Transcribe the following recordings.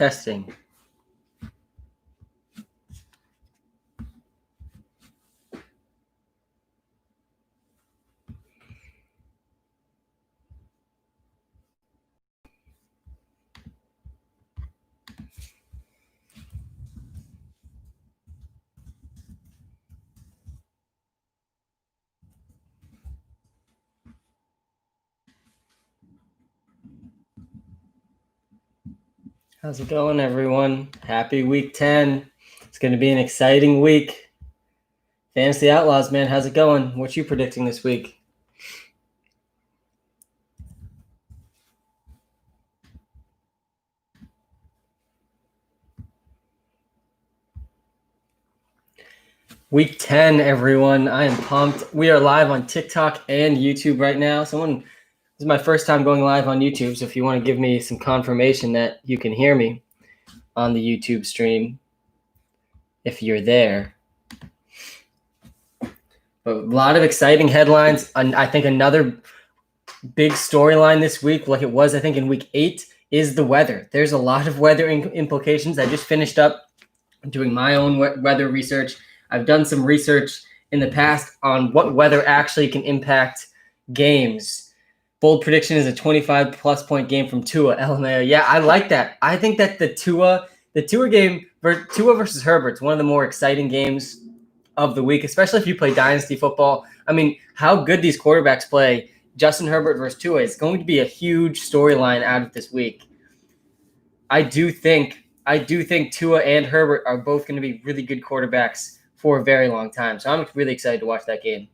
Testing. How's it going, everyone? Happy week 10. It's going to be an exciting week. Fantasy Outlaws, man, how's it going? What you predicting this week? Week 10, everyone. I am pumped. We are live on TikTok and YouTube right now. This is my first time going live on YouTube, so if you want to give me some confirmation that you can hear me on the YouTube stream, if you're there. But a lot of exciting headlines. And I think another big storyline this week, like it was, I think, in week 8, is the weather. There's a lot of weather implications. I just finished up doing my own weather research. I've done some research in the past on what weather actually can impact games. Bold prediction is a 25-plus point game from Tua. LMAO. Yeah, I like that. I think that the Tua game, Tua versus Herbert, is one of the more exciting games of the week, especially if you play Dynasty football. I mean, how good these quarterbacks play, Justin Herbert versus Tua, is going to be a huge storyline out of this week. I do think Tua and Herbert are both going to be really good quarterbacks for a very long time. So I'm really excited to watch that game.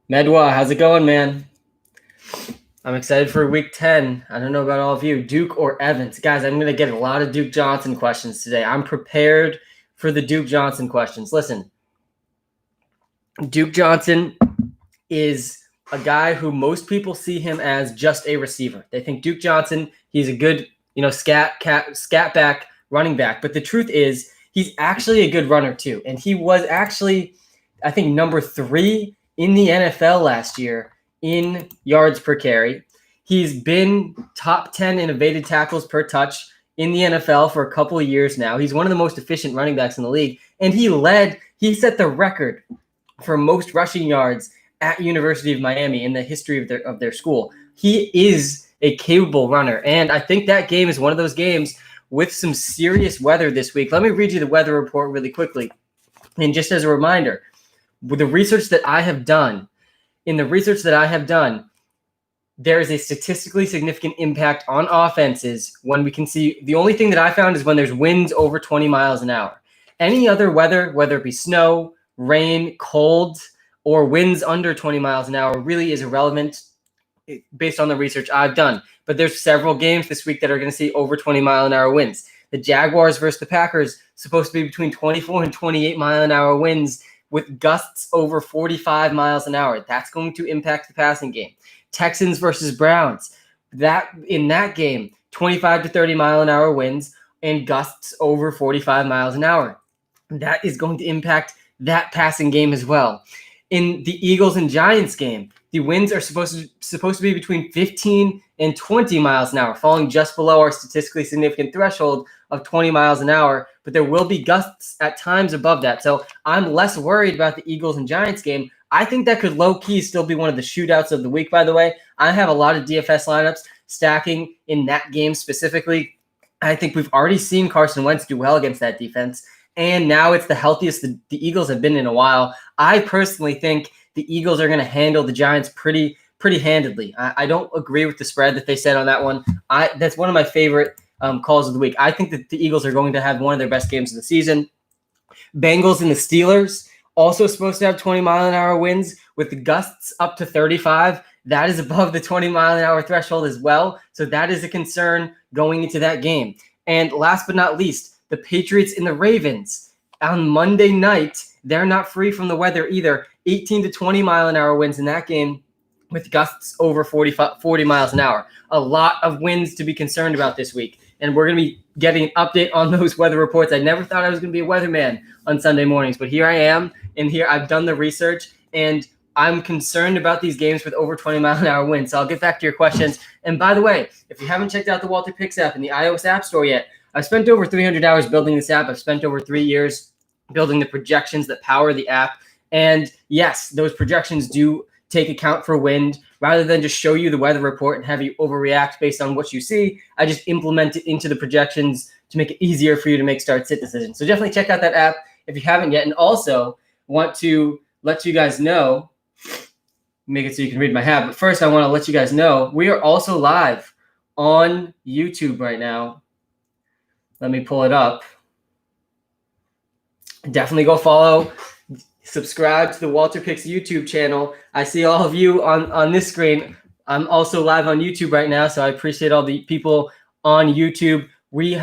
Medwa, how's it going, man? I'm excited for week 10. I don't know about all of you. Duke or Evans? Guys, I'm going to get a lot of Duke Johnson questions today. I'm prepared for the Duke Johnson questions. Listen, Duke Johnson is a guy who most people see him as just a receiver. They think Duke Johnson, he's a good, scat back running back. But the truth is he's actually a good runner too. And he was actually, I think, number 3 in the NFL last year in yards per carry. He's been top 10 in evaded tackles per touch in the NFL for a couple of years now. He's one of the most efficient running backs in the league. And he set the record for most rushing yards at University of Miami in the history of their school. He is a capable runner. And I think that game is one of those games with some serious weather this week. Let me read you the weather report really quickly. And just as a reminder, with the research that I have done, there is a statistically significant impact on offenses when we can see. The only thing that I found is when there's winds over 20 miles an hour. Any other weather, whether it be snow, rain, cold, or winds under 20 miles an hour, really is irrelevant based on the research I've done. But there's several games this week that are going to see over 20 mile an hour winds. The Jaguars versus the Packers, supposed to be between 24 and 28 mile an hour winds with gusts over 45 miles an hour. That's going to impact the passing game. Texans versus Browns, in that game, 25 to 30 mile an hour winds and gusts over 45 miles an hour. That is going to impact that passing game as well. In the Eagles and Giants game, the winds are supposed to be between 15 and 20 miles an hour, falling just below our statistically significant threshold of 20 miles an hour, but there will be gusts at times above that. So I'm less worried about the Eagles and Giants game. I think that could low-key still be one of the shootouts of the week, by the way. I have a lot of DFS lineups stacking in that game specifically. I think we've already seen Carson Wentz do well against that defense, and now it's the healthiest the Eagles have been in a while. I personally think the Eagles are going to handle the Giants pretty handedly. I don't agree with the spread that they said on that one. That's one of my favorite calls of the week. I think that the Eagles are going to have one of their best games of the season. Bengals and the Steelers, also supposed to have 20 mile an hour winds with the gusts up to 35. That is above the 20 mile an hour threshold as well. So that is a concern going into that game. And last but not least, the Patriots and the Ravens on Monday night. They're not free from the weather either. 18 to 20 mile an hour winds in that game with gusts over 40 miles an hour. A lot of winds to be concerned about this week. And we're going to be getting an update on those weather reports. I never thought I was going to be a weatherman on Sunday mornings, but here I am. And here I've done the research. And I'm concerned about these games with over 20-mile-an-hour winds. So I'll get back to your questions. And by the way, if you haven't checked out the Walter Picks app in the iOS App Store yet, I've spent over 300 hours building this app. I've spent over 3 years building the projections that power the app. And yes, those projections do take account for wind. Rather than just show you the weather report and have you overreact based on what you see, I just implement it into the projections to make it easier for you to make start-sit decisions. So definitely check out that app if you haven't yet. And also want to let you guys know, make it so you can read my hat. But first, I want to let you guys know we are also live on YouTube right now. Let me pull it up. Definitely go follow, subscribe to the Walter Picks YouTube channel. I see all of you on this screen. I'm also live on YouTube right now, so I appreciate all the people on YouTube. We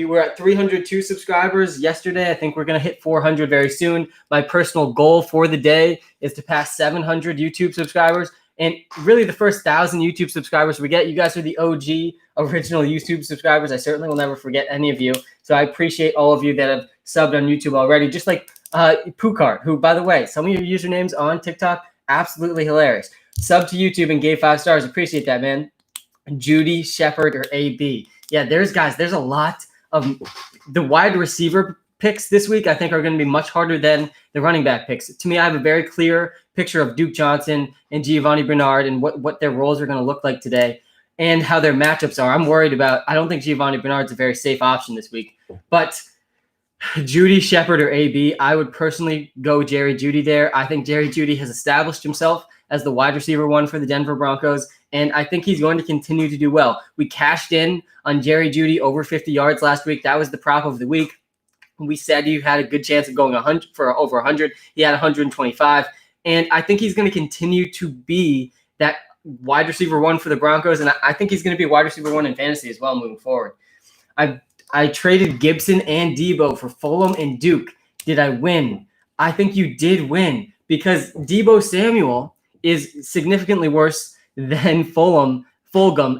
were at 302 subscribers yesterday. I think we're going to hit 400 very soon. My personal goal for the day is to pass 700 YouTube subscribers. And really the first 1,000 YouTube subscribers we get, you guys are the OG original YouTube subscribers. I certainly will never forget any of you. So I appreciate all of you that have subbed on YouTube already. Just like Pukart, who, by the way, some of your usernames on TikTok, absolutely hilarious. Sub to YouTube and gave 5 stars. Appreciate that, man. Judy, Shepard, or AB. Yeah, there's a lot of the wide receiver picks this week. I think are going to be much harder than the running back picks. To me, I have a very clear picture of Duke Johnson and Giovanni Bernard and what their roles are going to look like today and how their matchups are. I'm worried about, I don't think Giovanni Bernard's a very safe option this week, but Judy, Shepard, or AB, I would personally go Jerry Jeudy there. I think Jerry Jeudy has established himself as the wide receiver 1 for the Denver Broncos, and I think he's going to continue to do well. We cashed in on Jerry Jeudy over 50 yards last week. That was the prop of the week. We said he had a good chance of going 100 for over 100. He had 125, and I think he's going to continue to be that wide receiver 1 for the Broncos, and I think he's going to be wide receiver 1 in fantasy as well moving forward. I traded Gibson and Debo for Fulham and Duke. Did I win? I think you did win because Debo Samuel is significantly worse than Fulgham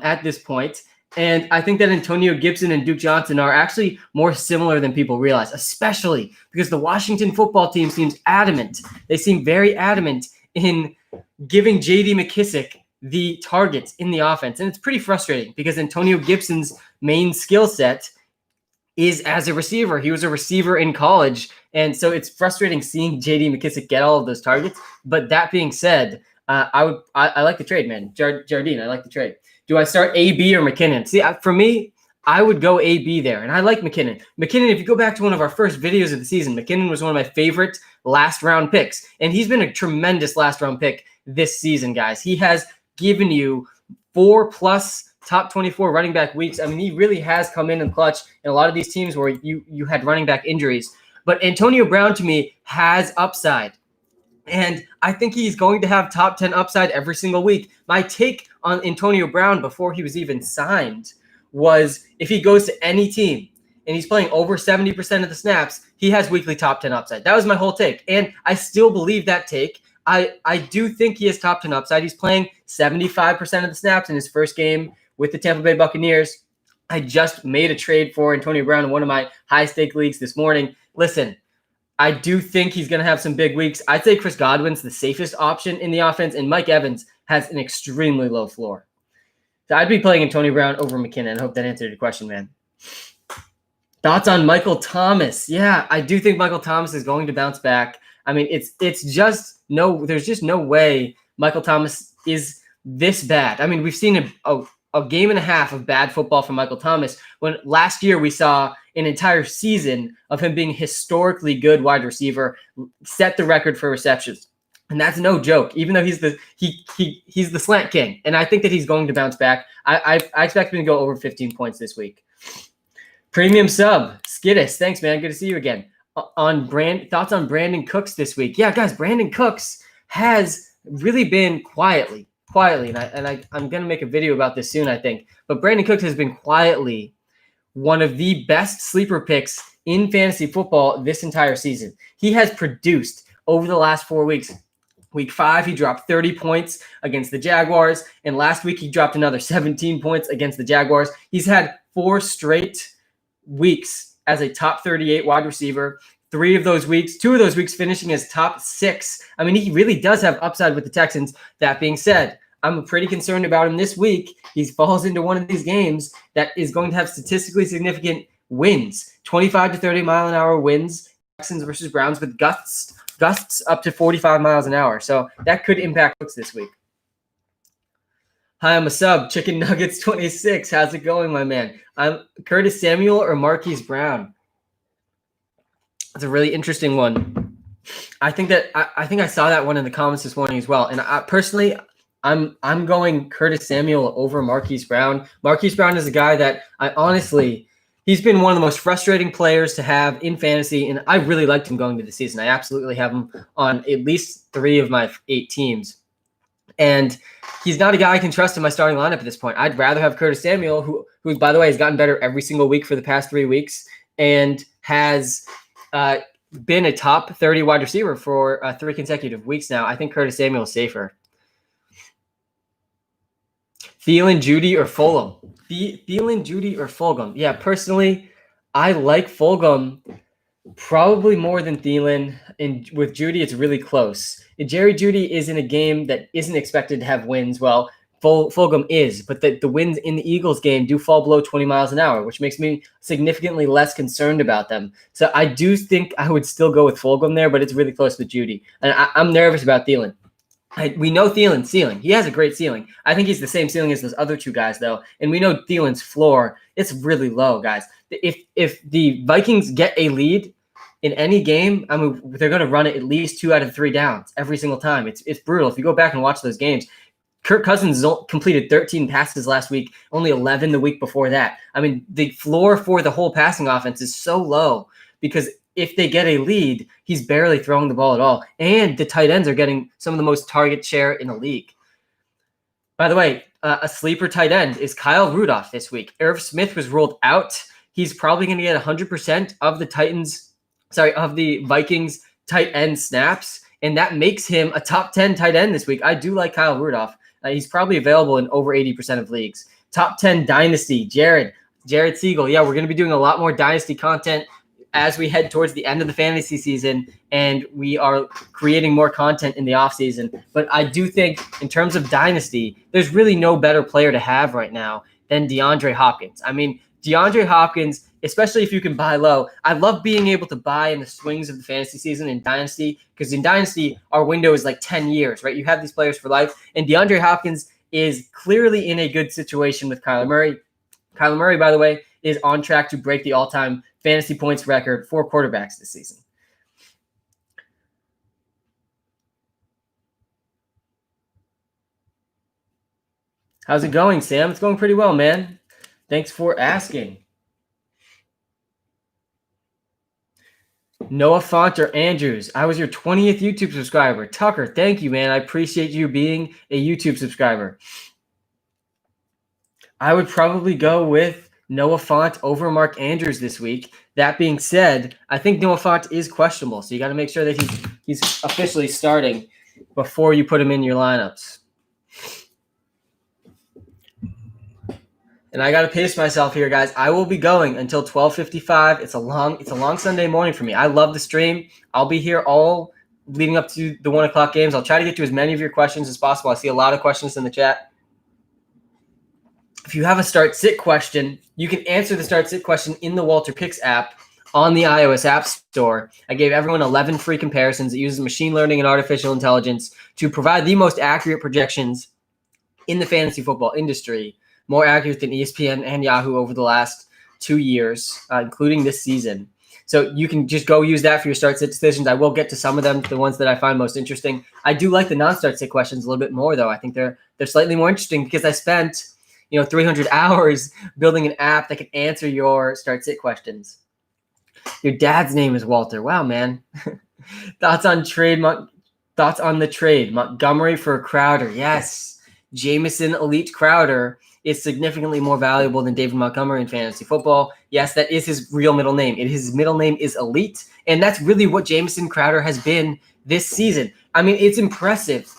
at this point. And I think that Antonio Gibson and Duke Johnson are actually more similar than people realize, especially because the Washington football team seems adamant. They seem very adamant in giving J.D. McKissic the targets in the offense. And it's pretty frustrating because Antonio Gibson's main skill set is as a receiver. He was a receiver in college. And so it's frustrating seeing J.D. McKissic get all of those targets. But that being said, I like the trade, man. Jardine, I like the trade. Do I start AB or McKinnon? See, for me, I would go AB there. And I like McKinnon. McKinnon, if you go back to one of our first videos of the season, McKinnon was one of my favorite last-round picks. And he's been a tremendous last-round pick this season, guys. He has given you 4+ top 24 running back weeks. I mean, he really has come in and clutch in a lot of these teams where you had running back injuries. But Antonio Brown, to me, has upside. And I think he's going to have top 10 upside every single week. My take on Antonio Brown before he was even signed was if he goes to any team and he's playing over 70% of the snaps, he has weekly top 10 upside. That was my whole take. And I still believe that take. I do think he has top 10 upside. He's playing 75% of the snaps in his first game with the Tampa Bay Buccaneers. I just made a trade for Antonio Brown in one of my high-stake leagues this morning. Listen, I do think he's going to have some big weeks. I'd say Chris Godwin's the safest option in the offense, and Mike Evans has an extremely low floor. So I'd be playing Antonio Brown over McKinnon. I hope that answered your question, man. Thoughts on Michael Thomas? Yeah, I do think Michael Thomas is going to bounce back. I mean, there's just no way Michael Thomas is this bad. I mean, we've seen a game and a half of bad football from Michael Thomas when last year we saw an entire season of him being historically good wide receiver, set the record for receptions. And that's no joke, even though he's the slant king. And I think that he's going to bounce back. I expect him to go over 15 points this week. Premium sub, Skittis. Thanks, man. Good to see you again. Thoughts on Brandon Cooks this week? Yeah, guys, Brandon Cooks has really been quietly, and I'm going to make a video about this soon, I think. But Brandon Cooks has been quietly one of the best sleeper picks in fantasy football this entire season. He has produced over the last 4 weeks. Week 5, he dropped 30 points against the Jaguars. And last week, he dropped another 17 points against the Jaguars. He's had 4 straight weeks as a top 38 wide receiver, 2 of those weeks finishing as top 6. I mean, he really does have upside with the Texans. That being said, I'm pretty concerned about him this week. He falls into one of these games that is going to have statistically significant winds, 25 to 30 mile an hour winds, Texans versus Browns with gusts up to 45 miles an hour. So that could impact looks this week. Hi, I'm a sub, Chicken Nuggets 26. How's it going, my man? I'm Curtis Samuel or Marquise Brown. That's a really interesting one. I think I saw that one in the comments this morning as well. And I'm going Curtis Samuel over Marquise Brown. Marquise Brown is a guy that he's been one of the most frustrating players to have in fantasy, and I really liked him going into the season. I absolutely have him on at least 3 of my 8 teams. And he's not a guy I can trust in my starting lineup at this point. I'd rather have Curtis Samuel, who by the way, has gotten better every single week for the past 3 weeks and has been a top 30 wide receiver for 3 consecutive weeks now. I think Curtis Samuel is safer. Thielen, Judy, or Fulgham? Thielen, Judy, or Fulgham? Yeah, personally, I like Fulgham probably more than Thielen. And with Judy, it's really close. Jerry Judy is in a game that isn't expected to have wins. Well, Fulgham is, but the winds in the Eagles game do fall below 20 miles an hour, which makes me significantly less concerned about them. So I do think I would still go with Fulgham there, but it's really close with Judy. And I'm nervous about Thielen. We know Thielen's ceiling. He has a great ceiling. I think he's the same ceiling as those other 2 guys, though. And we know Thielen's floor, it's really low, guys. If the Vikings get a lead in any game, I mean, they're going to run it at least 2 out of 3 downs every single time. It's brutal. If you go back and watch those games, Kirk Cousins completed 13 passes last week, only 11 the week before that. I mean, the floor for the whole passing offense is so low because if they get a lead, he's barely throwing the ball at all. And the tight ends are getting some of the most target share in the league. By the way, a sleeper tight end is Kyle Rudolph this week. Irv Smith was ruled out. He's probably going to get 100% of the Vikings tight end snaps, and that makes him a top 10 tight end this week. I do like Kyle Rudolph. He's probably available in over 80% of leagues. Top 10 dynasty, Jared Siegel. Yeah, we're going to be doing a lot more dynasty content as we head towards the end of the fantasy season, and we are creating more content in the offseason. But I do think in terms of dynasty, there's really no better player to have right now than DeAndre Hopkins. I mean, DeAndre Hopkins, especially if you can buy low. I love being able to buy in the swings of the fantasy season in Dynasty, because in Dynasty, our window is like 10 years, right? You have these players for life, and DeAndre Hopkins is clearly in a good situation with Kyler Murray. Kyler Murray, by the way, is on track to break the all-time fantasy points record for quarterbacks this season. How's it going, Sam? It's going pretty well, man. Thanks for asking. Noah Font or Andrews, I was your 20th YouTube subscriber. Tucker, thank you, man. I appreciate you being a YouTube subscriber. I would probably go with Noah Font over Mark Andrews this week. That being said, I think Noah Font is questionable, so you got to make sure that he's officially starting before you put him in your lineups. And I got to pace myself here, guys. I will be going until 12:55. It's a long Sunday morning for me. I love the stream. I'll be here all leading up to the 1 o'clock games. I'll try to get to as many of your questions as possible. I see a lot of questions in the chat. If you have a start-sit question, you can answer the start-sit question in the Walter Picks app on the iOS App Store. I gave everyone 11 free comparisons. It uses machine learning and artificial intelligence to provide the most accurate projections in the fantasy football industry, more accurate than ESPN and Yahoo over the last 2 years, including this season. So you can just go use that for your start-sit decisions. I will get to some of them, the ones that I find most interesting. I do like the non-start-sit questions a little bit more, though. I think they're slightly more interesting because I spent 300 hours building an app that can answer your start-sit questions. Your dad's name is Walter. Wow, man. Thoughts on the trade. Montgomery for Crowder. Yes. Jameson Elite Crowder is significantly more valuable than David Montgomery in fantasy football. Yes, that is his real middle name. His middle name is Elite, and that's really what Jameson Crowder has been this season. I mean, it's impressive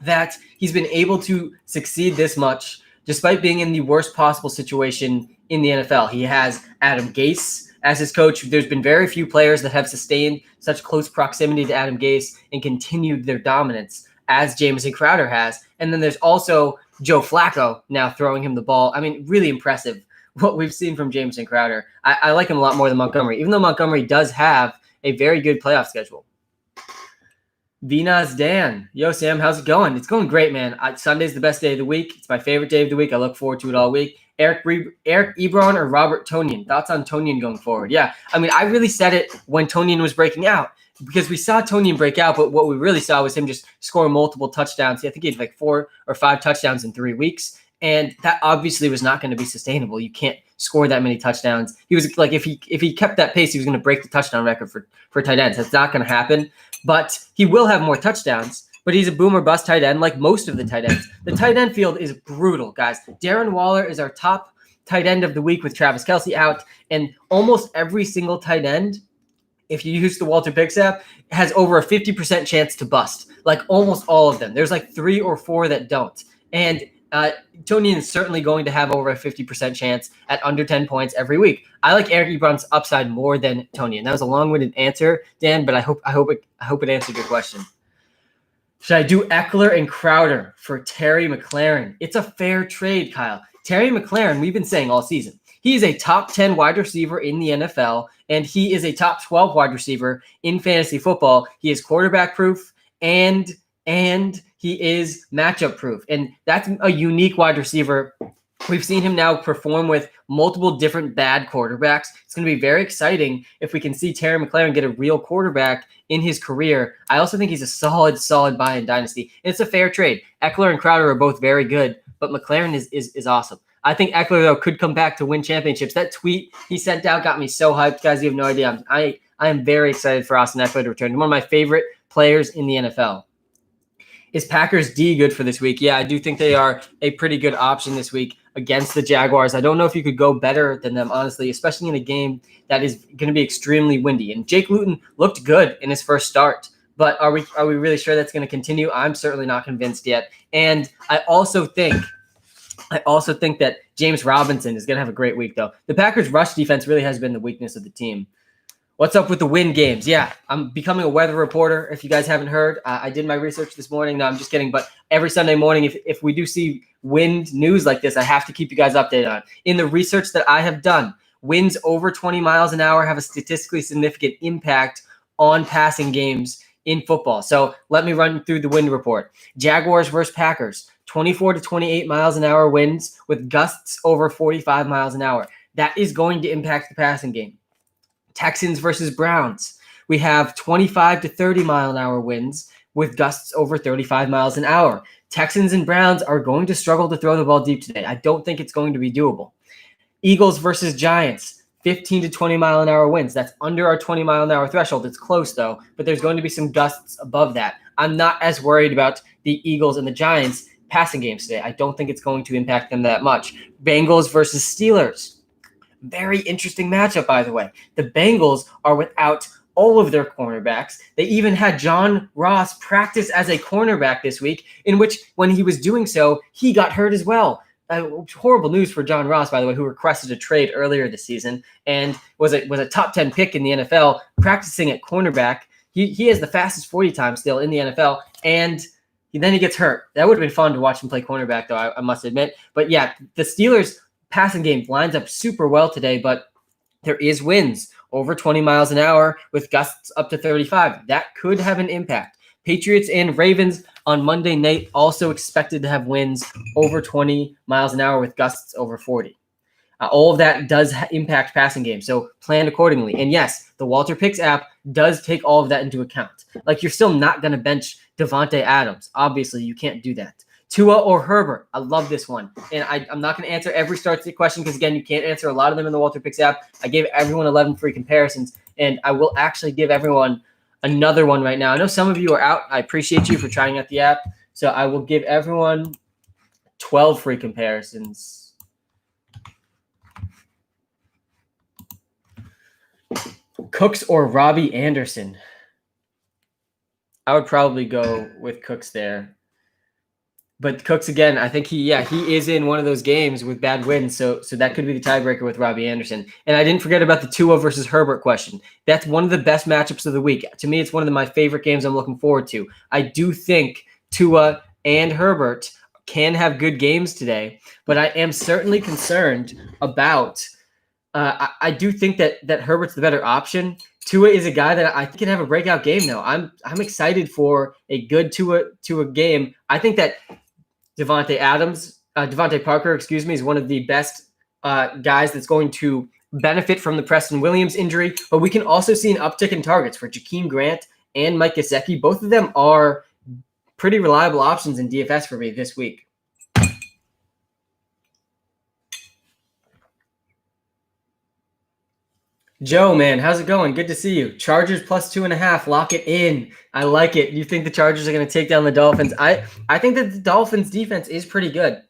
that he's been able to succeed this much despite being in the worst possible situation in the NFL. He has Adam Gase as his coach, there's been very few players that have sustained such close proximity to Adam Gase and continued their dominance as Jamison Crowder has. And then there's also Joe Flacco now throwing him the ball. I mean, really impressive what we've seen from Jamison Crowder. I like him a lot more than Montgomery, even though Montgomery does have a very good playoff schedule. Vinas Dan. Yo, Sam, how's it going? It's going great, man. Sunday's the best day of the week. It's my favorite day of the week. I look forward to it all week. Eric Ebron or Robert Tonyan? Thoughts on Tonyan going forward? Yeah, I mean, I really said it when Tonyan was breaking out because we saw Tonyan break out, but what we really saw was him just score multiple touchdowns. I think he had like 4 or 5 touchdowns in 3 weeks, and that obviously was not going to be sustainable. You can't score that many touchdowns. He was like, if he kept that pace, he was going to break the touchdown record for tight ends. That's not going to happen. But he will have more touchdowns, but he's a boom or bust tight end like most of the tight ends. The tight end field is brutal, guys. Darren Waller is our top tight end of the week with Travis Kelce out, and almost every single tight end, if you use the Walter Picks app, has over a 50% chance to bust, like almost all of them. There's like 3 or 4 that don't. And Tonyan is certainly going to have over a 50% chance at under 10 points every week. I like Eric Ebron's upside more than Tonyan. That was a long-winded answer, Dan, but I hope it answered your question. Should I do Eckler and Crowder for Terry McLaurin? It's a fair trade, Kyle. Terry McLaurin, we've been saying all season, he is a top 10 wide receiver in the NFL, and he is a top 12 wide receiver in fantasy football. He is quarterback proof and he is matchup proof. And that's a unique wide receiver. We've seen him now perform with multiple different bad quarterbacks. It's going to be very exciting if we can see Terry McLaurin get a real quarterback in his career. I also think he's a solid buy in Dynasty. And it's a fair trade. Eckler and Crowder are both very good, but McLaurin is awesome. I think Eckler, though, could come back to win championships. That tweet he sent out got me so hyped, guys. You have no idea. I am very excited for Austin Eckler to return. One of my favorite players in the NFL. Is Packers D good for this week? Yeah, I do think they are a pretty good option this week against the Jaguars. I don't know if you could go better than them, honestly, especially in a game that is going to be extremely windy. And Jake Luton looked good in his first start, but are we really sure that's going to continue? I'm certainly not convinced yet. And I also think that James Robinson is going to have a great week, though. The Packers' rush defense really has been the weakness of the team. What's up with the wind games? Yeah, I'm becoming a weather reporter. If you guys haven't heard, I did my research this morning. No, I'm just kidding. But every Sunday morning, if we do see wind news like this, I have to keep you guys updated on it. In the research that I have done, winds over 20 miles an hour have a statistically significant impact on passing games in football. So let me run through the wind report. Jaguars versus Packers, 24 to 28 miles an hour winds with gusts over 45 miles an hour. That is going to impact the passing game. Texans versus Browns. We have 25 to 30 mile an hour winds with gusts over 35 miles an hour. Texans and Browns are going to struggle to throw the ball deep today. I don't think it's going to be doable. Eagles versus Giants, 15 to 20 mile an hour winds. That's under our 20 mile an hour threshold. It's close though, but there's going to be some gusts above that. I'm not as worried about the Eagles and the Giants passing games today. I don't think it's going to impact them that much. Bengals versus Steelers. Very interesting matchup, by the way. The Bengals are without all of their cornerbacks. They even had John Ross practice as a cornerback this week, in which when he was doing so, he got hurt as well. Horrible news for John Ross, by the way, who requested a trade earlier this season and was a top 10 pick in the NFL, practicing at cornerback. He has the fastest 40 time still in the NFL, and then he gets hurt. That would have been fun to watch him play cornerback, though, I must admit. But yeah, the Steelers' passing game lines up super well today, but there is winds over 20 miles an hour with gusts up to 35. That could have an impact. Patriots and Ravens on Monday night also expected to have winds over 20 miles an hour with gusts over 40. All of that does impact passing game, so plan accordingly. And yes, the Walter Picks app does take all of that into account. Like, you're still not going to bench Devontae Adams. Obviously, you can't do that. Tua or Herbert. I love this one. And I'm not going to answer every start to question because, again, you can't answer a lot of them in the Walter Picks app. I gave everyone 11 free comparisons, and I will actually give everyone another one right now. I know some of you are out. I appreciate you for trying out the app. So I will give everyone 12 free comparisons. Cooks or Robbie Anderson? I would probably go with Cooks there. But Cooks again, I think he is in one of those games with bad wins, so that could be the tiebreaker with Robbie Anderson. And I didn't forget about the Tua versus Herbert question. That's one of the best matchups of the week. To me, it's one of my favorite games I'm looking forward to. I do think Tua and Herbert can have good games today, but I am certainly concerned about. I do think that Herbert's the better option. Tua is a guy that I think can have a breakout game though. I'm excited for a good Tua game. I think that Devontae Parker, is one of the best guys that's going to benefit from the Preston Williams injury. But we can also see an uptick in targets for Jakeem Grant and Mike Gesicki. Both of them are pretty reliable options in DFS for me this week. Joe, man, how's it going? Good to see you. Chargers plus 2.5. Lock it in. I like it. You think the Chargers are going to take down the Dolphins? I think that the Dolphins defense is pretty good.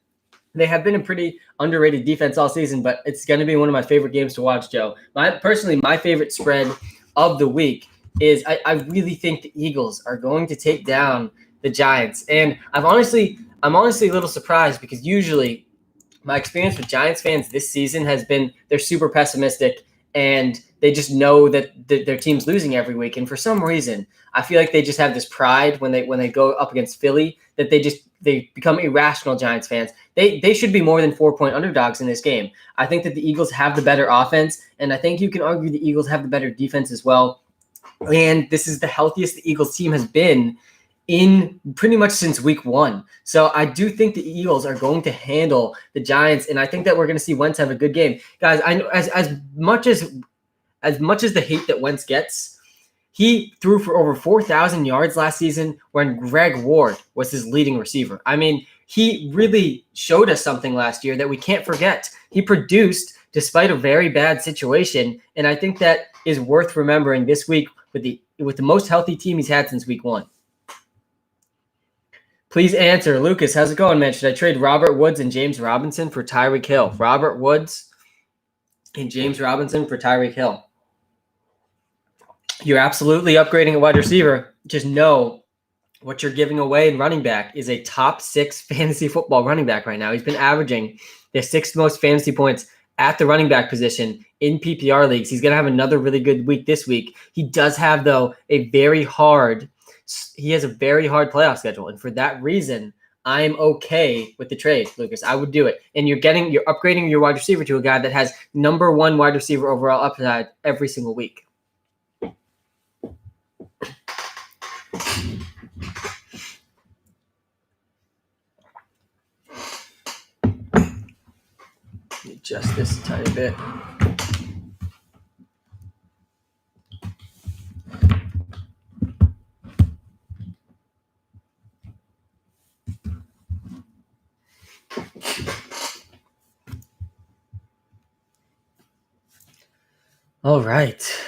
They have been a pretty underrated defense all season, but it's going to be one of my favorite games to watch, Joe. My favorite spread of the week is I really think the Eagles are going to take down the Giants. And I'm honestly a little surprised because usually my experience with Giants fans this season has been they're super pessimistic and they just know that their team's losing every week. And for some reason, I feel like they just have this pride when they go up against Philly that they become irrational Giants fans. They should be more than 4-point underdogs in this game. I think that the Eagles have the better offense, and I think you can argue the Eagles have the better defense as well. And this is the healthiest the Eagles team has been in pretty much since week 1. So I do think the Eagles are going to handle the Giants, and I think that we're going to see Wentz have a good game. Guys, I know as much as the hate that Wentz gets, he threw for over 4,000 yards last season when Greg Ward was his leading receiver. I mean, he really showed us something last year that we can't forget. He produced despite a very bad situation, and I think that is worth remembering this week with the most healthy team he's had since week 1. Please answer. Lucas, how's it going, man? Should I trade Robert Woods and James Robinson for Tyreek Hill? Robert Woods and James Robinson for Tyreek Hill. You're absolutely upgrading a wide receiver. Just know what you're giving away in running back is a top 6 fantasy football running back right now. He's been averaging the 6th most fantasy points at the running back position in PPR leagues. He's going to have another really good week this week. He does have, though, a very hard playoff schedule. And for that reason, I'm okay with the trade, Lucas. I would do it. And you're upgrading your wide receiver to a guy that has number 1 wide receiver overall upside every single week. Adjust this a tiny bit. All right.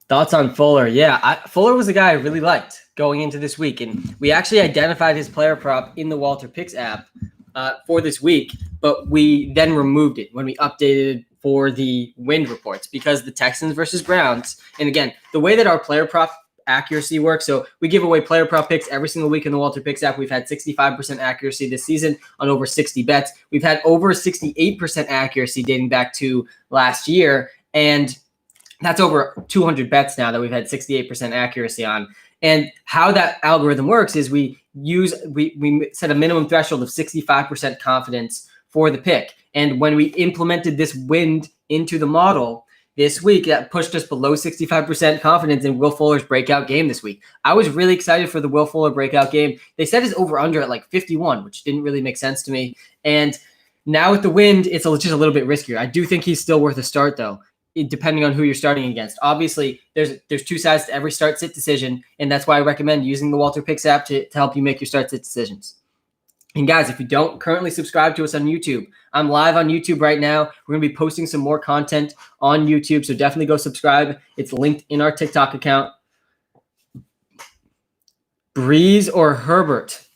Thoughts on Fuller? Yeah, Fuller was a guy I really liked going into this week, and we actually identified his player prop in the Walter Picks app for this week, but we then removed it when we updated for the wind reports because the Texans versus Browns. And again, the way that our player prop accuracy works, so we give away player prop picks every single week in the Walter Picks app. We've had 65% accuracy this season on over 60 bets. We've had over 68% accuracy dating back to last year, and that's over 200 bets now that we've had 68% accuracy on. And how that algorithm works is we set a minimum threshold of 65% confidence for the pick. And when we implemented this wind into the model this week, that pushed us below 65% confidence in Will Fuller's breakout game this week. I was really excited for the Will Fuller breakout game. They set his over-under at like 51, which didn't really make sense to me. And now with the wind, it's just a little bit riskier. I do think he's still worth a start, though, depending on who you're starting against. Obviously, there's 2 sides to every start-sit decision, and that's why I recommend using the Walter Picks app to help you make your start-sit decisions. And guys, if you don't currently subscribe to us on YouTube, I'm live on YouTube right now. We're going to be posting some more content on YouTube, so definitely go subscribe. It's linked in our TikTok account. Breeze or Herbert?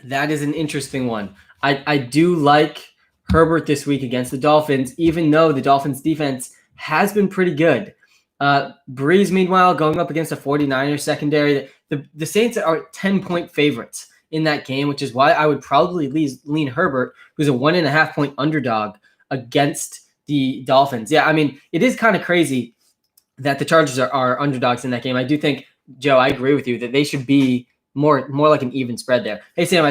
That is an interesting one. I do like Herbert this week against the Dolphins, even though the Dolphins defense has been pretty good. Breeze, meanwhile, going up against a 49ers secondary. The Saints are 10-point favorites in that game, which is why I would probably lean Herbert, who's a 1.5-point underdog against the Dolphins. Yeah, I mean, it is kind of crazy that the Chargers are underdogs in that game. I do think, Joe, I agree with you that they should be more like an even spread there. Hey, Sam,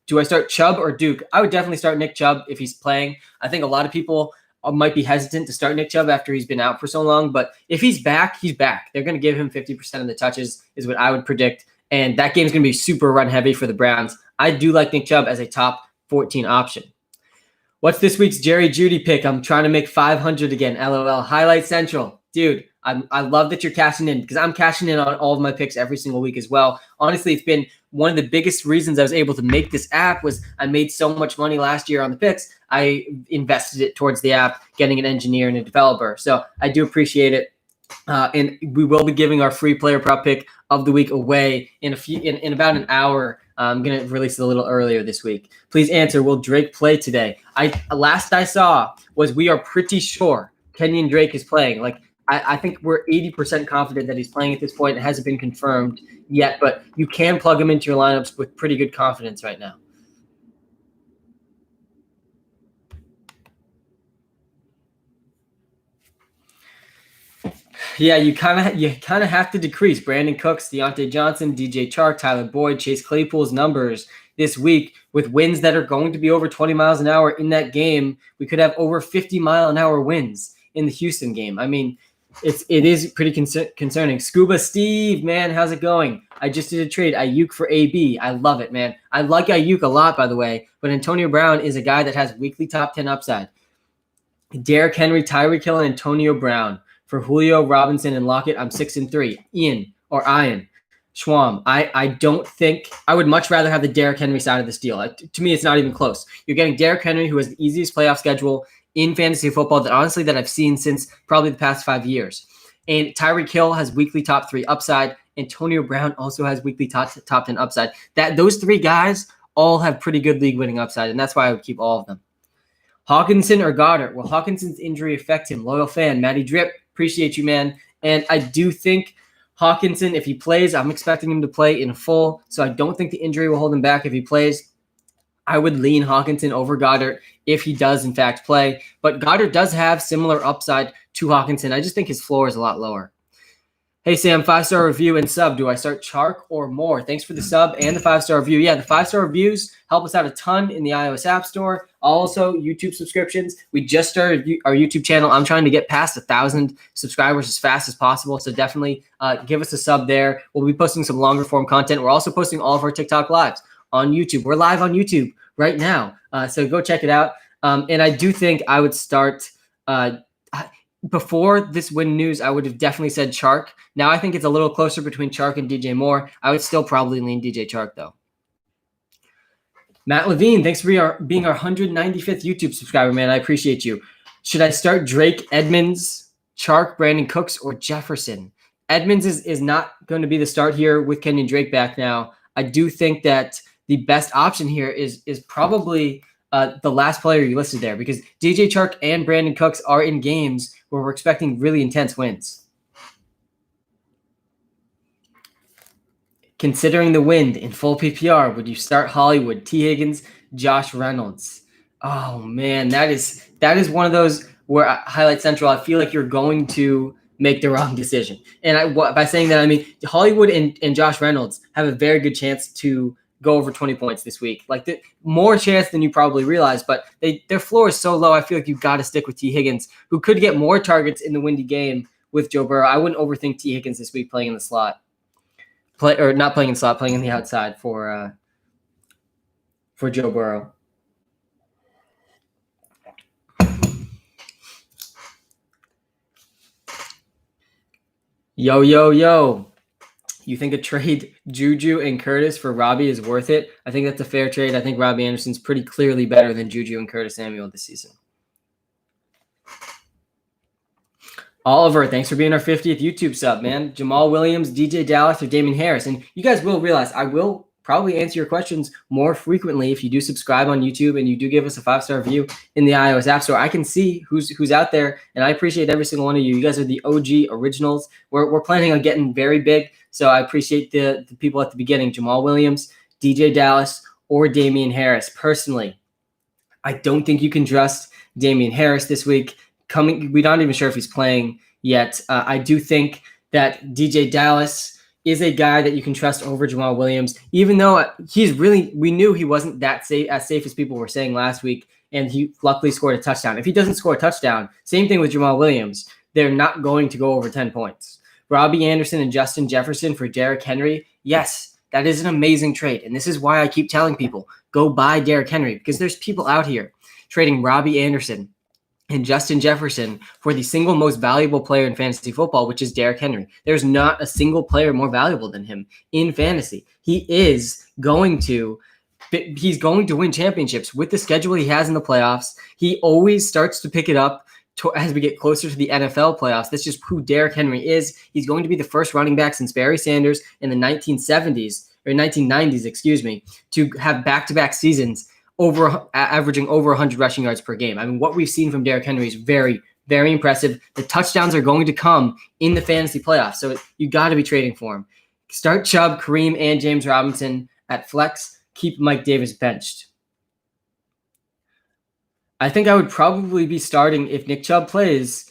do I start Chubb or Duke? I would definitely start Nick Chubb if he's playing. I think a lot of people might be hesitant to start Nick Chubb after he's been out for so long, but if he's back, he's back. They're going to give him 50% of the touches is what I would predict, and that game's going to be super run heavy for the Browns. I do like Nick Chubb as a top 14 option. What's this week's Jerry Jeudy pick? I'm trying to make 500 again. LOL. Highlight Central. Dude, I love that you're cashing in because I'm cashing in on all of my picks every single week as well. Honestly, it's been one of the biggest reasons I was able to make this app was I made so much money last year on the picks. I invested it towards the app, getting an engineer and a developer. So I do appreciate it. And we will be giving our free player prop pick of the week away in about an hour. I'm going to release it a little earlier this week. Please answer, will Drake play today? Last I saw was we are pretty sure Kenyon Drake is playing. Like, I think we're 80% confident that he's playing at this point. It hasn't been confirmed yet, but you can plug him into your lineups with pretty good confidence right now. Yeah, you kind of have to decrease Brandon Cooks, Deontay Johnson, DJ Chark, Tyler Boyd, Chase Claypool's numbers this week with winds that are going to be over 20 miles an hour in that game. We could have over 50-mile-an-hour winds in the Houston game. I mean, it is pretty concerning. Scuba Steve, man, how's it going? I just did a trade. Ayuk for AB. I love it, man. I like Ayuk a lot, by the way, but Antonio Brown is a guy that has weekly top 10 upside. Derrick Henry, Tyreek Hill, and Antonio Brown. For Julio, Robinson, and Lockett, I'm 6-3. Ian or Ian Schwam, I don't think I would much rather have the Derrick Henry side of this deal. To me, it's not even close. You're getting Derrick Henry, who has the easiest playoff schedule in fantasy football that I've seen since probably the past 5 years. And Tyreek Hill has weekly top 3 upside. Antonio Brown also has weekly top 10 upside. Those 3 guys all have pretty good league winning upside, and that's why I would keep all of them. Hawkinson or Goddard? Will Hawkinson's injury affect him? Loyal fan, Matty Drip. Appreciate you, man. And I do think Hawkinson, if he plays, I'm expecting him to play in full. So I don't think the injury will hold him back if he plays. I would lean Hawkinson over Goddard if he does, in fact, play. But Goddard does have similar upside to Hawkinson. I just think his floor is a lot lower. Hey, Sam, 5-star review and sub. Do I start Chark or more? Thanks for the sub and the 5-star review. Yeah, the 5-star reviews help us out a ton in the iOS App Store. Also, YouTube subscriptions. We just started our YouTube channel. I'm trying to get past 1,000 subscribers as fast as possible. So definitely give us a sub there. We'll be posting some longer form content. We're also posting all of our TikTok lives on YouTube. We're live on YouTube right now. So go check it out. And I do think I would start before this win news, I would have definitely said Chark. Now I think it's a little closer between Chark and DJ Moore. I would still probably lean DJ Chark, though. Matt Levine, thanks for being our 195th YouTube subscriber, man. I appreciate you. Should I start Drake, Edmonds, Chark, Brandon Cooks, or Jefferson? Edmonds is not going to be the start here with Kenyon Drake back now. I do think that the best option here is probably the last player you listed there, because DJ Chark and Brandon Cooks are in games where we're expecting really intense wins. Considering the wind in full PPR, would you start Hollywood, T. Higgins, Josh Reynolds? Oh man, that is one of those where Highlight Central, I feel like you're going to make the wrong decision. And by saying that, I mean Hollywood and Josh Reynolds have a very good chance to go over 20 points this week. Like more chance than you probably realize, but their floor is so low. I feel like you've got to stick with T. Higgins, who could get more targets in the windy game with Joe Burrow. I wouldn't overthink T. Higgins this week playing in the slot. Not playing in the slot, playing in the outside for Joe Burrow. Yo. You think a trade Juju and Curtis for Robbie is worth it? I think that's a fair trade. I think Robbie Anderson's pretty clearly better than Juju and Curtis Samuel this season. Oliver, thanks for being our 50th YouTube sub, man. Jamal Williams, DJ Dallas, or Damien Harris. And you guys will realize I will probably answer your questions more frequently if you do subscribe on YouTube and you do give us a 5-star review in the iOS App Store. I can see who's out there, and I appreciate every single one of you. You guys are the OG originals. We're planning on getting very big, so I appreciate the people at the beginning: Jamal Williams, DJ Dallas, or Damian Harris. Personally, I don't think you can trust Damian Harris this week. We're not even sure if he's playing yet. I do think that DJ Dallas is a guy that you can trust over Jamal Williams, even though we knew he wasn't that safe as people were saying last week, and he luckily scored a touchdown. If he doesn't score a touchdown, same thing with Jamal Williams, they're not going to go over 10 points. Robbie Anderson and Justin Jefferson for Derrick Henry, yes, that is an amazing trade, and this is why I keep telling people, go buy Derrick Henry, because there's people out here trading Robbie Anderson and Justin Jefferson for the single most valuable player in fantasy football, which is Derrick Henry. There's not a single player more valuable than him in fantasy. He's going to win championships with the schedule he has in the playoffs. He always starts to pick it up as we get closer to the NFL playoffs. That's just who Derrick Henry is. He's going to be the first running back since Barry Sanders in the 1990s, to have back-to-back seasons averaging over 100 rushing yards per game. I mean, what we've seen from Derrick Henry is very, very impressive. The touchdowns are going to come in the fantasy playoffs, so you got to be trading for him. Start Chubb, Kareem, and James Robinson at flex. Keep Mike Davis benched. I think I would probably be starting if Nick Chubb plays.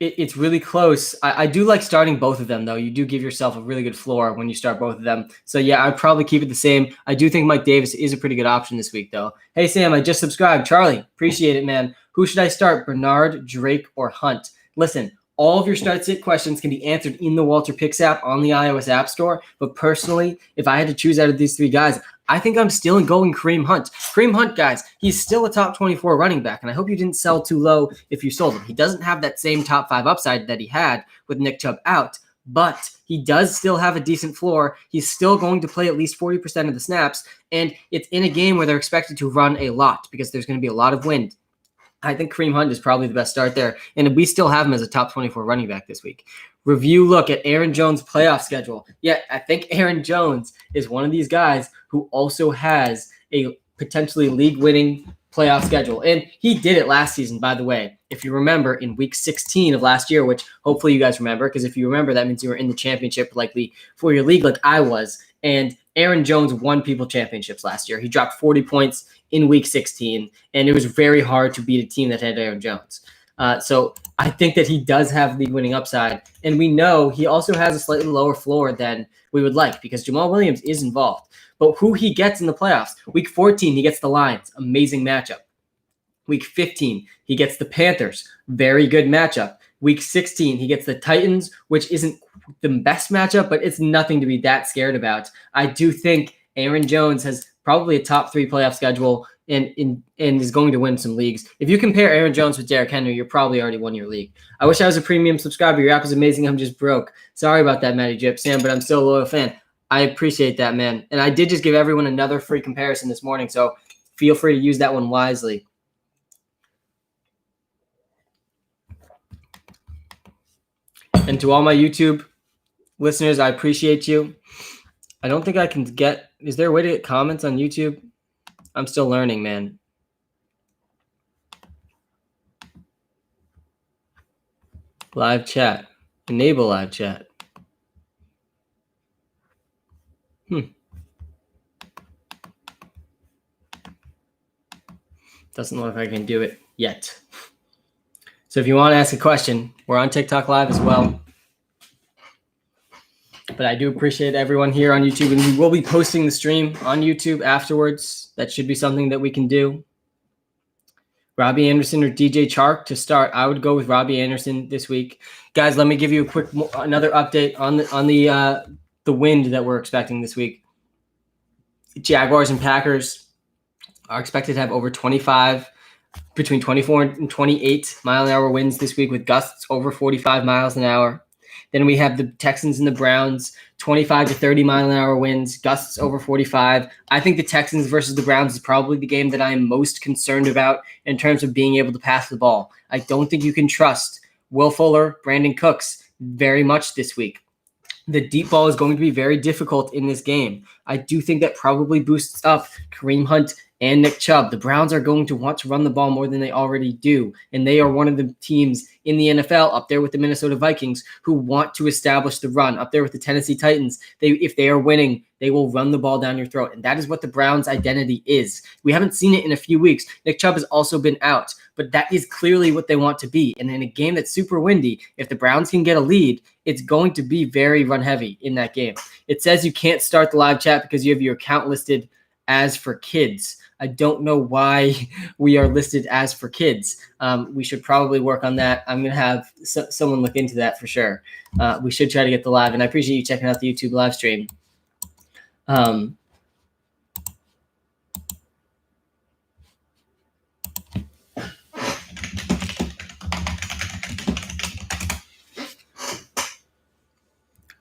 It's really close. I do like starting both of them, though. You do give yourself a really good floor when you start both of them. So, yeah, I'd probably keep it the same. I do think Mike Davis is a pretty good option this week, though. Hey, Sam, I just subscribed. Charlie, appreciate it, man. Who should I start, Bernard, Drake, or Hunt? Listen, all of your start-sit questions can be answered in the Walter Picks app on the iOS App Store. But personally, if I had to choose out of these three guys, I think I'm still going Kareem Hunt. Kareem Hunt, guys, he's still a top 24 running back, and I hope you didn't sell too low if you sold him. He doesn't have that same top 5 upside that he had with Nick Chubb out, but he does still have a decent floor. He's still going to play at least 40% of the snaps, and it's in a game where they're expected to run a lot because there's going to be a lot of wind. I think Kareem Hunt is probably the best start there, and we still have him as a top 24 running back this week. Review look at Aaron Jones' playoff schedule. Yeah, I think Aaron Jones is one of these guys who also has a potentially league-winning playoff schedule, and he did it last season, by the way. If you remember, in week 16 of last year, which hopefully you guys remember, because if you remember, that means you were in the championship likely for your league like I was, and Aaron Jones won people championships last year. He dropped 40 points in week 16, and it was very hard to beat a team that had Aaron Jones. So I think that he does have league-winning upside, and we know he also has a slightly lower floor than we would like because Jamal Williams is involved. But who he gets in the playoffs, week 14, he gets the Lions, amazing matchup. Week 15, he gets the Panthers, very good matchup. Week 16, he gets the Titans, which isn't the best matchup, but it's nothing to be that scared about. I do think Aaron Jones has probably a top 3 playoff schedule and is going to win some leagues. If you compare Aaron Jones with Derrick Henry, you're probably already won your league. I wish I was a premium subscriber. Your app is amazing. I'm just broke. Sorry about that, Matty Jip, Sam, but I'm still a loyal fan. I appreciate that, man. And I did just give everyone another free comparison this morning, so feel free to use that one wisely. And to all my YouTube listeners, I appreciate you. I don't think I can get – is there a way to get comments on YouTube? I'm still learning, man. Live chat. Enable live chat. Doesn't look like I can do it yet. So if you want to ask a question, we're on TikTok Live as well. But I do appreciate everyone here on YouTube, and we will be posting the stream on YouTube afterwards. That should be something that we can do. Robbie Anderson or DJ Chark to start. I would go with Robbie Anderson this week. Guys, let me give you another update on the wind that we're expecting this week. Jaguars and Packers are expected to have over between 24 and 28 mile-an-hour winds this week with gusts over 45 miles an hour. Then we have the Texans and the Browns, 25 to 30 mile-an-hour winds, gusts over 45. I think the Texans versus the Browns is probably the game that I am most concerned about in terms of being able to pass the ball. I don't think you can trust Will Fuller, Brandon Cooks very much this week. The deep ball is going to be very difficult in this game. I do think that probably boosts up Kareem Hunt and Nick Chubb. The Browns are going to want to run the ball more than they already do, and they are one of the teams in the NFL up there with the Minnesota Vikings who want to establish the run, up there with the Tennessee Titans. If they are winning, they will run the ball down your throat, and that is what the Browns' identity is. We haven't seen it in a few weeks. Nick Chubb has also been out, but that is clearly what they want to be. And in a game that's super windy, if the Browns can get a lead, it's going to be very run heavy in that game. It says you can't start the live chat because you have your account listed as for kids. I don't know why we are listed as for kids. We should probably work on that. I'm going to have someone look into that for sure. We should try to get the live, and I appreciate you checking out the YouTube live stream.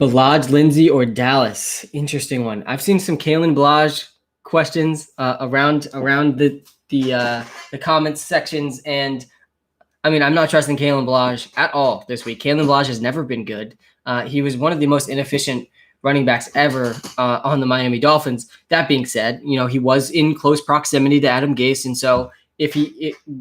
Balaj, Lindsay, or Dallas? Interesting one. I've seen some Kalen Balaj questions around the comments sections, and I mean, I'm not trusting Kalen Balaj at all this week. Kalen Balaj has never been good. He was one of the most inefficient running backs ever on the Miami Dolphins. That being said, he was in close proximity to Adam Gase, and so if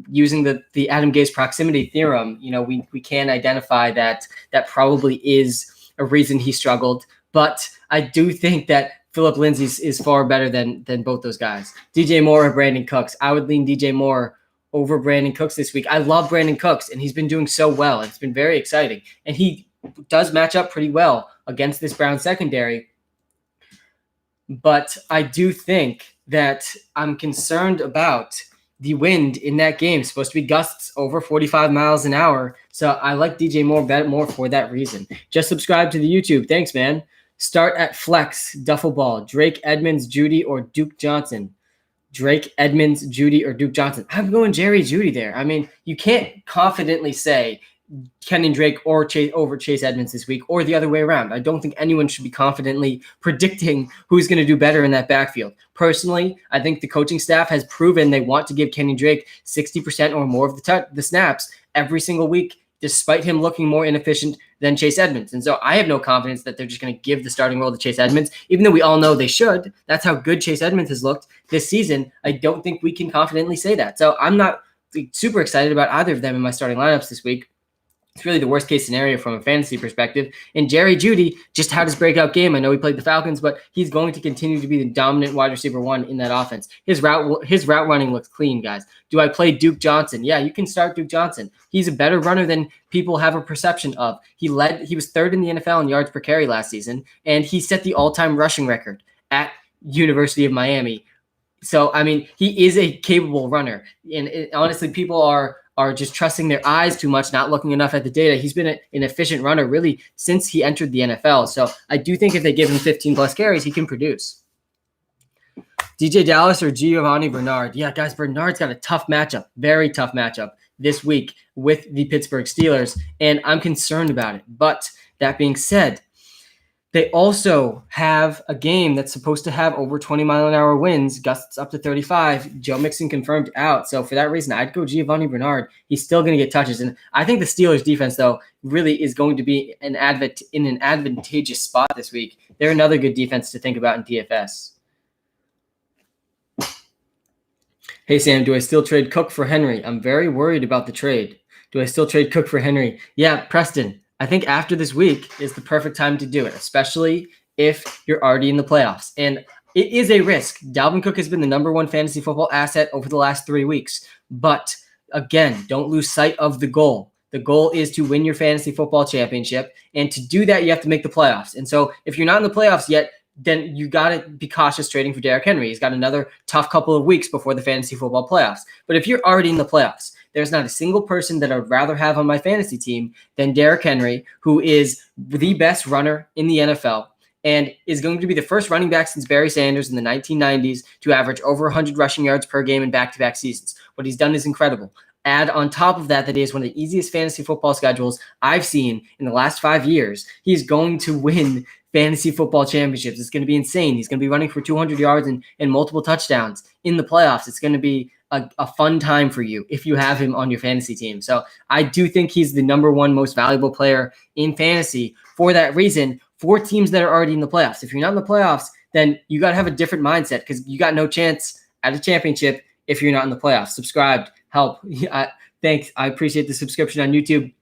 using the Adam Gase proximity theorem, we can identify that probably is a reason he struggled. But I do think that Phillip Lindsay is far better than both those guys. DJ Moore or Brandon Cooks? I would lean DJ Moore over Brandon Cooks this week. I love Brandon Cooks, and he's been doing so well. It's been very exciting. And he does match up pretty well against this Browns secondary. But I do think that I'm concerned about the wind in that game. It's supposed to be gusts over 45 miles an hour. So I like DJ Moore more for that reason. Just subscribe to the YouTube. Thanks, man. Start at flex, duffel ball, Drake, Edmonds, Judy, or Duke Johnson. Drake, Edmonds, Judy, or Duke Johnson. I'm going Jerry Judy there. I mean, you can't confidently say Kenyon Drake or over Chase Edmonds this week, or the other way around. I don't think anyone should be confidently predicting who's going to do better in that backfield. Personally, I think the coaching staff has proven they want to give Kenyon Drake 60% or more of the snaps every single week, despite him looking more inefficient than Chase Edmonds. And so I have no confidence that they're just going to give the starting role to Chase Edmonds, even though we all know they should. That's how good Chase Edmonds has looked this season. I don't think we can confidently say that. So I'm not super excited about either of them in my starting lineups this week. It's really the worst case scenario from a fantasy perspective. And Jerry Judy just had his breakout game. I know he played the Falcons, but he's going to continue to be the dominant wide receiver one in that offense. His route running looks clean, guys. Do I play Duke Johnson? Yeah, you can start Duke Johnson. He's a better runner than people have a perception of. He was third in the NFL in yards per carry last season, and he set the all-time rushing record at University of Miami. So, I mean, he is a capable runner. And honestly, people are just trusting their eyes too much, not looking enough at the data. He's been an efficient runner really since he entered the NFL. So I do think if they give him 15 plus carries, he can produce. DJ Dallas or Giovanni Bernard? Yeah, guys, Bernard's got a tough matchup, very tough matchup this week with the Pittsburgh Steelers, and I'm concerned about it. But that being said, they also have a game that's supposed to have over 20-mile-an-hour winds, gusts up to 35. Joe Mixon confirmed out. So for that reason, I'd go Giovanni Bernard. He's still going to get touches. And I think the Steelers defense, though, really is going to be in an advantageous spot this week. They're another good defense to think about in DFS. Hey, Sam, do I still trade Cook for Henry? I'm very worried about the trade. Do I still trade Cook for Henry? Yeah, Preston. I think after this week is the perfect time to do it, especially if you're already in the playoffs. And it is a risk. Dalvin Cook has been the number one fantasy football asset over the last 3 weeks. But again, don't lose sight of the goal. The goal is to win your fantasy football championship. And to do that, you have to make the playoffs. And so if you're not in the playoffs yet, then you got to be cautious trading for Derrick Henry. He's got another tough couple of weeks before the fantasy football playoffs. But if you're already in the playoffs, there's not a single person that I'd rather have on my fantasy team than Derrick Henry, who is the best runner in the NFL and is going to be the first running back since Barry Sanders in the 1990s to average over 100 rushing yards per game in back-to-back seasons. What he's done is incredible. Add on top of that he is one of the easiest fantasy football schedules I've seen in the last 5 years. He's going to win fantasy football championships. It's going to be insane. He's going to be running for 200 yards and multiple touchdowns in the playoffs. It's going to be a fun time for you if you have him on your fantasy team. So I do think he's the number one most valuable player in fantasy for that reason. 4 teams that are already in the playoffs. If you're not in the playoffs, then you got to have a different mindset because you got no chance at a championship if you're not in the playoffs. Subscribed, help. Thanks. I appreciate the subscription on YouTube.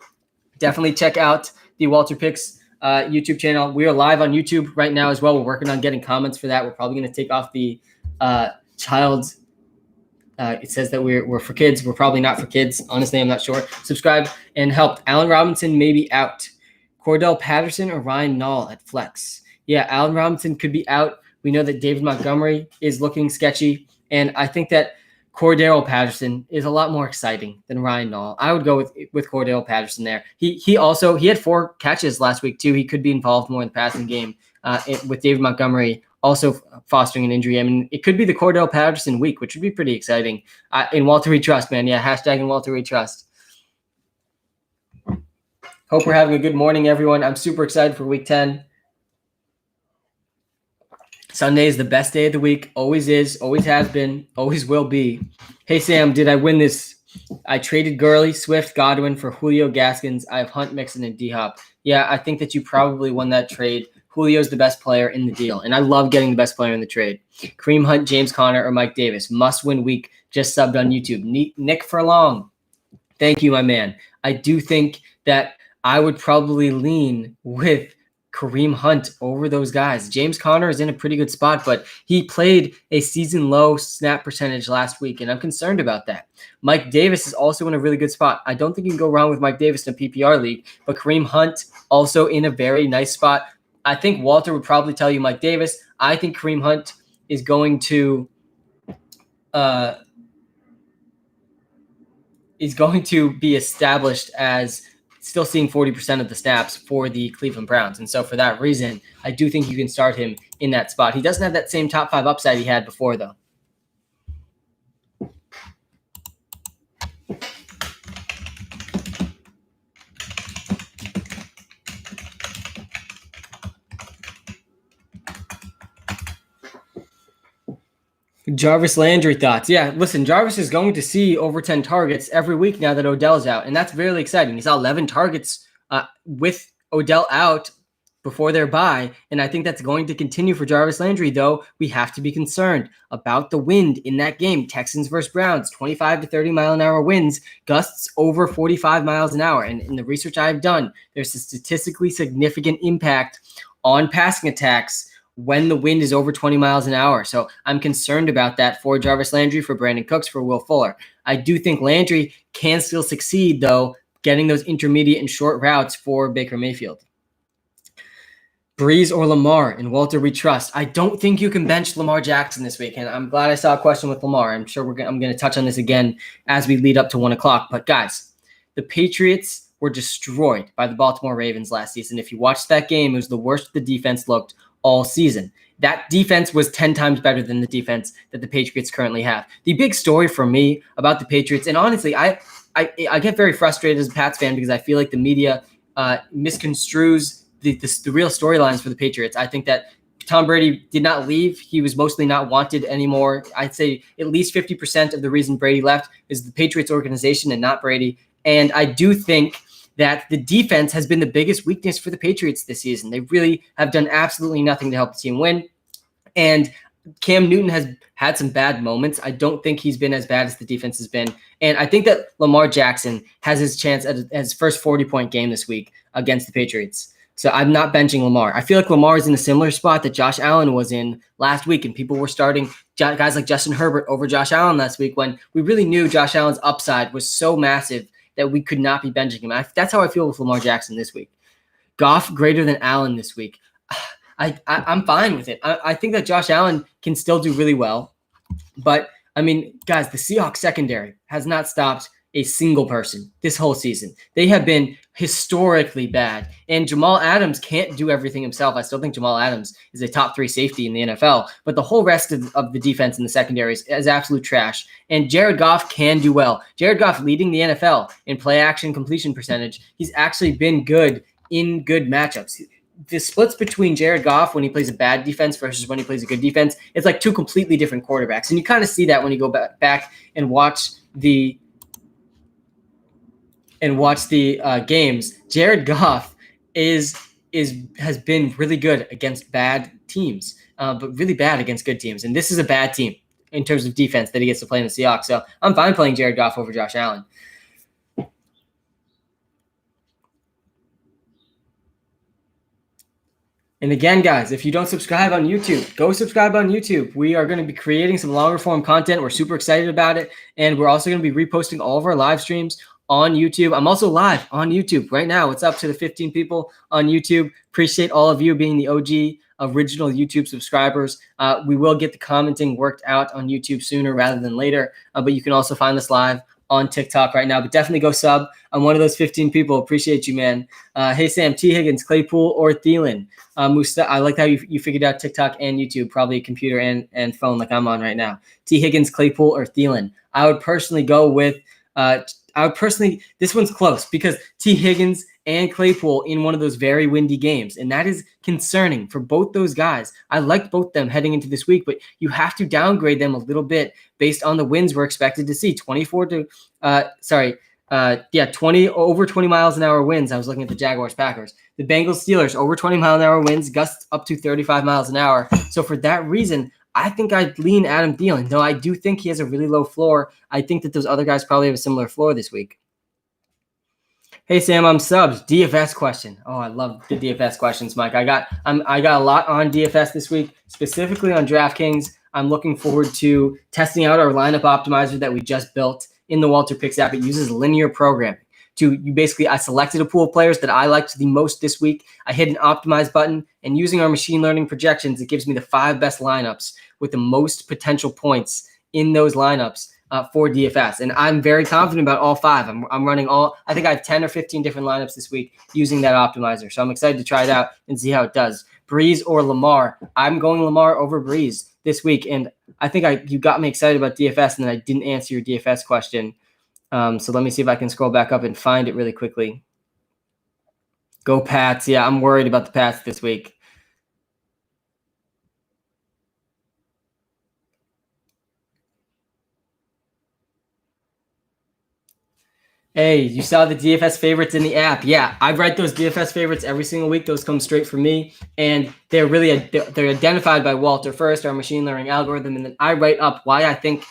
Definitely check out the Walter Picks YouTube channel. We are live on YouTube right now as well. We're working on getting comments for that. We're probably going to take off the child's. It says that we're for kids. We're probably not for kids. Honestly, I'm not sure. Subscribe and help. Allen Robinson may be out. Cordell Patterson or Ryan Nall at flex. Yeah, Allen Robinson could be out. We know that David Montgomery is looking sketchy. And I think that Cordell Patterson is a lot more exciting than Ryan Nall. I would go with Cordell Patterson there. He had 4 catches last week too. He could be involved more in the passing game with David Montgomery also fostering an injury. I mean, it could be the Cordell Patterson week, which would be pretty exciting. In Walter We Trust, man. Yeah, hashtag in Walter We Trust. Hope we're having a good morning, everyone. I'm super excited for week 10. Sunday is the best day of the week. Always is, always has been, always will be. Hey, Sam, did I win this? I traded Gurley, Swift, Godwin for Julio, Gaskins. I have Hunt, Mixon, and D-Hop. Yeah, I think that you probably won that trade. Julio's the best player in the deal, and I love getting the best player in the trade. Kareem Hunt, James Conner, or Mike Davis. Must-win week. Just subbed on YouTube. Nick Furlong. Thank you, my man. I do think that I would probably lean with Kareem Hunt over those guys. James Conner is in a pretty good spot, but he played a season-low snap percentage last week, and I'm concerned about that. Mike Davis is also in a really good spot. I don't think you can go wrong with Mike Davis in a PPR league, but Kareem Hunt also in a very nice spot. I think Walter would probably tell you Mike Davis. I think Kareem Hunt is going to be established as still seeing 40% of the snaps for the Cleveland Browns. And so for that reason, I do think you can start him in that spot. He doesn't have that same top 5 upside he had before, though. Jarvis Landry thoughts. Yeah, listen, Jarvis is going to see over 10 targets every week now that Odell's out, and that's really exciting. He saw 11 targets with Odell out before their bye, and I think that's going to continue for Jarvis Landry, though we have to be concerned about the wind in that game. Texans versus Browns, 25 to 30 mile an hour winds, gusts over 45 miles an hour. And in the research I've done, there's a statistically significant impact on passing attacks when the wind is over 20 miles an hour. So I'm concerned about that for Jarvis Landry, for Brandon Cooks, for Will Fuller. I do think Landry can still succeed, though, getting those intermediate and short routes for Baker Mayfield. Breeze or Lamar and Walter We Trust. I don't think you can bench Lamar Jackson this week, and I'm glad I saw a question with Lamar. I'm sure I'm going to touch on this again as we lead up to 1 o'clock. But guys, the Patriots were destroyed by the Baltimore Ravens last season. If you watched that game, it was the worst the defense looked all season. That defense was 10 times better than the defense that the Patriots currently have. The big story for me about the Patriots, and honestly, I get very frustrated as a Pats fan because I feel like the media misconstrues the real storylines for the Patriots. I think that Tom Brady did not leave. He was mostly not wanted anymore. I'd say at least 50% of the reason Brady left is the Patriots organization and not Brady. And I do think that the defense has been the biggest weakness for the Patriots this season. They really have done absolutely nothing to help the team win. And Cam Newton has had some bad moments. I don't think he's been as bad as the defense has been. And I think that Lamar Jackson has his chance at his first 40-point game this week against the Patriots. So I'm not benching Lamar. I feel like Lamar is in a similar spot that Josh Allen was in last week, and people were starting guys like Justin Herbert over Josh Allen last week when we really knew Josh Allen's upside was so massive that we could not be benching him. That's how I feel with Lamar Jackson this week. Goff greater than Allen this week. I'm fine with it. I think that Josh Allen can still do really well. But, I mean, guys, the Seahawks secondary has not stopped a single person this whole season. They have been historically bad. And Jamal Adams can't do everything himself. I still think Jamal Adams is a top 3 safety in the NFL. But the whole rest of the defense in the secondary is absolute trash. And Jared Goff can do well. Jared Goff leading the NFL in play action completion percentage. He's actually been good in good matchups. The splits between Jared Goff when he plays a bad defense versus when he plays a good defense, it's like 2 completely different quarterbacks. And you kind of see that when you go back and watch the games. Jared Goff is has been really good against bad teams, but really bad against good teams. And this is a bad team in terms of defense that he gets to play in the Seahawks. So I'm fine playing Jared Goff over Josh Allen. And again, guys, if you don't subscribe on YouTube, go subscribe on YouTube. We are going to be creating some longer form content. We're super excited about it. And we're also going to be reposting all of our live streams on YouTube. I'm also live on YouTube right now. It's up to the 15 people on YouTube. Appreciate all of you being the OG original YouTube subscribers. We will get the commenting worked out on YouTube sooner rather than later. But you can also find us live on TikTok right now, but definitely go sub. I'm one of those 15 people. Appreciate you, man. Hey, Sam, T. Higgins, Claypool, or Thielen? I like how you figured out TikTok and YouTube, probably a computer and phone like I'm on right now. T. Higgins, Claypool, or Thielen? I would personally go with this one's close because T. Higgins and Claypool in one of those very windy games. And that is concerning for both those guys. I liked both them heading into this week, but you have to downgrade them a little bit based on the winds we're expected to see. 20 over 20 miles an hour winds. I was looking at the Jaguars Packers. The Bengals Steelers over 20 mile an hour winds, gusts up to 35 miles an hour. So for that reason, I think I'd lean Adam Thielen, though I do think he has a really low floor. I think that those other guys probably have a similar floor this week. Hey Sam, I'm subs. DFS question. Oh, I love the DFS questions, Mike. I got a lot on DFS this week, specifically on DraftKings. I'm looking forward to testing out our lineup optimizer that we just built in the Walter Picks app. It uses linear programming. I selected a pool of players that I liked the most this week. I hit an optimize button, and using our machine learning projections, it gives me the 5 best lineups with the most potential points in those lineups for DFS. And I'm very confident about all 5. I'm running I think I have 10 or 15 different lineups this week using that optimizer. So I'm excited to try it out and see how it does. Breeze or Lamar? I'm going Lamar over Breeze this week. And I think you got me excited about DFS, and then I didn't answer your DFS question. So let me see if I can scroll back up and find it really quickly. Go Pats. Yeah, I'm worried about the Pats this week. Hey, you saw the DFS favorites in the app. Yeah, I write those DFS favorites every single week. Those come straight from me, and they're identified by Walter first, our machine learning algorithm, and then I write up why I think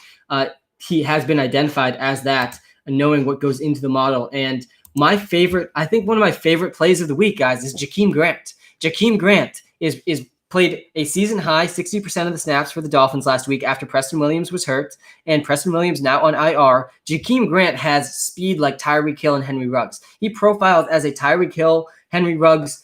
he has been identified as that, and knowing what goes into the model. And one of my favorite plays of the week, guys, is Jakeem Grant. Jakeem Grant is played a season-high 60% of the snaps for the Dolphins last week after Preston Williams was hurt, and Preston Williams now on IR. Jakeem Grant has speed like Tyreek Hill and Henry Ruggs. He profiles as a Tyreek Hill, Henry Ruggs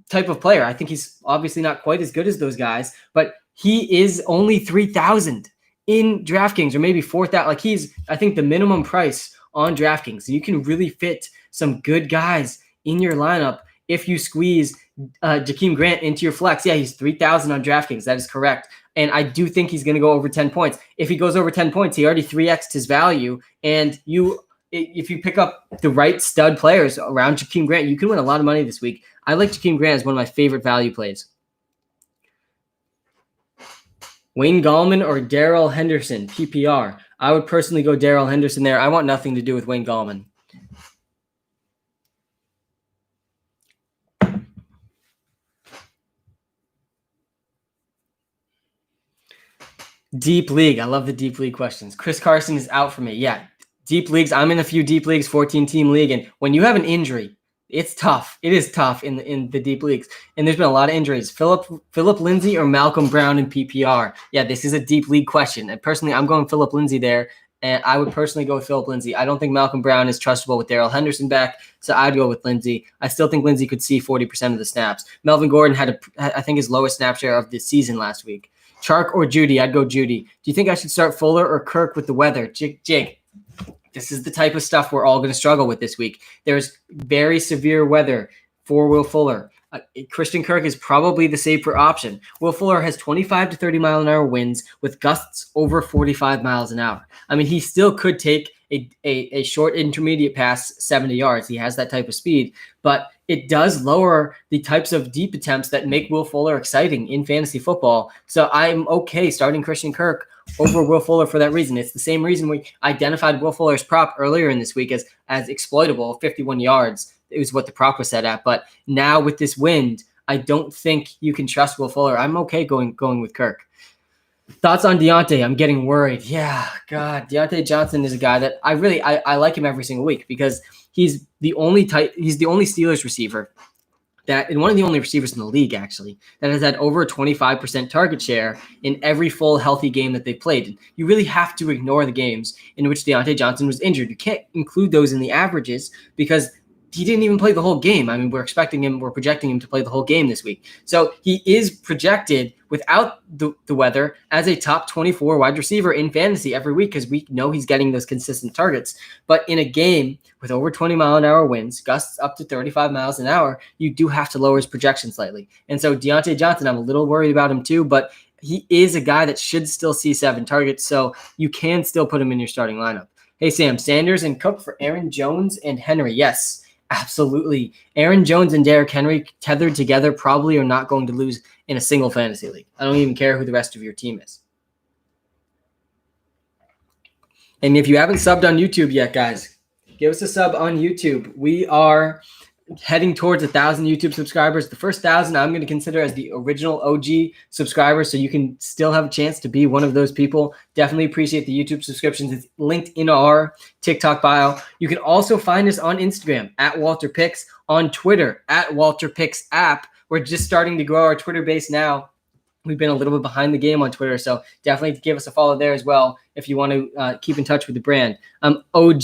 type of player. I think he's obviously not quite as good as those guys, but he is only 3,000 in DraftKings, or maybe 4,000. Like, he's, I think, the minimum price on DraftKings. So you can really fit some good guys in your lineup if you squeeze Jakeem Grant into your flex. Yeah, he's 3,000 on DraftKings. That is correct. And I do think he's going to go over 10 points. If he goes over 10 points, he already 3x'd his value. And if you pick up the right stud players around Jakeem Grant, you can win a lot of money this week. I like Jakeem Grant as one of my favorite value plays. Wayne Gallman or Darrell Henderson, PPR? I would personally go Darrell Henderson there. I want nothing to do with Wayne Gallman. Deep league. I love the deep league questions. Chris Carson is out for me. Yeah, deep leagues. I'm in a few deep leagues, 14-team league. And when you have an injury, it's tough. It is tough in the deep leagues. And there's been a lot of injuries. Philip Lindsay or Malcolm Brown in PPR? Yeah, this is a deep league question. And personally, I'm going Philip Lindsay there. And I would personally go with Philip Lindsay. I don't think Malcolm Brown is trustable with Darrell Henderson back, so I'd go with Lindsay. I still think Lindsay could see 40% of the snaps. Melvin Gordon had, I think, his lowest snap share of the season last week. Chark or Judy? I'd go Judy. Do you think I should start Fuller or Kirk with the weather? Jig. This is the type of stuff we're all going to struggle with this week. There's very severe weather for Will Fuller. Christian Kirk is probably the safer option. Will Fuller has 25 to 30 mile an hour winds with gusts over 45 miles an hour. I mean, he still could take a short intermediate pass 70 yards. He has that type of speed, but it does lower the types of deep attempts that make Will Fuller exciting in fantasy football. So I'm okay starting Christian Kirk over Will Fuller for that reason. It's the same reason we identified Will Fuller's prop earlier in this week as exploitable, 51 yards. it was what the prop was set at. But now with this wind, I don't think you can trust Will Fuller. I'm okay going with Kirk. Thoughts on Deontay? I'm getting worried. Yeah, God, Deontay Johnson is a guy that I like him every single week because he's the only Steelers receiver and one of the only receivers in the league, actually, that has had over a 25% target share in every full healthy game that they played. And you really have to ignore the games in which Deontay Johnson was injured. You can't include those in the averages because he didn't even play the whole game. I mean, we're projecting him to play the whole game this week. So he is projected without the weather as a top 24 wide receiver in fantasy every week because we know he's getting those consistent targets. But in a game with over 20-mile-an-hour winds, gusts up to 35 miles an hour, you do have to lower his projection slightly. And so Deontay Johnson, I'm a little worried about him too, but he is a guy that should still see 7 targets, so you can still put him in your starting lineup. Hey, Sam, Sanders and Cook for Aaron Jones and Henry. Yes, absolutely. Aaron Jones and Derrick Henry tethered together probably are not going to lose in a single fantasy league. I don't even care who the rest of your team is. And if you haven't subbed on YouTube yet, guys, give us a sub on YouTube. We are heading towards 1,000 YouTube subscribers. The first 1,000 I'm going to consider as the original OG subscribers, so you can still have a chance to be one of those people. Definitely appreciate the YouTube subscriptions. It's linked in our TikTok bio. You can also find us on Instagram at Walter Picks, on Twitter at Walter Picks app. We're just starting to grow our Twitter base now. We've been a little bit behind the game on Twitter, so definitely give us a follow there as well if you want to keep in touch with the brand. OG,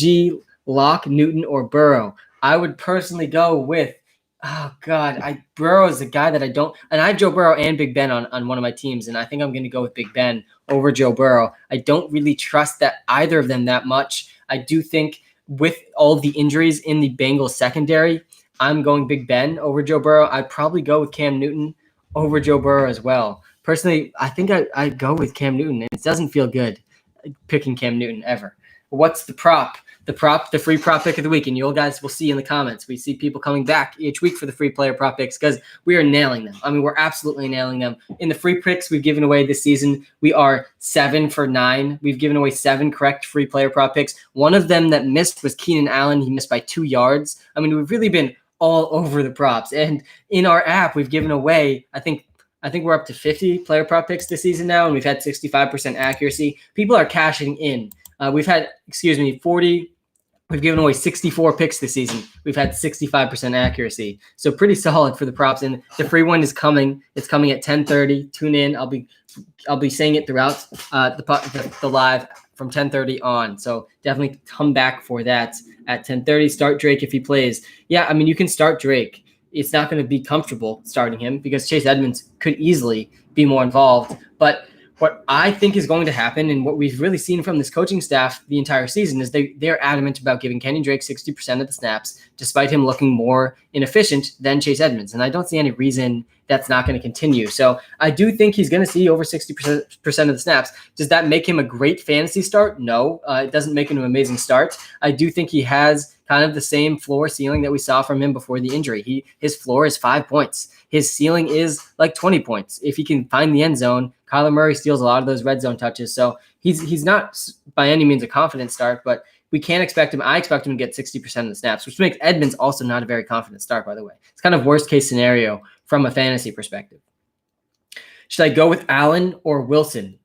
Locke, Newton, or Burrow. I would personally go with, Burrow is a guy that I don't, and I have Joe Burrow and Big Ben on one of my teams, and I think I'm going to go with Big Ben over Joe Burrow. I don't really trust that either of them that much. I do think with all of the injuries in the Bengals secondary, I'm going Big Ben over Joe Burrow. I'd probably go with Cam Newton over Joe Burrow as well. Personally, I think I go with Cam Newton. It doesn't feel good picking Cam Newton ever. What's the prop? The free prop pick of the week, and you guys will see in the comments. We see people coming back each week for the free player prop picks because we are nailing them. I mean, we're absolutely nailing them. In the free picks we've given away this season, we are 7 for 9. We've given away 7 correct free player prop picks. One of them that missed was Keenan Allen. He missed by 2 yards. I mean, we've really been all over the props. And in our app, we've given away, I think we're up to 50 player prop picks this season now, and we've had 65% accuracy. People are cashing in. We've had, 40. We've given away 64 picks this season. We've had 65% accuracy. So pretty solid for the props. And the free one is coming. It's coming at 10:30. Tune in. I'll be saying it throughout the live from 10:30 on. So definitely come back for that at 10:30. Start Drake if he plays. Yeah, I mean, you can start Drake. It's not going to be comfortable starting him because Chase Edmonds could easily be more involved. But what I think is going to happen, and what we've really seen from this coaching staff the entire season, is they're adamant about giving Kenny Drake 60% of the snaps, despite him looking more inefficient than Chase Edmonds. And I don't see any reason that's not going to continue. So I do think he's going to see over 60% of the snaps. Does that make him a great fantasy start? No, it doesn't make him an amazing start. I do think he has kind of the same floor ceiling that we saw from him before the injury. His floor is 5 points. His ceiling is like 20 points. If he can find the end zone, Kyler Murray steals a lot of those red zone touches. So he's not by any means a confident start, but we can't expect him. I expect him to get 60% of the snaps, which makes Edmonds also not a very confident start, by the way. It's kind of worst case scenario from a fantasy perspective. Should I go with Allen or Wilson?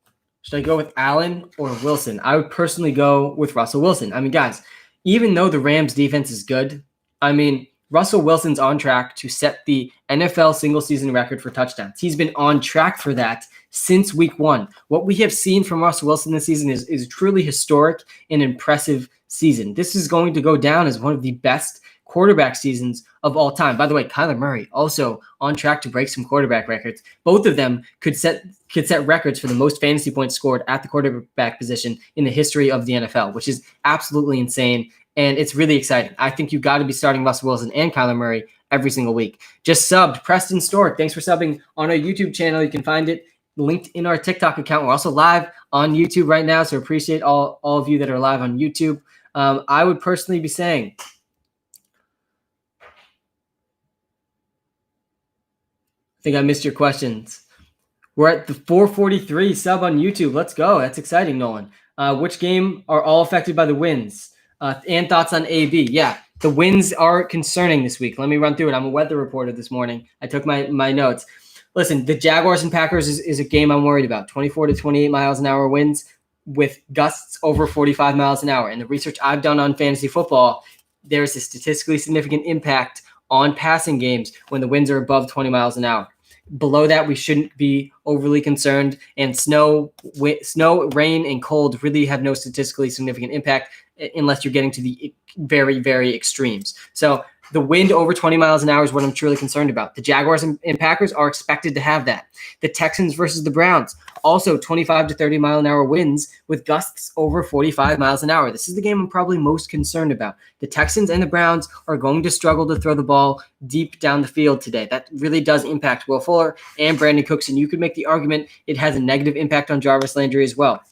I would personally go with Russell Wilson. I mean, guys, even though the Rams defense is good, I mean, Russell Wilson's on track to set the NFL single season record for touchdowns. He's been on track for that since week 1. What we have seen from Russell Wilson this season is truly historic and impressive season. This is going to go down as one of the best quarterback seasons of all time. By the way, Kyler Murray also on track to break some quarterback records. Both of them could set records for the most fantasy points scored at the quarterback position in the history of the NFL, which is absolutely insane. And it's really exciting. I think you've got to be starting Russell Wilson and Kyler Murray every single week. Just subbed. Preston Stork, thanks for subbing on our YouTube channel. You can find it linked in our TikTok account. We're also live on YouTube right now, so appreciate all of you that are live on YouTube. I would personally be saying, I think I missed your questions. We're at the 443 sub on YouTube. Let's go. That's exciting, Nolan. Which game are all affected by the winds? And thoughts on AB. Yeah, The winds are concerning this week. Let me run through it. I'm a weather reporter this morning. I took my notes. Listen, the Jaguars and Packers is a game I'm worried about. 24 to 28 miles an hour winds with gusts over 45 miles an hour. And the research I've done on fantasy football, there's a statistically significant impact on passing games when the winds are above 20 miles an hour. Below that, we shouldn't be overly concerned. And snow, rain, and cold really have no statistically significant impact unless you're getting to the very, very extremes. So the wind over 20 miles an hour is what I'm truly concerned about. The Jaguars and Packers are expected to have that. The Texans versus the Browns, also 25 to 30 mile an hour winds with gusts over 45 miles an hour. This is the game I'm probably most concerned about. The Texans and the Browns are going to struggle to throw the ball deep down the field today. That really does impact Will Fuller and Brandon Cooks, and you could make the argument it has a negative impact on Jarvis Landry as well.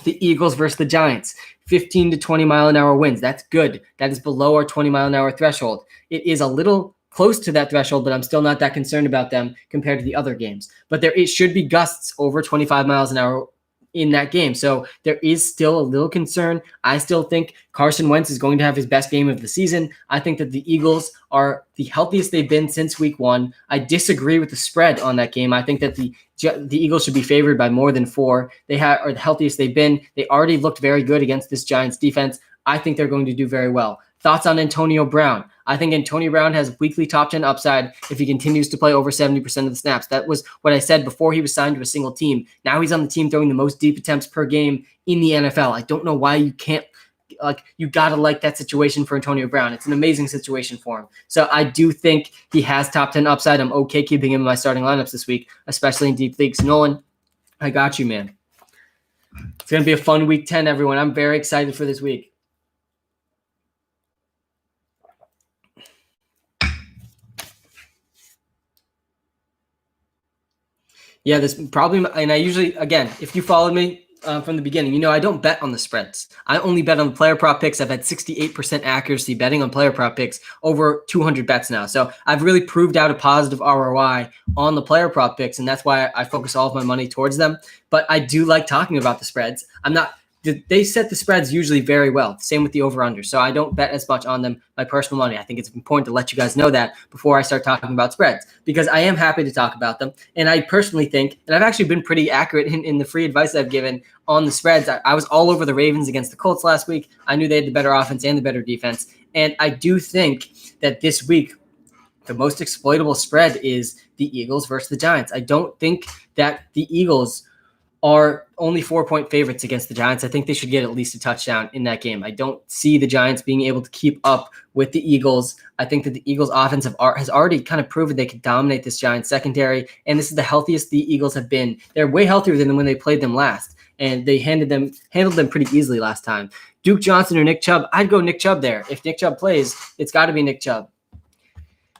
The Eagles versus the Giants, 15 to 20 mile an hour winds. That's good. That is below our 20 mile an hour threshold. It is a little close to that threshold, but I'm still not that concerned about them compared to the other games. But it should be gusts over 25 miles an hour in that game. So there is still a little concern. I still think Carson Wentz is going to have his best game of the season. I think that the Eagles are the healthiest they've been since week 1. I disagree with the spread on that game. I think that the Eagles should be favored by more than 4. They are the healthiest they've been. They already looked very good against this Giants defense. I think they're going to do very well. Thoughts on Antonio Brown? I think Antonio Brown has weekly top 10 upside if he continues to play over 70% of the snaps. That was what I said before he was signed to a single team. Now he's on the team throwing the most deep attempts per game in the NFL. I don't know why you can't, you got to like that situation for Antonio Brown. It's an amazing situation for him. So I do think he has top 10 upside. I'm okay keeping him in my starting lineups this week, especially in deep leagues. Nolan, I got you, man. It's going to be a fun week 10, everyone. I'm very excited for this week. Yeah, this probably, and I usually, again, if you followed me from the beginning, I don't bet on the spreads. I only bet on the player prop picks. I've had 68% accuracy betting on player prop picks, over 200 bets now. So I've really proved out a positive ROI on the player prop picks, and that's why I focus all of my money towards them. But I do like talking about the spreads. They set the spreads usually very well. Same with the over-under. So I don't bet as much on them, my personal money. I think it's important to let you guys know that before I start talking about spreads, because I am happy to talk about them. And I personally think, and I've actually been pretty accurate in the free advice I've given on the spreads. I was all over the Ravens against the Colts last week. I knew they had the better offense and the better defense. And I do think that this week, the most exploitable spread is the Eagles versus the Giants. I don't think that the Eagles are only 4-point favorites against the Giants. I think they should get at least a touchdown in that game. I don't see the Giants being able to keep up with the Eagles. I think that the Eagles offense has already kind of proven they could dominate this Giants secondary, and this is the healthiest the Eagles have been. They're way healthier than when they played them last, and they handled them pretty easily last time. Duke Johnson or Nick Chubb? I'd go Nick Chubb there. If Nick Chubb plays, it's got to be Nick Chubb.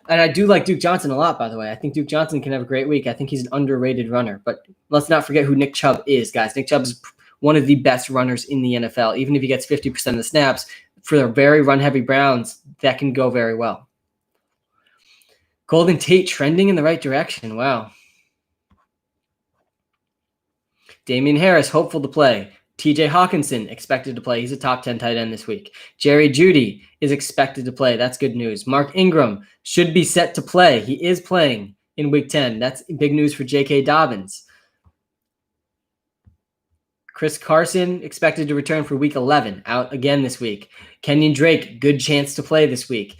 And I do like Duke Johnson a lot, by the way. I think Duke Johnson can have a great week. I think he's an underrated runner. But let's not forget who Nick Chubb is, guys. Nick Chubb is one of the best runners in the NFL. Even if he gets 50% of the snaps, for the very run-heavy Browns, that can go very well. Golden Tate trending in the right direction. Wow. Damian Harris, hopeful to play. TJ Hawkinson, expected to play. He's a top 10 tight end this week. Jerry Jeudy is expected to play. That's good news. Mark Ingram should be set to play. He is playing in week 10. That's big news for J.K. Dobbins. Chris Carson, expected to return for week 11, out again this week. Kenyon Drake, good chance to play this week.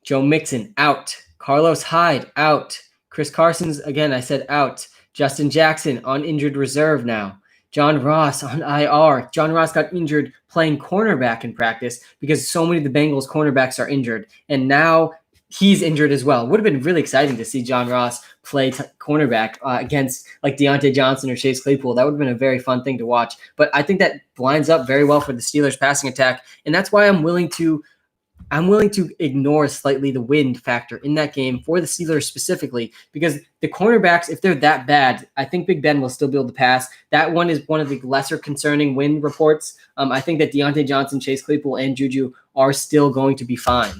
Joe Mixon, out. Carlos Hyde, out. Chris Carson's, again, I said out. Justin Jackson, on injured reserve now. John Ross on IR. John Ross got injured playing cornerback in practice because so many of the Bengals cornerbacks are injured. And now he's injured as well. It would have been really exciting to see John Ross play cornerback against like Deontay Johnson or Chase Claypool. That would have been a very fun thing to watch. But I think that lines up very well for the Steelers passing attack. And that's why I'm willing to ignore slightly the wind factor in that game for the Steelers specifically, because the cornerbacks, if they're that bad, I think Big Ben will still be able to pass. That one is one of the lesser concerning wind reports. I think that Deontay Johnson, Chase Claypool, and Juju are still going to be fine.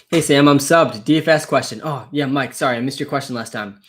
Hey, Sam, I'm subbed. DFS question. Oh, yeah, Mike, sorry, I missed your question last time.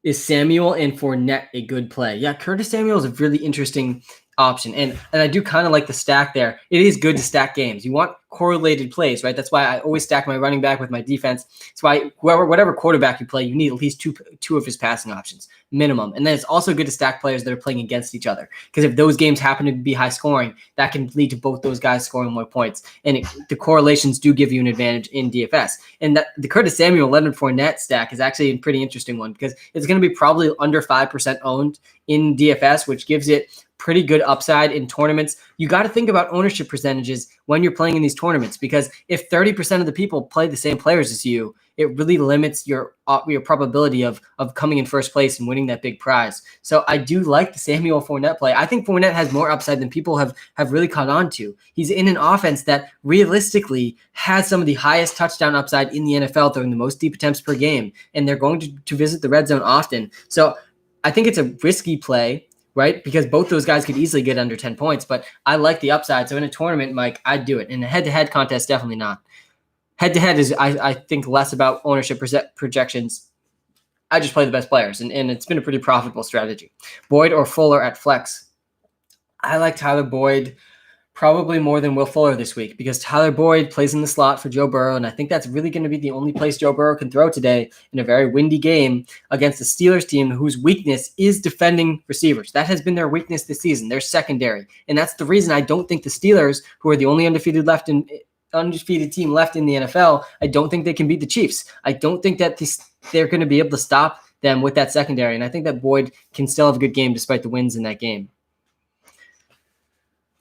Is Samuel and Fournette a good play? Yeah, Curtis Samuel is a really interesting option. And I do kind of like the stack there. It is good to stack games. You want correlated plays, right? That's why I always stack my running back with my defense. That's why whatever quarterback you play, you need at least two of his passing options, minimum. And then it's also good to stack players that are playing against each other. Because if those games happen to be high scoring, that can lead to both those guys scoring more points. And the correlations do give you an advantage in DFS. And the Curtis Samuel, Leonard Fournette stack is actually a pretty interesting one because it's going to be probably under 5% owned in DFS, which gives it pretty good upside in tournaments. You got to think about ownership percentages when you're playing in these tournaments, because if 30% of the people play the same players as you, it really limits your probability of coming in first place and winning that big prize. So I do like the Samuel Fournette play. I think Fournette has more upside than people have really caught on to. He's in an offense that realistically has some of the highest touchdown upside in the NFL, throwing the most deep attempts per game, and they're going to visit the red zone often. So I think it's a risky play, right? Because both those guys could easily get under 10 points, but I like the upside. So in a tournament, Mike, I'd do it. In a head-to-head contest, definitely not. Head-to-head is, I think, less about ownership projections. I just play the best players, and it's been a pretty profitable strategy. Boyd or Fuller at flex. I like Tyler Boyd probably more than Will Fuller this week, because Tyler Boyd plays in the slot for Joe Burrow, and I think that's really going to be the only place Joe Burrow can throw today in a very windy game against the Steelers team whose weakness is defending receivers. That has been their weakness this season, their secondary, and that's the reason I don't think the Steelers, who are the only undefeated team left in the NFL, I don't think they can beat the Chiefs. I don't think that they're going to be able to stop them with that secondary, and I think that Boyd can still have a good game despite the wins in that game.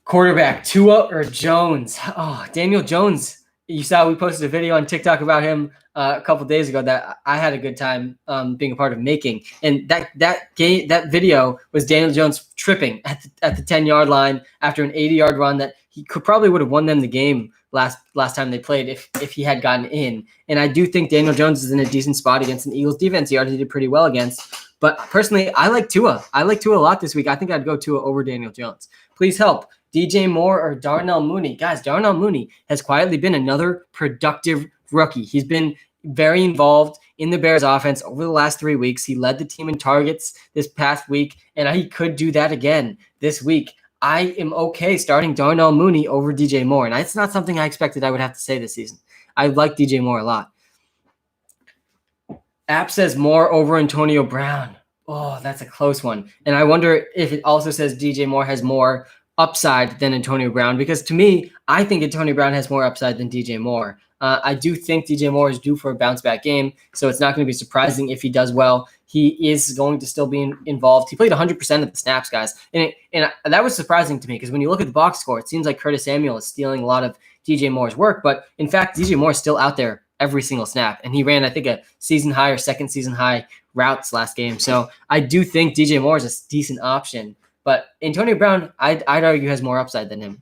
Quarterback, Tua or Jones? Oh, Daniel Jones. You saw we posted a video on TikTok about him a couple days ago that I had a good time being a part of making. And that video was Daniel Jones tripping at the 10-yard line after an 80-yard run that he probably would have won them the game last time they played if he had gotten in. And I do think Daniel Jones is in a decent spot against an Eagles defense he already did pretty well against. But personally, I like Tua. I like Tua a lot this week. I think I'd go Tua over Daniel Jones. Please help. DJ Moore or Darnell Mooney. Guys, Darnell Mooney has quietly been another productive rookie. He's been very involved in the Bears offense over the last 3 weeks. He led the team in targets this past week, and he could do that again this week. I am okay starting Darnell Mooney over DJ Moore, and it's not something I expected I would have to say this season. I like DJ Moore a lot. App says Moore over Antonio Brown. Oh, that's a close one. And I wonder if it also says DJ Moore has more upside than Antonio Brown, because to me, I think Antonio Brown has more upside than DJ Moore. I do think DJ Moore is due for a bounce back game, so it's not going to be surprising if he does well. He is going to still be involved. He played 100% of the snaps, guys, and that was surprising to me, because when you look at the box score, it seems like Curtis Samuel is stealing a lot of DJ Moore's work, but in fact, DJ Moore is still out there every single snap, and he ran, I think, a season high or second season high routes last game. So I do think DJ Moore is a decent option. But Antonio Brown, I'd argue, has more upside than him.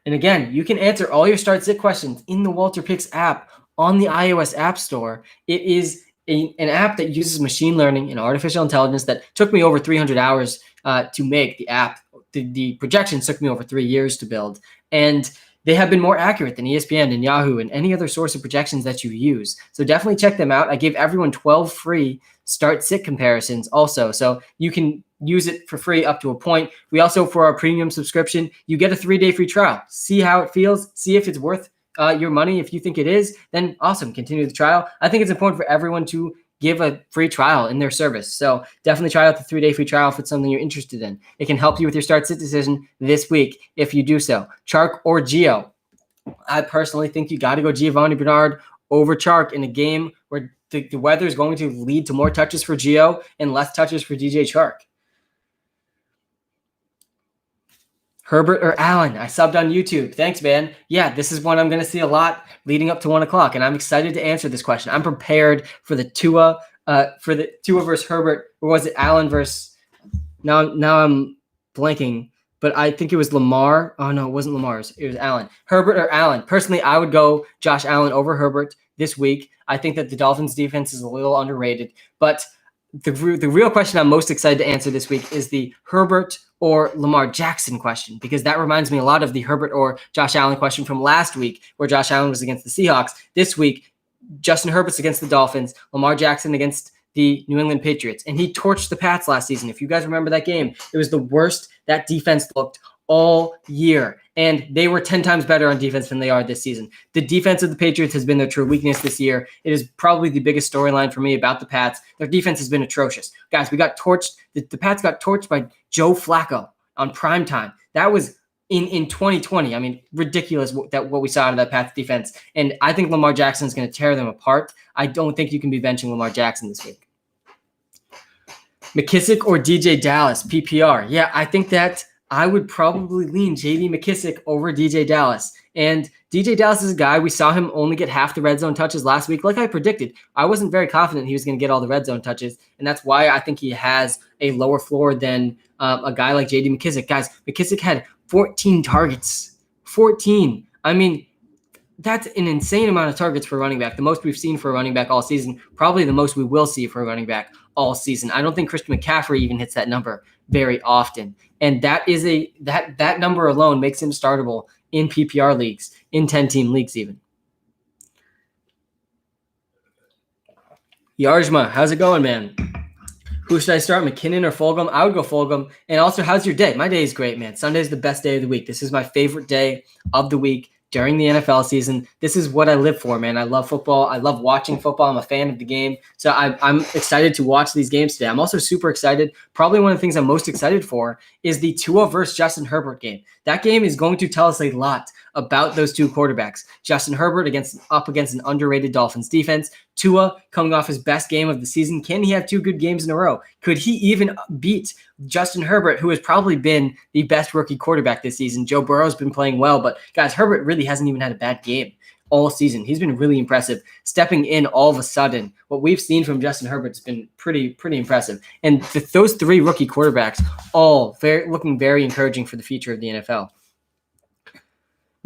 And again, you can answer all your start sit questions in the Walter Picks app on the iOS App Store. It is an app that uses machine learning and artificial intelligence that took me over 300 hours to make. The app. The projections took me over 3 years to build. And they have been more accurate than ESPN and Yahoo and any other source of projections that you use. So definitely check them out. I gave everyone 12 free start sit comparisons also. So you can use it for free up to a point. We also, for our premium subscription, you get a 3-day free trial. See how it feels. See if it's worth your money. If you think it is, then awesome. Continue the trial. I think it's important for everyone to give a free trial in their service. So definitely try out the 3-day free trial if it's something you're interested in. It can help you with your start sit decision this week if you do so. Chark or Gio? I personally think you got to go Giovanni Bernard over Chark in a game where the weather is going to lead to more touches for Gio and less touches for DJ Chark. Herbert or Allen? I subbed on YouTube. Thanks, man. Yeah, this is one I'm going to see a lot leading up to 1 o'clock, and I'm excited to answer this question. I'm prepared for the Tua versus Herbert, or was it Allen versus? Now I'm blanking, but I think it was Lamar. Oh no, it wasn't Lamar's. It was Allen. Herbert or Allen? Personally, I would go Josh Allen over Herbert this week. I think that the Dolphins' defense is a little underrated, but the real question I'm most excited to answer this week is the Herbert or Lamar Jackson question, because that reminds me a lot of the Herbert or Josh Allen question from last week, where Josh Allen was against the Seahawks. This week, Justin Herbert's against the Dolphins, Lamar Jackson against the New England Patriots, and he torched the Pats last season. If you guys remember that game, it was the worst that defense looked all year, and they were 10 times better on defense than they are this season. The defense of the Patriots has been their true weakness this year. It is probably the biggest storyline for me about the Pats. Their defense has been atrocious. Guys, we got torched. The Pats got torched by Joe Flacco on primetime. That was in 2020. I mean, ridiculous what we saw out of that Pats defense. And I think Lamar Jackson is going to tear them apart. I don't think you can be benching Lamar Jackson this week. McKissick or DJ Dallas, PPR. Yeah, I think that I would probably lean J.D. McKissick over DJ Dallas. And DJ Dallas is a guy, we saw him only get half the red zone touches last week. Like I predicted, I wasn't very confident he was going to get all the red zone touches. And that's why I think he has a lower floor than a guy like J.D. McKissick. Guys, McKissick had 14 targets. 14. I mean, that's an insane amount of targets for a running back. The most we've seen for a running back all season. Probably the most we will see for a running back all season. I don't think Christian McCaffrey even hits that number very often. And that is that number alone makes him startable in PPR leagues, in 10-team leagues even. Yarjma, how's it going, man? Who should I start, McKinnon or Fulgham? I would go Fulgham. And also, how's your day? My day is great, man. Sunday is the best day of the week. This is my favorite day of the week during the NFL season. This is what I live for, man. I love football. I love watching football. I'm a fan of the game. So I'm excited to watch these games today. I'm also super excited. Probably one of the things I'm most excited for is the Tua versus Justin Herbert game. That game is going to tell us a lot about those two quarterbacks. Justin Herbert up against an underrated Dolphins defense. Tua coming off his best game of the season. Can he have two good games in a row? Could he even beat Justin Herbert, who has probably been the best rookie quarterback this season? Joe Burrow's been playing well, but guys, Herbert really hasn't even had a bad game all season. He's been really impressive. Stepping in all of a sudden, what we've seen from Justin Herbert has been pretty impressive. And those three rookie quarterbacks all looking very encouraging for the future of the NFL.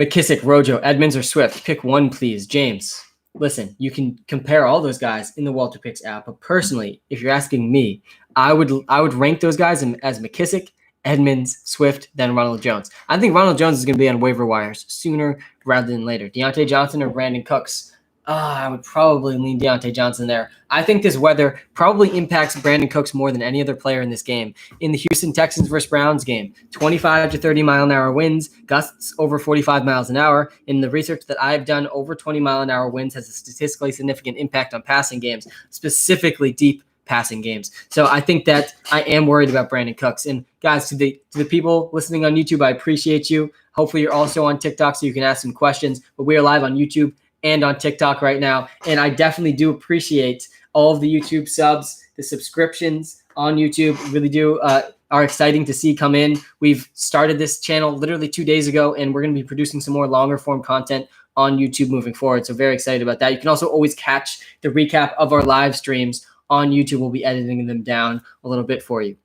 McKissick, Rojo, Edmonds, or Swift? Pick one, please. James, listen, you can compare all those guys in the Walter Picks app, but personally, if you're asking me, I would rank those guys as McKissick, Edmonds, Swift, then Ronald Jones. I think Ronald Jones is going to be on waiver wires sooner rather than later. Deontay Johnson or Brandon Cooks? I would probably lean Deontay Johnson there. I think this weather probably impacts Brandon Cooks more than any other player in this game. In the Houston Texans versus Browns game, 25 to 30 mile an hour winds, gusts over 45 miles an hour. In the research that I've done, over 20 mile an hour winds has a statistically significant impact on passing games, specifically deep passing games. So I think that I am worried about Brandon Cooks. And guys, to the people listening on YouTube, I appreciate you. Hopefully you're also on TikTok so you can ask some questions. But we are live on YouTube and on TikTok right now. And I definitely do appreciate all of the YouTube subs, the subscriptions on YouTube. Really do are exciting to see come in. We've started this channel literally 2 days ago, and we're going to be producing some more longer form content on YouTube moving forward. So very excited about that. You can also always catch the recap of our live streams on YouTube. We'll be editing them down a little bit for you.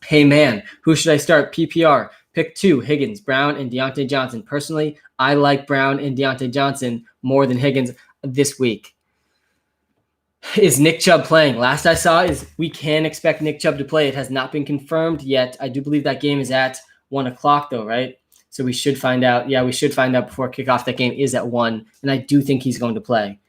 Hey man, who should I start? PPR. Pick two, Higgins, Brown, and Deontay Johnson. Personally, I like Brown and Deontay Johnson more than Higgins this week. Is Nick Chubb playing? Last I saw is we can expect Nick Chubb to play. It has not been confirmed yet. I do believe that game is at 1 o'clock though, right? So we should find out. Yeah, we should find out before kickoff. That game is at 1, and I do think he's going to play.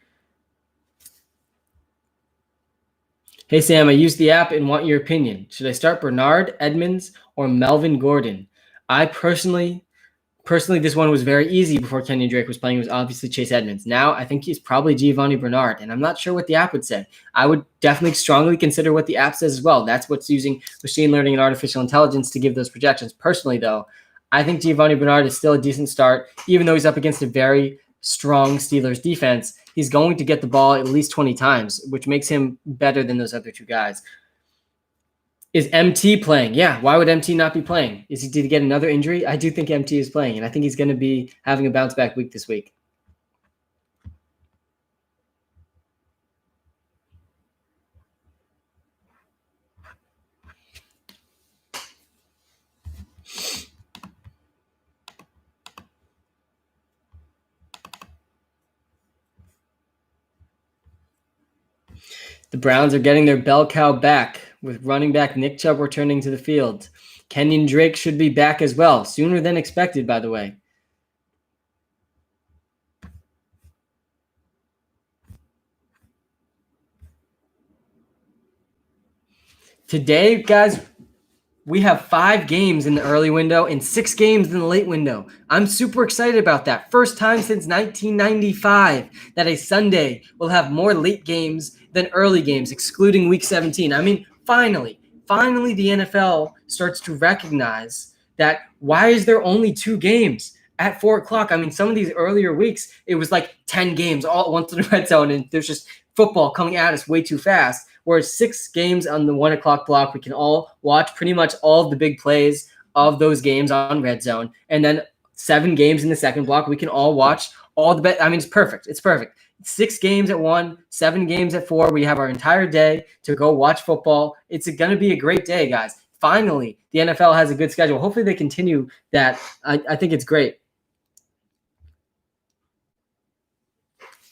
Hey, Sam, I used the app and want your opinion. Should I start Bernard, Edmonds, or Melvin Gordon? I personally, this one was very easy before Kenyon Drake was playing. It was obviously Chase Edmonds. Now I think he's probably Giovanni Bernard, and I'm not sure what the app would say. I would definitely strongly consider what the app says as well. That's what's using machine learning and artificial intelligence to give those projections. Personally, though, I think Giovanni Bernard is still a decent start, even though he's up against a very strong Steelers defense. He's going to get the ball at least 20 times, which makes him better than those other two guys. Is MT playing? Yeah, why would MT not be playing? Did he get another injury? I do think MT is playing, and I think he's going to be having a bounce-back week this week. The Browns are getting their bell cow back, with running back Nick Chubb returning to the field. Kenyon Drake should be back as well, sooner than expected, by the way. Today, guys, we have 5 games in the early window and 6 games in the late window. I'm super excited about that. First time since 1995 that a Sunday will have more late games than early games, excluding Week 17. I mean, finally, the NFL starts to recognize that why is there only 2 games at 4 o'clock? I mean, some of these earlier weeks, it was like 10 games all at once in the red zone, and there's just football coming at us way too fast. Whereas 6 games on the 1 o'clock block, we can all watch pretty much all of the big plays of those games on red zone. And then 7 games in the second block, we can all watch all the bet. I mean, it's perfect. It's perfect. 6 games at 1, 7 games at 4. We have our entire day to go watch football. It's going to be a great day, guys. Finally, the NFL has a good schedule. Hopefully they continue that. I think it's great.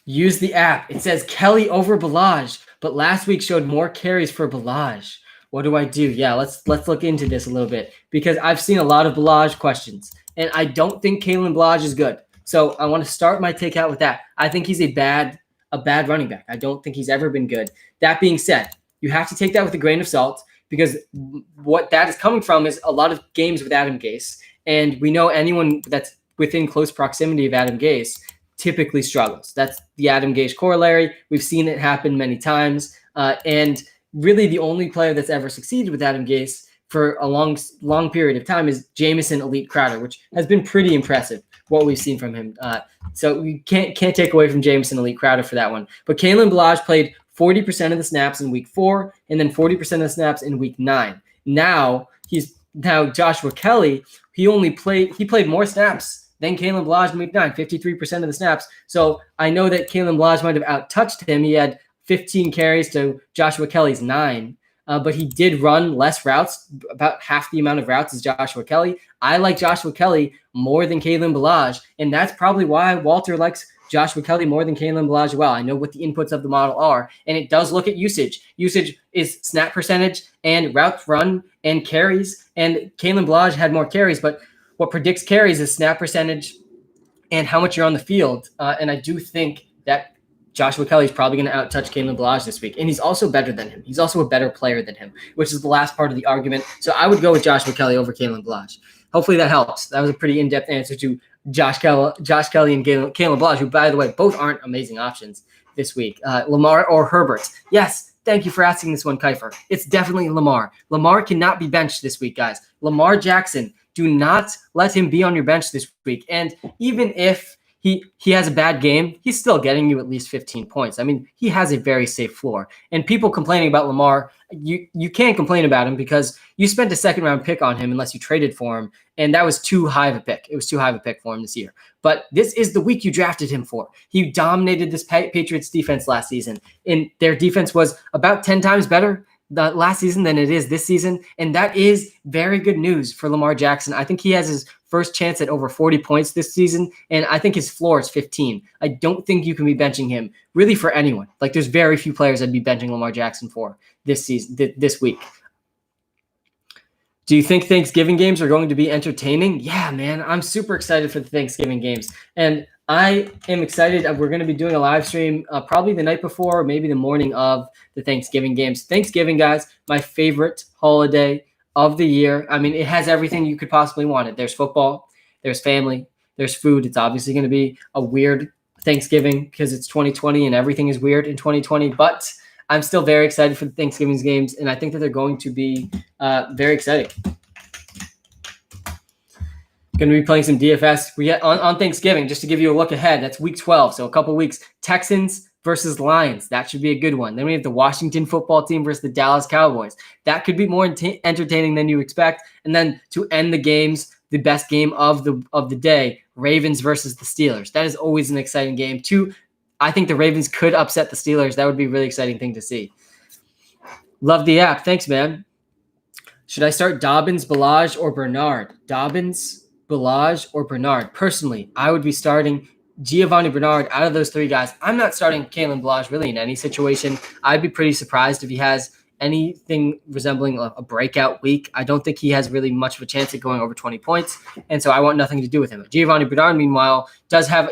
Use the app. It says Kelly over Balaj, but last week showed more carries for Balaj. What do I do? Yeah, let's look into this a little bit because I've seen a lot of Balaj questions, and I don't think Kalen Balaj is good. So I want to start my take out with that. I think he's a bad running back. I don't think he's ever been good. That being said, you have to take that with a grain of salt because what that is coming from is a lot of games with Adam Gase, and we know anyone that's within close proximity of Adam Gase typically struggles. That's the Adam Gase corollary. We've seen it happen many times. And really the only player that's ever succeeded with Adam Gase for a long period of time is Jamison Elite Crowder, which has been pretty impressive, what we've seen from him. So we can't take away from Jamison Elite Crowder for that one. But Kalen Balaj played 40% of the snaps in week 4 and then 40% of the snaps in week 9. Now Joshua Kelly, he played more snaps than Kalen Balaj in week 9, 53% of the snaps. So I know that Kalen Balaj might have out-touched him. He had 15 carries to Joshua Kelly's 9, but he did run less routes, about half the amount of routes as Joshua Kelly. I like Joshua Kelly more than Kalen Balaj, and that's probably why Walter likes Joshua Kelly more than Kalen Balaj as well. I know what the inputs of the model are, and it does look at usage. Usage is snap percentage and routes run and carries, and Kalen Balaj had more carries, but what predicts carries is snap percentage and how much you're on the field. And I do think that Joshua Kelly is probably going to out-touch Kalen Balaj this week. And he's also better than him. He's also a better player than him, which is the last part of the argument. So I would go with Joshua Kelly over Kalen Balaj. Hopefully that helps. That was a pretty in-depth answer to Josh Kelly and Kalen Balaj, who, by the way, both aren't amazing options this week. Lamar or Herbert. Yes, thank you for asking this one, Kiefer. It's definitely Lamar. Lamar cannot be benched this week, guys. Lamar Jackson, do not let him be on your bench this week. And even if he has a bad game, he's still getting you at least 15 points. I mean, he has a very safe floor. And people complaining about Lamar, you can't complain about him because you spent a second-round pick on him unless you traded for him, and that was too high of a pick. It was too high of a pick for him this year. But this is the week you drafted him for. He dominated this Patriots defense last season, and their defense was about 10 times better last season than it is this season, and that is very good news for Lamar Jackson. I think he has his first chance at over 40 points this season, and I think his floor is 15. I don't think you can be benching him really for anyone. Like, there's very few players I'd be benching Lamar Jackson for this season, this week. Do you think Thanksgiving games are going to be entertaining? Yeah, man, I'm super excited for the Thanksgiving games, and I am excited. We're going to be doing a live stream probably the night before or maybe the morning of the Thanksgiving games. Thanksgiving, guys, my favorite holiday of the year. I mean, it has everything you could possibly want it. There's football, there's family, there's food. It's obviously going to be a weird Thanksgiving because it's 2020 and everything is weird in 2020, but I'm still very excited for the Thanksgiving games, and I think that they're going to be very exciting. Going to be playing some DFS. We get on Thanksgiving, just to give you a look ahead. That's week 12, so a couple weeks. Texans versus Lions. That should be a good one. Then we have the Washington football team versus the Dallas Cowboys. That could be more entertaining than you expect. And then to end the games, the best game of the day, Ravens versus the Steelers. That is always an exciting game. I think the Ravens could upset the Steelers. That would be a really exciting thing to see. Love the app. Thanks, man. Should I start Dobbins, Balaj, or Bernard? Dobbins, Balaj, or Bernard? Personally, I would be starting Giovanni Bernard out of those 3 guys. I'm not starting Kalen Balaj really in any situation. I'd be pretty surprised if he has anything resembling a breakout week. I don't think he has really much of a chance at going over 20 points, and so I want nothing to do with him. Giovanni Bernard, meanwhile, does have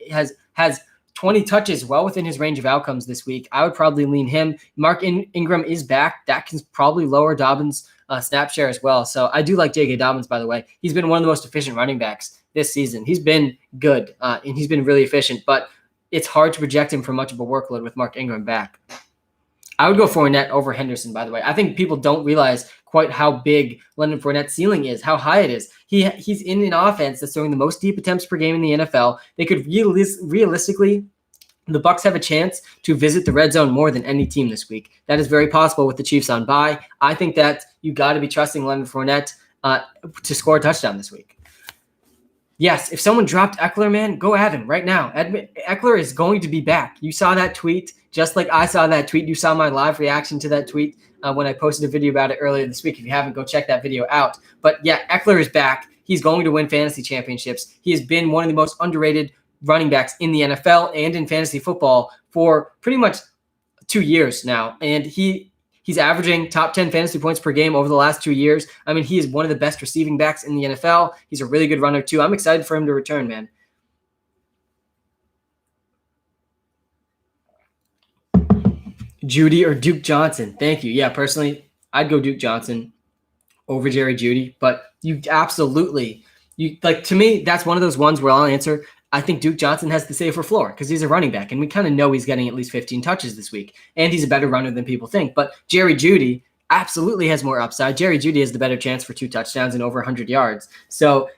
has 20 touches, well within his range of outcomes this week. I would probably lean him. Mark Ingram is back. That can probably lower Dobbins' snap share as well. So I do like J.K. Dobbins, by the way. He's been one of the most efficient running backs this season. He's been good, and he's been really efficient, but it's hard to project him for much of a workload with Mark Ingram back. I would go Fournette over Henderson, by the way. I think people don't realize quite how big Leonard Fournette's ceiling is, how high it is. He's in an offense that's throwing the most deep attempts per game in the NFL. They could realistically, the Bucs have a chance to visit the red zone more than any team this week. That is very possible with the Chiefs on bye. I think that you got to be trusting Leonard Fournette to score a touchdown this week. Yes, if someone dropped Eckler, man, go at him right now. Eckler is going to be back. You saw that tweet, just like I saw that tweet. You saw my live reaction to that tweet when I posted a video about it earlier this week. If you haven't, go check that video out. But yeah, Eckler is back. He's going to win fantasy championships. He has been one of the most underrated running backs in the NFL and in fantasy football for pretty much 2 years now. And he's averaging top 10 fantasy points per game over the last 2 years. I mean, he is one of the best receiving backs in the NFL. He's a really good runner, too. I'm excited for him to return, man. Judy or Duke Johnson? Thank you. Yeah, personally, I'd go Duke Johnson over Jerry Judy. But you absolutely, to me, that's one of those ones where I'll answer, I think Duke Johnson has the safer floor because he's a running back, and we kind of know he's getting at least 15 touches this week, and he's a better runner than people think. But Jerry Judy absolutely has more upside. Jerry Judy has the better chance for 2 touchdowns and over 100 yards. So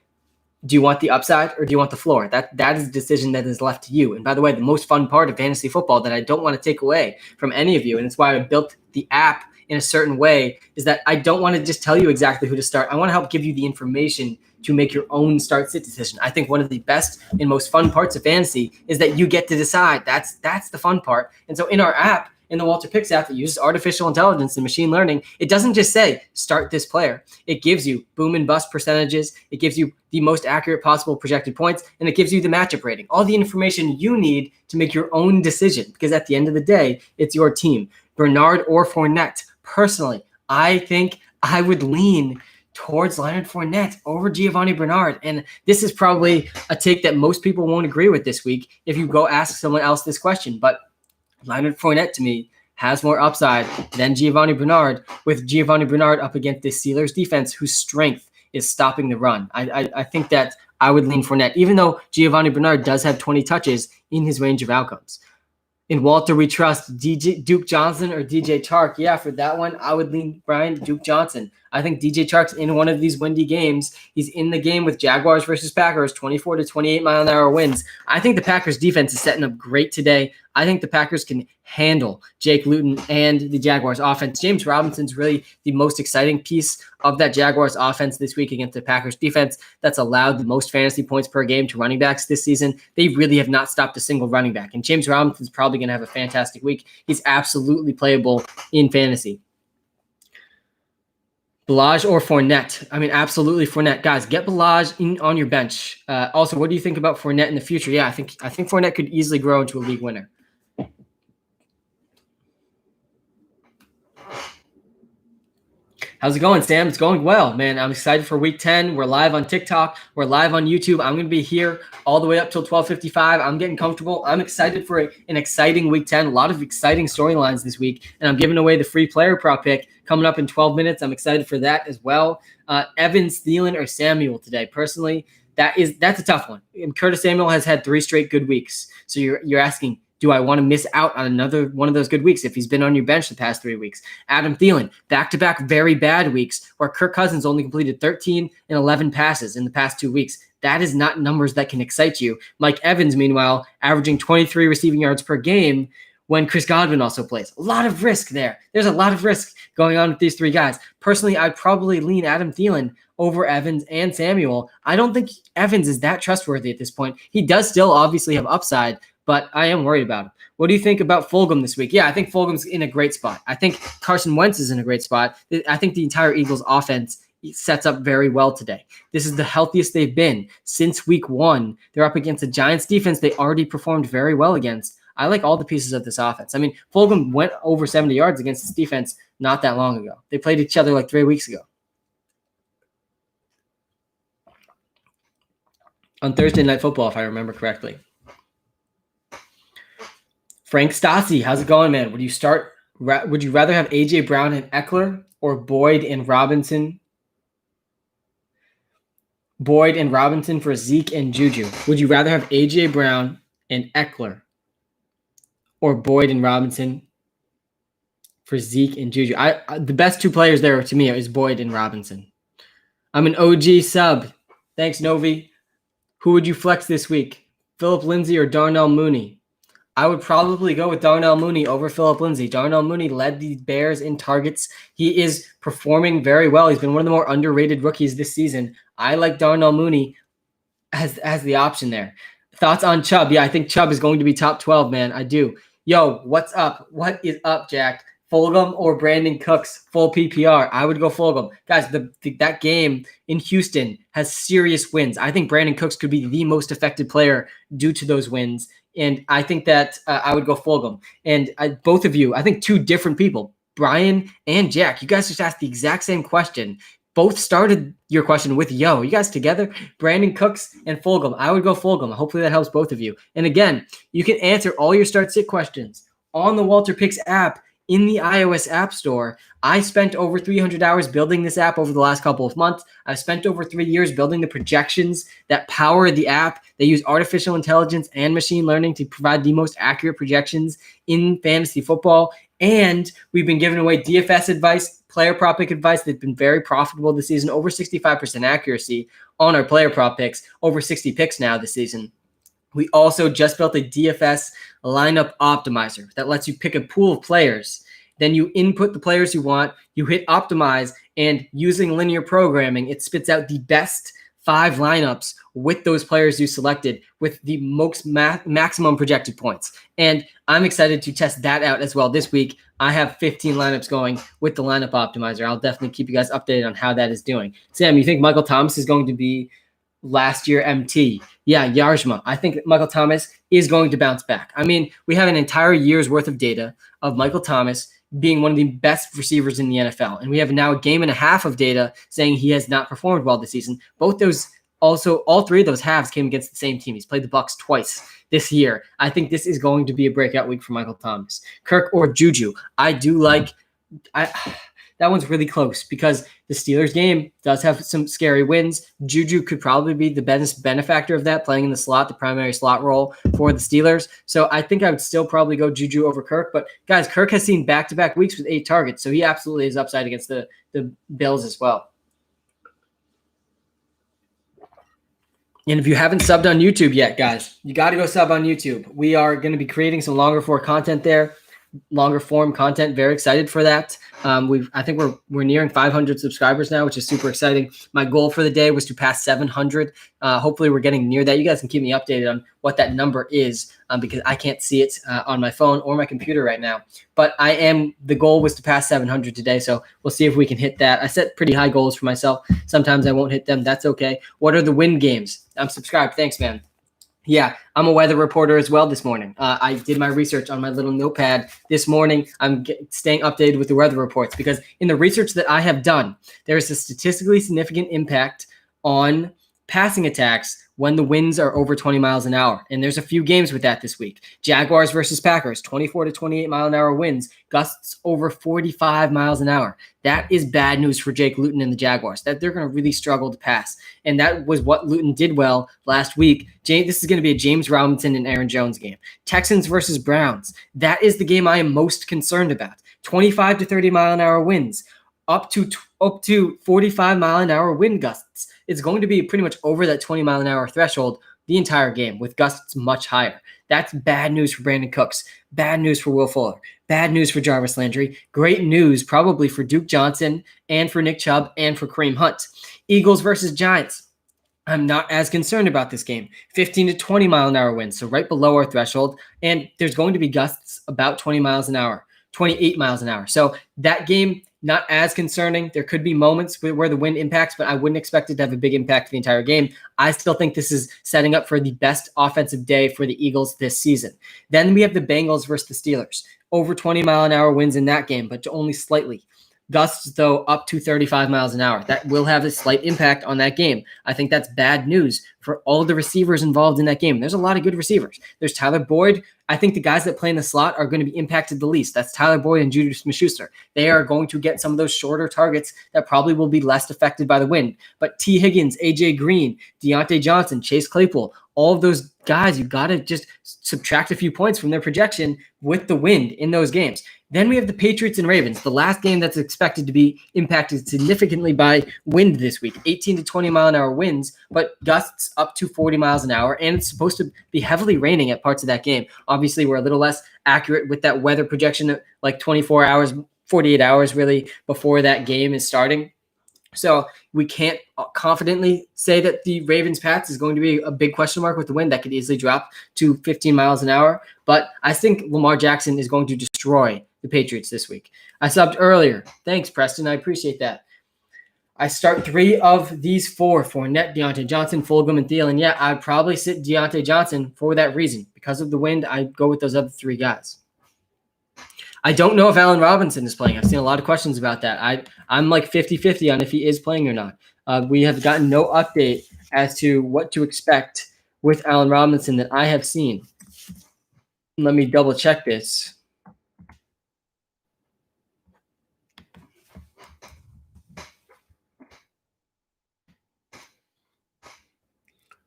do you want the upside or do you want the floor? That is a decision that is left to you. And by the way, the most fun part of fantasy football that I don't want to take away from any of you, and it's why I built the app in a certain way, is that I don't want to just tell you exactly who to start. I want to help give you the information to make your own start-sit decision. I think one of the best and most fun parts of fantasy is that you get to decide. That's the fun part. And so in our app, in the Walter Picks app that uses artificial intelligence and machine learning, it doesn't just say, start this player. It gives you boom and bust percentages. It gives you the most accurate possible projected points, and it gives you the matchup rating. All the information you need to make your own decision, because at the end of the day, it's your team. Bernard or Fournette. Personally, I think I would lean towards Leonard Fournette over Giovanni Bernard. And this is probably a take that most people won't agree with this week if you go ask someone else this question. But Leonard Fournette, to me, has more upside than Giovanni Bernard, with Giovanni Bernard up against the Steelers defense, whose strength is stopping the run. I think that I would lean Fournette, even though Giovanni Bernard does have 20 touches in his range of outcomes. In Walter, we trust Duke Johnson or DJ Chark. Yeah, for that one, I would lean Duke Johnson. I think DJ Chark's in one of these windy games. He's in the game with Jaguars versus Packers, 24 to 28 mile-an-hour winds. I think the Packers defense is setting up great today. I think the Packers can handle Jake Luton and the Jaguars offense. James Robinson's really the most exciting piece of that Jaguars offense this week against the Packers defense that's allowed the most fantasy points per game to running backs this season. They really have not stopped a single running back, and James Robinson's probably going to have a fantastic week. He's absolutely playable in fantasy. Ballage or Fournette? I mean, absolutely Fournette. Guys, get Ballage on your bench. Also, what do you think about Fournette in the future? Yeah, I think Fournette could easily grow into a league winner. How's it going, Sam? It's going well, man. I'm excited for week 10. We're live on TikTok. We're live on YouTube. I'm going to be here all the way up till 12:55. I'm getting comfortable. I'm excited for an exciting week 10. A lot of exciting storylines this week, and I'm giving away the free player prop pick coming up in 12 minutes. I'm excited for that as well. Evans, Thielen, or Samuel today. Personally, that's a tough one. And Curtis Samuel has had 3 straight good weeks. So you're asking, do I want to miss out on another one of those good weeks if he's been on your bench the past 3 weeks? Adam Thielen, back-to-back very bad weeks where Kirk Cousins only completed 13 and 11 passes in the past 2 weeks. That is not numbers that can excite you. Mike Evans, meanwhile, averaging 23 receiving yards per game when Chris Godwin also plays. A lot of risk there. There's a lot of risk going on with these 3 guys. Personally, I'd probably lean Adam Thielen over Evans and Samuel. I don't think Evans is that trustworthy at this point. He does still obviously have upside, but I am worried about him. What do you think about Fulgham this week? Yeah, I think Fulgham's in a great spot. I think Carson Wentz is in a great spot. I think the entire Eagles offense sets up very well today. This is the healthiest they've been since week 1. They're up against a Giants defense they already performed very well against. I like all the pieces of this offense. I mean, Fulgham went over 70 yards against this defense not that long ago. They played each other like 3 weeks ago. On Thursday Night Football, if I remember correctly. Frank Stassi, how's it going, man? Would you rather have AJ Brown and Eckler or Boyd and Robinson? Boyd and Robinson for Zeke and Juju. Would you rather have AJ Brown and Eckler or Boyd and Robinson for Zeke and Juju? The best two players there to me is Boyd and Robinson. I'm an OG sub. Thanks, Novi. Who would you flex this week? Philip Lindsay or Darnell Mooney? I would probably go with Darnell Mooney over Philip Lindsay. Darnell Mooney led the Bears in targets. He is performing very well. He's been one of the more underrated rookies this season. I like Darnell Mooney as the option there. Thoughts on Chubb? Yeah, I think Chubb is going to be top 12, man. I do. Yo, what's up? What is up, Jack? Fulgham or Brandon Cooks, full PPR? I would go Fulgham. Guys, that game in Houston has serious wins. I think Brandon Cooks could be the most affected player due to those wins. And I think that I would go Fulgham. And both of you, I think two different people, Brian and Jack, you guys just asked the exact same question. Both started your question with yo. You guys together? Brandon Cooks and Fulgham. I would go Fulgham. Hopefully that helps both of you. And again, you can answer all your start-sit questions on the Walter Picks app in the iOS App Store. I spent over 300 hours building this app over the last couple of months. I've spent over 3 years building the projections that power the app. They use artificial intelligence and machine learning to provide the most accurate projections in fantasy football. And we've been giving away DFS advice, player prop pick advice that's been very profitable this season, over 65% accuracy on our player prop picks, over 60 picks now this season. We also just built a DFS lineup optimizer that lets you pick a pool of players. Then you input the players you want, you hit optimize, and using linear programming, it spits out the best 5 lineups with those players you selected with the most maximum projected points. And I'm excited to test that out as well this week. I have 15 lineups going with the lineup optimizer. I'll definitely keep you guys updated on how that is doing. Sam, you think Michael Thomas is going to be last year MT? Yeah, Yarjma. I think Michael Thomas is going to bounce back. I mean, we have an entire year's worth of data of Michael Thomas being one of the best receivers in the NFL. And we have now a game and a half of data saying he has not performed well this season. All 3 of those halves came against the same team. He's played the Bucs twice this year. I think this is going to be a breakout week for Michael Thomas. Kirk or Juju? That one's really close because the Steelers game does have some scary wins. Juju could probably be the benefactor of that, playing in the slot, the primary slot role for the Steelers. So I think I would still probably go Juju over Kirk. But guys, Kirk has seen back-to-back weeks with 8 targets, so he absolutely is upside against the Bills as well. And if you haven't subbed on YouTube yet, guys, you got to go sub on YouTube. We are going to be creating some longer form content there. Very excited for that. I think we're nearing 500 subscribers now, which is super exciting. My goal for the day was to pass 700. Hopefully we're getting near that. You guys can keep me updated on what that number is because I can't see it on my phone or my computer right now. But the goal was to pass 700 today, so we'll see if we can hit that. I set pretty high goals for myself. Sometimes I won't hit them. That's okay. What are the win games? I'm subscribed. Thanks, man. Yeah, I'm a weather reporter as well this morning. I did my research on my little notepad this morning. I'm staying updated with the weather reports because in the research that I have done, there is a statistically significant impact on passing attacks when the winds are over 20 miles an hour. And there's a few games with that this week. Jaguars versus Packers, 24 to 28 mile an hour winds, gusts over 45 miles an hour. That is bad news for Jake Luton and the Jaguars, that they're going to really struggle to pass. And that was what Luton did well last week. This is going to be a James Robinson and Aaron Jones game. Texans versus Browns. That is the game I am most concerned about. 25 to 30 mile an hour winds, up to 45 mile an hour wind gusts. It's going to be pretty much over that 20 mile an hour threshold the entire game with gusts much higher. That's bad news for Brandon Cooks, bad news for Will Fuller, bad news for Jarvis Landry, great news probably for Duke Johnson and for Nick Chubb and for Kareem Hunt. Eagles versus Giants. I'm not as concerned about this game. 15 to 20 mile an hour winds, so right below our threshold. And there's going to be gusts about 20 miles an hour, 28 miles an hour. So that game, not as concerning. There could be moments where the wind impacts, but I wouldn't expect it to have a big impact the entire game. I still think this is setting up for the best offensive day for the Eagles this season. Then we have the Bengals versus the Steelers. Over 20 mile an hour winds in that game, but only slightly. Gusts, though, up to 35 miles an hour. That will have a slight impact on that game. I think that's bad news for all the receivers involved in that game. There's a lot of good receivers. There's Tyler Boyd. I think the guys that play in the slot are going to be impacted the least. That's Tyler Boyd and Juju Smith-Schuster. They are going to get some of those shorter targets that probably will be less affected by the wind. But T. Higgins, A.J. Green, Deontay Johnson, Chase Claypool, all of those guys, you got to just subtract a few points from their projection with the wind in those games. Then we have the Patriots and Ravens, the last game that's expected to be impacted significantly by wind this week, 18 to 20 mile an hour winds, but gusts up to 40 miles an hour. And it's supposed to be heavily raining at parts of that game. Obviously, we're a little less accurate with that weather projection, like 24 hours, 48 hours really before that game is starting. So we can't confidently say that the Ravens-Pats is going to be a big question mark with the wind. That could easily drop to 15 miles an hour. But I think Lamar Jackson is going to destroy the Patriots this week. I subbed earlier. Thanks, Preston. I appreciate that. I start 3 of these 4, Fournette, Deontay Johnson, Fulgham, and Thielen. Yeah, I'd probably sit Deontay Johnson for that reason. Because of the wind, I'd go with those other 3 guys. I don't know if Allen Robinson is playing. I've seen a lot of questions about that. I'm like 50-50 on if he is playing or not. We have gotten no update as to what to expect with Allen Robinson that I have seen. Let me double check this.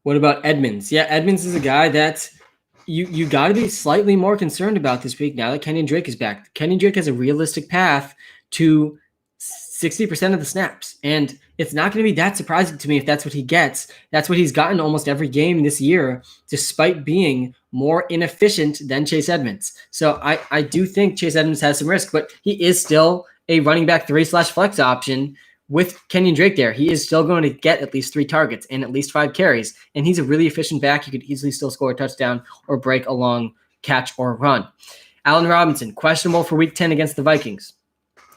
What about Edmonds? Yeah, Edmonds is a guy that you got to be slightly more concerned about this week now that Kenyon Drake is back. Kenyon Drake has a realistic path to 60% of the snaps, and it's not going to be that surprising to me if that's what he gets. That's what he's gotten almost every game this year, despite being more inefficient than Chase Edmonds. So I do think Chase Edmonds has some risk, but he is still a running back 3/flex option. With Kenyon Drake there, he is still going to get at least 3 targets and at least 5 carries. And he's a really efficient back. He could easily still score a touchdown or break a long catch or run. Allen Robinson, questionable for week 10 against the Vikings.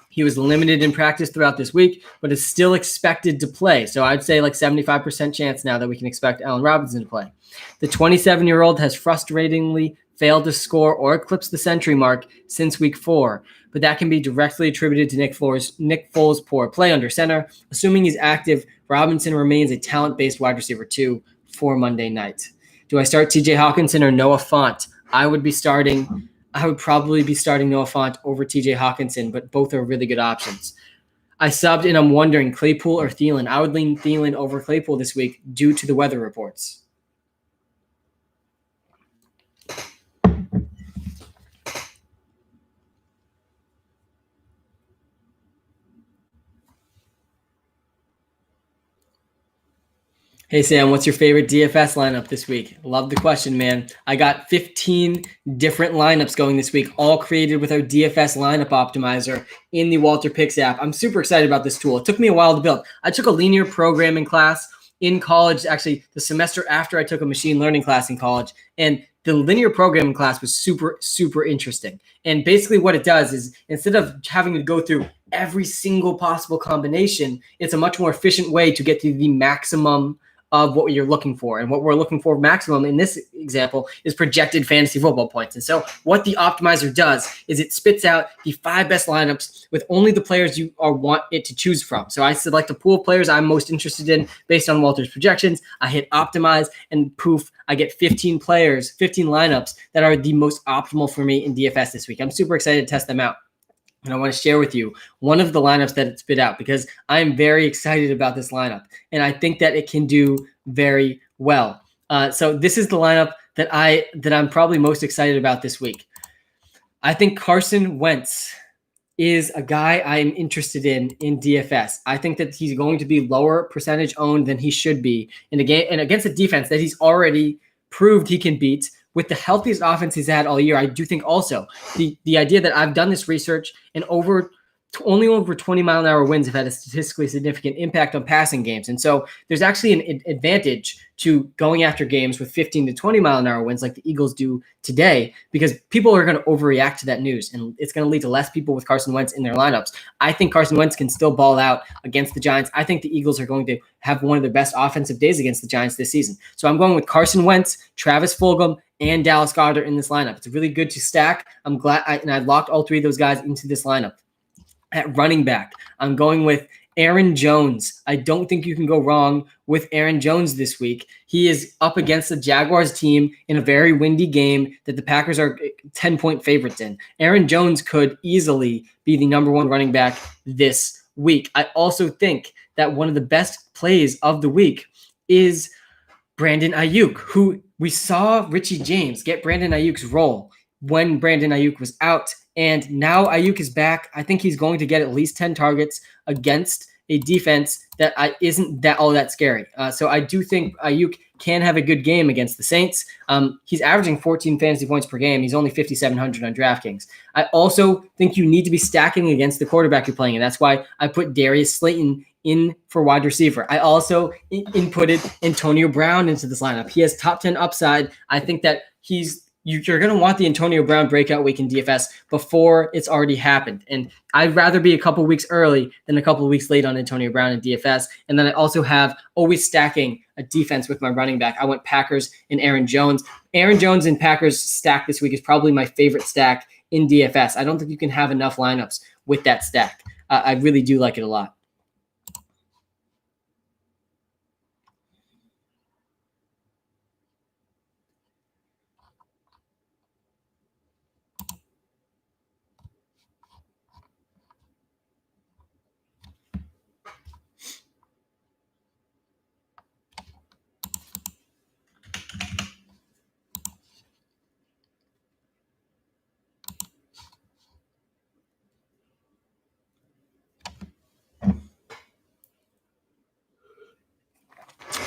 He was limited in practice throughout this week, but is still expected to play. So I'd say like 75% chance now that we can expect Allen Robinson to play. The 27-year-old has frustratingly failed to score or eclipse the century mark since week 4. But that can be directly attributed to Nick Foles' poor play under center. Assuming he's active, Robinson remains a talent-based wide receiver 2 for Monday night. Do I start TJ Hawkinson or Noah Fant? I would probably be starting Noah Fant over TJ Hawkinson, but both are really good options. I subbed and I'm wondering, Claypool or Thielen? I would lean Thielen over Claypool this week due to the weather reports. Hey, Sam, what's your favorite DFS lineup this week? Love the question, man. I got 15 different lineups going this week, all created with our DFS lineup optimizer in the Walter Picks app. I'm super excited about this tool. It took me a while to build. I took a linear programming class in college, actually the semester after I took a machine learning class in college, and the linear programming class was super, super interesting. And basically what it does is instead of having to go through every single possible combination, it's a much more efficient way to get to the maximum of what you're looking for. And what we're looking for maximum in this example is projected fantasy football points. And so what the optimizer does is it spits out the 5 best lineups with only the players you want it to choose from. So I select a pool of players I'm most interested in based on Walter's projections. I hit optimize and poof, I get 15 lineups that are the most optimal for me in DFS this week. I'm super excited to test them out. And I want to share with you one of the lineups that it spit out because I'm very excited about this lineup. And I think that it can do very well. So this is the lineup that I'm probably most excited about this week. I think Carson Wentz is a guy I'm interested in DFS. I think that he's going to be lower percentage owned than he should be in a game and against a defense that he's already proved he can beat. With the healthiest offense he's had all year, I do think also the idea that I've done this research and only over 20 mile an hour winds have had a statistically significant impact on passing games. And so there's actually an advantage to going after games with 15 to 20 mile an hour winds like the Eagles do today, because people are going to overreact to that news and it's going to lead to less people with Carson Wentz in their lineups. I think Carson Wentz can still ball out against the Giants. I think the Eagles are going to have one of their best offensive days against the Giants this season. So I'm going with Carson Wentz, Travis Fulgham, and Dallas Goedert in this lineup. It's really good to stack. I'm glad I locked all 3 of those guys into this lineup. At running back, I'm going with Aaron Jones. I don't think you can go wrong with Aaron Jones this week. He is up against the Jaguars team in a very windy game that the Packers are 10-point favorites in. Aaron Jones could easily be the number one running back this week. I also think that one of the best plays of the week is Brandon Ayuk, who we saw Richie James get Brandon Ayuk's role when Brandon Ayuk was out. And now Ayuk is back. I think he's going to get at least 10 targets against a defense that isn't that all that scary. So I do think Ayuk can have a good game against the Saints. He's averaging 14 fantasy points per game. He's only 5,700 on DraftKings. I also think you need to be stacking against the quarterback you're playing, and that's why I put Darius Slayton in for wide receiver. I also inputted Antonio Brown into this lineup. He has top 10 upside. I think that you're going to want the Antonio Brown breakout week in DFS before it's already happened. And I'd rather be a couple weeks early than a couple of weeks late on Antonio Brown in DFS. And then I also have always stacking a defense with my running back. I went Packers and Aaron Jones. Aaron Jones and Packers stack this week is probably my favorite stack in DFS. I don't think you can have enough lineups with that stack. I really do like it a lot.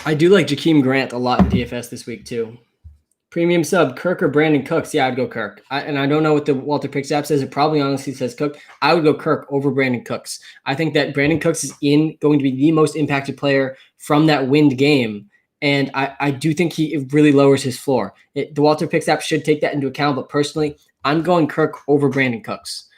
I do like Jakeem Grant a lot in DFS this week too. Premium sub, Kirk or Brandon Cooks? Yeah, I'd go Kirk. And I don't know what the Walter Picks app says. It probably honestly says Cook. I would go Kirk over Brandon Cooks. I think that Brandon Cooks is going to be the most impacted player from that wind game. And I do think it really lowers his floor. The Walter Picks app should take that into account. But personally, I'm going Kirk over Brandon Cooks.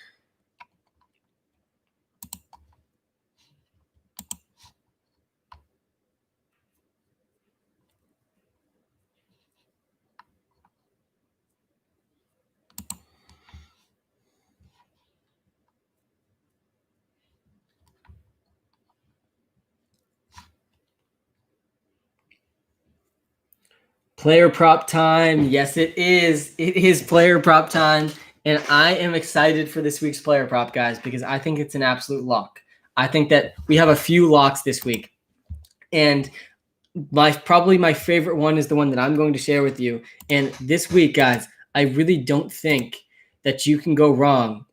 Player prop time. Yes, it is. It is player prop time. And I am excited for this week's player prop, guys, because I think it's an absolute lock. I think that we have a few locks this week. And probably my favorite one is the one that I'm going to share with you. And this week, guys, I really don't think that you can go wrong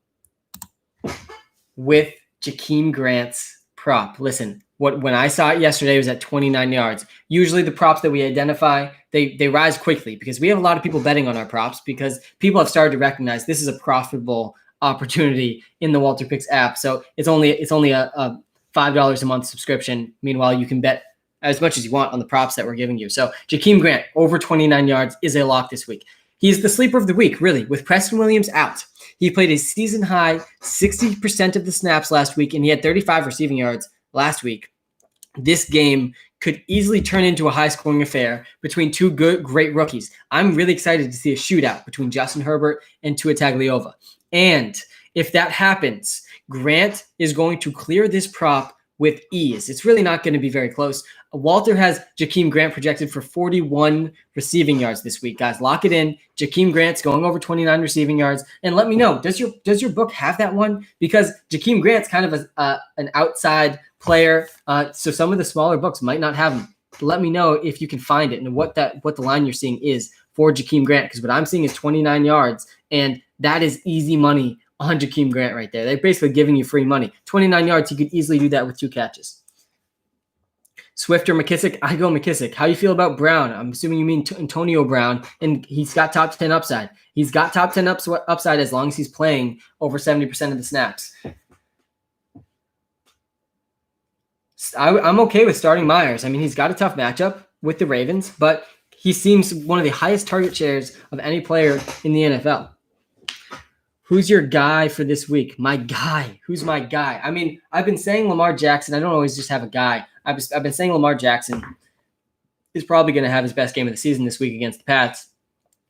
with Jakeem Grant's prop. Listen, when I saw it yesterday, it was at 29 yards. Usually the props that we identify, they rise quickly because we have a lot of people betting on our props because people have started to recognize this is a profitable opportunity in the Walter Picks app. So it's only a $5 a month subscription. Meanwhile, you can bet as much as you want on the props that we're giving you. So Jakeem Grant over 29 yards is a lock this week. He's the sleeper of the week, really, with Preston Williams out. He played a season high 60% of the snaps last week, and he had 35 receiving yards last week. This game could easily turn into a high-scoring affair between two great rookies. I'm really excited to see a shootout between Justin Herbert and Tua Tagovailoa. And if that happens, Grant is going to clear this prop with ease. It's really not going to be very close. Walter has Jakeem Grant projected for 41 receiving yards this week. Guys, lock it in. Jakeem Grant's going over 29 receiving yards. And let me know, does your book have that one? Because Jakeem Grant's kind of an outside player, so some of the smaller books might not have him. Let me know if you can find it and what the line you're seeing is for Jakeem Grant, because what I'm seeing is 29 yards, and that is easy money on Jakeem Grant right there. They're basically giving you free money. 29 yards, you could easily do that with 2 catches. Swift or McKissick? I go McKissick. How do you feel about Brown? I'm assuming you mean Antonio Brown, and he's got top 10 upside. He's got top 10 upside as long as he's playing over 70% of the snaps. I'm okay with starting Myers. I mean, he's got a tough matchup with the Ravens, but he seems one of the highest target shares of any player in the NFL. Who's your guy for this week? My guy. Who's my guy? I mean, I've been saying Lamar Jackson. I don't always just have a guy. I've been saying Lamar Jackson is probably going to have his best game of the season this week against the Pats,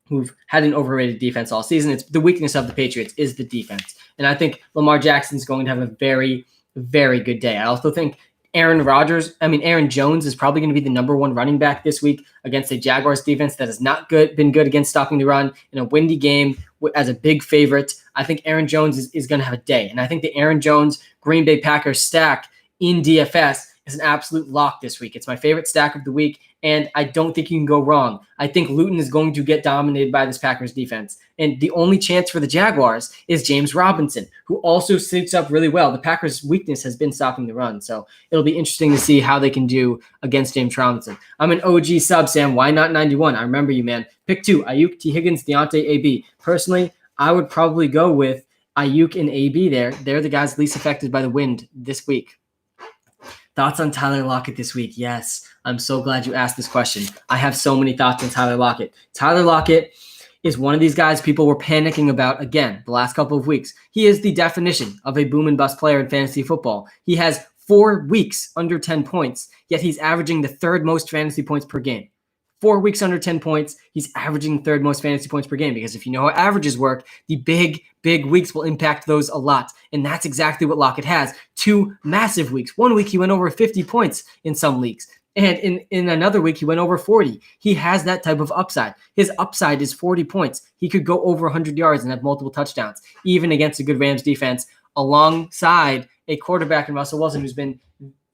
who've had an overrated defense all season. It's the weakness of the Patriots is the defense. And I think Lamar Jackson's going to have a very very good day. I also think Aaron Jones is probably going to be the number one running back this week against a Jaguars defense that has not been good against stopping the run in a windy game as a big favorite. I think Aaron Jones is going to have a day. And I think the Aaron Jones Green Bay Packers stack in DFS is an absolute lock this week. It's my favorite stack of the week, and I don't think you can go wrong. I think Luton is going to get dominated by this Packers defense. And the only chance for the Jaguars is James Robinson, who also suits up really well. The Packers' weakness has been stopping the run, so it'll be interesting to see how they can do against James Robinson. I'm an OG sub, Sam. Why not 91? I remember you, man. Pick 2, Ayuk, T. Higgins, Deontay, AB. Personally, I would probably go with Ayuk and AB there. They're the guys least affected by the wind this week. Thoughts on Tyler Lockett this week? Yes, I'm so glad you asked this question. I have so many thoughts on Tyler Lockett. Tyler Lockett is one of these guys people were panicking about again the last couple of weeks. He is the definition of a boom and bust player in fantasy football. He has 4 weeks under 10 points, yet he's averaging the 3rd most fantasy points per game. 4 weeks under 10 points, he's averaging 3rd most fantasy points per game, because if you know how averages work, the big weeks will impact those a lot. And that's exactly what Lockett has. 2 massive weeks. 1 week he went over 50 points in some leagues. And in another week, he went over 40. He has that type of upside. His upside is 40 points. He could go over 100 yards and have multiple touchdowns, even against a good Rams defense, alongside a quarterback in Russell Wilson who's been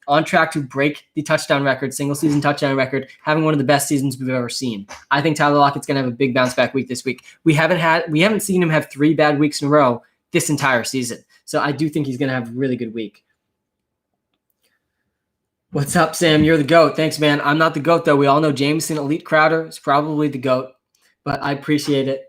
on track to break the touchdown record, single season touchdown record, having one of the best seasons we've ever seen. I think Tyler Lockett's going to have a big bounce back week this week. We haven't seen him have 3 bad weeks in a row this entire season. So I do think he's going to have a really good week. What's up, Sam? You're the GOAT. Thanks, man. I'm not the GOAT, though. We all know Jameson Elite Crowder is probably the GOAT, but I appreciate it.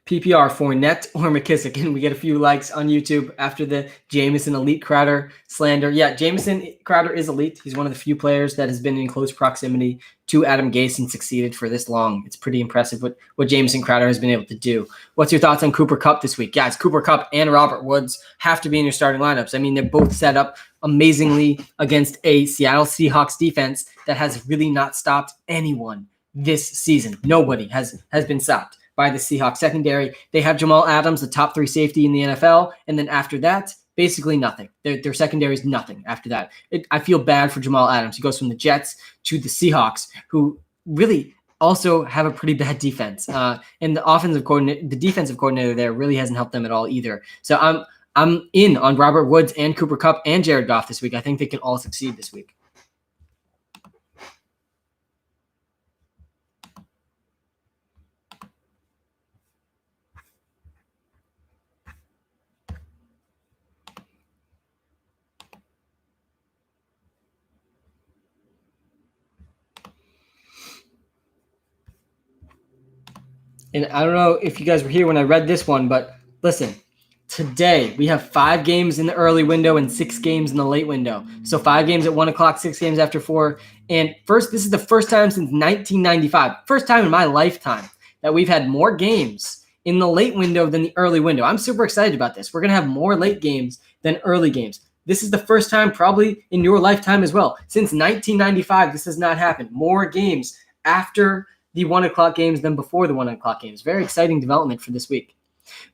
PPR, Fournette or McKissick, and we get a few likes on YouTube after the Jameson Elite Crowder slander. Yeah, Jameson Crowder is elite. He's one of the few players that has been in close proximity to Adam Gase and succeeded for this long. It's pretty impressive what Jameson Crowder has been able to do. What's your thoughts on Cooper Kupp this week? Guys, Cooper Kupp and Robert Woods have to be in your starting lineups. I mean, they're both set up amazingly against a Seattle Seahawks defense that has really not stopped anyone this season. Nobody has been stopped by the Seahawks secondary. They have Jamal Adams, the top 3 safety in the NFL, and then after that, basically nothing. Their secondary is nothing after that. I feel bad for Jamal Adams. He goes from the Jets to the Seahawks, who really also have a pretty bad defense. And the defensive coordinator there really hasn't helped them at all either. So I'm in on Robert Woods and Cooper Kupp and Jared Goff this week. I think they can all succeed this week. And I don't know if you guys were here when I read this one, but listen, today we have 5 games in the early window and 6 games in the late window. So 5 games at 1 o'clock, 6 games after 4. And this is the first time since 1995, first time in my lifetime that we've had more games in the late window than the early window. I'm super excited about this. We're going to have more late games than early games. This is the first time probably in your lifetime as well. Since 1995, this has not happened. More games after the 1 o'clock games than before the 1 o'clock games. Very exciting development for this week.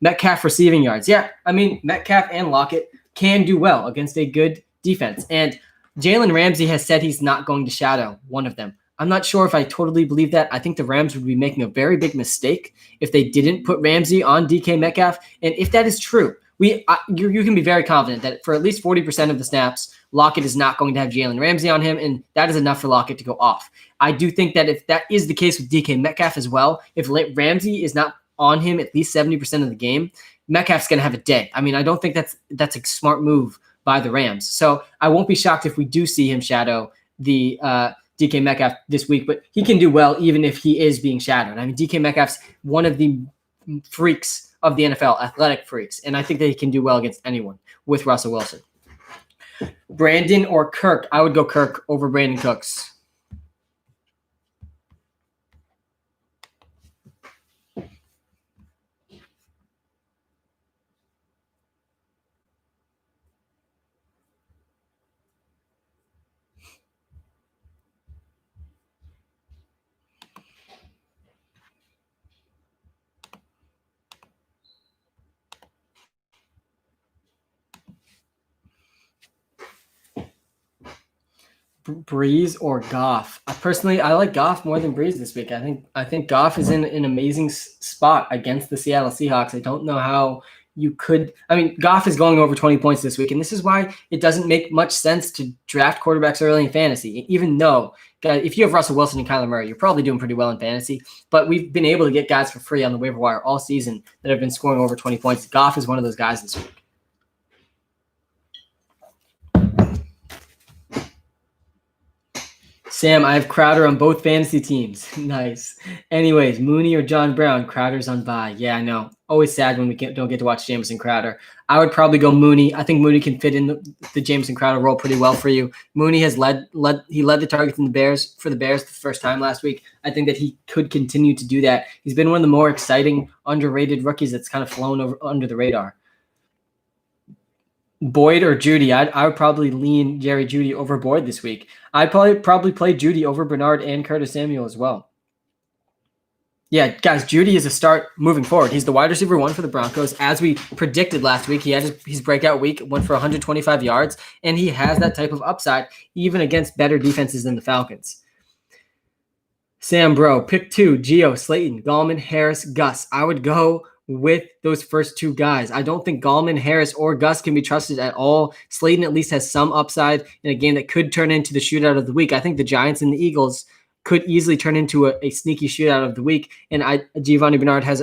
Metcalf receiving yards. Yeah, I mean, Metcalf and Lockett can do well against a good defense. And Jalen Ramsey has said he's not going to shadow one of them. I'm not sure if I totally believe that. I think the Rams would be making a very big mistake if they didn't put Ramsey on DK Metcalf. And if that is true, you can be very confident that for at least 40% of the snaps, Lockett is not going to have Jalen Ramsey on him, and that is enough for Lockett to go off. I do think that if that is the case with DK Metcalf as well, if Ramsey is not on him at least 70% of the game, Metcalf's going to have a day. I mean, I don't think that's a smart move by the Rams. So I won't be shocked if we do see him shadow the DK Metcalf this week, but he can do well even if he is being shadowed. I mean, DK Metcalf's one of the freaks of the NFL, athletic freaks, and I think that he can do well against anyone with Russell Wilson. Brandon or Kirk? I would go Kirk over Brandon Cooks. Breeze or Goff? Personally, I like Goff more than Breeze this week. I think Goff is in an amazing spot against the Seattle Seahawks. I don't know how you could. I mean, Goff is going over 20 points this week, and this is why it doesn't make much sense to draft quarterbacks early in fantasy. Even though, if you have Russell Wilson and Kyler Murray, you're probably doing pretty well in fantasy. But we've been able to get guys for free on the waiver wire all season that have been scoring over 20 points. Goff is one of those guys this week. Sam, I have Crowder on both fantasy teams. Nice. Anyways, Mooney or John Brown? Crowder's on bye. Yeah, I know. Always sad when we don't get to watch Jameson Crowder. I would probably go Mooney. I think Mooney can fit in the Jameson Crowder role pretty well for you. Mooney has led the targets in the Bears the first time last week. I think that he could continue to do that. He's been one of the more exciting, underrated rookies that's kind of flown under the radar. Boyd or Judy? I would probably lean Jerry Judy over Boyd this week. I'd probably play Judy over Bernard and Curtis Samuel as well. Yeah, guys, Judy is a start moving forward. He's the wide receiver 1 for the Broncos. As we predicted last week, he had his breakout week, went for 125 yards, and he has that type of upside even against better defenses than the Falcons. Sam Bro, pick 2, Gio, Slayton, Gallman, Harris, Gus. I would go with those first 2 guys. I don't think Gallman, Harris, or Gus can be trusted at all. Slayton at least has some upside in a game that could turn into the shootout of the week. I think the Giants and the Eagles could easily turn into a sneaky shootout of the week. And Giovanni Bernard has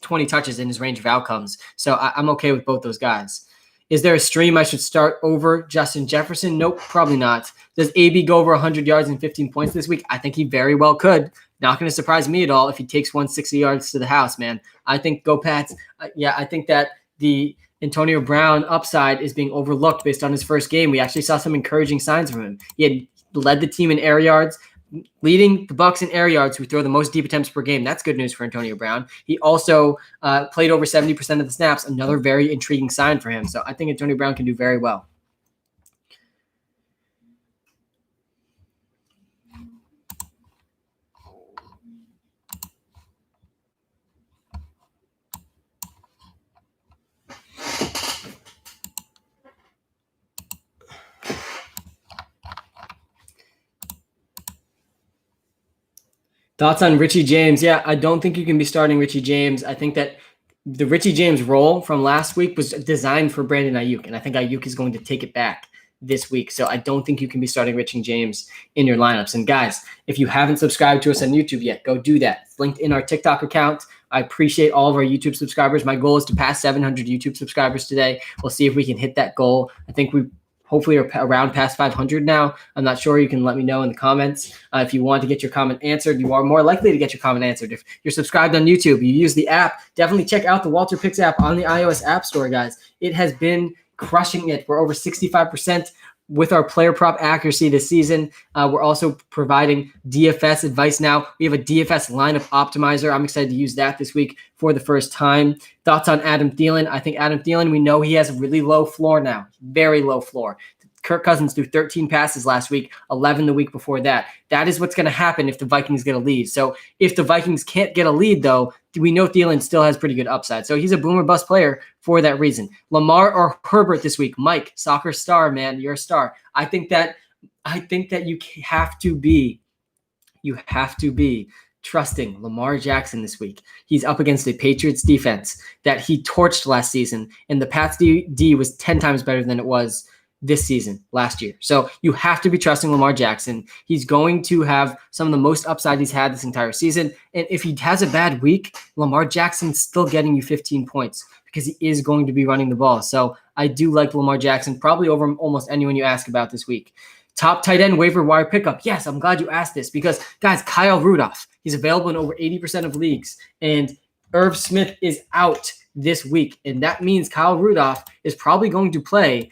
20 touches in his range of outcomes. So I'm okay with both those guys. Is there a stream I should start over Justin Jefferson? Nope, probably not. Does AB go over 100 yards and 15 points this week? I think he very well could. Not going to surprise me at all if he takes 160 yards to the house, man. I think go Pats. I think that the Antonio Brown upside is being overlooked based on his first game. We actually saw some encouraging signs from him. He had led the team in air yards, leading the Bucs in air yards, who throw the most deep attempts per game. That's good news for Antonio Brown. He also played over 70% of the snaps, another very intriguing sign for him. So I think Antonio Brown can do very well. Thoughts on Richie James? Yeah, I don't think you can be starting Richie James. I think that the Richie James role from last week was designed for Brandon Ayuk, and I think Ayuk is going to take it back this week. So I don't think you can be starting Richie James in your lineups. And guys, if you haven't subscribed to us on YouTube yet, go do that. It's linked in our TikTok account. I appreciate all of our YouTube subscribers. My goal is to pass 700 YouTube subscribers today. We'll see if we can hit that goal. I think we hopefully are around past 500 now. I'm not sure. You can let me know in the comments. If you want to get your comment answered, you are more likely to get your comment answered. If you're subscribed on YouTube, you use the app, definitely check out the Walter Picks app on the iOS App Store, guys. It has been crushing it. We're over 65% with our player prop accuracy this season. We're also providing DFS advice now. We have a DFS lineup optimizer. I'm excited to use that this week for the first time. Thoughts on Adam Thielen? I think Adam Thielen, we know he has a really low floor now, very low floor. Kirk Cousins threw 13 passes last week, 11 the week before that. That is what's going to happen if the Vikings get a lead. So if the Vikings can't get a lead, though, we know Thielen still has pretty good upside. So he's a boomer bust player for that reason. Lamar or Herbert this week? Mike, soccer star, man, you're a star. I think that you have to be trusting Lamar Jackson this week. He's up against a Patriots defense that he torched last season, and the Pats D was 10 times better than it was this season, last year. So you have to be trusting Lamar Jackson. He's going to have some of the most upside he's had this entire season. And if he has a bad week, Lamar Jackson's still getting you 15 points because he is going to be running the ball. So I do like Lamar Jackson, probably over almost anyone you ask about this week. Top tight end waiver wire pickup. Yes, I'm glad you asked this because, guys, Kyle Rudolph, he's available in over 80% of leagues. And Irv Smith is out this week. And that means Kyle Rudolph is probably going to play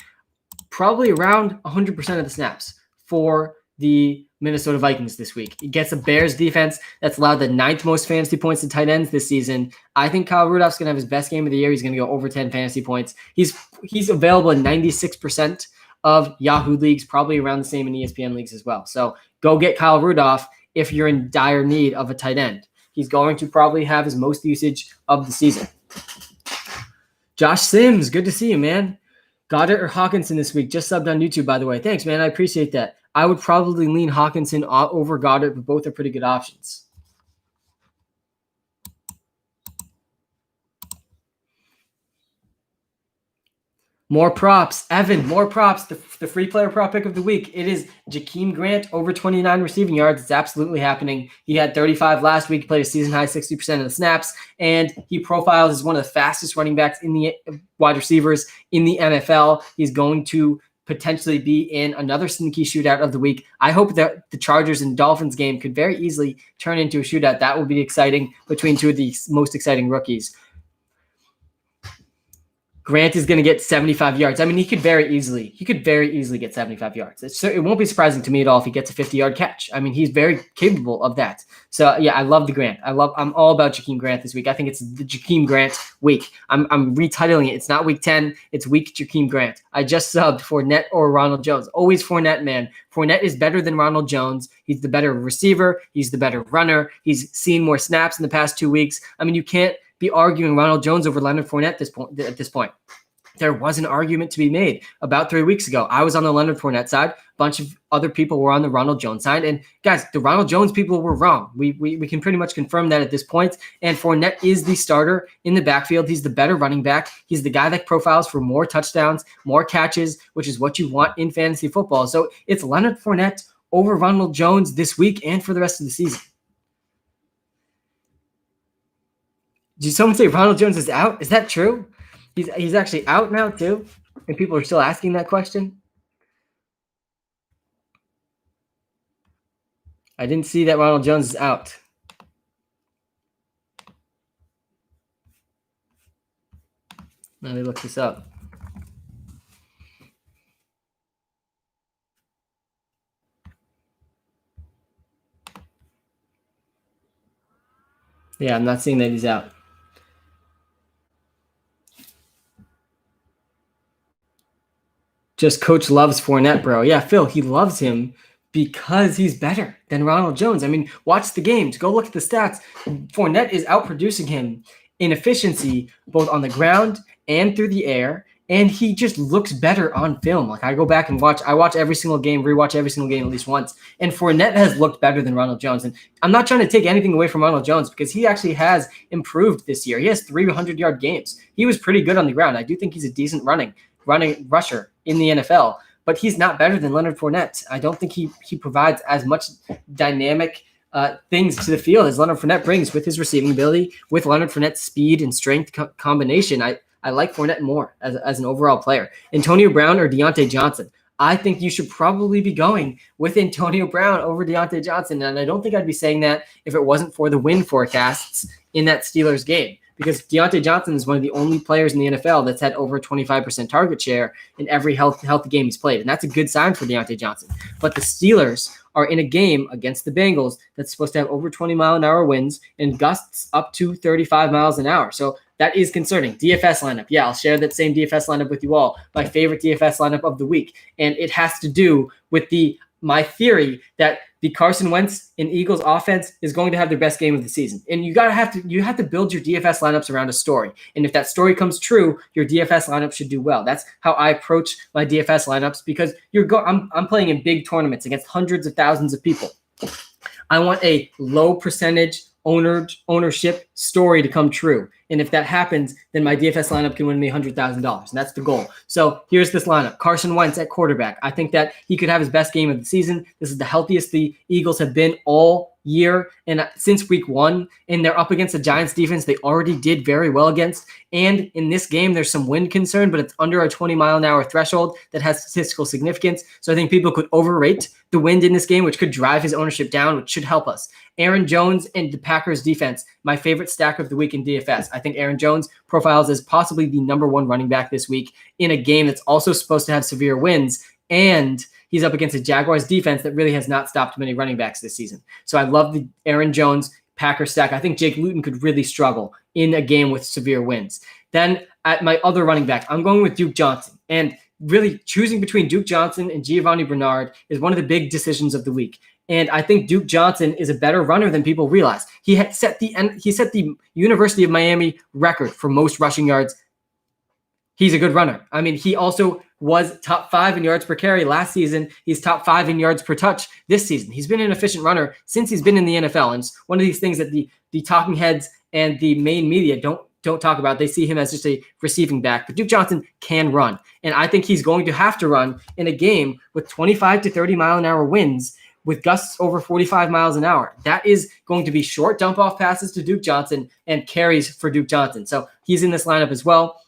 probably around 100% of the snaps for the Minnesota Vikings this week. He gets a Bears defense that's allowed the 9th most fantasy points to tight ends this season. I think Kyle Rudolph's going to have his best game of the year. He's going to go over 10 fantasy points. He's available in 96% of Yahoo leagues, probably around the same in ESPN leagues as well. So go get Kyle Rudolph if you're in dire need of a tight end. He's going to probably have his most usage of the season. Josh Sims, good to see you, man. Goddard or Hawkinson this week? Just subbed on YouTube, by the way. Thanks, man. I appreciate that. I would probably lean Hawkinson over Goddard, but both are pretty good options. More props. Evan, more props. The free player prop pick of the week. It is Jakeem Grant over 29 receiving yards. It's absolutely happening. He had 35 last week. He played a season-high 60% of the snaps, and he profiles as one of the fastest running backs in the wide receivers in the NFL. He's going to potentially be in another sneaky shootout of the week. I hope that the Chargers and Dolphins game could very easily turn into a shootout. That will be exciting between two of the most exciting rookies. Grant is going to get 75 yards. I mean, he could very easily get 75 yards. It won't be surprising to me at all if he gets a 50-yard catch. I mean, he's very capable of that. So yeah, I love the Grant. I'm all about Jakeem Grant this week. I think it's the Jakeem Grant week. I'm retitling it. It's not week 10. It's week Jakeem Grant. I just subbed Fournette or Ronald Jones. Always Fournette, man. Fournette is better than Ronald Jones. He's the better receiver. He's the better runner. He's seen more snaps in the past 2 weeks. I mean, you can't be arguing Ronald Jones over Leonard Fournette at this point. There was an argument to be made about 3 weeks ago. I was on the Leonard Fournette side. A bunch of other people were on the Ronald Jones side. And guys, the Ronald Jones people were wrong. We can pretty much confirm that at this point. And Fournette is the starter in the backfield. He's the better running back. He's the guy that profiles for more touchdowns, more catches, which is what you want in fantasy football. So it's Leonard Fournette over Ronald Jones this week and for the rest of the season. Did someone say Ronald Jones is out? Is that true? He's actually out now too? And people are still asking that question? I didn't see that Ronald Jones is out. Let me look this up. Yeah, I'm not seeing that he's out. Just coach loves Fournette, bro. Yeah, Phil, he loves him because he's better than Ronald Jones. I mean, watch the games. Go look at the stats. Fournette is outproducing him in efficiency, both on the ground and through the air, and he just looks better on film. Like, I go back and watch every single game, rewatch every single game at least once, and Fournette has looked better than Ronald Jones. And I'm not trying to take anything away from Ronald Jones because he actually has improved this year. He has 300-yard games. He was pretty good on the ground. I do think he's a decent running rusher in the NFL, but he's not better than Leonard Fournette. I don't think he provides as much dynamic things to the field as Leonard Fournette brings with his receiving ability, with Leonard Fournette's speed and strength combination. I like Fournette more as an overall player. Antonio Brown or Deontay Johnson? I think you should probably be going with Antonio Brown over Deontay Johnson, and I don't think I'd be saying that if it wasn't for the win forecasts in that Steelers game. Because Deontay Johnson is one of the only players in the NFL that's had over 25% target share in every healthy game he's played. And that's a good sign for Deontay Johnson. But the Steelers are in a game against the Bengals that's supposed to have over 20-mile-an-hour winds and gusts up to 35 miles an hour. So that is concerning. DFS lineup. Yeah, I'll share that same DFS lineup with you all. My favorite DFS lineup of the week. And it has to do with my theory that the Carson Wentz and Eagles offense is going to have their best game of the season. And you have to build your DFS lineups around a story. And if that story comes true, your DFS lineup should do well. That's how I approach my DFS lineups because I'm playing in big tournaments against hundreds of thousands of people. I want a low percentage ownership story to come true. And if that happens, then my DFS lineup can win me $100,000. And that's the goal. So here's this lineup. Carson Wentz at quarterback. I think that he could have his best game of the season. This is the healthiest the Eagles have been all year and since week 1. And they're up against the Giants defense they already did very well against. And in this game, there's some wind concern, but it's under a 20-mile-an-hour threshold that has statistical significance. So I think people could overrate the wind in this game, which could drive his ownership down, which should help us. Aaron Jones and the Packers defense, my favorite stack of the week in DFS. I think Aaron Jones profiles as possibly the number 1 running back this week in a game that's also supposed to have severe winds. And he's up against a Jaguars defense that really has not stopped many running backs this season. So I love the Aaron Jones Packers stack. I think Jake Luton could really struggle in a game with severe winds. Then at my other running back, I'm going with Duke Johnson. And really choosing between Duke Johnson and Giovanni Bernard is one of the big decisions of the week. And I think Duke Johnson is a better runner than people realize. He set the University of Miami record for most rushing yards. he's a good runner. I mean, he also was top 5 in yards per carry last season. He's top 5 in yards per touch this season. He's been an efficient runner since he's been in the NFL. And it's one of these things that the talking heads and the main media don't talk about. They see him as just a receiving back. But Duke Johnson can run. And I think he's going to have to run in a game with 25 to 30 mile an hour winds with gusts over 45 miles an hour. That is going to be short dump off passes to Duke Johnson and carries for Duke Johnson. So he's in this lineup as well.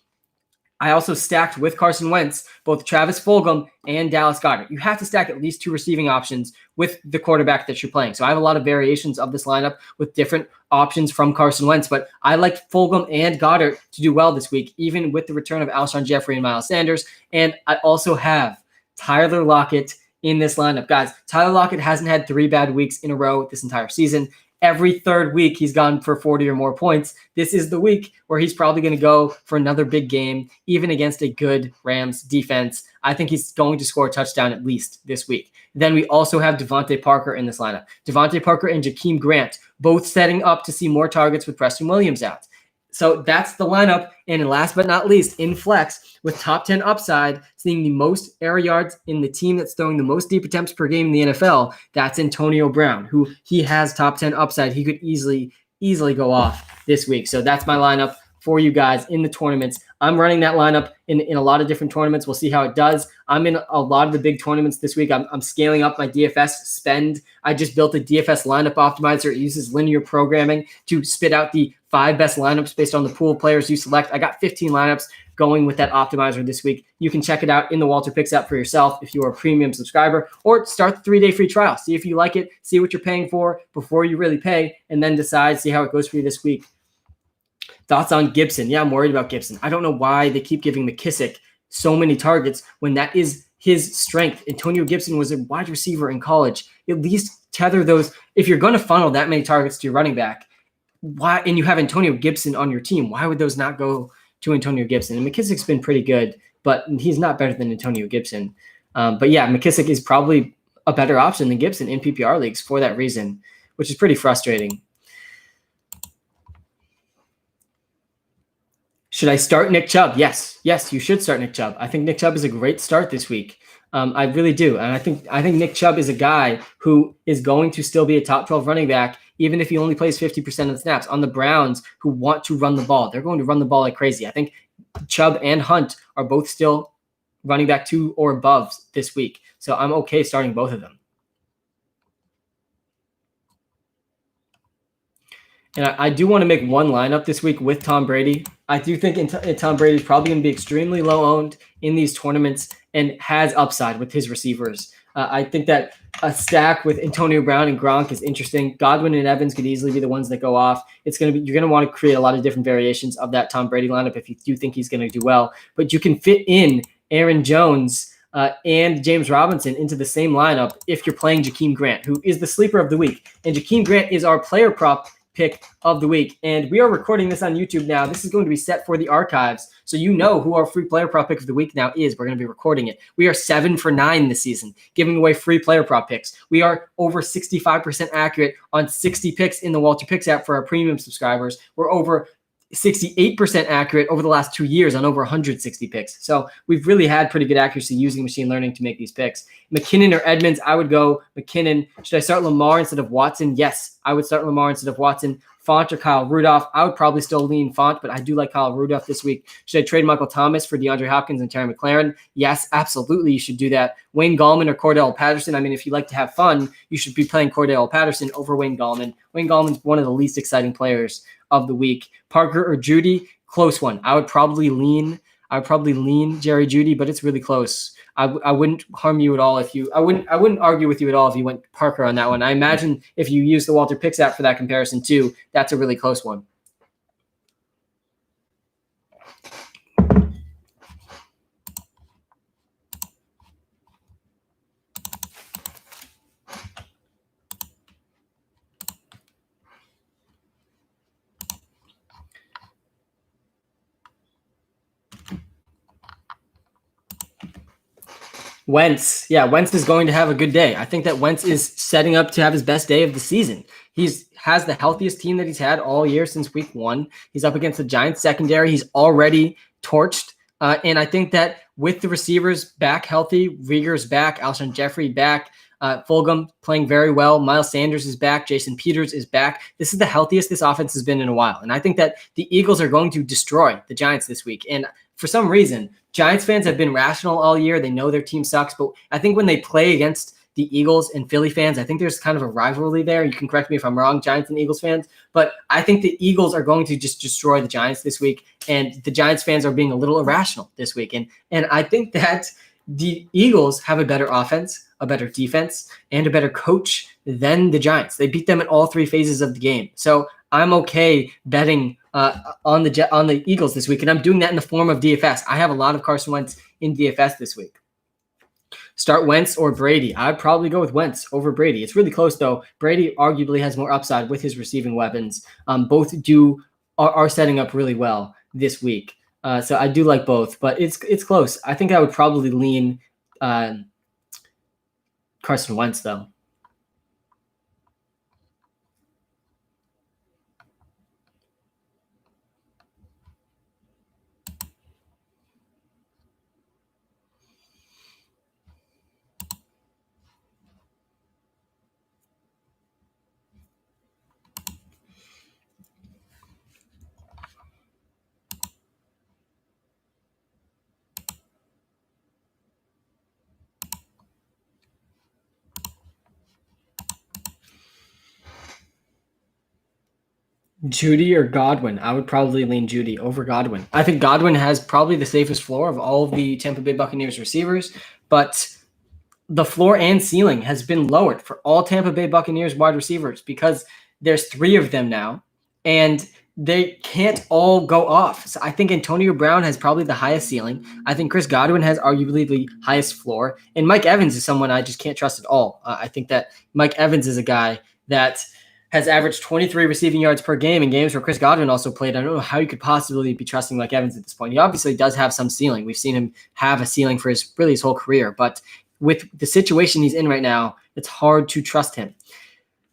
I also stacked with Carson Wentz, both Travis Fulgham and Dallas Goedert. You have to stack at least 2 receiving options with the quarterback that you're playing. So I have a lot of variations of this lineup with different options from Carson Wentz, but I like Fulgham and Goedert to do well this week, even with the return of Alshon Jeffrey and Miles Sanders. And I also have Tyler Lockett in this lineup. Guys, Tyler Lockett hasn't had 3 bad weeks in a row this entire season. Every third week, he's gone for 40 or more points. This is the week where he's probably going to go for another big game, even against a good Rams defense. I think he's going to score a touchdown at least this week. Then we also have Devontae Parker in this lineup. Devontae Parker and Jakeem Grant, both setting up to see more targets with Preston Williams out. So that's the lineup. And last but not least, in flex, with top 10 upside, seeing the most air yards in the team that's throwing the most deep attempts per game in the NFL, that's Antonio Brown, who he has top 10 upside. He could easily go off this week. So that's my lineup for you guys in the tournaments. I'm running that lineup in a lot of different tournaments. We'll see how it does. I'm in a lot of the big tournaments this week. I'm scaling up my DFS spend. I just built a DFS lineup optimizer. It uses linear programming to spit out the 5 best lineups based on the pool of players you select. I got 15 lineups going with that optimizer this week. You can check it out in the Walter Picks app for yourself if you are a premium subscriber, or start the 3-day free trial. See if you like it, see what you're paying for before you really pay, and then decide, see how it goes for you this week. Thoughts on Gibson? Yeah, I'm worried about Gibson. I don't know why they keep giving McKissick so many targets when that is his strength. Antonio Gibson was a wide receiver in college. At least tether those. If you're going to funnel that many targets to your running back, why? And you have Antonio Gibson on your team, why would those not go to Antonio Gibson? And McKissick's been pretty good, but he's not better than Antonio Gibson. But yeah, McKissick is probably a better option than Gibson in PPR leagues for that reason, which is pretty frustrating. Should I start Nick Chubb? Yes, you should start Nick Chubb. I think Nick Chubb is a great start this week. I really do. And I think Nick Chubb is a guy who is going to still be a top 12 running back, even if he only plays 50% of the snaps. On the Browns, who want to run the ball, they're going to run the ball like crazy. I think Chubb and Hunt are both still running back 2 or above this week. So I'm okay starting both of them. And I do want to make one lineup this week with Tom Brady. I do think Tom Brady is probably going to be extremely low owned in these tournaments and has upside with his receivers. I think that a stack with Antonio Brown and Gronk is interesting. Godwin and Evans could easily be the ones that go off. You're going to want to create a lot of different variations of that Tom Brady lineup if you do think he's going to do well. But you can fit in Aaron Jones and James Robinson into the same lineup if you're playing Jakeem Grant, who is the sleeper of the week. And Jakeem Grant is our player prop pick of the week. And we are recording this on YouTube now. This is going to be set for the archives. So you know who our free player prop pick of the week now is. We're going to be recording it. We are 7 for 9 this season, giving away free player prop picks. We are over 65% accurate on 60 picks in the Walter Picks app for our premium subscribers. We're over 68% accurate over the last 2 years on over 160 picks. So we've really had pretty good accuracy using machine learning to make these picks. McKinnon or Edmonds, I would go McKinnon. Should I start Lamar instead of Watson? Yes, I would start Lamar instead of Watson. Font or Kyle Rudolph? I would probably still lean Font, but I do like Kyle Rudolph this week. Should I trade Michael Thomas for DeAndre Hopkins and Terry McLaurin? Yes, absolutely, you should do that. Wayne Gallman or Cordell Patterson? I mean, if you like to have fun, you should be playing Cordell Patterson over Wayne Gallman. Wayne Gallman's one of the least exciting players of the week. Parker or Judy? Close one. I would probably lean Jerry Judy, but it's really close. I wouldn't harm you at all I wouldn't argue with you at all if you went Parker on that one. I imagine if you use the Walter Picks app for that comparison too, that's a really close one. Wentz. Yeah, Wentz is going to have a good day. I think that Wentz is setting up to have his best day of the season. Has the healthiest team that he's had all year since week 1. He's up against the Giants secondary. He's already torched And I think that with the receivers back healthy, Rieger's back, Alshon Jeffrey back, Fulgham playing very well. Miles Sanders is back. Jason Peters is back. This is the healthiest this offense has been in a while. And I think that the Eagles are going to destroy the Giants this week. And for some reason, Giants fans have been rational all year. They know their team sucks. But I think when they play against the Eagles and Philly fans, I think there's kind of a rivalry there. You can correct me if I'm wrong, Giants and Eagles fans. But I think the Eagles are going to just destroy the Giants this week. And the Giants fans are being a little irrational this week. And I think that the Eagles have a better offense, a better defense, and a better coach than the Giants. They beat them in all three phases of the game. So I'm okay betting on the Eagles this week, and I'm doing that in the form of DFS. I have a lot of Carson Wentz in DFS this week. Start Wentz or Brady. I'd probably go with Wentz over Brady. It's really close, though. Brady arguably has more upside with his receiving weapons. Both are setting up really well this week. So I do like both, but it's close. I think I would probably lean Carson Wentz, though. Judy or Godwin? I would probably lean Judy over Godwin. I think Godwin has probably the safest floor of all of the Tampa Bay Buccaneers receivers, but the floor and ceiling has been lowered for all Tampa Bay Buccaneers wide receivers because there's 3 of them now, and they can't all go off. So I think Antonio Brown has probably the highest ceiling. I think Chris Godwin has arguably the highest floor, and Mike Evans is someone I just can't trust at all. I think that Mike Evans is a guy that has averaged 23 receiving yards per game in games where Chris Godwin also played. I don't know how you could possibly be trusting Mike Evans at this point. He obviously does have some ceiling. We've seen him have a ceiling for his whole career, but with the situation he's in right now, it's hard to trust him.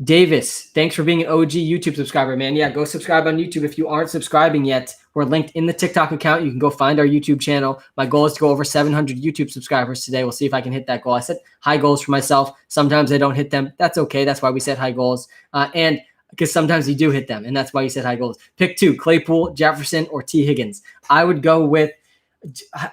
Davis, thanks for being an OG YouTube subscriber, man. Yeah, go subscribe on YouTube if you aren't subscribing yet. We're linked in the TikTok account. You can go find our YouTube channel. My goal is to go over 700 YouTube subscribers today. We'll see if I can hit that goal. I set high goals for myself. Sometimes I don't hit them. That's okay. That's why we set high goals. And because sometimes you do hit them, and that's why you set high goals. Pick 2, Claypool, Jefferson, or T. Higgins. I would go with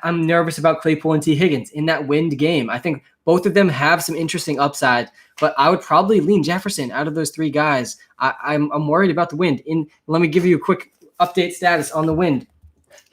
I'm nervous about Claypool and T. Higgins in that wind game. I think both of them have some interesting upside, but I would probably lean Jefferson out of those 3 guys. I'm worried about the wind. Let me give you a quick update status on the wind.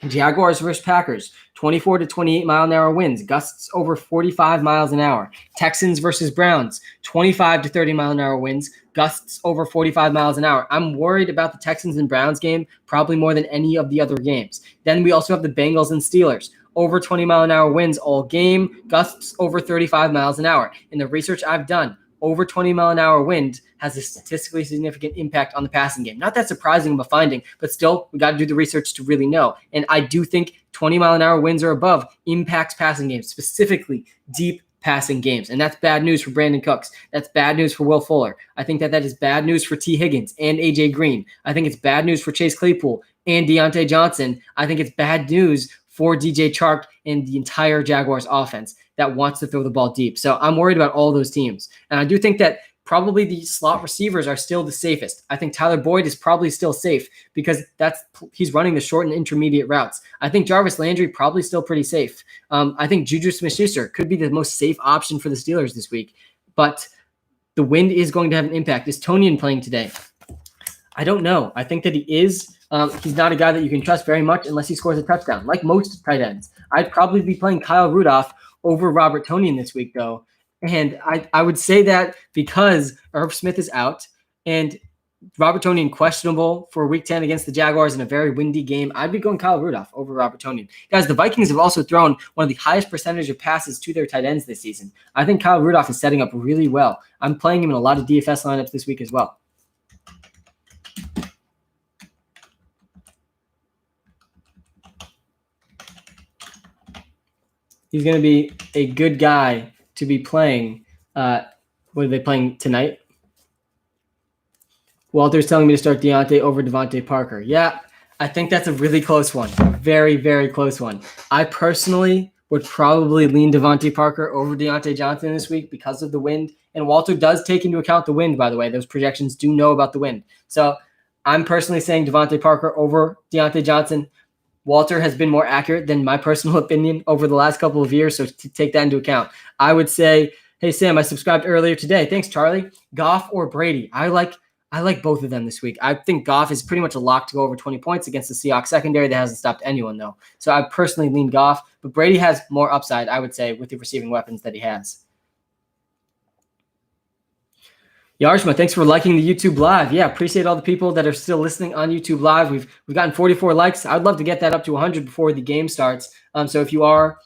Jaguars versus Packers, 24 to 28 mile an hour winds, gusts over 45 miles an hour. Texans versus Browns, 25 to 30 mile an hour winds, gusts over 45 miles an hour. I'm worried about the Texans and Browns game probably more than any of the other games. Then we also have the Bengals and Steelers, over 20 mile an hour winds all game, gusts over 35 miles an hour. In the research I've done, over 20 mile an hour wind has a statistically significant impact on the passing game. Not that surprising of a finding, but still, we got to do the research to really know. And I do think 20 mile an hour winds or above impacts passing games, specifically deep passing games. And that's bad news for Brandon Cooks. That's bad news for Will Fuller. I think that is bad news for T. Higgins and A.J. Green. I think it's bad news for Chase Claypool and Deontay Johnson. I think it's bad news for DJ Chark and the entire Jaguars offense that wants to throw the ball deep. So I'm worried about all those teams. And I do think that probably the slot receivers are still the safest. I think Tyler Boyd is probably still safe because he's running the short and intermediate routes. I think Jarvis Landry probably still pretty safe. I think Juju Smith-Schuster could be the most safe option for the Steelers this week. But the wind is going to have an impact. Is Tonyan playing today? I don't know. I think that he is. He's not a guy that you can trust very much unless he scores a touchdown, like most tight ends. I'd probably be playing Kyle Rudolph over Robert Tonyan this week, though. And I would say that because Irv Smith is out and Robert Tonyan questionable for Week 10 against the Jaguars in a very windy game, I'd be going Kyle Rudolph over Robert Tonyan. Guys, the Vikings have also thrown one of the highest percentage of passes to their tight ends this season. I think Kyle Rudolph is setting up really well. I'm playing him in a lot of DFS lineups this week as well. He's going to be a good guy to be playing. What are they playing tonight? Walter's telling me to start Deontay over Devontae Parker. Yeah, I think that's a really close one. A very, very close one. I personally would probably lean Devontae Parker over Deontay Johnson this week because of the wind. And Walter does take into account the wind, by the way. Those projections do know about the wind. So I'm personally saying Devontae Parker over Deontay Johnson. Walter has been more accurate than my personal opinion over the last couple of years, so to take that into account. I would say, hey, Sam, I subscribed earlier today. Thanks, Charlie. Goff or Brady? I like both of them this week. I think Goff is pretty much a lock to go over 20 points against the Seahawks secondary that hasn't stopped anyone, though. So I personally lean Goff, but Brady has more upside, I would say, with the receiving weapons that he has. Yarshma, thanks for liking the YouTube Live. Yeah, appreciate all the people that are still listening on YouTube Live. We've gotten 44 likes. I'd love to get that up to 100 before the game starts. So if you are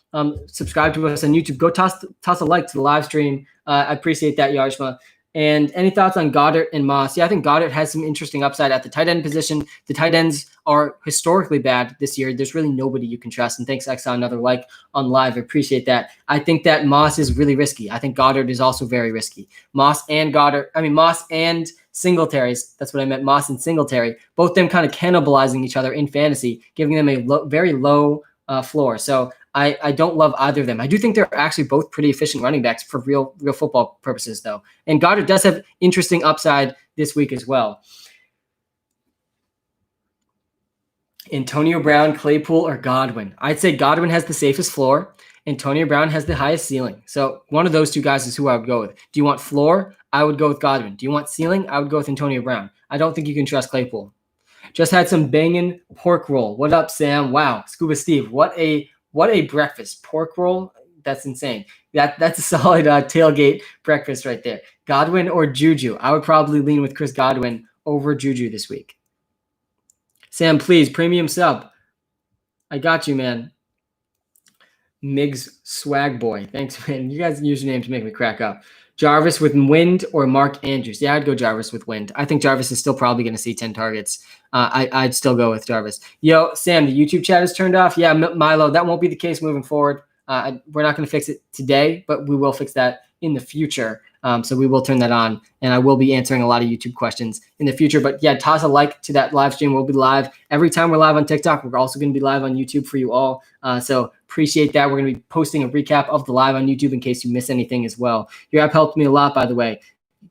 subscribed to us on YouTube, go toss a like to the live stream. I appreciate that, Yarshma. And any thoughts on Goddard and Moss? Yeah, I think Goddard has some interesting upside at the tight end position. The tight ends are historically bad this year. There's really nobody you can trust. And thanks, Exxon, another like on live. I appreciate that. I think that Moss is really risky. I think Goddard is also very risky. Moss and Singletary's, that's what I meant, Moss and Singletary, both them kind of cannibalizing each other in fantasy, giving them a very low floor. So I don't love either of them. I do think they're actually both pretty efficient running backs for real football purposes, though. And Goddard does have interesting upside this week as well. Antonio Brown, Claypool, or Godwin? I'd say Godwin has the safest floor. Antonio Brown has the highest ceiling. So one of those two guys is who I would go with. Do you want floor? I would go with Godwin. Do you want ceiling? I would go with Antonio Brown. I don't think you can trust Claypool. Just had some banging pork roll. What up, Sam? Wow. Scuba Steve, what a breakfast. Pork roll? That's insane. That's a solid tailgate breakfast right there. Godwin or Juju? I would probably lean with Chris Godwin over Juju this week. Sam, please, premium sub. I got you, man. Migs Swag Boy. Thanks, man. You guys' usernames make me crack up. Jarvis with Wind or Mark Andrews? Yeah, I'd go Jarvis with Wind. I think Jarvis is still probably going to see 10 targets. I'd still go with Jarvis. Yo, Sam, the YouTube chat is turned off. Yeah, Milo, that won't be the case moving forward. We're not going to fix it today, but we will fix that in the future. So we will turn that on, and I will be answering a lot of YouTube questions in the future. But yeah, toss a like to that live stream. We'll be live every time we're live on TikTok. We're also going to be live on YouTube for you all. So appreciate that. We're going to be posting a recap of the live on YouTube in case you miss anything as well. Your app helped me a lot, by the way.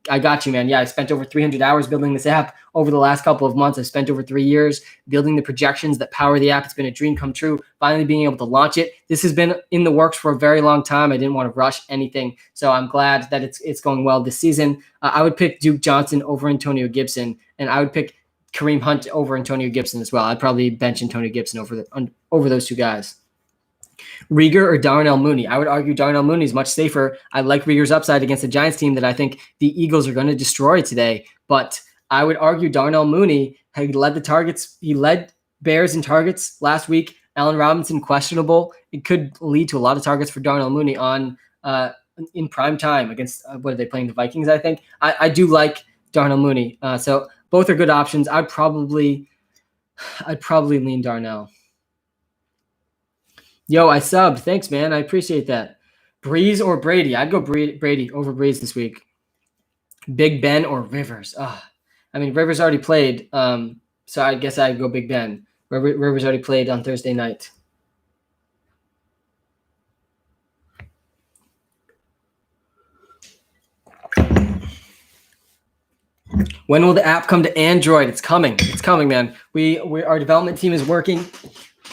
I got you, man. Yeah, I spent over 300 hours building this app over the last couple of months. I've spent over 3 years building the projections that power the app. It's been a dream come true, finally being able to launch it. This has been in the works for a very long time. I didn't want to rush anything, so I'm glad that it's going well this season. I would pick Duke Johnson over Antonio Gibson, and I would pick Kareem Hunt over Antonio Gibson as well. I'd probably bench Antonio Gibson over those two guys. Rieger or Darnell Mooney? I would argue Darnell Mooney is much safer. I like Rieger's upside against the Giants team that I think the Eagles are going to destroy today. But I would argue Darnell Mooney had led the targets. He led Bears in targets last week. Allen Robinson questionable. It could lead to a lot of targets for Darnell Mooney in prime time against what are they playing, the Vikings? I think I do like Darnell Mooney. So both are good options. I'd probably lean Darnell. Yo, I subbed. Thanks, man. I appreciate that. Breeze or Brady? I'd go Brady over Breeze this week. Big Ben or Rivers? Rivers already played, so I guess I'd go Big Ben. Rivers already played on Thursday night. When will the app come to Android? It's coming. It's coming, man. Our development team is working.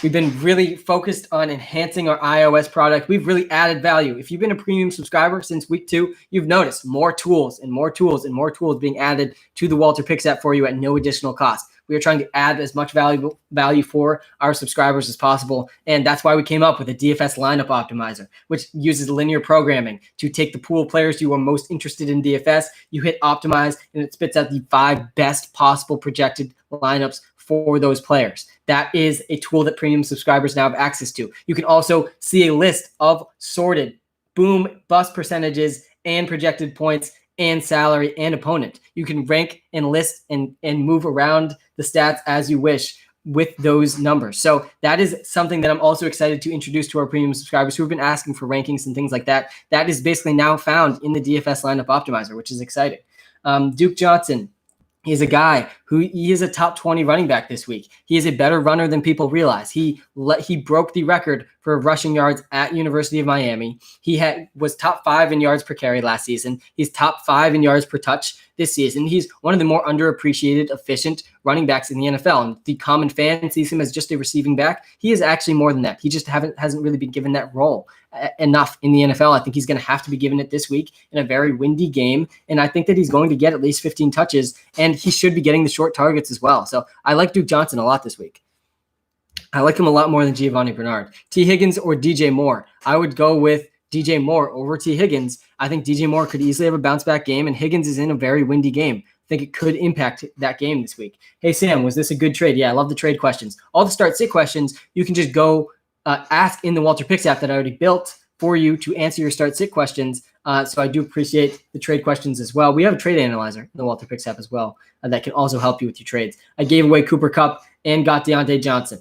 We've been really focused on enhancing our iOS product. We've really added value. If you've been a premium subscriber since week 2, you've noticed more tools and more tools and more tools being added to the Walter Picks app for you at no additional cost. We are trying to add as much value for our subscribers as possible. And that's why we came up with a DFS lineup optimizer, which uses linear programming to take the pool of players you are most interested in DFS. You hit optimize, and it spits out the 5 best possible projected lineups for those players. That is a tool that premium subscribers now have access to. You can also see a list of sorted boom bust percentages and projected points and salary and opponent. You can rank and list and move around the stats as you wish with those numbers. So that is something that I'm also excited to introduce to our premium subscribers who have been asking for rankings and things like that. That is basically now found in the DFS lineup optimizer, which is exciting. Duke Johnson. He's a guy who he is a top 20 running back this week. He is a better runner than people realize. He broke the record for rushing yards at University of Miami. He was top 5 in yards per carry last season. He's top 5 in yards per touch this season. He's one of the more underappreciated, efficient running backs in the NFL. And the common fan sees him as just a receiving back. He is actually more than that. He just hasn't really been given that role enough in the NFL. I think he's going to have to be given it this week in a very windy game. And I think that he's going to get at least 15 touches, and he should be getting the short targets as well. So I like Duke Johnson a lot this week. I like him a lot more than Giovanni Bernard. T. Higgins or DJ Moore? I would go with DJ Moore over T. Higgins. I think DJ Moore could easily have a bounce back game, and Higgins is in a very windy game. I think it could impact that game this week. Hey, Sam, was this a good trade? Yeah, I love the trade questions. All the start-sit questions, you can just go ask in the Walter Picks app that I already built for you to answer your start-sit questions. So I do appreciate the trade questions as well. We have a trade analyzer in the Walter Picks app as well that can also help you with your trades. I gave away Cooper Kupp and got Deontay Johnson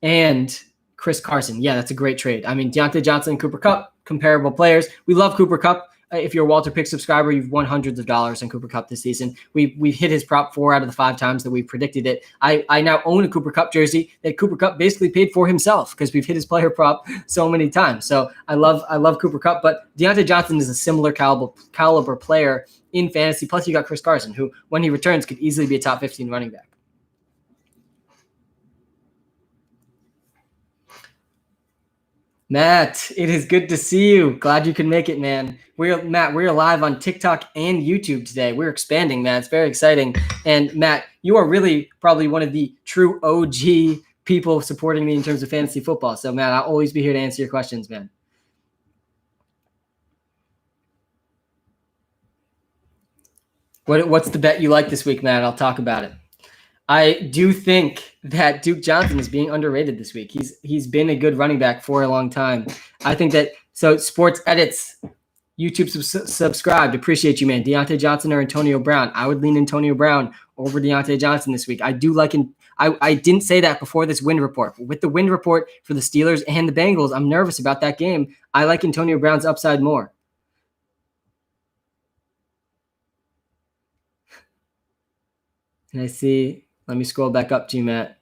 and Chris Carson. Yeah, that's a great trade. I mean, Deontay Johnson and Cooper Kupp, comparable players. We love Cooper Kupp. If you're a Walter Pick subscriber, you've won hundreds of dollars on Cooper Kupp this season. We've hit his prop 4 out of the 5 times that we predicted it. I now own a Cooper Kupp jersey that Cooper Kupp basically paid for himself because we've hit his player prop so many times. So I love Cooper Kupp, but Deontay Johnson is a similar caliber player in fantasy. Plus, you got Chris Carson, who, when he returns, could easily be a top 15 running back. Matt, it is good to see you. Glad you can make it, man. We're live on TikTok and YouTube today. We're expanding, man. It's very exciting. And Matt, you are really probably one of the true OG people supporting me in terms of fantasy football. So, Matt, I'll always be here to answer your questions, man. What's the bet you like this week, Matt? I'll talk about it. I do think that Duke Johnson is being underrated this week. He's been a good running back for a long time. I think that Sports Edits, YouTube subscribed. Appreciate you, man. Deontay Johnson or Antonio Brown. I would lean Antonio Brown over Deontay Johnson this week. I do like him. I didn't say that before this wind report. But with the wind report for the Steelers and the Bengals, I'm nervous about that game. I like Antonio Brown's upside more. And I see. Let me scroll back up to you, Matt.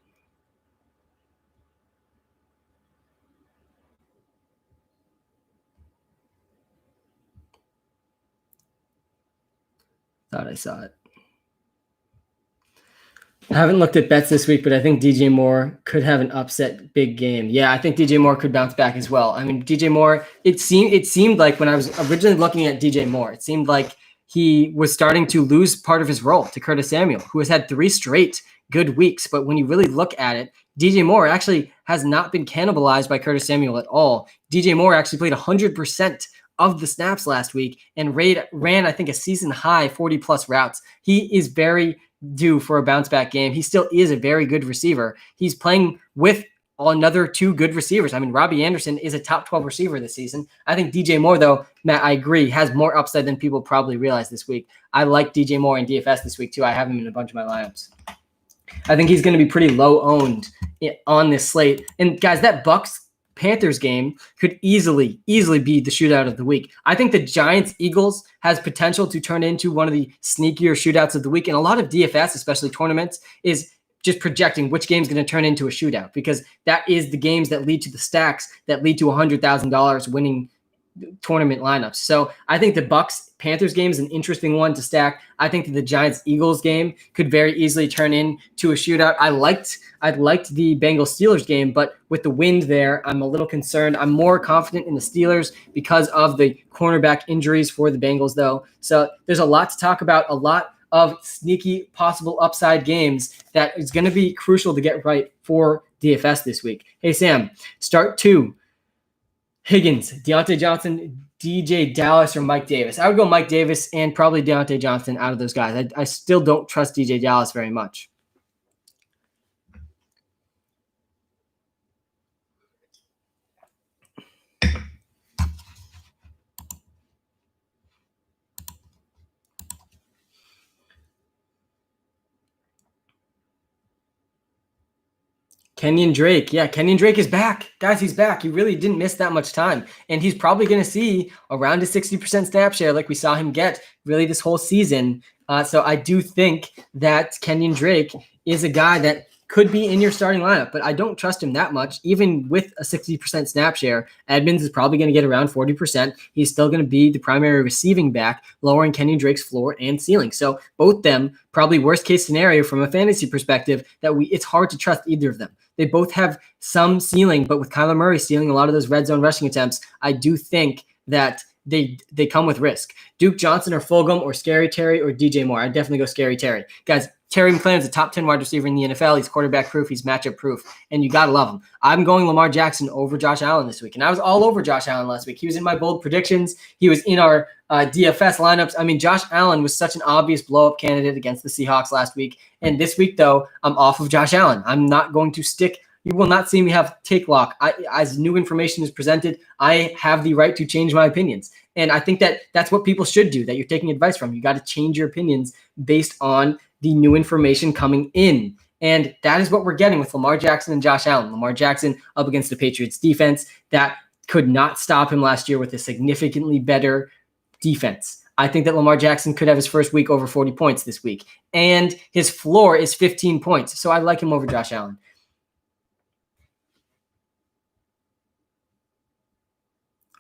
Thought I saw it. I haven't looked at bets this week, but I think DJ Moore could have an upset big game. Yeah, I think DJ Moore could bounce back as well. I mean, DJ Moore, it seemed like when I was originally looking at DJ Moore, it seemed like he was starting to lose part of his role to Curtis Samuel, who has had 3 straight good weeks. But when you really look at it, DJ Moore actually has not been cannibalized by Curtis Samuel at all. DJ Moore actually played 100% of the snaps last week and ran, I think, a season high 40+ routes. He is very due for a bounce back game. He still is a very good receiver. He's playing with another 2 good receivers. I mean, Robbie Anderson is a top 12 receiver this season. I think DJ Moore, though, Matt, I agree, has more upside than people probably realize this week. I like DJ Moore in DFS this week, too. I have him in a bunch of my lineups. I think he's going to be pretty low owned on this slate. And guys, that Bucks-Panthers game could easily be the shootout of the week. I think the Giants-Eagles has potential to turn into one of the sneakier shootouts of the week. And a lot of DFS, especially tournaments, is just projecting which game's going to turn into a shootout, because that is the games that lead to the stacks that lead to $100,000 winning tournament lineups. So I think the Bucks-Panthers game is an interesting one to stack. I think that the Giants-Eagles game could very easily turn into a shootout. I liked the Bengals-Steelers game, but with the wind there, I'm a little concerned. I'm more confident in the Steelers because of the cornerback injuries for the Bengals, though. So there's a lot to talk about, a lot of sneaky possible upside games that is going to be crucial to get right for DFS this week. Hey, Sam, start 2. Higgins, Deontay Johnson, DJ Dallas, or Mike Davis. I would go Mike Davis and probably Deontay Johnson out of those guys. I still don't trust DJ Dallas very much. Kenyon Drake. Yeah, Kenyon Drake is back. Guys, he's back. He really didn't miss that much time. And he's probably going to see around a 60% snap share like we saw him get really this whole season. So I do think that Kenyon Drake is a guy that could be in your starting lineup, but I don't trust him that much. Even with a 60% snap share, Edmonds is probably going to get around 40%. He's still going to be the primary receiving back, lowering Kenyon Drake's floor and ceiling. So both them, probably worst case scenario from a fantasy perspective, that it's hard to trust either of them. They both have some ceiling, but with Kyler Murray stealing a lot of those red zone rushing attempts, I do think that they come with risk. Duke Johnson or Fulgham or Scary Terry or DJ Moore. I'd definitely go Scary Terry. Guys, Terry McLaurin's a top 10 wide receiver in the NFL. He's quarterback proof. He's matchup proof. And you got to love him. I'm going Lamar Jackson over Josh Allen this week. And I was all over Josh Allen last week. He was in my bold predictions. He was in our DFS lineups. I mean, Josh Allen was such an obvious blow-up candidate against the Seahawks last week. And this week, though, I'm off of Josh Allen. I'm not going to stick. You will not see me have take lock. As new information is presented, I have the right to change my opinions. And I think that that's what people should do, that you're taking advice from. You got to change your opinions based on the new information coming in. And that is what we're getting with Lamar Jackson and Josh Allen. Lamar Jackson up against the Patriots defense that could not stop him last year with a significantly better defense. I think that Lamar Jackson could have his first week over 40 points this week. And his floor is 15 points. So I like him over Josh Allen.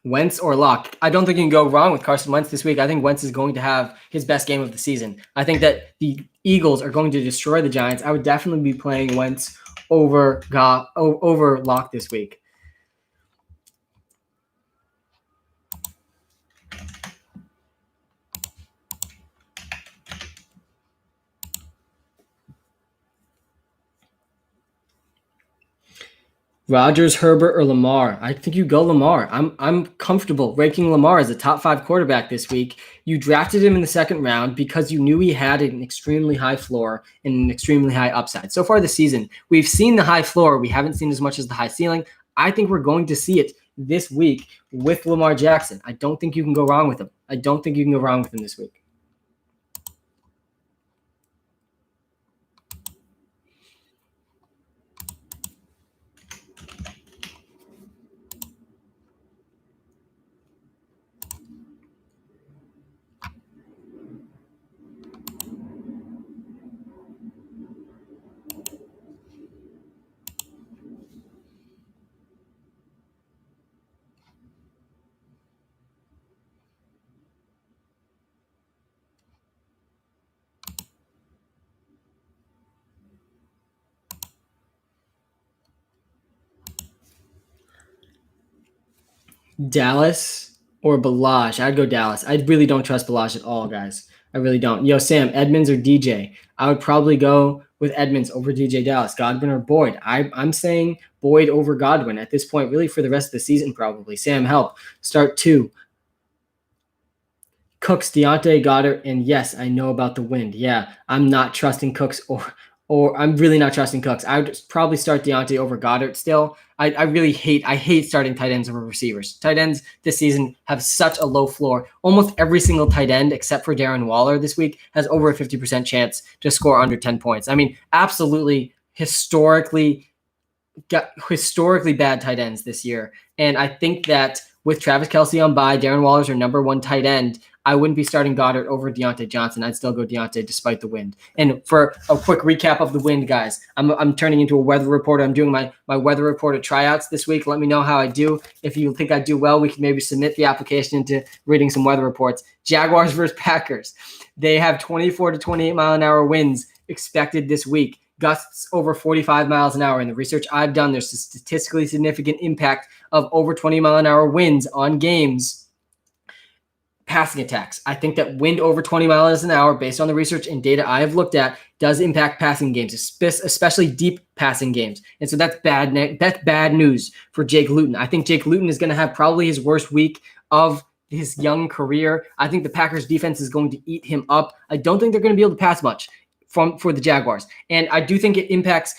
Wentz or Locke. I don't think you can go wrong with Carson Wentz this week. I think Wentz is going to have his best game of the season. I think that the Eagles are going to destroy the Giants. I would definitely be playing Wentz over Locke this week. Rodgers, Herbert, or Lamar? I think you go Lamar. I'm comfortable ranking Lamar as a top 5 quarterback this week. You drafted him in the second round because you knew he had an extremely high floor and an extremely high upside. So far this season, we've seen the high floor. We haven't seen as much as the high ceiling. I think we're going to see it this week with Lamar Jackson. I don't think you can go wrong with him. I don't think you can go wrong with him this week. Dallas or Balaj? I'd go Dallas. I really don't trust Balaj at all, guys. I really don't. Yo, Sam, Edmonds or DJ? I would probably go with Edmonds over DJ Dallas. Godwin or Boyd? I'm saying Boyd over Godwin at this point, really for the rest of the season probably. Sam, help. Start 2. Cooks, Deontay, Goddard, and yes, I know about the wind. Yeah, I'm not trusting Cooks or I'm really not trusting Cooks. I would probably start Deontay over Goddard still. I hate starting tight ends over receivers. Tight ends this season have such a low floor. Almost every single tight end, except for Darren Waller this week, has over a 50% chance to score under 10 points. I mean, absolutely historically bad tight ends this year. And I think that with Travis Kelce on bye, Darren Waller's our number 1 tight end. I wouldn't be starting Goddard over Deontay Johnson. I'd still go Deontay despite the wind. And for a quick recap of the wind, guys, I'm turning into a weather reporter. I'm doing my weather reporter tryouts this week. Let me know how I do. If you think I do well, we can maybe submit the application into reading some weather reports. Jaguars versus Packers. They have 24 to 28 mile an hour winds expected this week. Gusts over 45 miles an hour. In the research I've done, there's a statistically significant impact of over 20 mile an hour winds on games. Passing attacks. I think that wind over 20 miles an hour, based on the research and data I have looked at, does impact passing games, especially deep passing games. And so that's bad news for Jake Luton. I think Jake Luton is going to have probably his worst week of his young career. I think the Packers defense is going to eat him up. I don't think they're going to be able to pass much for the Jaguars. And I do think it impacts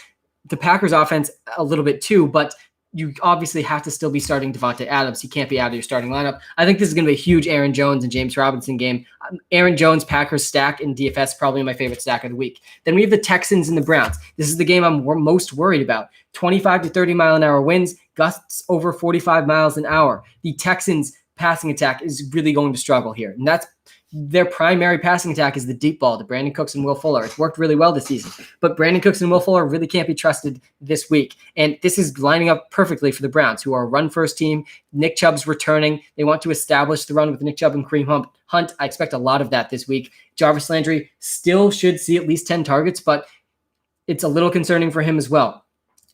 the Packers offense a little bit too, but you obviously have to still be starting Devontae Adams. He can't be out of your starting lineup. I think this is going to be a huge Aaron Jones and James Robinson game. Aaron Jones, Packers stack in DFS, probably my favorite stack of the week. Then we have the Texans and the Browns. This is the game I'm most worried about. 25 to 30 mile an hour winds, gusts over 45 miles an hour. The Texans passing attack is really going to struggle here. And that's their primary passing attack is the deep ball to Brandon Cooks and Will Fuller. It's worked really well this season, but Brandon Cooks and Will Fuller really can't be trusted this week. And this is lining up perfectly for the Browns, who are a run-first team. Nick Chubb's returning. They want to establish the run with Nick Chubb and Kareem Hunt. I expect a lot of that this week. Jarvis Landry still should see at least 10 targets, but it's a little concerning for him as well.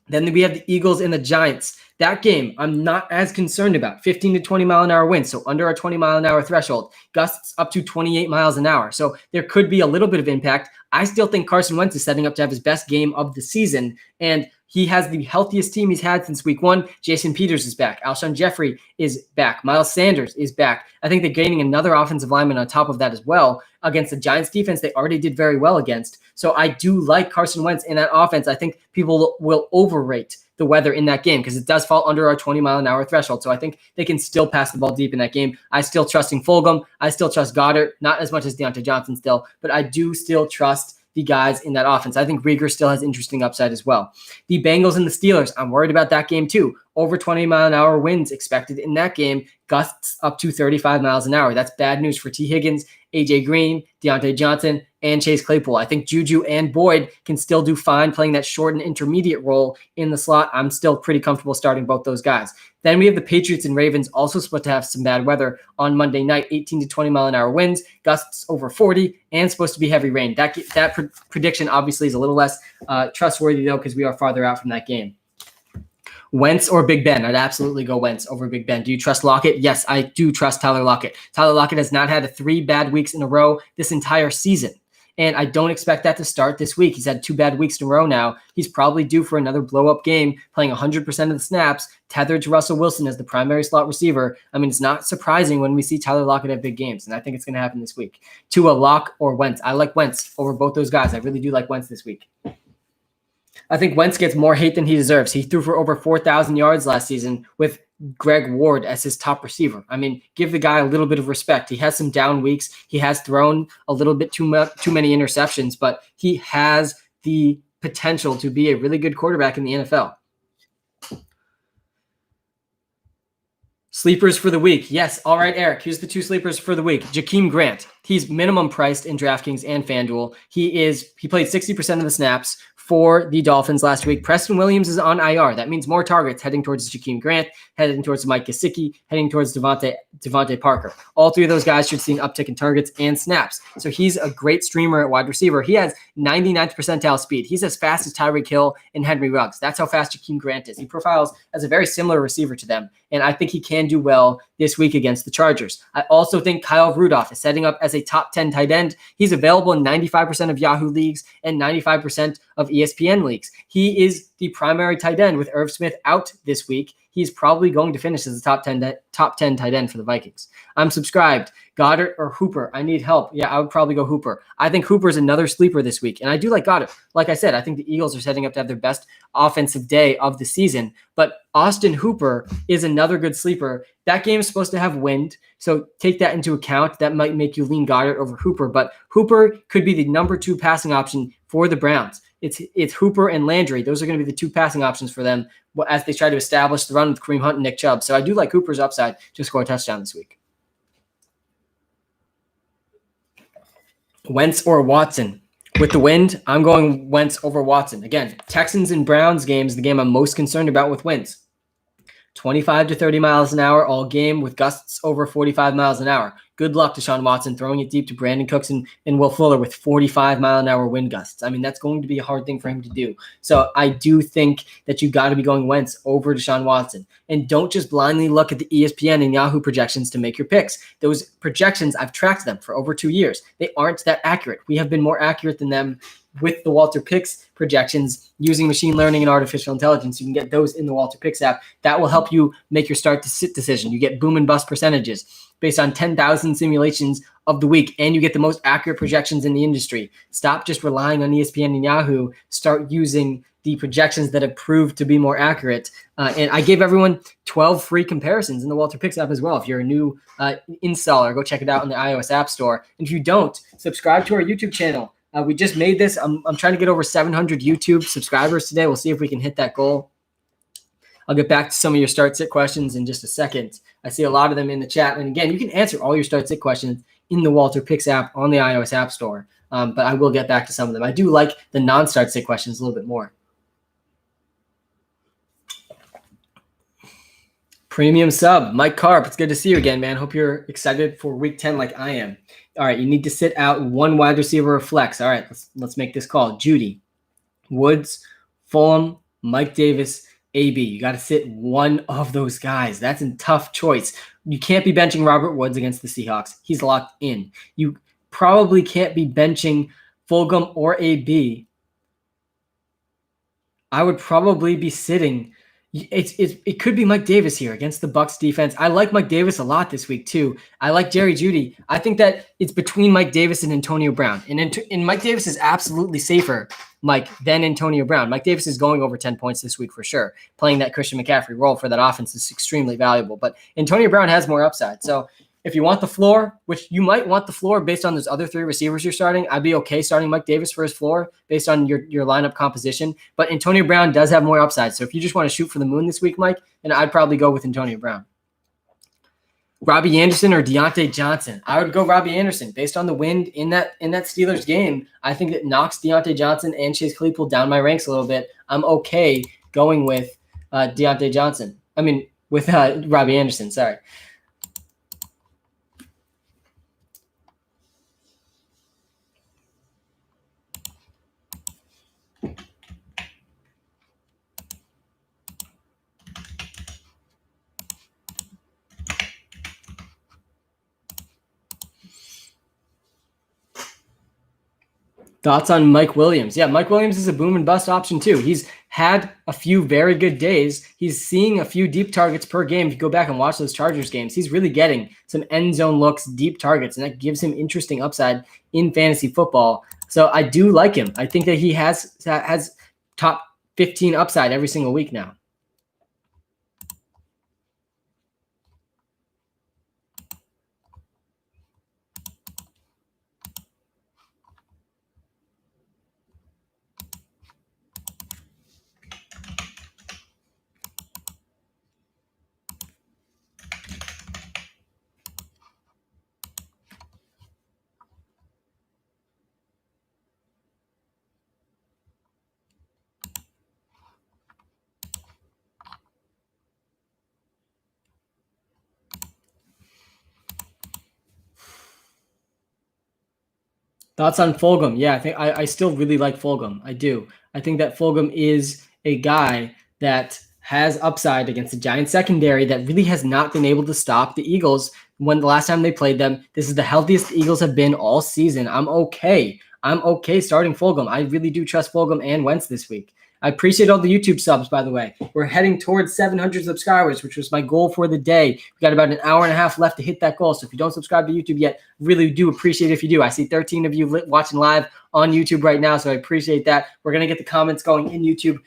Then we have the Eagles and the Giants. That game, I'm not as concerned about. 15 to 20 mile an hour winds, so under our 20 mile an hour threshold. Gusts up to 28 miles an hour. So there could be a little bit of impact. I still think Carson Wentz is setting up to have his best game of the season, and he has the healthiest team he's had since week one. Jason Peters is back. Alshon Jeffrey is back. Miles Sanders is back. I think they're gaining another offensive lineman on top of that as well against the Giants defense they already did very well against. So I do like Carson Wentz in that offense. I think people will overrate the weather in that game because it does fall under our 20 mile an hour threshold. So I think they can still pass the ball deep in that game. I still trusting Fulgham. I still trust Goddard, not as much as Deontay Johnson still, but I do still trust the guys in that offense. I think Rieger still has interesting upside as well. The Bengals and the Steelers, I'm worried about that game too. Over 20 mile an hour winds expected in that game, gusts up to 35 miles an hour. That's bad news for T. Higgins, AJ Green, Deontay Johnson, and Chase Claypool. I think Juju and Boyd can still do fine playing that short and intermediate role in the slot. I'm still pretty comfortable starting both those guys. Then we have the Patriots and Ravens, also supposed to have some bad weather on Monday night, 18 to 20 mile an hour winds, gusts over 40, and supposed to be heavy rain. That prediction obviously is a little less trustworthy though, because we are farther out from that game. Wentz or Big Ben? I'd absolutely go Wentz over Big Ben. Do you trust Lockett? Yes, I do trust Tyler Lockett. Tyler Lockett has not had 3 bad weeks in a row this entire season. And I don't expect that to start this week. He's had 2 bad weeks in a row now. He's probably due for another blow-up game, playing 100% of the snaps, tethered to Russell Wilson as the primary slot receiver. I mean, it's not surprising when we see Tyler Lockett have big games, and I think it's going to happen this week. Tua, Lock, or Wentz? I like Wentz over both those guys. I really do like Wentz this week. I think Wentz gets more hate than he deserves. He threw for over 4,000 yards last season with Greg Ward as his top receiver. I mean, give the guy a little bit of respect. He has some down weeks. He has thrown a little bit too many interceptions, but he has the potential to be a really good quarterback in the NFL. Sleepers for the week. Yes. All right, Eric. Here's the 2 sleepers for the week. Jakeem Grant. He's minimum priced in DraftKings and FanDuel. He played 60% of the snaps for the Dolphins last week. Preston Williams is on IR. That means more targets heading towards Jakeem Grant, heading towards Mike Gesicki, heading towards Devontae Parker. All 3 of those guys should see an uptick in targets and snaps. So he's a great streamer at wide receiver. He has 99th percentile speed. He's as fast as Tyreek Hill and Henry Ruggs. That's how fast Jakeem Grant is. He profiles as a very similar receiver to them, and I think he can do well this week against the Chargers. I also think Kyle Rudolph is setting up as a top 10 tight end. He's available in 95% of Yahoo leagues and 95% of ESPN leagues. He is the primary tight end with Irv Smith out this week. He's probably going to finish as a top 10 tight end for the Vikings. I'm subscribed. Goddard or Hooper? I need help. Yeah, I would probably go Hooper. I think Hooper is another sleeper this week, and I do like Goddard. Like I said, I think the Eagles are setting up to have their best offensive day of the season, but Austin Hooper is another good sleeper. That game is supposed to have wind, so take that into account. That might make you lean Goddard over Hooper, but Hooper could be the number 2 passing option for the Browns. It's Hooper and Landry. Those are going to be the 2 passing options for them as they try to establish the run with Kareem Hunt and Nick Chubb. So I do like Hooper's upside to score a touchdown this week. Wentz or Watson? With the wind, I'm going Wentz over Watson. Again, Texans and Browns game is the game I'm most concerned about with winds. 25 to 30 miles an hour all game with gusts over 45 miles an hour. Good luck to Deshaun Watson throwing it deep to Brandon Cooks and Will Fuller with 45 mile an hour wind gusts. I mean, that's going to be a hard thing for him to do. So I do think that you got to be going Wentz over Deshaun Watson. And don't just blindly look at the ESPN and Yahoo projections to make your picks. Those projections, I've tracked them for over 2 years. They aren't that accurate. We have been more accurate than them with the Walter Picks projections using machine learning and artificial intelligence. You can get those in the Walter Picks app. That will help you make your start to sit decision. You get boom and bust percentages based on 10,000 simulations of the week, and you get the most accurate projections in the industry. Stop just relying on ESPN and Yahoo. Start using the projections that have proved to be more accurate. And I gave everyone 12 free comparisons in the Walter Picks app as well. If you're a new installer, go check it out in the iOS App Store. And if you don't, subscribe to our YouTube channel. We just made this. I'm trying to get over 700 YouTube subscribers today. We'll see if we can hit that goal. I'll get back to some of your start-sit questions in just a second. I see a lot of them in the chat. And again, you can answer all your start-sit questions in the Walter Picks app on the iOS App Store. But I will get back to some of them. I do like the non-start-sit questions a little bit more. Premium sub, Mike Carp. It's good to see you again, man. Hope you're excited for week 10 like I am. All right, you need to sit out one wide receiver or flex. All right, let's make this call. Judy, Woods, Fulham, Mike Davis, AB. You got to sit one of those guys. That's a tough choice. You can't be benching Robert Woods against the Seahawks. He's locked in. You probably can't be benching Fulgham or AB. I would probably be sitting. It could be Mike Davis here against the Bucs defense. I like Mike Davis a lot this week too. I like Jerry Jeudy. I think that it's between Mike Davis and Antonio Brown. And Mike Davis is absolutely safer, Mike, than Antonio Brown. Mike Davis is going over 10 points this week for sure. Playing that Christian McCaffrey role for that offense is extremely valuable. But Antonio Brown has more upside. So if you want the floor, which you might want the floor based on those other three receivers you're starting, I'd be okay starting Mike Davis for his floor based on your lineup composition. But Antonio Brown does have more upside. So if you just want to shoot for the moon this week, Mike, then I'd probably go with Antonio Brown. Robbie Anderson or Deontay Johnson? I would go Robbie Anderson based on the wind in that Steelers game. I think it knocks Deontay Johnson and Chase Claypool down my ranks a little bit. I'm okay going with Deontay Johnson. I mean, with Robbie Anderson, sorry. Thoughts on Mike Williams? Yeah, Mike Williams is a boom and bust option too. He's had a few very good days. He's seeing a few deep targets per game. If you go back and watch those Chargers games, he's really getting some end zone looks, deep targets, and that gives him interesting upside in fantasy football. So I do like him. I think that he has top 15 upside every single week now. Thoughts on Fulgham? Yeah, I think I still really like Fulgham. I do. I think that Fulgham is a guy that has upside against the Giants secondary that really has not been able to stop the Eagles when the last time they played them. This is the healthiest the Eagles have been all season. I'm okay starting Fulgham. I really do trust Fulgham and Wentz this week. I appreciate all the YouTube subs, by the way. We're heading towards 700 subscribers, which was my goal for the day. We got about an hour and a half left to hit that goal. So if you don't subscribe to YouTube yet, really do appreciate it if you do. I see 13 of you watching live on YouTube right now, so I appreciate that. We're going to get the comments going in YouTube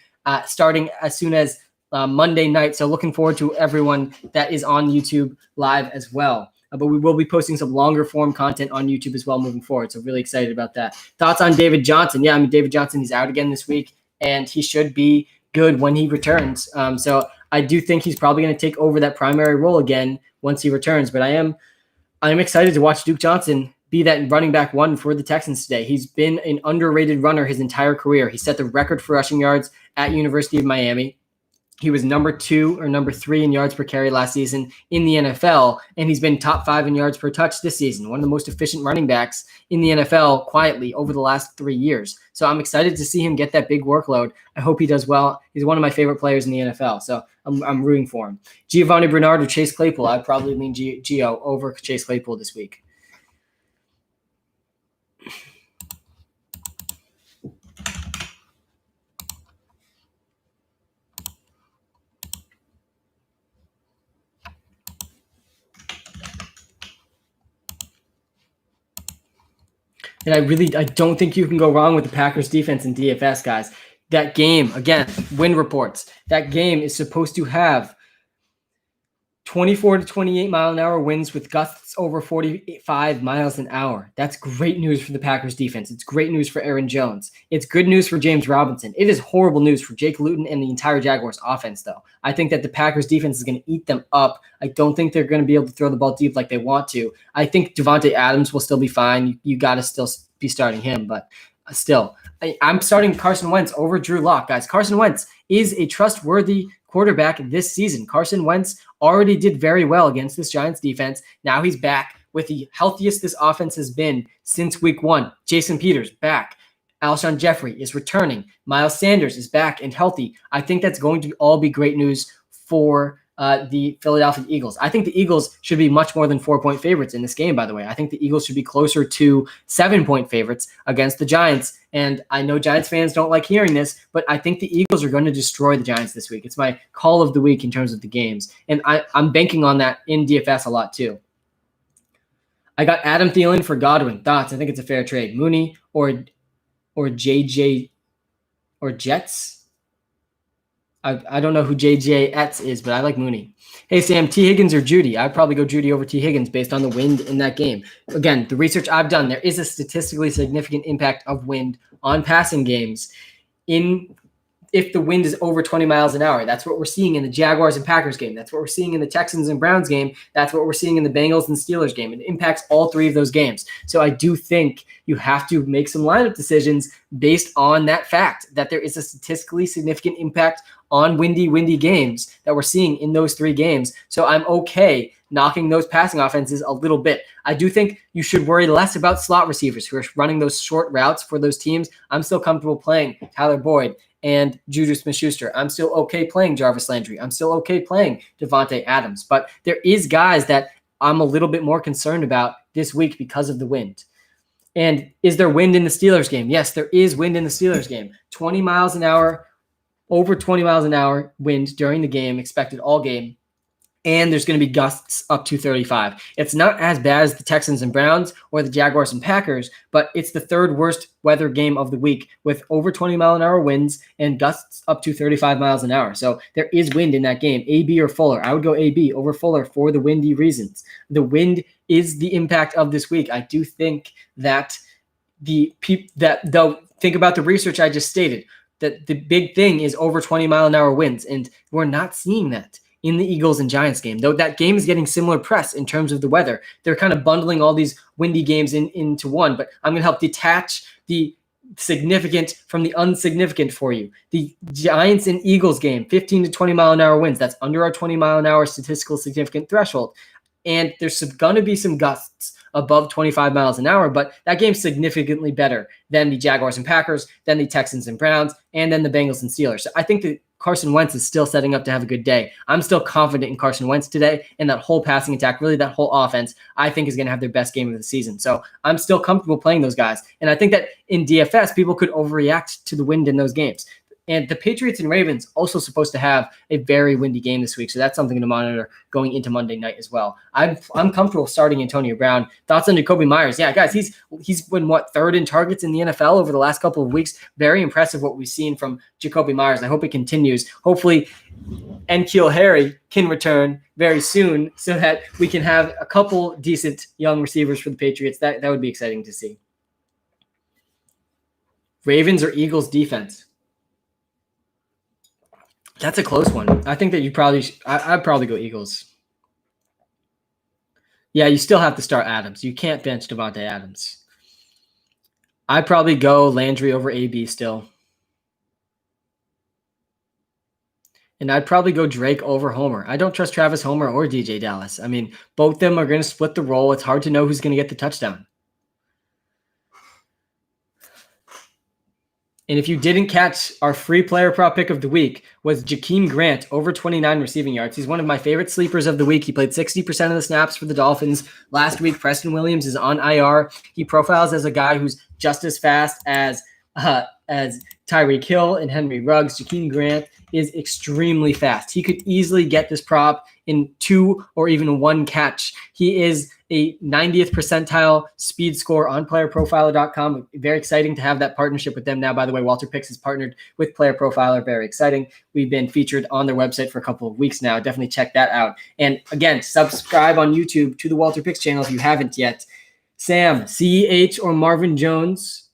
starting as soon as Monday night. So looking forward to everyone that is on YouTube live as well. But we will be posting some longer form content on YouTube as well moving forward. So really excited about that. Thoughts on David Johnson? Yeah, I mean, David Johnson, he's out again this week, and he should be good when he returns. So I do think he's probably going to take over that primary role again once he returns. But I'm excited to watch Duke Johnson be that running back one for the Texans today. He's been an underrated runner his entire career. He set the record for rushing yards at University of Miami. He was number 2 or number 3 in yards per carry last season in the NFL, and he's been top 5 in yards per touch this season. One of the most efficient running backs in the NFL quietly over the last 3 years. So I'm excited to see him get that big workload. I hope he does well. He's one of my favorite players in the NFL, so I'm rooting for him. Giovanni Bernard or Chase Claypool? I'd probably lean Gio over Chase Claypool this week. And I don't think you can go wrong with the Packers defense and DFS, guys. that game, again, wind reports, that game is supposed to have 24 to 28 mile an hour winds with gusts over 45 miles an hour. That's great news for the Packers defense. It's great news for Aaron Jones. It's good news for James Robinson. It is horrible news for Jake Luton and the entire Jaguars offense, though. I think that the Packers defense is going to eat them up. I don't think they're going to be able to throw the ball deep like they want to. I think Devontae Adams will still be fine. You got to still be starting him, but still, I'm starting Carson Wentz over Drew Lock, guys. Carson Wentz is a trustworthy quarterback this season. Carson Wentz already did very well against this Giants defense. Now he's back with the healthiest this offense has been since week 1. Jason Peters back. Alshon Jeffrey is returning. Miles Sanders is back and healthy. I think that's going to all be great news for the Philadelphia Eagles. I think the Eagles should be much more than 4-point favorites in this game, by the way. I think the Eagles should be closer to 7-point favorites against the Giants. And I know Giants fans don't like hearing this, but I think the Eagles are going to destroy the Giants this week. It's my call of the week in terms of the games. And I'm banking on that in DFS a lot too. I got Adam Thielen for Godwin. Thoughts? I think it's a fair trade. Mooney or JJ or Jets. I don't know who JJ Etz is, but I like Mooney. Hey, Sam, T. Higgins or Judy? I'd probably go Judy over T. Higgins based on the wind in that game. Again, the research I've done, there is a statistically significant impact of wind on passing games if the wind is over 20 miles an hour. That's what we're seeing in the Jaguars and Packers game. That's what we're seeing in the Texans and Browns game. That's what we're seeing in the Bengals and Steelers game. It impacts all 3 of those games. So I do think you have to make some lineup decisions based on that fact that there is a statistically significant impact on windy games that we're seeing in those 3 games. So I'm okay knocking those passing offenses a little bit. I do think you should worry less about slot receivers who are running those short routes for those teams. I'm still comfortable playing Tyler Boyd and Juju Smith-Schuster. I'm still okay playing Jarvis Landry. I'm still okay playing Devontae Adams. But there is guys that I'm a little bit more concerned about this week because of the wind. And is there wind in the Steelers game? Yes, there is wind in the Steelers game. 20 miles an hour, over 20 miles an hour wind during the game, expected all game. And there's going to be gusts up to 35. It's not as bad as the Texans and Browns or the Jaguars and Packers, but it's the 3rd worst weather game of the week with over 20 mile an hour winds and gusts up to 35 miles an hour. So there is wind in that game. AB or Fuller. I would go AB over Fuller for the windy reasons. The wind is the impact of this week. I do think that they'll think about the research I just stated, that the big thing is over 20 mile an hour winds, and we're not seeing that in the Eagles and Giants game, though that game is getting similar press in terms of the weather. They're kind of bundling all these windy games into one, but I'm going to help detach the significant from the unsignificant for you. The Giants and Eagles game, 15 to 20 mile an hour winds. That's under our 20 mile an hour statistical significant threshold. And there's going to be some gusts above 25 miles an hour, but that game's significantly better than the Jaguars and Packers, than the Texans and Browns, and then the Bengals and Steelers. So I think that Carson Wentz is still setting up to have a good day. I'm still confident in Carson Wentz today, and that whole passing attack, really that whole offense, I think is going to have their best game of the season. So I'm still comfortable playing those guys. And I think that in DFS, people could overreact to the wind in those games. And the Patriots and Ravens also supposed to have a very windy game this week. So that's something to monitor going into Monday night as well. I'm comfortable starting Antonio Brown. Thoughts on Jacoby Myers? Yeah, guys, he's been, 3rd in targets in the NFL over the last couple of weeks. Very impressive what we've seen from Jacoby Myers. I hope it continues. Hopefully, N'Keal Harry can return very soon so that we can have a couple decent young receivers for the Patriots. That would be exciting to see. Ravens or Eagles defense? That's a close one. I think that I'd probably go Eagles. Yeah, you still have to start Adams. You can't bench Devontae Adams. I'd probably go Landry over AB still. And I'd probably go Drake over Homer. I don't trust Travis Homer or DJ Dallas. I mean, both of them are going to split the role. It's hard to know who's going to get the touchdown. And if you didn't catch, our free player prop pick of the week was Jakeem Grant over 29 receiving yards. He's one of my favorite sleepers of the week. He played 60% of the snaps for the Dolphins last week. Preston Williams is on IR. He profiles as a guy who's just as fast as Tyreek Hill and Henry Ruggs. Jakeem Grant is extremely fast. He could easily get this prop in 2 or even 1 catch. He is a 90th percentile speed score on playerprofiler.com. Very exciting to have that partnership with them now. By the way, Walter Picks is partnered with Player Profiler. Very exciting. We've been featured on their website for a couple of weeks now. Definitely check that out. And again, subscribe on YouTube to the Walter Picks channel if you haven't yet. Sam, CEH or Marvin Jones?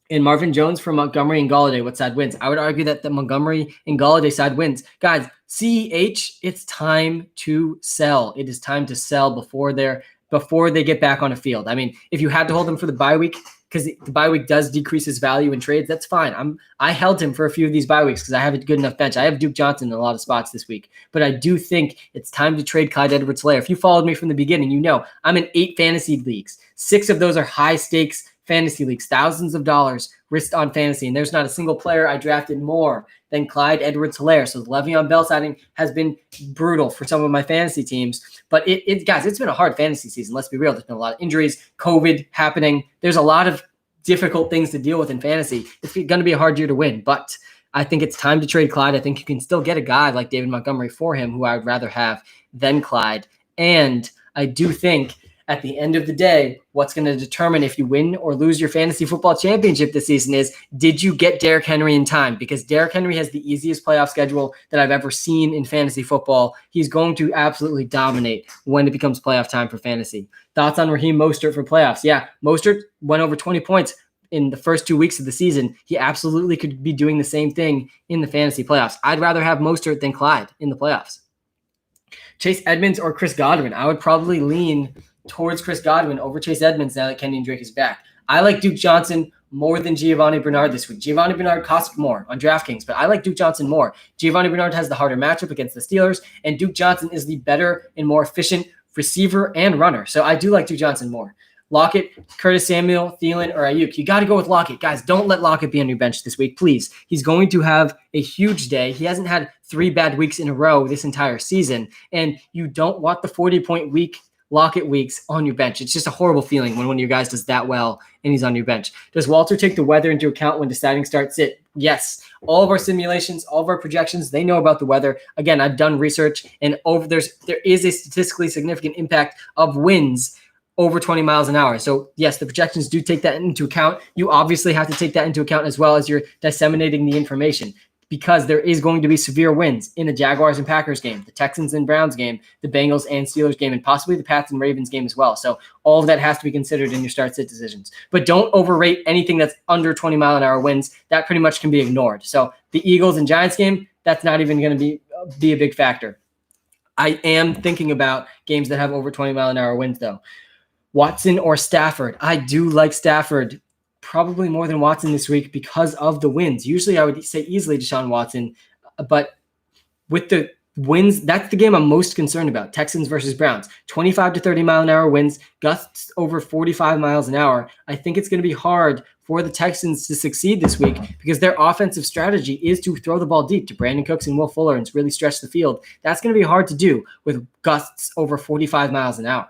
And Marvin Jones for Montgomery and Galladay, what side wins? I would argue that the Montgomery and Galladay side wins. Guys, CEH, it's time to sell. It is time to sell before they get back on a field. I mean, if you had to hold them for the bye week, because the bye week does decrease his value in trades, that's fine. I held him for a few of these bye weeks because I have a good enough bench. I have Duke Johnson in a lot of spots this week, but I do think it's time to trade Clyde Edwards-Helaire. If you followed me from the beginning, you know I'm in 8 fantasy leagues. 6 of those are high stakes fantasy leagues, thousands of dollars risked on fantasy, and there's not a single player I drafted more than Clyde Edwards-Helaire. So the Le'Veon Bell signing has been brutal for some of my fantasy teams. But guys, it's been a hard fantasy season. Let's be real. There's been a lot of injuries, COVID happening. There's a lot of difficult things to deal with in fantasy. It's going to be a hard year to win, but I think it's time to trade Clyde. I think you can still get a guy like David Montgomery for him, who I would rather have than Clyde. And I do think at the end of the day, what's going to determine if you win or lose your fantasy football championship this season is, did you get Derrick Henry in time? Because Derrick Henry has the easiest playoff schedule that I've ever seen in fantasy football. He's going to absolutely dominate when it becomes playoff time for fantasy. Thoughts on Raheem Mostert for playoffs? Yeah, Mostert went over 20 points in the first 2 weeks of the season. He absolutely could be doing the same thing in the fantasy playoffs. I'd rather have Mostert than Clyde in the playoffs. Chase Edmonds or Chris Godwin? I would probably lean towards Chris Godwin over Chase Edmonds now that Kenyon Drake is back. I like Duke Johnson more than Giovanni Bernard this week. Giovanni Bernard costs more on DraftKings, but I like Duke Johnson more. Giovanni Bernard has the harder matchup against the Steelers, and Duke Johnson is the better and more efficient receiver and runner. So I do like Duke Johnson more. Lockett, Curtis Samuel, Thielen, or Ayuk. You got to go with Lockett. Guys, don't let Lockett be on your bench this week, please. He's going to have a huge day. He hasn't had 3 bad weeks in a row this entire season, and you don't want the 40-point week Lockett weeks on your bench. It's just a horrible feeling when one of your guys does that well and he's on your bench. Does Walter take the weather into account when deciding start sit? Yes. All of our simulations, all of our projections, they know about the weather. Again, I've done research, and there is a statistically significant impact of winds over 20 miles an hour. So yes, the projections do take that into account. You obviously have to take that into account as well as you're disseminating the information, because there is going to be severe winds in the Jaguars and Packers game, the Texans and Browns game, the Bengals and Steelers game, and possibly the Pats and Ravens game as well. So all of that has to be considered in your start-sit decisions. But don't overrate anything that's under 20-mile-an-hour winds. That pretty much can be ignored. So the Eagles and Giants game, that's not even going to be a big factor. I am thinking about games that have over 20-mile-an-hour winds, though. Watson or Stafford? I do like Stafford probably more than Watson this week because of the winds. Usually I would say easily Deshaun Watson, but with the winds, that's the game I'm most concerned about. Texans versus Browns, 25 to 30 mile an hour winds, gusts over 45 miles an hour. I think it's going to be hard for the Texans to succeed this week because their offensive strategy is to throw the ball deep to Brandon Cooks and Will Fuller and really stretch the field. That's going to be hard to do with gusts over 45 miles an hour.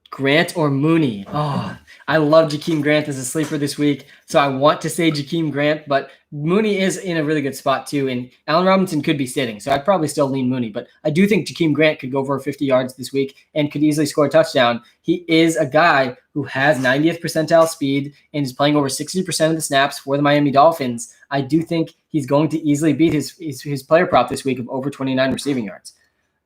Grant or Mooney? Oh, I love Jakeem Grant as a sleeper this week, so I want to say Jakeem Grant, but Mooney is in a really good spot too, and Allen Robinson could be sitting, so I'd probably still lean Mooney, but I do think Jakeem Grant could go for 50 yards this week and could easily score a touchdown. He is a guy who has 90th percentile speed and is playing over 60% of the snaps for the Miami Dolphins. I do think he's going to easily beat his player prop this week of over 29 receiving yards.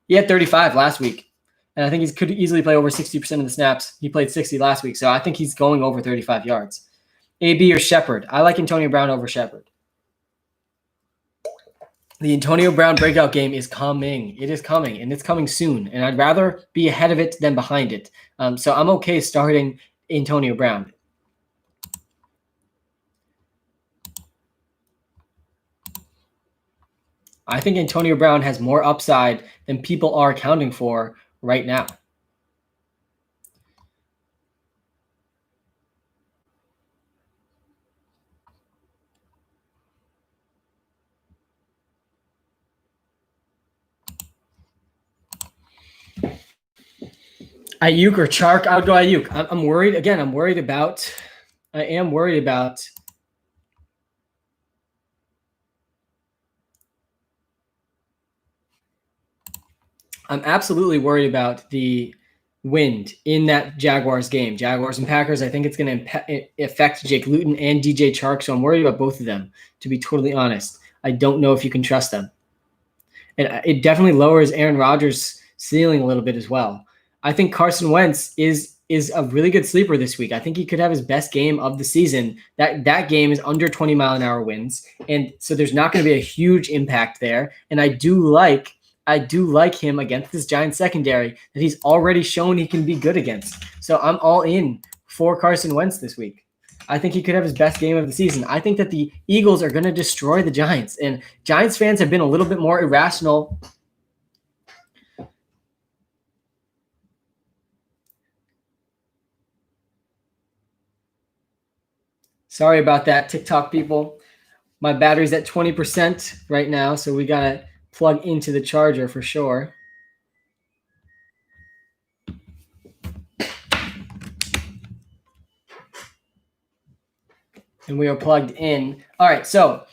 He had 35 last week. And I think he could easily play over 60% of the snaps. He played 60 last week, so I think he's going over 35 yards. AB or Shepard? I like Antonio Brown over Shepard. The Antonio Brown breakout game is coming. It is coming, and it's coming soon. And I'd rather be ahead of it than behind it. So I'm okay starting Antonio Brown. I think Antonio Brown has more upside than people are accounting for right now. Ayuk or Chark? I would go Ayuk. I'm worried. Again, I'm worried about I am worried about I'm absolutely worried about the wind in that Jaguars game. Jaguars and Packers, I think it's going to affect Jake Luton and DJ Chark, so I'm worried about both of them, to be totally honest. I don't know if you can trust them. And it definitely lowers Aaron Rodgers' ceiling a little bit as well. I think Carson Wentz is a really good sleeper this week. I think he could have his best game of the season. That game is under 20-mile-an-hour winds, and so there's not going to be a huge impact there. And I do like him against this Giants secondary that he's already shown he can be good against. So I'm all in for Carson Wentz this week. I think he could have his best game of the season. I think that the Eagles are going to destroy the Giants, and Giants fans have been a little bit more irrational. Sorry about that, TikTok people. My battery's at 20% right now, so we got to plug into the charger for sure. And we are plugged in. All right, so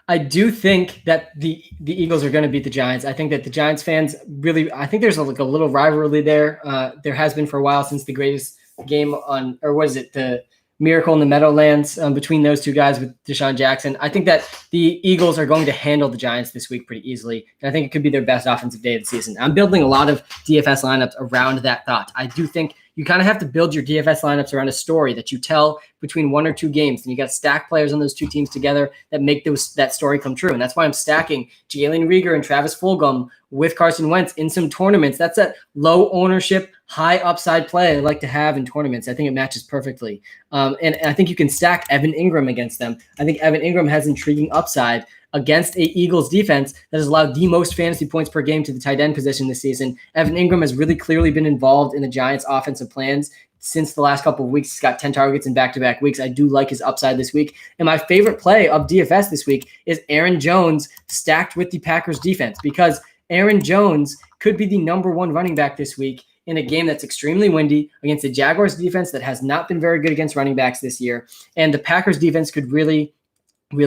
I do think that the Eagles are going to beat the Giants. I think that the Giants fans really, I think there's a little rivalry there. There has been for a while since the greatest game on, or what is it, the Miracle in the Meadowlands between those two guys with Deshaun Jackson. I think that the Eagles are going to handle the Giants this week pretty easily. And I think it could be their best offensive day of the season. I'm building a lot of DFS lineups around that thought. I do think you kind of have to build your DFS lineups around a story that you tell between one or two games. And you got to stack players on those two teams together that make that story come true. And that's why I'm stacking Jalen Reagor and Travis Fulgham with Carson Wentz in some tournaments. That's a low ownership, high upside play I like to have in tournaments. I think it matches perfectly. And I think you can stack Evan Ingram against them. I think Evan Ingram has intriguing upside against a Eagles defense that has allowed the most fantasy points per game to the tight end position this season. Evan Ingram has really clearly been involved in the Giants' offensive plans since the last couple of weeks. He's got 10 targets in back-to-back weeks. I do like his upside this week. And my favorite play of DFS this week is Aaron Jones stacked with the Packers defense, because Aaron Jones could be the number one running back this week in a game that's extremely windy against the Jaguars defense that has not been very good against running backs this year. And the Packers defense could really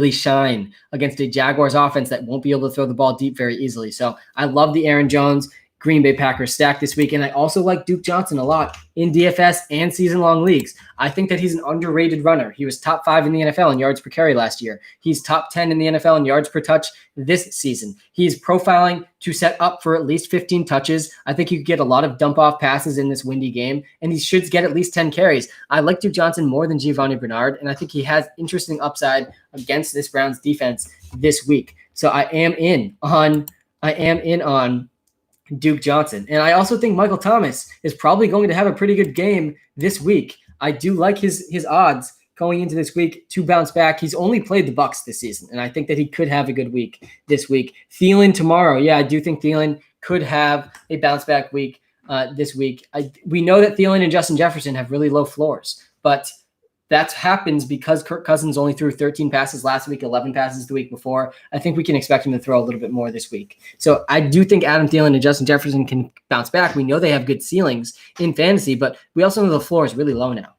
shine against a Jaguars offense that won't be able to throw the ball deep very easily. So I love the Aaron Jones Green Bay Packers stack this week. And I also like Duke Johnson a lot in DFS and season-long leagues. I think that he's an underrated runner. He was top 5 in the NFL in yards per carry last year. He's top 10 in the NFL in yards per touch this season. He's profiling to set up for at least 15 touches. I think you could get a lot of dump-off passes in this windy game, and he should get at least 10 carries. I like Duke Johnson more than Giovanni Bernard, and I think he has interesting upside against this Browns defense this week. So I am in on Duke Johnson. And I also think Michael Thomas is probably going to have a pretty good game this week. I do like his odds going into this week to bounce back. He's only played the Bucs this season, and I think that he could have a good week this week. Thielen tomorrow. Yeah, I do think Thielen could have a bounce back week this week. We know that Thielen and Justin Jefferson have really low floors, but that happens because Kirk Cousins only threw 13 passes last week, 11 passes the week before. I think we can expect him to throw a little bit more this week. So I do think Adam Thielen and Justin Jefferson can bounce back. We know they have good ceilings in fantasy, but we also know the floor is really low now.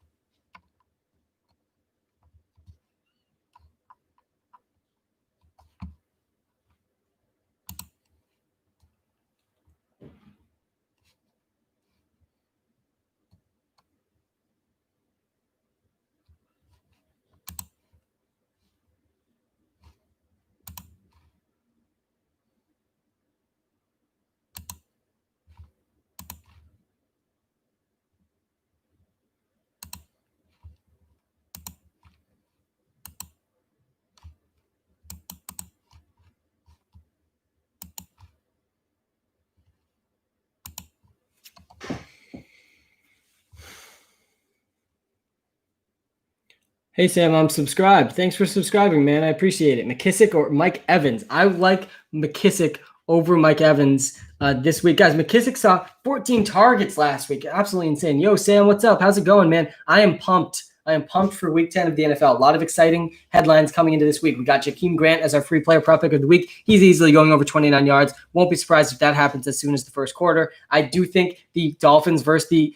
Hey, Sam, I'm subscribed. Thanks for subscribing, man. I appreciate it. McKissick or Mike Evans? I like McKissick over Mike Evans this week. Guys, McKissick saw 14 targets last week. Absolutely insane. Yo, Sam, what's up? How's it going, man? I am pumped. I am pumped for week 10 of the NFL. A lot of exciting headlines coming into this week. We got Jakeem Grant as our free player prop pick of the week. He's easily going over 29 yards. Won't be surprised if that happens as soon as the first quarter. I do think the Dolphins versus the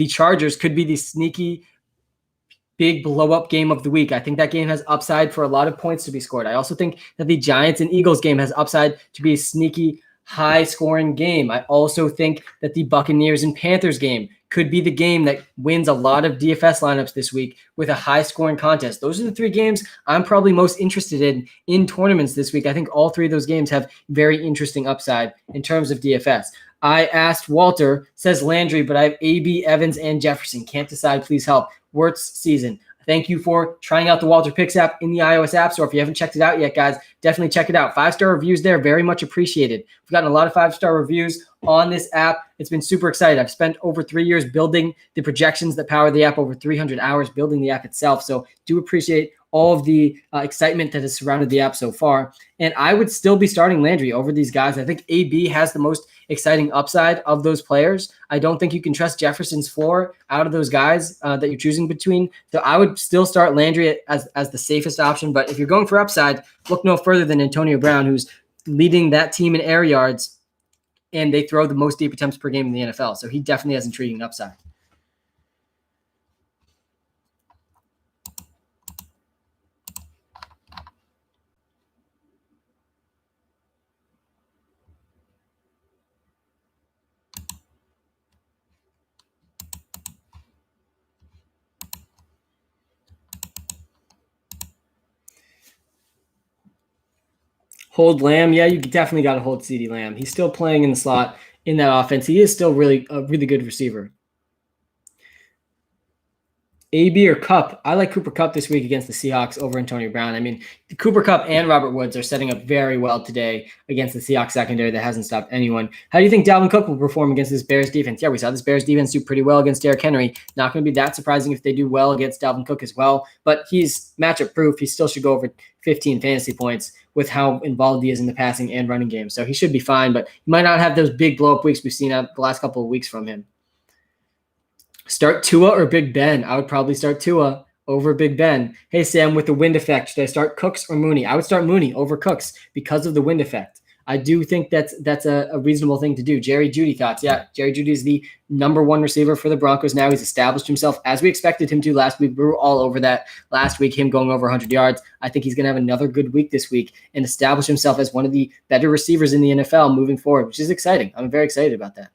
Chargers could be the sneaky big blow up game of the week. I think that game has upside for a lot of points to be scored. I also think that the Giants and Eagles game has upside to be a sneaky high scoring game. I also think that the Buccaneers and Panthers game could be the game that wins a lot of DFS lineups this week with a high scoring contest. Those are the 3 games I'm probably most interested in tournaments this week. I think all 3 of those games have very interesting upside in terms of DFS. I asked Walter, says Landry, but I have AB, Evans, and Jefferson. Can't decide. Please help. Worst season. Thank you for trying out the Walter Picks app in the iOS App Store. If you haven't checked it out yet, guys, definitely check it out. 5-star reviews there, very much appreciated. We've gotten a lot of 5-star reviews on this app. It's been super exciting. I've spent over 3 years building the projections that power the app, over 300 hours building the app itself. So do appreciate all of the excitement that has surrounded the app so far. And I would still be starting Landry over these guys. I think AB has the most exciting upside of those players. I don't think you can trust Jefferson's floor out of those guys that you're choosing between. So I would still start Landry as the safest option. But if you're going for upside, look no further than Antonio Brown, who's leading that team in air yards, and they throw the most deep attempts per game in the NFL. So he definitely has intriguing upside. Hold Lamb. Yeah, you definitely got to hold CeeDee Lamb. He's still playing in the slot in that offense. He is still really a really good receiver. AB or Kupp? I like Cooper Kupp this week against the Seahawks over Antonio Brown. I mean, Cooper Kupp and Robert Woods are setting up very well today against the Seahawks secondary that hasn't stopped anyone. How do you think Dalvin Cook will perform against this Bears defense? Yeah, we saw this Bears defense do pretty well against Derrick Henry. Not going to be that surprising if they do well against Dalvin Cook as well, but he's matchup proof. He still should go over 15 fantasy points with how involved he is in the passing and running game. So he should be fine, but he might not have those big blow-up weeks we've seen out the last couple of weeks from him. Start Tua or Big Ben? I would probably start Tua over Big Ben. Hey, Sam, with the wind effect, should I start Cooks or Mooney? I would start Mooney over Cooks because of the wind effect. I do think that's a reasonable thing to do. Jerry Jeudy thoughts. Yeah, Jerry Jeudy is the #1 receiver for the Broncos now. He's established himself as we expected him to last week. We were all over that last week, him going over 100 yards. I think he's going to have another good week this week and establish himself as one of the better receivers in the NFL moving forward, which is exciting. I'm very excited about that.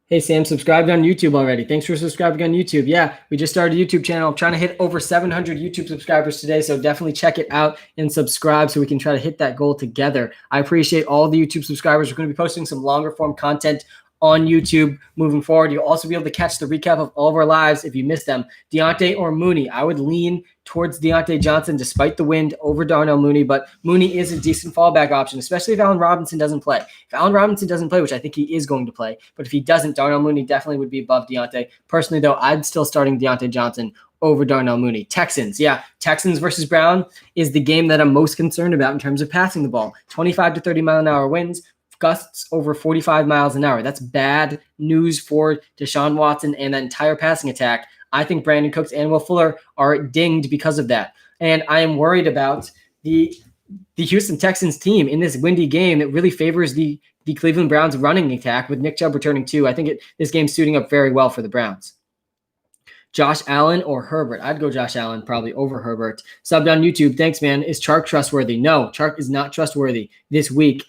Hey, Sam, subscribed on YouTube already. Thanks for subscribing on YouTube. Yeah, we just started a YouTube channel. I'm trying to hit over 700 YouTube subscribers today, so definitely check it out and subscribe so we can try to hit that goal together. I appreciate all the YouTube subscribers. We're going to be posting some longer form content on YouTube moving forward. You'll also be able to catch the recap of all of our lives if you missed them. Deontay or Mooney? I would lean towards Deontay Johnson despite the wind over Darnell Mooney, but Mooney is a decent fallback option, especially if Allen Robinson doesn't play. If Allen Robinson doesn't play, which I think he is going to play, but if he doesn't, Darnell Mooney definitely would be above Deontay. Personally, though, I'm still starting Deontay Johnson over Darnell Mooney. Texans, yeah, Texans versus Brown is the game that I'm most concerned about in terms of passing the ball. 25 to 30 mile an hour winds, gusts over 45 miles an hour. That's bad news for Deshaun Watson and that entire passing attack. I think Brandon Cooks and Will Fuller are dinged because of that. And I am worried about the Houston Texans team in this windy game that really favors the Cleveland Browns running attack with Nick Chubb returning too. I think this game's suiting up very well for the Browns. Josh Allen or Herbert? I'd go Josh Allen probably over Herbert. Subbed on YouTube. Thanks, man. Is Chark trustworthy? No, Chark is not trustworthy this week.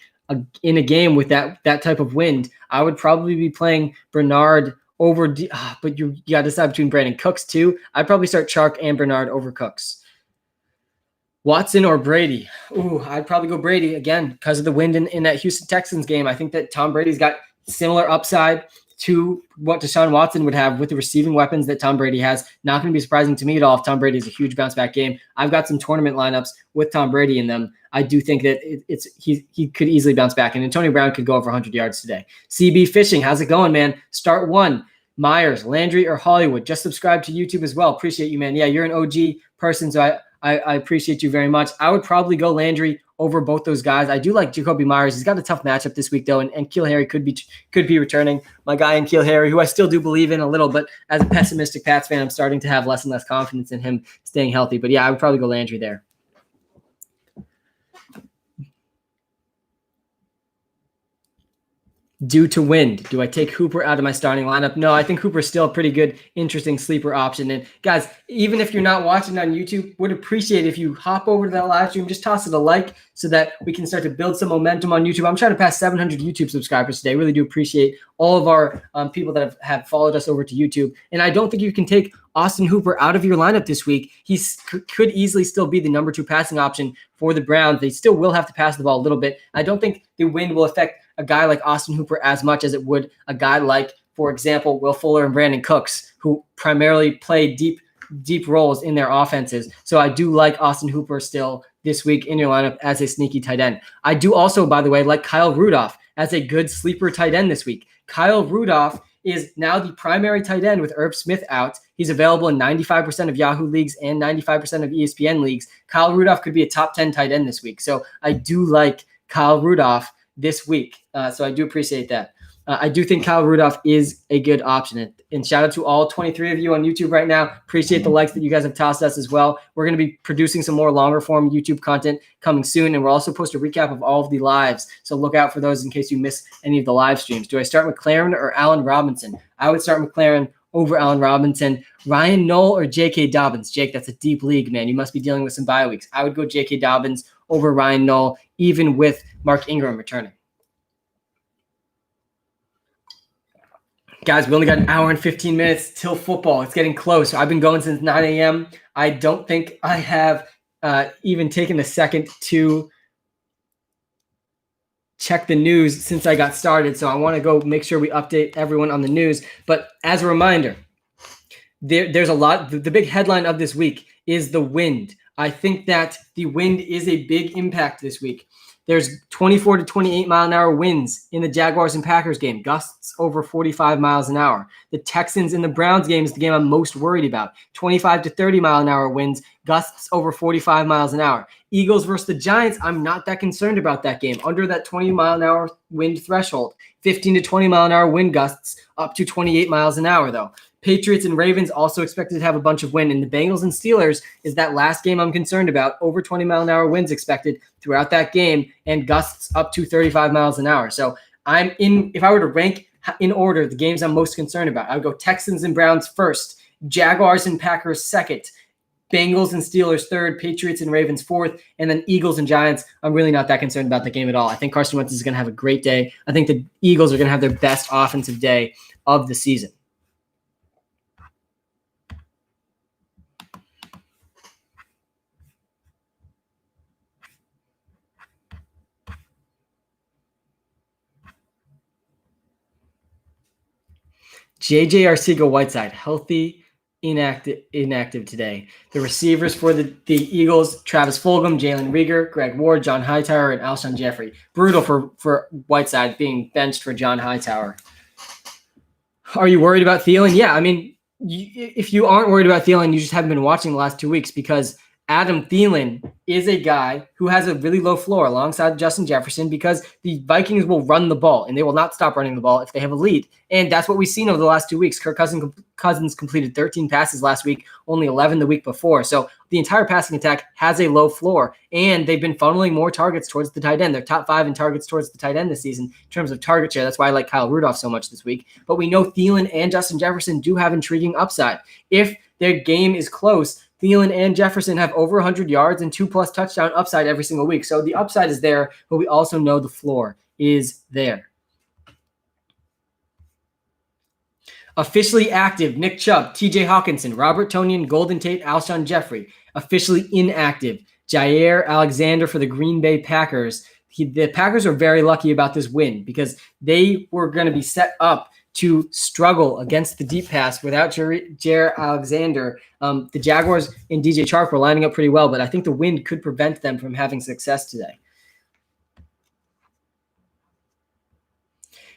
In a game with that type of wind, I would probably be playing Bernard over, but you got to decide between Brandon Cooks too. I'd probably start Chark and Bernard over Cooks. Watson or Brady? Ooh, I'd probably go Brady again because of the wind in that Houston Texans game. I think that Tom Brady's got similar upside to what Deshaun Watson would have with the receiving weapons that Tom Brady has. Not going to be surprising to me at all if Tom Brady is a huge bounce back game. I've got some tournament lineups with Tom Brady in them. I do think that he could easily bounce back, and Antonio Brown could go over 100 yards today. CB Fishing, how's it going, man? Start one. Myers, Landry, or Hollywood. Just subscribe to YouTube as well. Appreciate you, man. Yeah, you're an OG person, so I appreciate you very much. I would probably go Landry over both those guys. I do like Jacoby Myers. He's got a tough matchup this week, though, and Keel Harry could be returning. My guy in Keel Harry, who I still do believe in a little, but as a pessimistic Pats fan, I'm starting to have less and less confidence in him staying healthy. But yeah, I would probably go Landry there. Due to wind, do I take Hooper out of my starting lineup? No, I think Hooper's still a pretty good, interesting sleeper option. And guys, even if you're not watching on YouTube, would appreciate if you hop over to that live stream, just toss it a like so that we can start to build some momentum on YouTube. I'm trying to pass 700 YouTube subscribers today. I really do appreciate all of our people that have followed us over to YouTube. And I don't think you can take Austin Hooper out of your lineup this week. He could easily still be the number 2 passing option for the Browns. They still will have to pass the ball a little bit. I don't think the wind will affect a guy like Austin Hooper as much as it would a guy like, for example, Will Fuller and Brandon Cooks, who primarily play deep roles in their offenses. So I do like Austin Hooper still this week in your lineup as a sneaky tight end. I do also, by the way, like Kyle Rudolph as a good sleeper tight end this week. Kyle Rudolph is now the primary tight end with Irv Smith out. He's available in 95% of Yahoo leagues and 95% of ESPN leagues. Kyle Rudolph could be a top 10 tight end this week. So I do like Kyle Rudolph this week. So I do appreciate that. I do think Kyle Rudolph is a good option. And shout out to all 23 of you on YouTube right now. Appreciate the likes that you guys have tossed us as well. We're going to be producing some more longer form YouTube content coming soon. And we'll also post a recap of all of the lives. So look out for those in case you miss any of the live streams. Do I start McLaren or Allen Robinson? I would start McLaren over Allen Robinson. Ryan Knoll or J.K. Dobbins? Jake, that's a deep league, man. You must be dealing with some bye weeks. I would go J.K. Dobbins over Ryan Knoll, even with Mark Ingram returning. Guys, we only got an hour and 15 minutes till football. It's getting close. I've been going since 9 a.m. I don't think I have even taken a second to check the news since I got started. So I want to go make sure we update everyone on the news. But as a reminder, there's a lot. The big headline of this week is the wind. I think that the wind is a big impact this week. There's 24 to 28 mile an hour winds in the Jaguars and Packers game, gusts over 45 miles an hour. The Texans and the Browns game is the game I'm most worried about. 25 to 30 mile an hour winds, gusts over 45 miles an hour. Eagles versus the Giants, I'm not that concerned about that game. Under that 20 mile an hour wind threshold. 15 to 20 mile an hour wind gusts up to 28 miles an hour though. Patriots and Ravens also expected to have a bunch of wind. And the Bengals and Steelers is that last game I'm concerned about. Over 20 mile an hour winds expected throughout that game and gusts up to 35 miles an hour. So if I were to rank in order the games I'm most concerned about, I would go Texans and Browns first, Jaguars and Packers second, Bengals and Steelers third, Patriots and Ravens fourth, and then Eagles and Giants. I'm really not that concerned about the game at all. I think Carson Wentz is going to have a great day. I think the Eagles are going to have their best offensive day of the season. JJ Arcega-Whiteside, healthy, inactive today. The receivers for the Eagles, Travis Fulgham, Jalen Reagor, Greg Ward, John Hightower, and Alshon Jeffrey. Brutal for Whiteside being benched for John Hightower. Are you worried about Thielen? Yeah, I mean, if you aren't worried about Thielen, you just haven't been watching the last 2 weeks because Adam Thielen is a guy who has a really low floor alongside Justin Jefferson because the Vikings will run the ball and they will not stop running the ball if they have a lead. And that's what we've seen over the last 2 weeks. Kirk Cousins completed 13 passes last week, only 11 the week before. So the entire passing attack has a low floor and they've been funneling more targets towards the tight end. They're top 5 in targets towards the tight end this season in terms of target share. That's why I like Kyle Rudolph so much this week. But we know Thielen and Justin Jefferson do have intriguing upside. If their game is close, Thielen and Jefferson have over 100 yards and 2+ touchdown upside every single week. So the upside is there, but we also know the floor is there. Officially active, Nick Chubb, TJ Hawkinson, Robert Tonyan, Golden Tate, Alshon Jeffrey. Officially inactive, Jair Alexander for the Green Bay Packers. The Packers are very lucky about this win because they were going to be set up to struggle against the deep pass without Jair Alexander. The Jaguars and DJ Chark were lining up pretty well, but I think the wind could prevent them from having success today.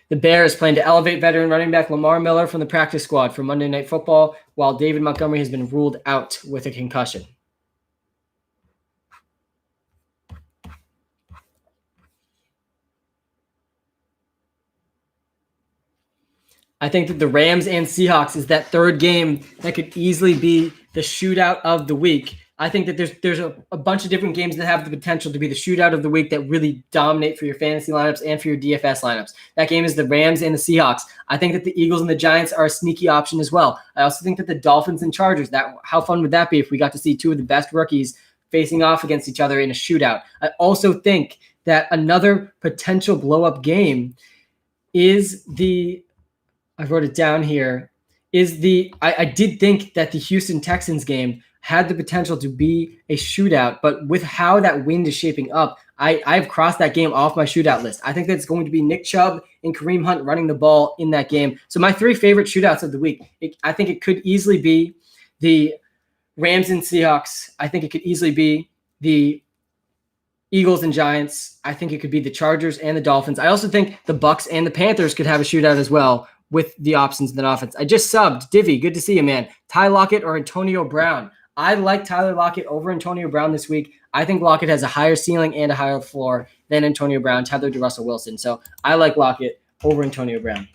The Bears plan to elevate veteran running back Lamar Miller from the practice squad for Monday Night Football, while David Montgomery has been ruled out with a concussion. I think that the Rams and Seahawks is that third game that could easily be the shootout of the week. I think that there's a bunch of different games that have the potential to be the shootout of the week that really dominate for your fantasy lineups and for your DFS lineups. That game is the Rams and the Seahawks. I think that the Eagles and the Giants are a sneaky option as well. I also think that the Dolphins and Chargers, how fun would that be if we got to see two of the best rookies facing off against each other in a shootout? I also think that another potential blow-up game is I wrote it down here, I did think that the Houston Texans game had the potential to be a shootout, but with how that wind is shaping up, I've crossed that game off my shootout list. I think that it's going to be Nick Chubb and Kareem Hunt running the ball in that game. So my three favorite shootouts of the week, I think it could easily be the Rams and Seahawks. I think it could easily be the Eagles and Giants. I think it could be the Chargers and the Dolphins. I also think the Bucks and the Panthers could have a shootout as well with the options in that offense. I just subbed. Divvy, good to see you, man. Ty Lockett or Antonio Brown. I like Tyler Lockett over Antonio Brown this week. I think Lockett has a higher ceiling and a higher floor than Antonio Brown, tethered to Russell Wilson. So I like Lockett over Antonio Brown.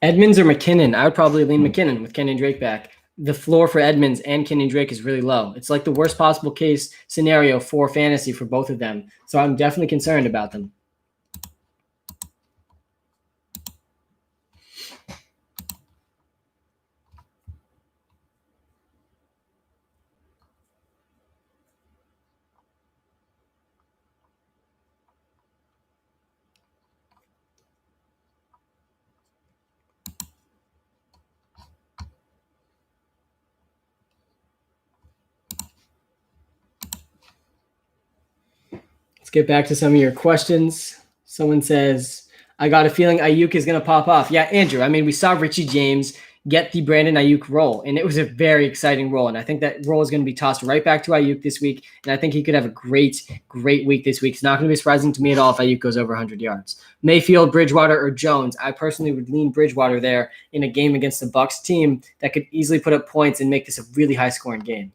Edmonds or McKinnon? I would probably lean McKinnon with Kenyon Drake back. The floor for Edmonds and Kenyon Drake is really low. It's like the worst possible case scenario for fantasy for both of them. So I'm definitely concerned about them. Let's get back to some of your questions. Someone says, I got a feeling Ayuk is going to pop off. Yeah, Andrew, I mean, we saw Richie James get the Brandon Ayuk role, and it was a very exciting role. And I think that role is going to be tossed right back to Ayuk this week. And I think he could have a great week this week. It's not going to be surprising to me at all if Ayuk goes over 100 yards. Mayfield, Bridgewater, or Jones. I personally would lean Bridgewater there in a game against the Bucs team that could easily put up points and make this a really high-scoring game.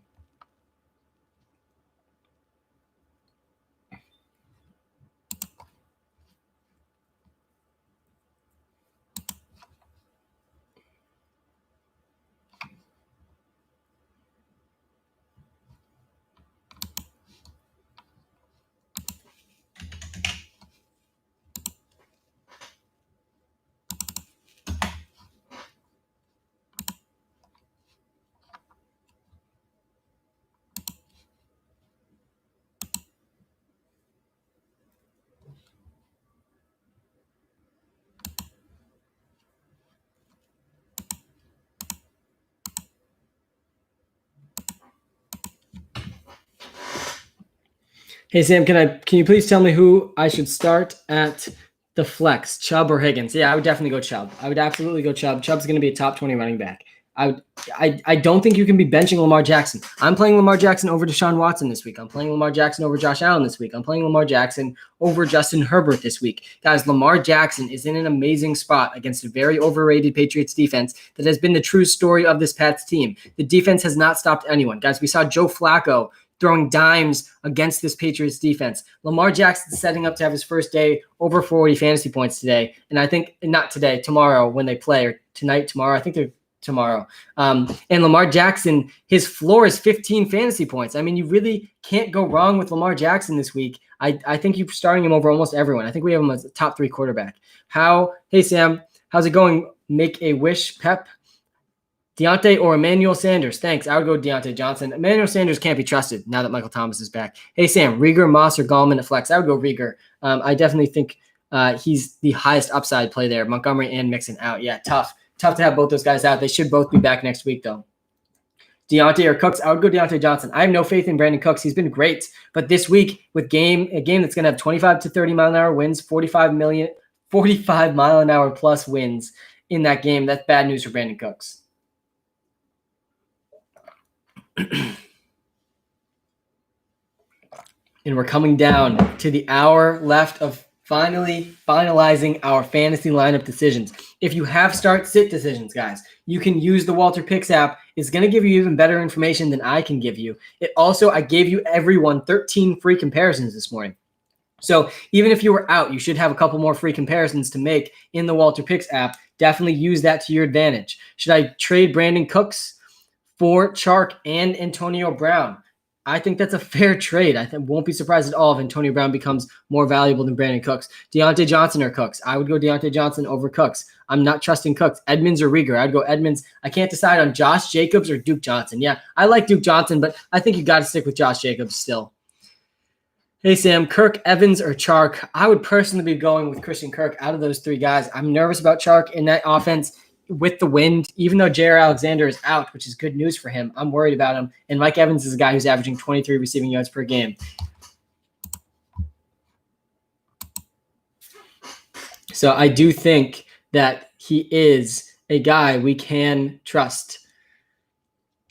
Hey Sam, can you please tell me who I should start at the flex, Chubb or Higgins? Yeah, I would definitely go Chubb. I would absolutely go Chubb. Chubb's going to be a top 20 running back. I don't think you can be benching Lamar Jackson. I'm playing Lamar Jackson over Deshaun Watson this week. I'm playing Lamar Jackson over Josh Allen this week. I'm playing Lamar Jackson over Justin Herbert this week. Guys, Lamar Jackson is in an amazing spot against a very overrated Patriots defense that has been the true story of this Pats team. The defense has not stopped anyone. Guys, we saw Joe Flacco throwing dimes against this Patriots defense. Lamar Jackson's setting up to have his first day over 40 fantasy points today. And I think not today, tomorrow when they play, or tonight, tomorrow. I think they're tomorrow. And Lamar Jackson, his floor is 15 fantasy points. I mean, you really can't go wrong with Lamar Jackson this week. I think you're starting him over almost everyone. I think we have him as a top 3 quarterback. Hey, Sam, how's it going? Make a wish, Pep. Deontay or Emmanuel Sanders? Thanks. I would go Deontay Johnson. Emmanuel Sanders can't be trusted now that Michael Thomas is back. Hey, Sam, Rieger, Moss, or Gallman at flex? I would go Rieger. I definitely think he's the highest upside play there. Montgomery and Mixon out. Yeah, tough to have both those guys out. They should both be back next week, though. Deontay or Cooks? I would go Deontay Johnson. I have no faith in Brandon Cooks. He's been great. But this week, with a game that's going to have 25 to 30 mile an hour winds, 45 mile an hour plus wins in that game, that's bad news for Brandon Cooks. And we're coming down to the hour left of finally finalizing our fantasy lineup decisions. If you have start-sit decisions, guys, you can use the Walter Picks app. It's going to give you even better information than I can give you. I gave you everyone 13 free comparisons this morning. So even if you were out, you should have a couple more free comparisons to make in the Walter Picks app. Definitely use that to your advantage. Should I trade Brandon Cooks for Chark and Antonio Brown? I think that's a fair trade. I won't be surprised at all if Antonio Brown becomes more valuable than Brandon Cooks. Deontay Johnson or Cooks? I would go Deontay Johnson over Cooks. I'm not trusting Cooks. Edmonds or Rieger? I'd go Edmonds. I can't decide on Josh Jacobs or Duke Johnson. Yeah, I like Duke Johnson, but I think you got to stick with Josh Jacobs still. Hey, Sam, Kirk, Evans, or Chark? I would personally be going with Christian Kirk out of those three guys. I'm nervous about Chark in that offense with the wind, even though Jair Alexander is out, which is good news for him. I'm worried about him. And Mike Evans is a guy who's averaging 23 receiving yards per game. So I do think that he is a guy we can trust.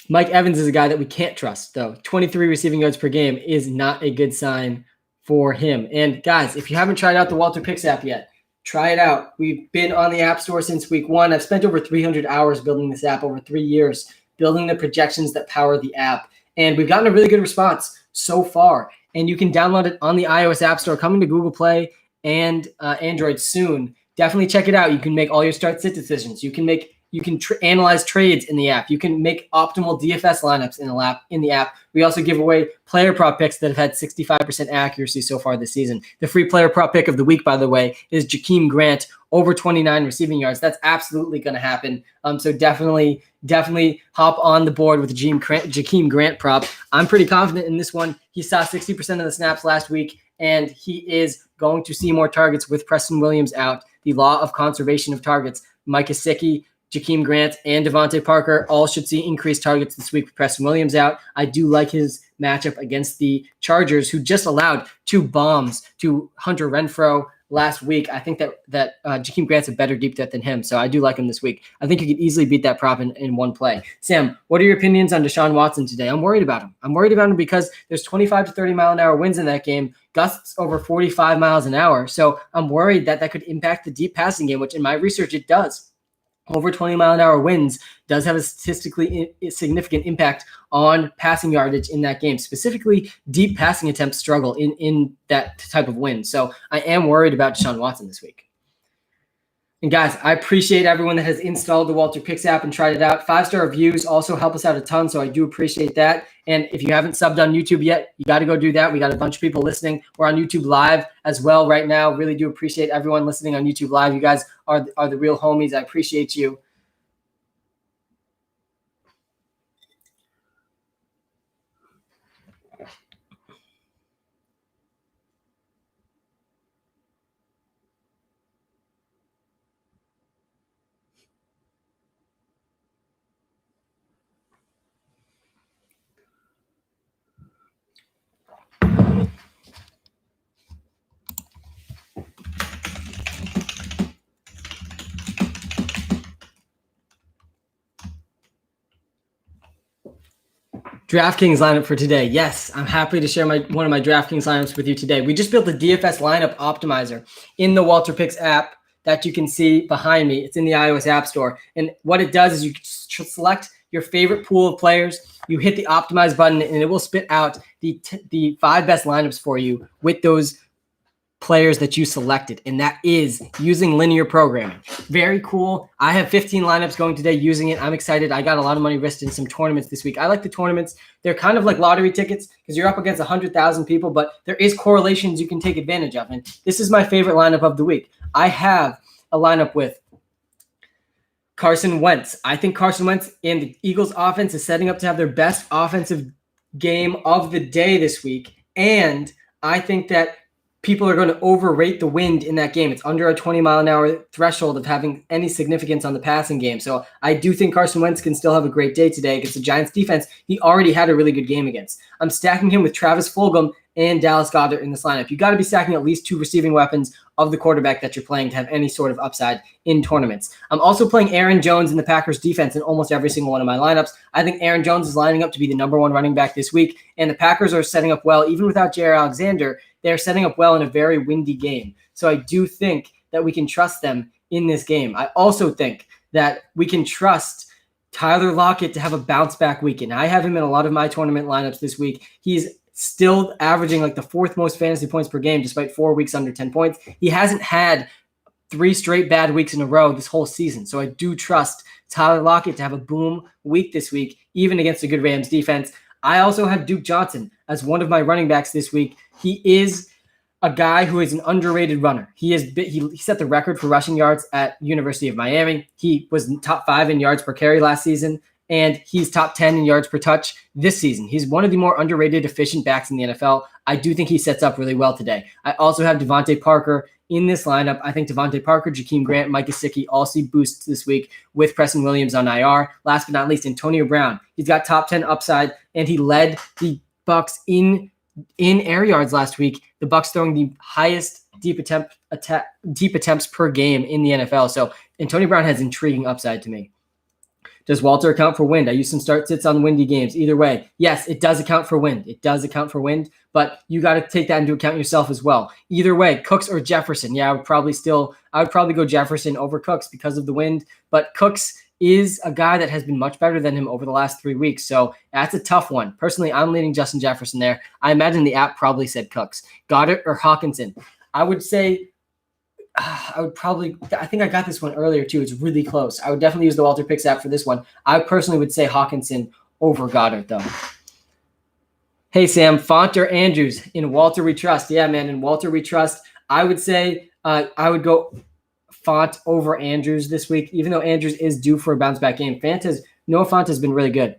Mike Evans is a guy that we can't trust, though. 23 receiving yards per game is not a good sign for him. And guys, if you haven't tried out the Walter Picks app yet, try it out. We've been on the App Store since week 1. I've spent over 300 hours building this app over 3 years, building the projections that power the app. And we've gotten a really good response so far. And you can download it on the iOS App Store, coming to Google Play and Android soon. Definitely check it out. You can make all your start-sit decisions. You can analyze trades in the app. You can make optimal DFS lineups in the app. We also give away player prop picks that have had 65% accuracy so far this season. The free player prop pick of the week, by the way, is Jakeem Grant over 29 receiving yards. That's absolutely going to happen. So definitely hop on the board with the Jakeem Grant prop. I'm pretty confident in this one. He saw 60% of the snaps last week, and he is going to see more targets with Preston Williams out. The law of conservation of targets. Mike Gesicki, Jakeem Grant, and Devontae Parker all should see increased targets this week with Preston Williams out. I do like his matchup against the Chargers, who just allowed 2 bombs to Hunter Renfrow last week. I think that Jakeem Grant's a better deep threat than him, so I do like him this week. I think you could easily beat that prop in one play. Sam, what are your opinions on Deshaun Watson today? I'm worried about him. I'm worried about him because there's 25 to 30 mile an hour winds in that game, gusts over 45 miles an hour. So I'm worried that could impact the deep passing game, which in my research it does. Over 20 mile an hour winds does have a statistically significant impact on passing yardage in that game. Specifically, deep passing attempts struggle in that type of wind. So I am worried about Deshaun Watson this week. And guys, I appreciate everyone that has installed the Walter Picks app and tried it out. 5-star reviews also help us out a ton, so I do appreciate that. And if you haven't subbed on YouTube yet, you got to go do that. We got a bunch of people listening. We're on YouTube Live as well right now. Really do appreciate everyone listening on YouTube Live. You guys are the real homies. I appreciate you. DraftKings lineup for today. Yes, I'm happy to share one of my DraftKings lineups with you today. We just built the DFS lineup optimizer in the Walter Picks app that you can see behind me. It's in the iOS App Store. And what it does is you select your favorite pool of players, you hit the optimize button, and it will spit out the 5 best lineups for you with those players that you selected, and that is using linear programming. Very cool. I have 15 lineups going today using it. I'm excited. I got a lot of money risked in some tournaments this week. I like the tournaments. They're kind of like lottery tickets because you're up against 100,000 people, but there is correlations you can take advantage of. And this is my favorite lineup of the week. I have a lineup with Carson Wentz. I think Carson Wentz and the Eagles offense is setting up to have their best offensive game of the day this week. And I think that people are going to overrate the wind in that game. It's under a 20 mile an hour threshold of having any significance on the passing game. So I do think Carson Wentz can still have a great day today against the Giants defense he already had a really good game against. I'm stacking him with Travis Fulgham and Dallas Goedert in this lineup. You got to be stacking at least 2 receiving weapons of the quarterback that you're playing to have any sort of upside in tournaments. I'm also playing Aaron Jones in the Packers defense in almost every single one of my lineups. I think Aaron Jones is lining up to be the number 1 running back this week, and the Packers are setting up well, even without Jair Alexander, they're setting up well in a very windy game. So I do think that we can trust them in this game. I also think that we can trust Tyler Lockett to have a bounce back weekend. I have him in a lot of my tournament lineups this week. He's still averaging like the 4th most fantasy points per game, despite 4 weeks under 10 points. He hasn't had 3 straight bad weeks in a row this whole season. So I do trust Tyler Lockett to have a boom week this week, even against a good Rams defense. I also have Duke Johnson as one of my running backs this week. He is a guy who is an underrated runner. He set the record for rushing yards at University of Miami. He was top 5 in yards per carry last season, and he's top 10 in yards per touch this season. He's one of the more underrated, efficient backs in the NFL. I do think he sets up really well today. I also have Devontae Parker in this lineup. I think Devontae Parker, Jakeem Grant, Mike Gesicki all see boosts this week with Preston Williams on IR. Last but not least, Antonio Brown. He's got top 10 upside, and he led the Bucs in air yards last week. The Bucs throwing the highest deep attempts per game in the NFL. So Antonio Brown has intriguing upside to me. Does Walter account for wind? I use some start sits on windy games. Either way, yes, it does account for wind. It does account for wind, but you got to take that into account yourself as well. Either way, Cooks or Jefferson. Yeah, I would probably go Jefferson over Cooks because of the wind, but Cooks is a guy that has been much better than him over the last 3 weeks. So that's a tough one. Personally, I'm leaning Justin Jefferson there. I imagine the app probably said Cooks. Goddard or Hawkinson? I would say I think I got this one earlier too. It's really close. I would definitely use the Walter Picks app for this one. I personally would say Hawkinson over Goddard though. Hey Sam, Font or Andrews? In Walter we trust. Yeah, man, in Walter we trust. I would say I would go Font over Andrews this week, even though Andrews is due for a bounce back game. Noah Font has been really good.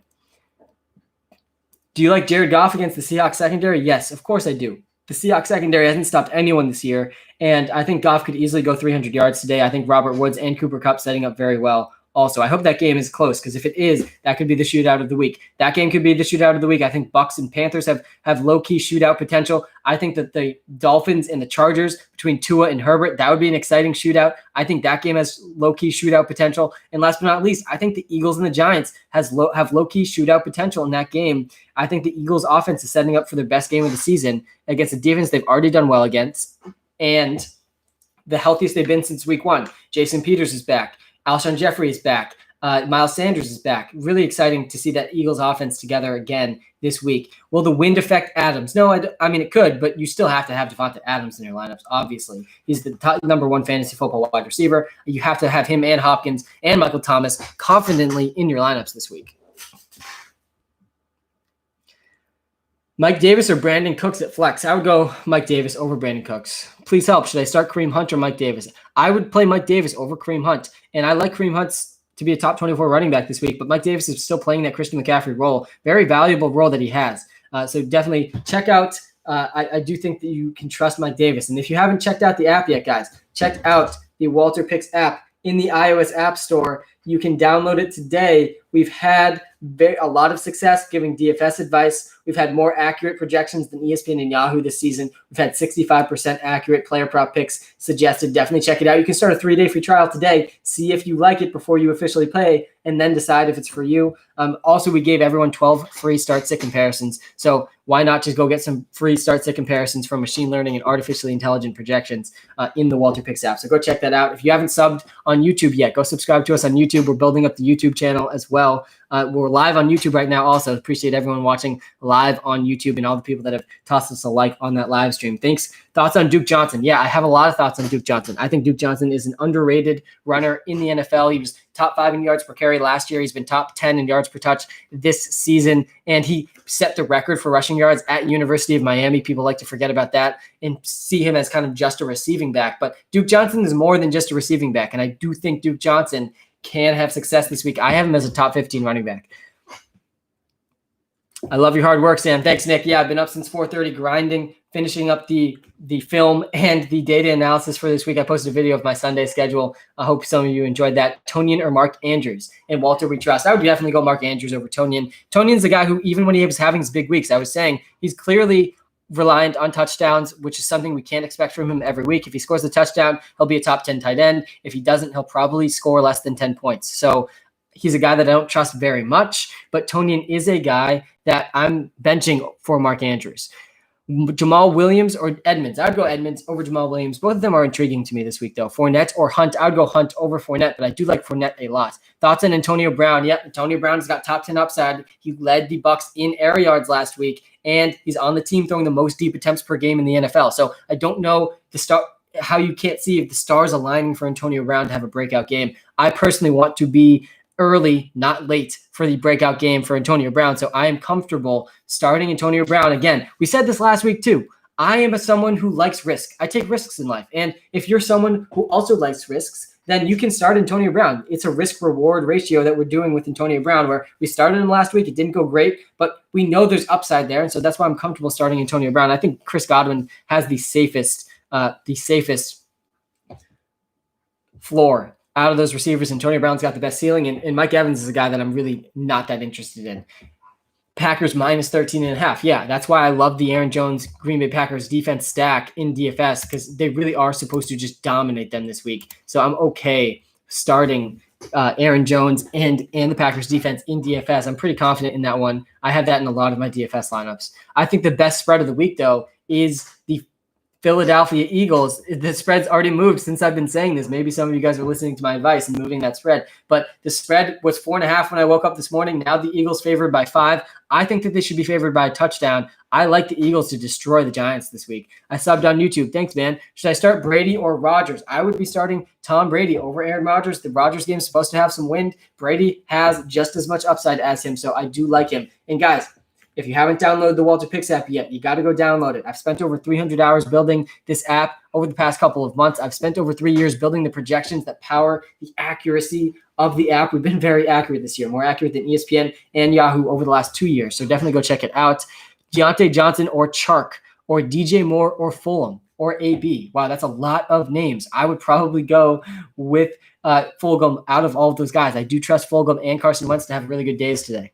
Do you like Jared Goff against the Seahawks secondary? Yes, of course I do. The Seahawks secondary hasn't stopped anyone this year, and I think Goff could easily go 300 yards today. I think Robert Woods and Cooper Kupp setting up very well. Also, I hope that game is close, because if it is, that could be the shootout of the week. That game could be the shootout of the week. I think Bucs and Panthers have low-key shootout potential. I think that the Dolphins and the Chargers between Tua and Herbert, that would be an exciting shootout. I think that game has low-key shootout potential. And last but not least, I think the Eagles and the Giants have low-key shootout potential in that game. I think the Eagles offense is setting up for their best game of the season against a defense they've already done well against, and the healthiest they've been since week 1. Jason Peters is back. Alshon Jeffrey is back. Miles Sanders is back. Really exciting to see that Eagles offense together again this week. Will the wind affect Adams? No, I mean, it could, but you still have to have Devonta Adams in your lineups, obviously. He's the top #1 fantasy football wide receiver. You have to have him and Hopkins and Michael Thomas confidently in your lineups this week. Mike Davis or Brandon Cooks at flex? I would go Mike Davis over Brandon Cooks. Please help. Should I start Kareem Hunt or Mike Davis? I would play Mike Davis over Kareem Hunt, and I like Kareem Hunt to be a top 24 running back this week, but Mike Davis is still playing that Christian McCaffrey role, very valuable role that he has. So definitely check out. I do think that you can trust Mike Davis. And if you haven't checked out the app yet, guys, check out the Walter Picks app in the iOS App Store. You can download it today. We've had a lot of success giving DFS advice. We've had more accurate projections than ESPN and Yahoo this season. We've had 65% accurate player prop picks suggested. Definitely check it out. You can start a 3-day free trial today. See if you like it before you officially play, and then decide if it's for you. Also, we gave everyone 12 free start sit comparisons. So why not just go get some free start sit comparisons from machine learning and artificially intelligent projections in the Walter Picks app. So go check that out. If you haven't subbed on YouTube yet, go subscribe to us on YouTube. We're building up the YouTube channel as well. We're live on YouTube right now also. Appreciate everyone watching live on YouTube and all the people that have tossed us a like on that live stream. Thanks. Thoughts on Duke Johnson? Yeah, I have a lot of thoughts on Duke Johnson. I think Duke Johnson is an underrated runner in the NFL. He was top 5 in yards per carry last year. He's been top 10 in yards per touch this season, and he set the record for rushing yards at University of Miami. People like to forget about that and see him as kind of just a receiving back. But Duke Johnson is more than just a receiving back, and I do think Duke Johnson can have success this week. I have him as a top 15 running back. I love your hard work, Sam. Thanks, Nick. Yeah, I've been up since 4:30 grinding, finishing up the film and the data analysis for this week. I posted a video of my Sunday schedule. I hope some of you enjoyed that. Tonyan or Mark Andrews? And Walter we trust. I would definitely go Mark Andrews over Tonyan. Tonyan's the guy who, even when he was having his big weeks, I was saying he's clearly reliant on touchdowns, which is something we can't expect from him every week. If he scores a touchdown, he'll be a top 10 tight end. If he doesn't, he'll probably score less than 10 points. So he's a guy that I don't trust very much, but Tonyan is a guy that I'm benching for Mark Andrews. Jamal Williams or Edmonds. I'd go Edmonds over Jamal Williams. Both of them are intriguing to me this week, though. Fournette or Hunt. I would go Hunt over Fournette, but I do like Fournette a lot. Thoughts on Antonio Brown? Yep, Antonio Brown's got top 10 upside. He led the Bucs in air yards last week, and he's on the team throwing the most deep attempts per game in the NFL. So I don't know how you can't see if the stars aligning for Antonio Brown to have a breakout game. I personally want to be early, not late, for the breakout game for Antonio Brown. So I am comfortable starting Antonio Brown. Again, we said this last week too. I am someone who likes risk. I take risks in life. And if you're someone who also likes risks, then you can start Antonio Brown. It's a risk-reward ratio that we're doing with Antonio Brown, where we started him last week. It didn't go great, but we know there's upside there. And so that's why I'm comfortable starting Antonio Brown. I think Chris Godwin has the safest floor out of those receivers. Antonio Brown's got the best ceiling, and Mike Evans is a guy that I'm really not that interested in. Packers minus 13.5. Yeah, that's why I love the Aaron Jones Green Bay Packers defense stack in DFS, because they really are supposed to just dominate them this week. So I'm okay starting Aaron Jones and the Packers defense in DFS. I'm pretty confident in that one. I have that in a lot of my DFS lineups. I think the best spread of the week, though, is the Philadelphia Eagles. The spread's already moved since I've been saying this. Maybe some of you guys are listening to my advice and moving that spread. But the spread was 4.5 when I woke up this morning. Now the Eagles favored by 5. I think that they should be favored by a touchdown. I like the Eagles to destroy the Giants this week. I subbed on YouTube. Thanks, man. Should I start Brady or Rodgers? I would be starting Tom Brady over Aaron Rodgers. The Rodgers game is supposed to have some wind. Brady has just as much upside as him, so I do like him. And guys, if you haven't downloaded the Walter Picks app yet, you got to go download it. I've spent over 300 hours building this app over the past couple of months. I've spent over 3 years building the projections that power the accuracy of the app. We've been very accurate this year, more accurate than ESPN and Yahoo over the last 2 years. So definitely go check it out. Deontay Johnson or Chark or DJ Moore or Fulham or AB. Wow, that's a lot of names. I would probably go with Fulgham out of all of those guys. I do trust Fulgham and Carson Wentz to have really good days today.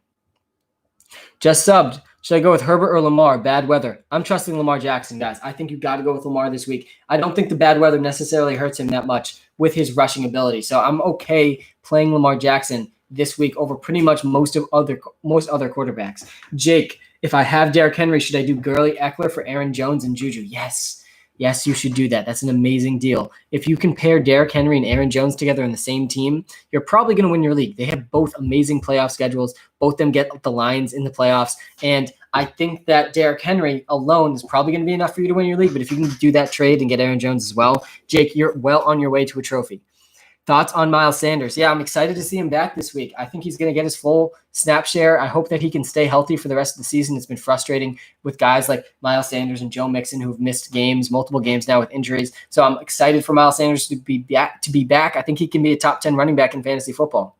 Just subbed. Should I go with Herbert or Lamar? Bad weather. I'm trusting Lamar Jackson, guys. I think you've got to go with Lamar this week. I don't think the bad weather necessarily hurts him that much with his rushing ability. So I'm okay playing Lamar Jackson this week over pretty much most other quarterbacks. Jake, if I have Derrick Henry, should I do Gurley, Eckler for Aaron Jones and Juju? Yes. Yes, you should do that. That's an amazing deal. If you can pair Derrick Henry and Aaron Jones together in the same team, you're probably going to win your league. They have both amazing playoff schedules. Both of them get the Lions in the playoffs. And I think that Derrick Henry alone is probably going to be enough for you to win your league. But if you can do that trade and get Aaron Jones as well, Jake, you're well on your way to a trophy. Thoughts on Miles Sanders? Yeah, I'm excited to see him back this week. I think he's going to get his full snap share. I hope that he can stay healthy for the rest of the season. It's been frustrating with guys like Miles Sanders and Joe Mixon who've missed multiple games now with injuries. So I'm excited for Miles Sanders to be back. I think he can be a top 10 running back in fantasy football.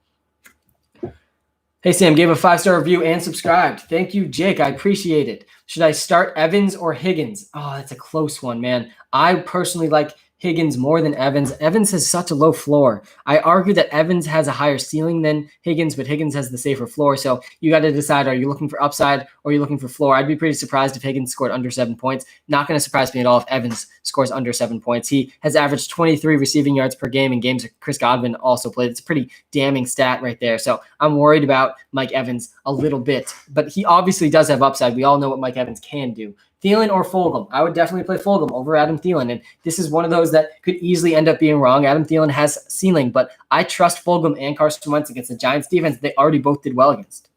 Hey, Sam, gave a 5-star review and subscribed. Thank you, Jake. I appreciate it. Should I start Evans or Higgins? Oh, that's a close one, man. I personally like Higgins more than Evans. Evans has such a low floor. I argue that Evans has a higher ceiling than Higgins, but Higgins has the safer floor. So you got to decide, are you looking for upside or are you looking for floor? I'd be pretty surprised if Higgins scored under 7 points. Not going to surprise me at all if Evans scores under 7 points. He has averaged 23 receiving yards per game in games that Chris Godwin also played. It's a pretty damning stat right there. So I'm worried about Mike Evans a little bit, but he obviously does have upside. We all know what Mike Evans can do. Thielen or Fulgham? I would definitely play Fulgham over Adam Thielen, and this is one of those that could easily end up being wrong. Adam Thielen has ceiling, but I trust Fulgham and Carson Wentz against the Giants defense. They already both did well against.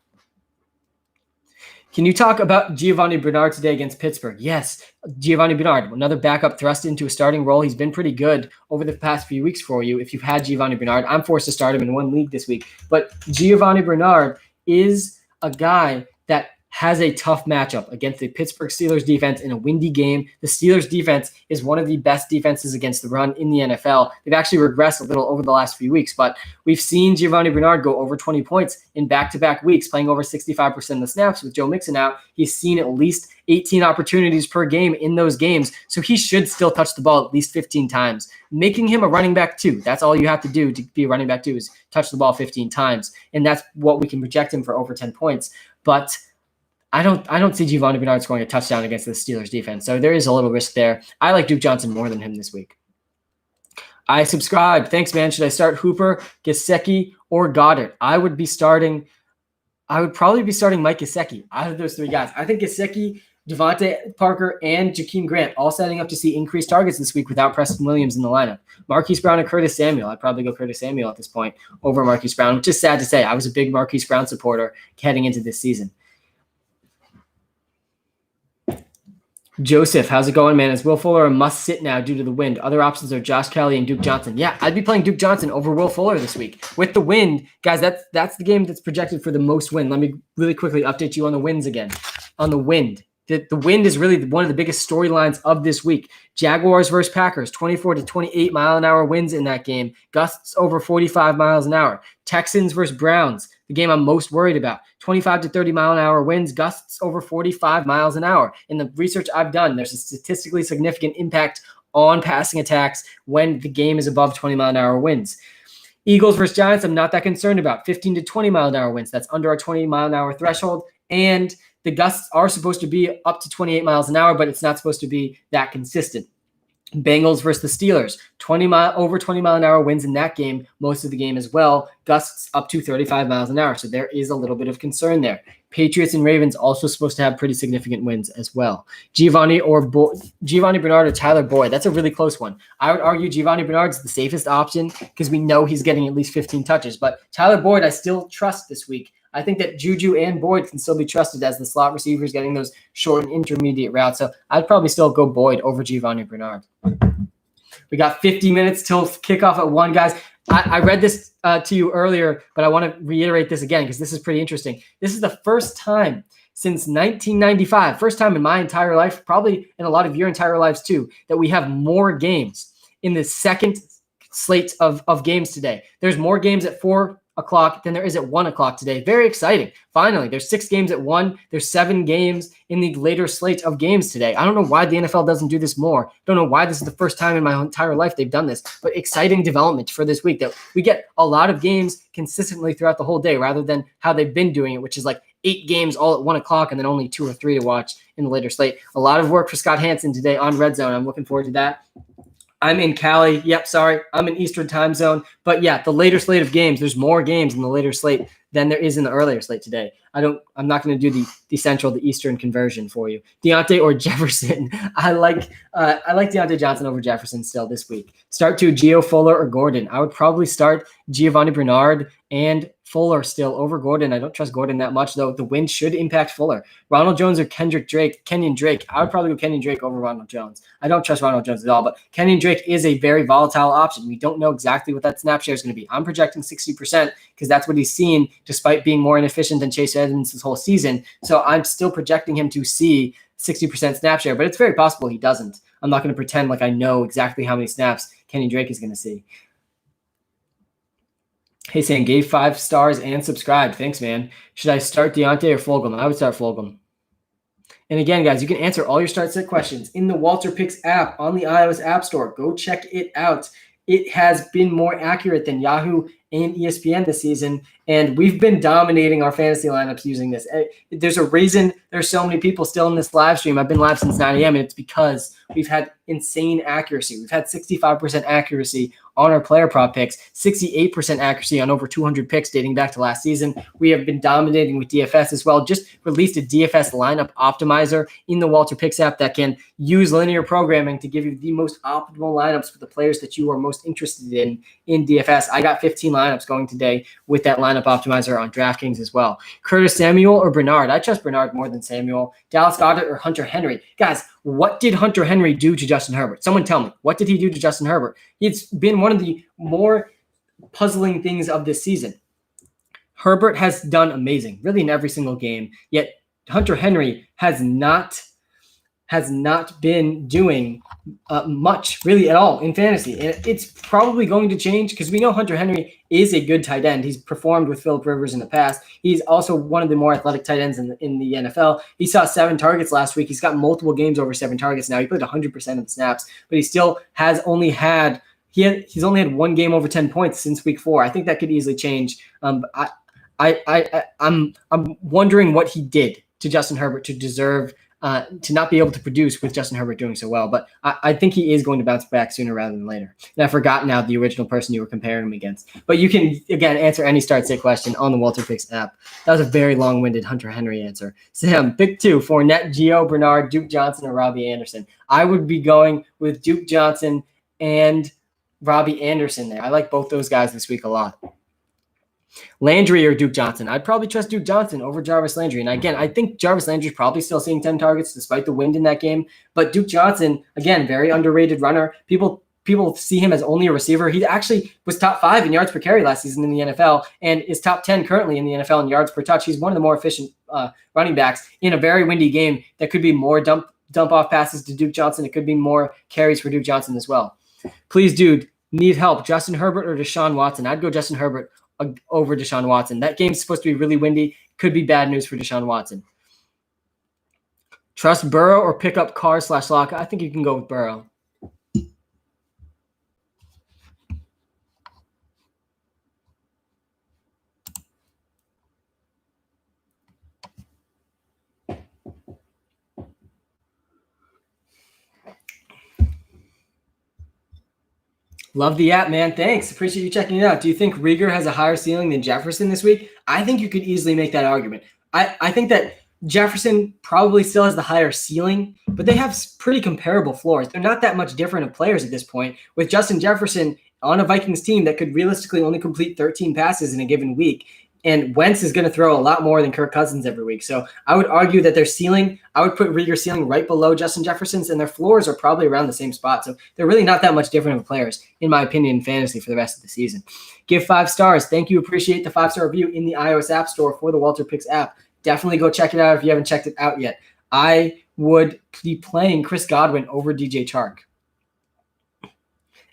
Can you talk about Giovanni Bernard today against Pittsburgh? Yes, Giovanni Bernard, another backup thrust into a starting role. He's been pretty good over the past few weeks for you. If you've had Giovanni Bernard, I'm forced to start him in one league this week, but Giovanni Bernard is a guy that has a tough matchup against the Pittsburgh Steelers defense in a windy game. The Steelers defense is one of the best defenses against the run in the NFL. They've actually regressed a little over the last few weeks, but we've seen Giovanni Bernard go over 20 points in back-to-back weeks, playing over 65% of the snaps with Joe Mixon out. He's seen at least 18 opportunities per game in those games, so he should still touch the ball at least 15 times, making him a running back 2. That's all you have to do to be a running back 2 is touch the ball 15 times, and that's what we can project him for over 10 points. But I don't see Giovanni Bernard scoring a touchdown against the Steelers defense, so there is a little risk there. I like Duke Johnson more than him this week. I subscribe. Thanks, man. Should I start Hooper, Gesicki, or Goddard? I would probably be starting Mike Gesicki out of those 3 guys. I think Gesicki Devontae Parker and Jakeem Grant all setting up to see increased targets this week without Preston Williams in the lineup. Marquise Brown and Curtis Samuel. I'd probably go Curtis Samuel at this point over Marquise Brown, which is sad to say. I was a big Marquise Brown supporter heading into this season. Joseph, how's it going, man? Is Will Fuller a must sit now due to the wind? Other options are Josh Kelly and Duke Johnson. Yeah, I'd be playing Duke Johnson over Will Fuller this week. With the wind, guys, that's the game that's projected for the most win. Let me really quickly update you on the wins again. On the wind. The wind is really one of the biggest storylines of this week. Jaguars versus Packers, 24 to 28 mile an hour winds in that game. Gusts over 45 miles an hour. Texans versus Browns, the game I'm most worried about. 25 to 30 mile an hour winds, gusts over 45 miles an hour. In the research I've done, there's a statistically significant impact on passing attacks when the game is above 20 mile an hour winds. Eagles versus Giants, I'm not that concerned about. 15 to 20 mile an hour winds. That's under our 20 mile an hour threshold. And the gusts are supposed to be up to 28 miles an hour, but it's not supposed to be that consistent. Bengals versus the Steelers, over 20 mile an hour winds in that game, most of the game as well. Gusts up to 35 miles an hour. So there is a little bit of concern there. Patriots and Ravens also supposed to have pretty significant winds as well. Giovanni Bernard or Tyler Boyd. That's a really close one. I would argue Giovanni Bernard's the safest option because we know he's getting at least 15 touches. But Tyler Boyd, I still trust this week. I think that Juju and Boyd can still be trusted as the slot receivers getting those short and intermediate routes. So I'd probably still go Boyd over Giovanni Bernard. We got 50 minutes till kickoff at 1, guys. I read this to you earlier, but I want to reiterate this again because this is pretty interesting. This is the first time since 1995, first time in my entire life, probably in a lot of your entire lives too, that we have more games in the second slate of games today. There's more games at 4 o'clock than there is at 1 o'clock today. Very exciting. Finally, there's 6 games at 1. There's 7 games in the later slate of games today. I don't know why the NFL doesn't do this more. Don't know why this is the first time in my entire life they've done this, but exciting development for this week that we get a lot of games consistently throughout the whole day rather than how they've been doing it, which is like 8 games all at 1 o'clock and then only 2 or 3 to watch in the later slate. A lot of work for Scott Hansen today on Red Zone. I'm looking forward to that. I'm in Cali. Yep, sorry. I'm in Eastern time zone. But yeah, the later slate of games, there's more games in the later slate than there is in the earlier slate today. I'm not going to do the central, the Eastern conversion for you. Deontay or Jefferson. I like Deontay Johnson over Jefferson still this week. Start to Gio, Fuller, or Gordon. I would probably start Giovanni Bernard and Fuller still over Gordon. I don't trust Gordon that much, though. The wind should impact Fuller. Ronald Jones or Kenyon Drake. I would probably go Kenyon Drake over Ronald Jones. I don't trust Ronald Jones at all, but Kenyon Drake is a very volatile option. We don't know exactly what that snap share is going to be. I'm projecting 60% because that's what he's seen despite being more inefficient than Chase Edmonds this whole season. So I'm still projecting him to see 60% snap share, but it's very possible he doesn't. I'm not going to pretend like I know exactly how many snaps Kenyon Drake is going to see. Hey, Sam, gave 5 stars and subscribed. Thanks, man. Should I start Deontay or Fulgham? I would start Fulgham. And again, guys, you can answer all your start set questions in the Walter Picks app on the iOS App Store. Go check it out. It has been more accurate than Yahoo and ESPN this season, and we've been dominating our fantasy lineups using this. There's a reason there's so many people still in this live stream. I've been live since 9 a.m., and it's because we've had insane accuracy. We've had 65% accuracy on our player prop picks, 68% accuracy on over 200 picks dating back to last season. We have been dominating with DFS as well. Just released a DFS lineup optimizer in the Walter Picks app that can use linear programming to give you the most optimal lineups for the players that you are most interested in DFS. I got 15 lineups going today with that lineup optimizer on DraftKings as well. Curtis Samuel or Bernard? I trust Bernard more than Samuel. Dallas Goedert or Hunter Henry? Guys, what did Hunter Henry do to Justin Herbert? Someone tell me. What did he do to Justin Herbert? It's been one of the more puzzling things of this season. Herbert has done amazing, really in every single game, yet Hunter Henry has not been doing much really at all in fantasy. And it's probably going to change because we know Hunter Henry is a good tight end. He's performed with Phillip Rivers in the past. He's also one of the more athletic tight ends in the NFL. He saw 7 targets last week. He's got multiple games over 7 targets now. He played 100% of the snaps, but he still has only had he's only had 1 game over 10 points since week 4. I think that could easily change. I'm wondering what he did to Justin Herbert to deserve to not be able to produce with Justin Herbert doing so well. But I think he is going to bounce back sooner rather than later. And I forgot now the original person you were comparing him against. But you can, again, answer any start-sit question on the Walter Picks app. That was a very long-winded Hunter Henry answer. Sam, pick 2, Fournette, Gio, Bernard, Duke Johnson, or Robbie Anderson. I would be going with Duke Johnson and Robbie Anderson there. I like both those guys this week a lot. Landry or Duke Johnson. I'd probably trust Duke Johnson over Jarvis Landry. And again, I think Jarvis Landry's probably still seeing 10 targets despite the wind in that game. But Duke Johnson, again, very underrated runner. People see him as only a receiver. He actually was top 5 in yards per carry last season in the NFL and is top 10 currently in the NFL in yards per touch. He's one of the more efficient running backs in a very windy game. That could be more dump off passes to Duke Johnson. It could be more carries for Duke Johnson as well. Please, dude, need help. Justin Herbert or Deshaun Watson? I'd go Justin Herbert over Deshaun Watson. That game's supposed to be really windy. Could be bad news for Deshaun Watson. Trust Burrow or pick up Carr/Lock? I think you can go with Burrow. Love the app, man. Thanks. Appreciate you checking it out. Do you think Rieger has a higher ceiling than Jefferson this week? I think you could easily make that argument. I think that Jefferson probably still has the higher ceiling, but they have pretty comparable floors. They're not that much different of players at this point. With Justin Jefferson on a Vikings team that could realistically only complete 13 passes in a given week, and Wentz is going to throw a lot more than Kirk Cousins every week. So I would argue that their ceiling, I would put Rieger's ceiling right below Justin Jefferson's, and their floors are probably around the same spot. So they're really not that much different of players, in my opinion, in fantasy for the rest of the season. Give 5 stars. Thank you. Appreciate the 5-star review in the iOS App Store for the Walter Picks app. Definitely go check it out if you haven't checked it out yet. I would be playing Chris Godwin over DJ Chark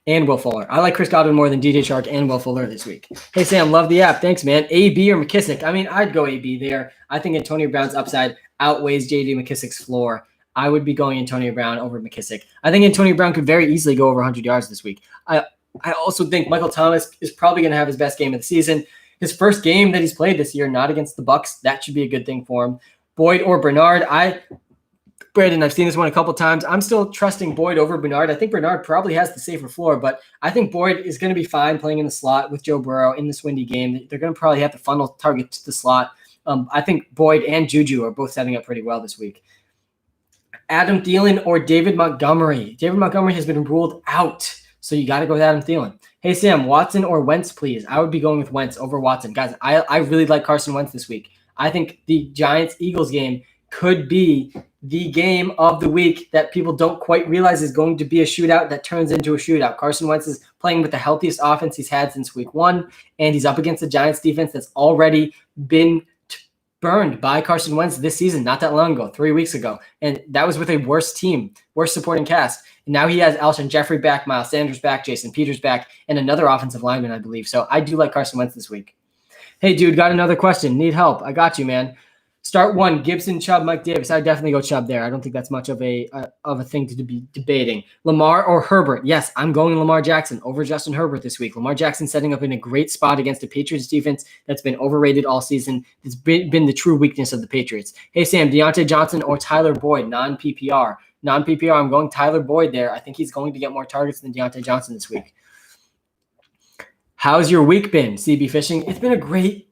and Will Fuller. I like Chris Godwin more than DJ Chark and Will Fuller this week. Hey, Sam, love the app. Thanks, man. AB or McKissick? I mean, I'd go AB there. I think Antonio Brown's upside outweighs J.D. McKissick's floor. I would be going Antonio Brown over McKissick. I think Antonio Brown could very easily go over 100 yards this week. I also think Michael Thomas is probably going to have his best game of the season. His first game that he's played this year, not against the Bucs. That should be a good thing for him. Boyd or Bernard? Brandon, I've seen this one a couple times. I'm still trusting Boyd over Bernard. I think Bernard probably has the safer floor, but I think Boyd is going to be fine playing in the slot with Joe Burrow in this windy game. They're going to probably have to funnel targets to the slot. I think Boyd and Juju are both setting up pretty well this week. Adam Thielen or David Montgomery? David Montgomery has been ruled out, so you got to go with Adam Thielen. Hey, Sam, Watson or Wentz, please? I would be going with Wentz over Watson. Guys, I really like Carson Wentz this week. I think the Giants-Eagles game could be the game of the week that people don't quite realize is going to be a shootout that turns into a shootout. Carson Wentz is playing with the healthiest offense he's had since week 1, and he's up against the Giants defense that's already been burned by Carson Wentz this season, not that long ago, 3 weeks ago. And that was with a worse team, worse supporting cast. And now he has Alshon Jeffrey back, Miles Sanders back, Jason Peters back, and another offensive lineman, I believe. So I do like Carson Wentz this week. Hey, dude, got another question. Need help. I got you, man. Start 1, Gibson, Chubb, Mike Davis. I'd definitely go Chubb there. I don't think that's much of a thing to be debating. Lamar or Herbert? Yes, I'm going Lamar Jackson over Justin Herbert this week. Lamar Jackson setting up in a great spot against the Patriots defense that's been overrated all season. It's been the true weakness of the Patriots. Hey, Sam, Deontay Johnson or Tyler Boyd, non-PPR? Non-PPR, I'm going Tyler Boyd there. I think he's going to get more targets than Deontay Johnson this week. How's your week been, CB Fishing? It's been a great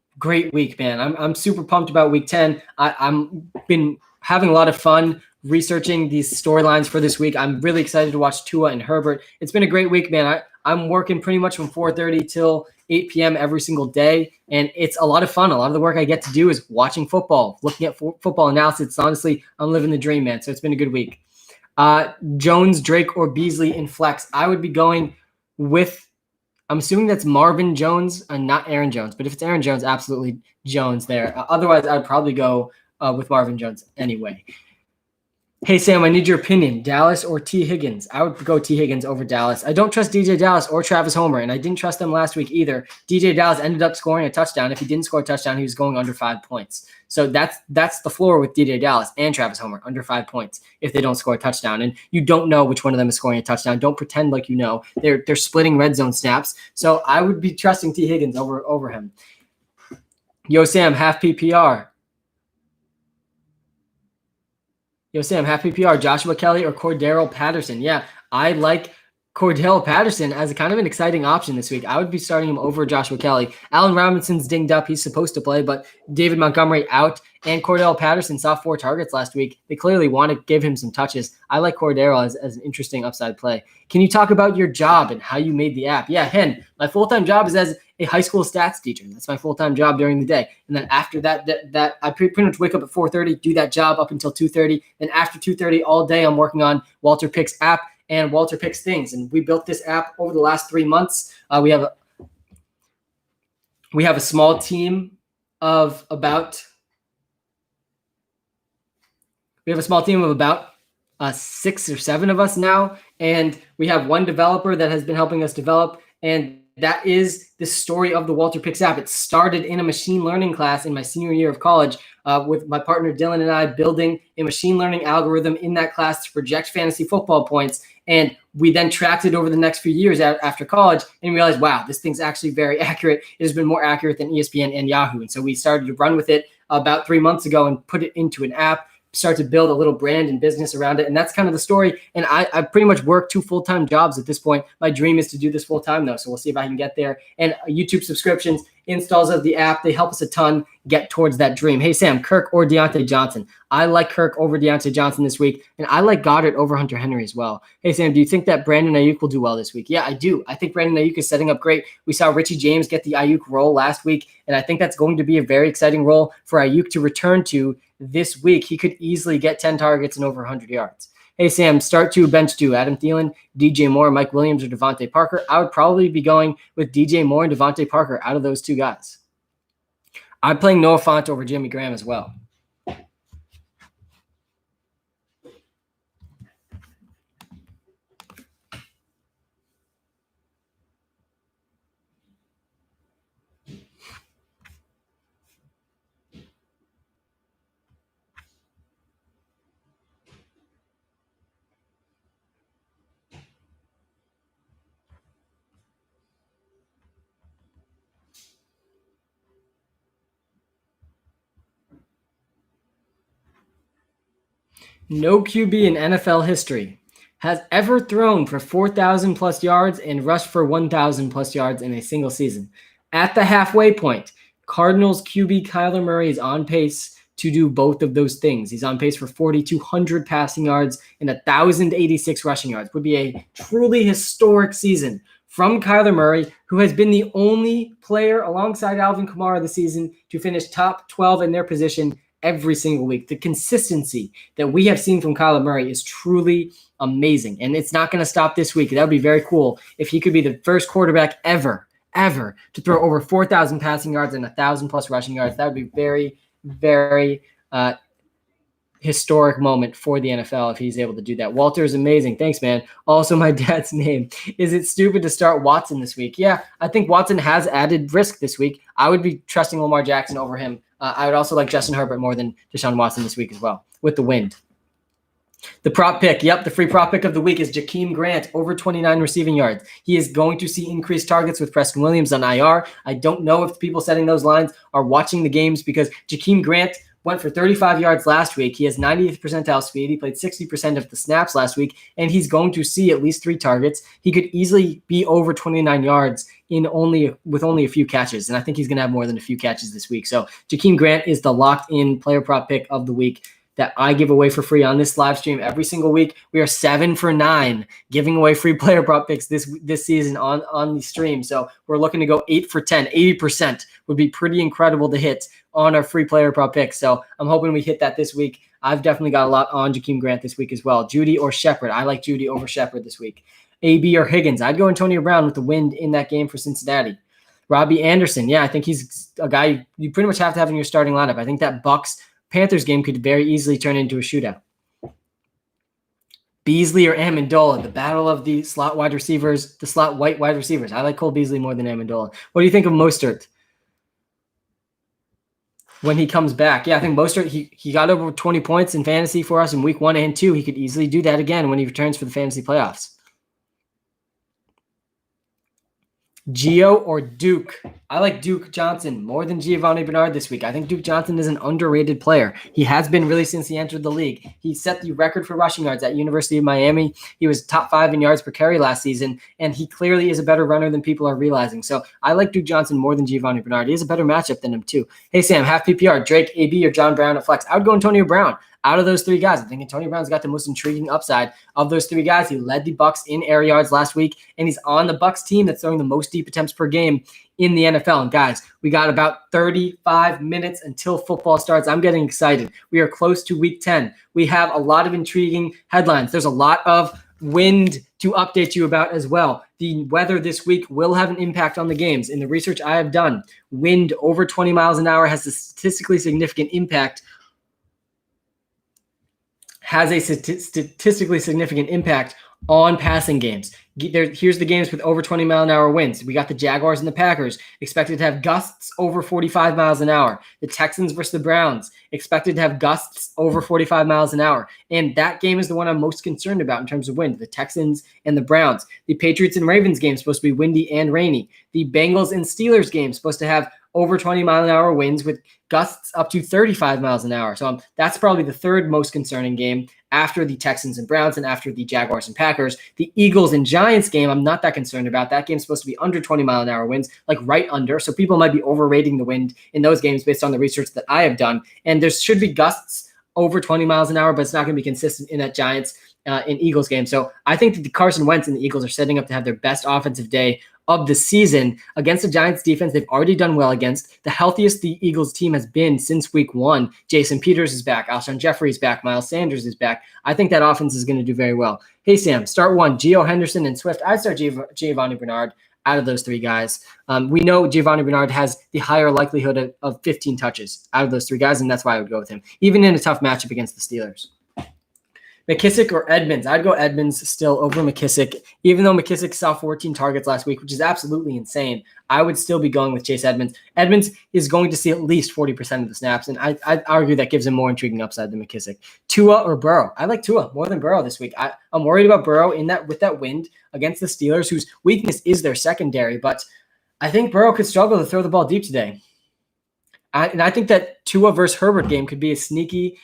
week, man. I'm super pumped about week 10. I'm been having a lot of fun researching these storylines for this week. I'm really excited to watch Tua and Herbert. It's been a great week, man. I'm working pretty much from 4:30 till 8 p.m. every single day, and it's a lot of fun. A lot of the work I get to do is watching football, looking at football analysis. Honestly, I'm living the dream, man. So it's been a good week. Jones, Drake, or Beasley in flex? I would be going with, I'm assuming that's Marvin Jones and not Aaron Jones. But if it's Aaron Jones, absolutely Jones there. Otherwise, I'd probably go with Marvin Jones anyway. Hey, Sam, I need your opinion. Dallas or T. Higgins? I would go T. Higgins over Dallas. I don't trust DJ Dallas or Travis Homer, and I didn't trust them last week either. DJ Dallas ended up scoring a touchdown. If he didn't score a touchdown, he was going under 5 points. So that's the floor with DJ Dallas and Travis Homer, under 5 points if they don't score a touchdown. And you don't know which one of them is scoring a touchdown. Don't pretend like you know. They're splitting red zone snaps. So I would be trusting T. Higgins over him. Yo, Sam, half PPR. Yo, Sam, happy PR. Joshua Kelly or Cordero Patterson? Yeah, I like Cordero Patterson as a kind of an exciting option this week. I would be starting him over Joshua Kelly. Allen Robinson's dinged up. He's supposed to play, but David Montgomery out. And Cordero Patterson saw 4 targets last week. They clearly want to give him some touches. I like Cordero as an interesting upside play. Can you talk about your job and how you made the app? Yeah, Hen, my full-time job is as a high school stats teacher. That's my full-time job during the day. And then after that I pretty much wake up at 4:30, do that job up until 2:30. Then after 2:30 all day, I'm working on Walter Picks app and Walter Picks things. And we built this app over the last 3 months. We have a small team of about 6 or 7 of us now, and we have one developer that has been helping us develop, and that is the story of the Walter Picks app. It started in a machine learning class in my senior year of college with my partner Dylan and I building a machine learning algorithm in that class to project fantasy football points. And we then tracked it over the next few years after college and realized, wow, this thing's actually very accurate. It has been more accurate than ESPN and Yahoo. And so we started to run with it about 3 months ago and put it into an app, start to build a little brand and business around it. And that's kind of the story. And I pretty much work 2 full-time jobs at this point. My dream is to do this full-time though. So we'll see if I can get there. And YouTube subscriptions, installs of the app, they help us a ton get towards that dream. Hey, Sam, Kirk or Deontay Johnson? I like Kirk over Deontay Johnson this week. And I like Goddard over Hunter Henry as well. Hey, Sam, do you think that Brandon Ayuk will do well this week? Yeah, I do. I think Brandon Ayuk is setting up great. We saw Richie James get the Ayuk role last week. And I think that's going to be a very exciting role for Ayuk to return to this week. He could easily get 10 targets and over 100 yards. Hey, Sam, start 2, bench 2. Adam Thielen, DJ Moore, Mike Williams, or Devontae Parker. I would probably be going with DJ Moore and Devontae Parker out of those 2 guys. I'm playing Noah Fant over Jimmy Graham as well. No QB in NFL history has ever thrown for 4,000 plus yards and rushed for 1,000 plus yards in a single season. At the halfway point, Cardinals QB Kyler Murray is on pace to do both of those things. He's on pace for 4,200 passing yards and 1,086 rushing yards. Would be a truly historic season from Kyler Murray, who has been the only player alongside Alvin Kamara this season to finish top 12 in their position every single week. The consistency that we have seen from Kyler Murray is truly amazing. And it's not going to stop this week. That would be very cool if he could be the first quarterback ever to throw over 4,000 passing yards and 1,000 plus rushing yards. That would be very, very historic moment for the NFL if he's able to do that. Walter is amazing. Thanks, man. Also, my dad's name. Is it stupid to start Watson this week? Yeah, I think Watson has added risk this week. I would be trusting Lamar Jackson over him. I would also like Justin Herbert more than Deshaun Watson this week as well with the wind. The prop pick. Yep, the free prop pick of the week is Jakeem Grant over 29 receiving yards. He is going to see increased targets with Preston Williams on IR. I don't know if the people setting those lines are watching the games because Jakeem Grant went for 35 yards last week. He has 90th percentile speed. He played 60% of the snaps last week, and he's going to see at least 3 targets. He could easily be over 29 yards with only a few catches, and I think he's going to have more than a few catches this week. So Jakeem Grant is the locked-in player prop pick of the week that I give away for free on this live stream every single week. We are 7 for 9 giving away free player prop picks this season on the stream. So we're looking to go 8 for 10. 80% would be pretty incredible to hit on our free player prop picks. So I'm hoping we hit that this week. I've definitely got a lot on Jakeem Grant this week as well. Judy or Shepard. I like Judy over Shepard this week. AB or Higgins. I'd go Antonio Brown with the wind in that game for Cincinnati. Robbie Anderson. Yeah, I think he's a guy you pretty much have to have in your starting lineup. I think that Panthers game could very easily turn into a shootout. Beasley or Amendola, the battle of the slot wide receivers, the slot white wide receivers. I like Cole Beasley more than Amendola. What do you think of Mostert when he comes back? Yeah, I think Mostert, he got over 20 points in fantasy for us in week 1 and 2. He could easily do that again when he returns for the fantasy playoffs. Gio or Duke? I like Duke Johnson more than Giovanni Bernard this week. I think Duke Johnson is an underrated player. He has been really since he entered the league. He set the record for rushing yards at University of Miami. He was top 5 in yards per carry last season, and he clearly is a better runner than people are realizing. So I like Duke Johnson more than Giovanni Bernard. He has a better matchup than him too. Hey, Sam, half PPR, Drake, AB, or John Brown at flex? I would go Antonio Brown. Out of those 3 guys, I think Antonio Brown's got the most intriguing upside of those 3 guys. He led the Bucs in air yards last week, and he's on the Bucs team that's throwing the most deep attempts per game in the NFL. And guys, we got about 35 minutes until football starts. I'm getting excited. We are close to week 10. We have a lot of intriguing headlines. There's a lot of wind to update you about as well. The weather this week will have an impact on the games. In the research I have done, wind over 20 miles an hour has a statistically significant impact on passing games. Here's the games with over 20 mile an hour winds. We got the Jaguars and the Packers expected to have gusts over 45 miles an hour. The Texans versus the Browns expected to have gusts over 45 miles an hour. And that game is the one I'm most concerned about in terms of wind, the Texans and the Browns. The Patriots and Ravens game is supposed to be windy and rainy. The Bengals and Steelers game is supposed to have over 20 mile an hour winds with gusts up to 35 miles an hour. So that's probably the 3rd most concerning game after the Texans and Browns and after the Jaguars and Packers. The Eagles and Giants game, I'm not that concerned about. That game's supposed to be under 20 mile an hour winds, like right under. So people might be overrating the wind in those games based on the research that I have done. And there should be gusts over 20 miles an hour, but it's not going to be consistent in that Giants and Eagles game. So I think that the Carson Wentz and the Eagles are setting up to have their best offensive day of the season against the Giants defense they've already done well against. The healthiest the Eagles team has been since week 1. Jason Peters is back. Alshon Jeffrey is back. Miles Sanders is back. I think that offense is going to do very well. Hey, Sam, start 1, Gio, Henderson, and Swift. I'd start Giovanni Bernard out of those 3 guys. We know Giovanni Bernard has the higher likelihood of 15 touches out of those 3 guys, and that's why I would go with him, even in a tough matchup against the Steelers. McKissick or Edmonds? I'd go Edmonds still over McKissick. Even though McKissick saw 14 targets last week, which is absolutely insane, I would still be going with Chase Edmonds. Edmonds is going to see at least 40% of the snaps, and I'd argue that gives him more intriguing upside than McKissick. Tua or Burrow? I like Tua more than Burrow this week. I'm worried about Burrow with that wind against the Steelers, whose weakness is their secondary, but I think Burrow could struggle to throw the ball deep today. And I think that Tua versus Herbert game could be a sneaky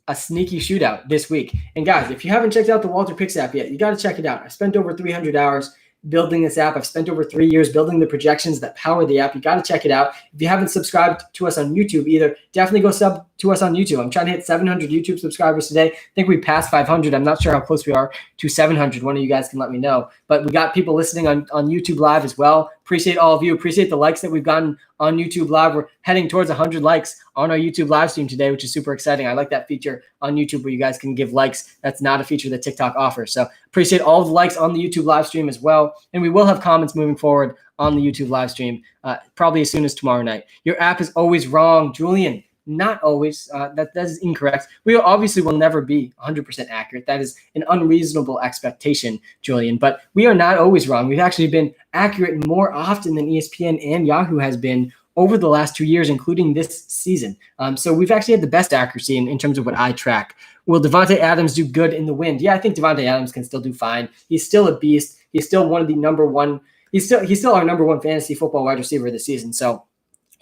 shootout this week. And guys, if you haven't checked out the Walter Picks app yet, you got to check it out. I spent over 300 hours building this app. I've spent over 3 years building the projections that power the app. You got to check it out. If you haven't subscribed to us on YouTube either, definitely go sub to us on YouTube. I'm trying to hit 700 YouTube subscribers today. I think we passed 500. I'm not sure how close we are to 700. One of you guys can let me know. But we got people listening on YouTube Live as well. Appreciate all of you. Appreciate the likes that we've gotten on YouTube Live. We're heading towards 100 likes on our YouTube live stream today, which is super exciting. I like that feature on YouTube where you guys can give likes. That's not a feature that TikTok offers. So appreciate all of the likes on the YouTube live stream as well. And we will have comments moving forward on the YouTube live stream, probably as soon as tomorrow night. Your app is always wrong, Julian. Not always. That is incorrect. We obviously will never be 100% accurate. That is an unreasonable expectation, Julian. But we are not always wrong. We've actually been accurate more often than ESPN and Yahoo has been over the last 2 years, including this season. So we've actually had the best accuracy in terms of what I track. Will Devontae Adams do good in the wind? Yeah, I think Devontae Adams can still do fine. He's still a beast. He's still one of the number one. He's still our number 1 fantasy football wide receiver this season. So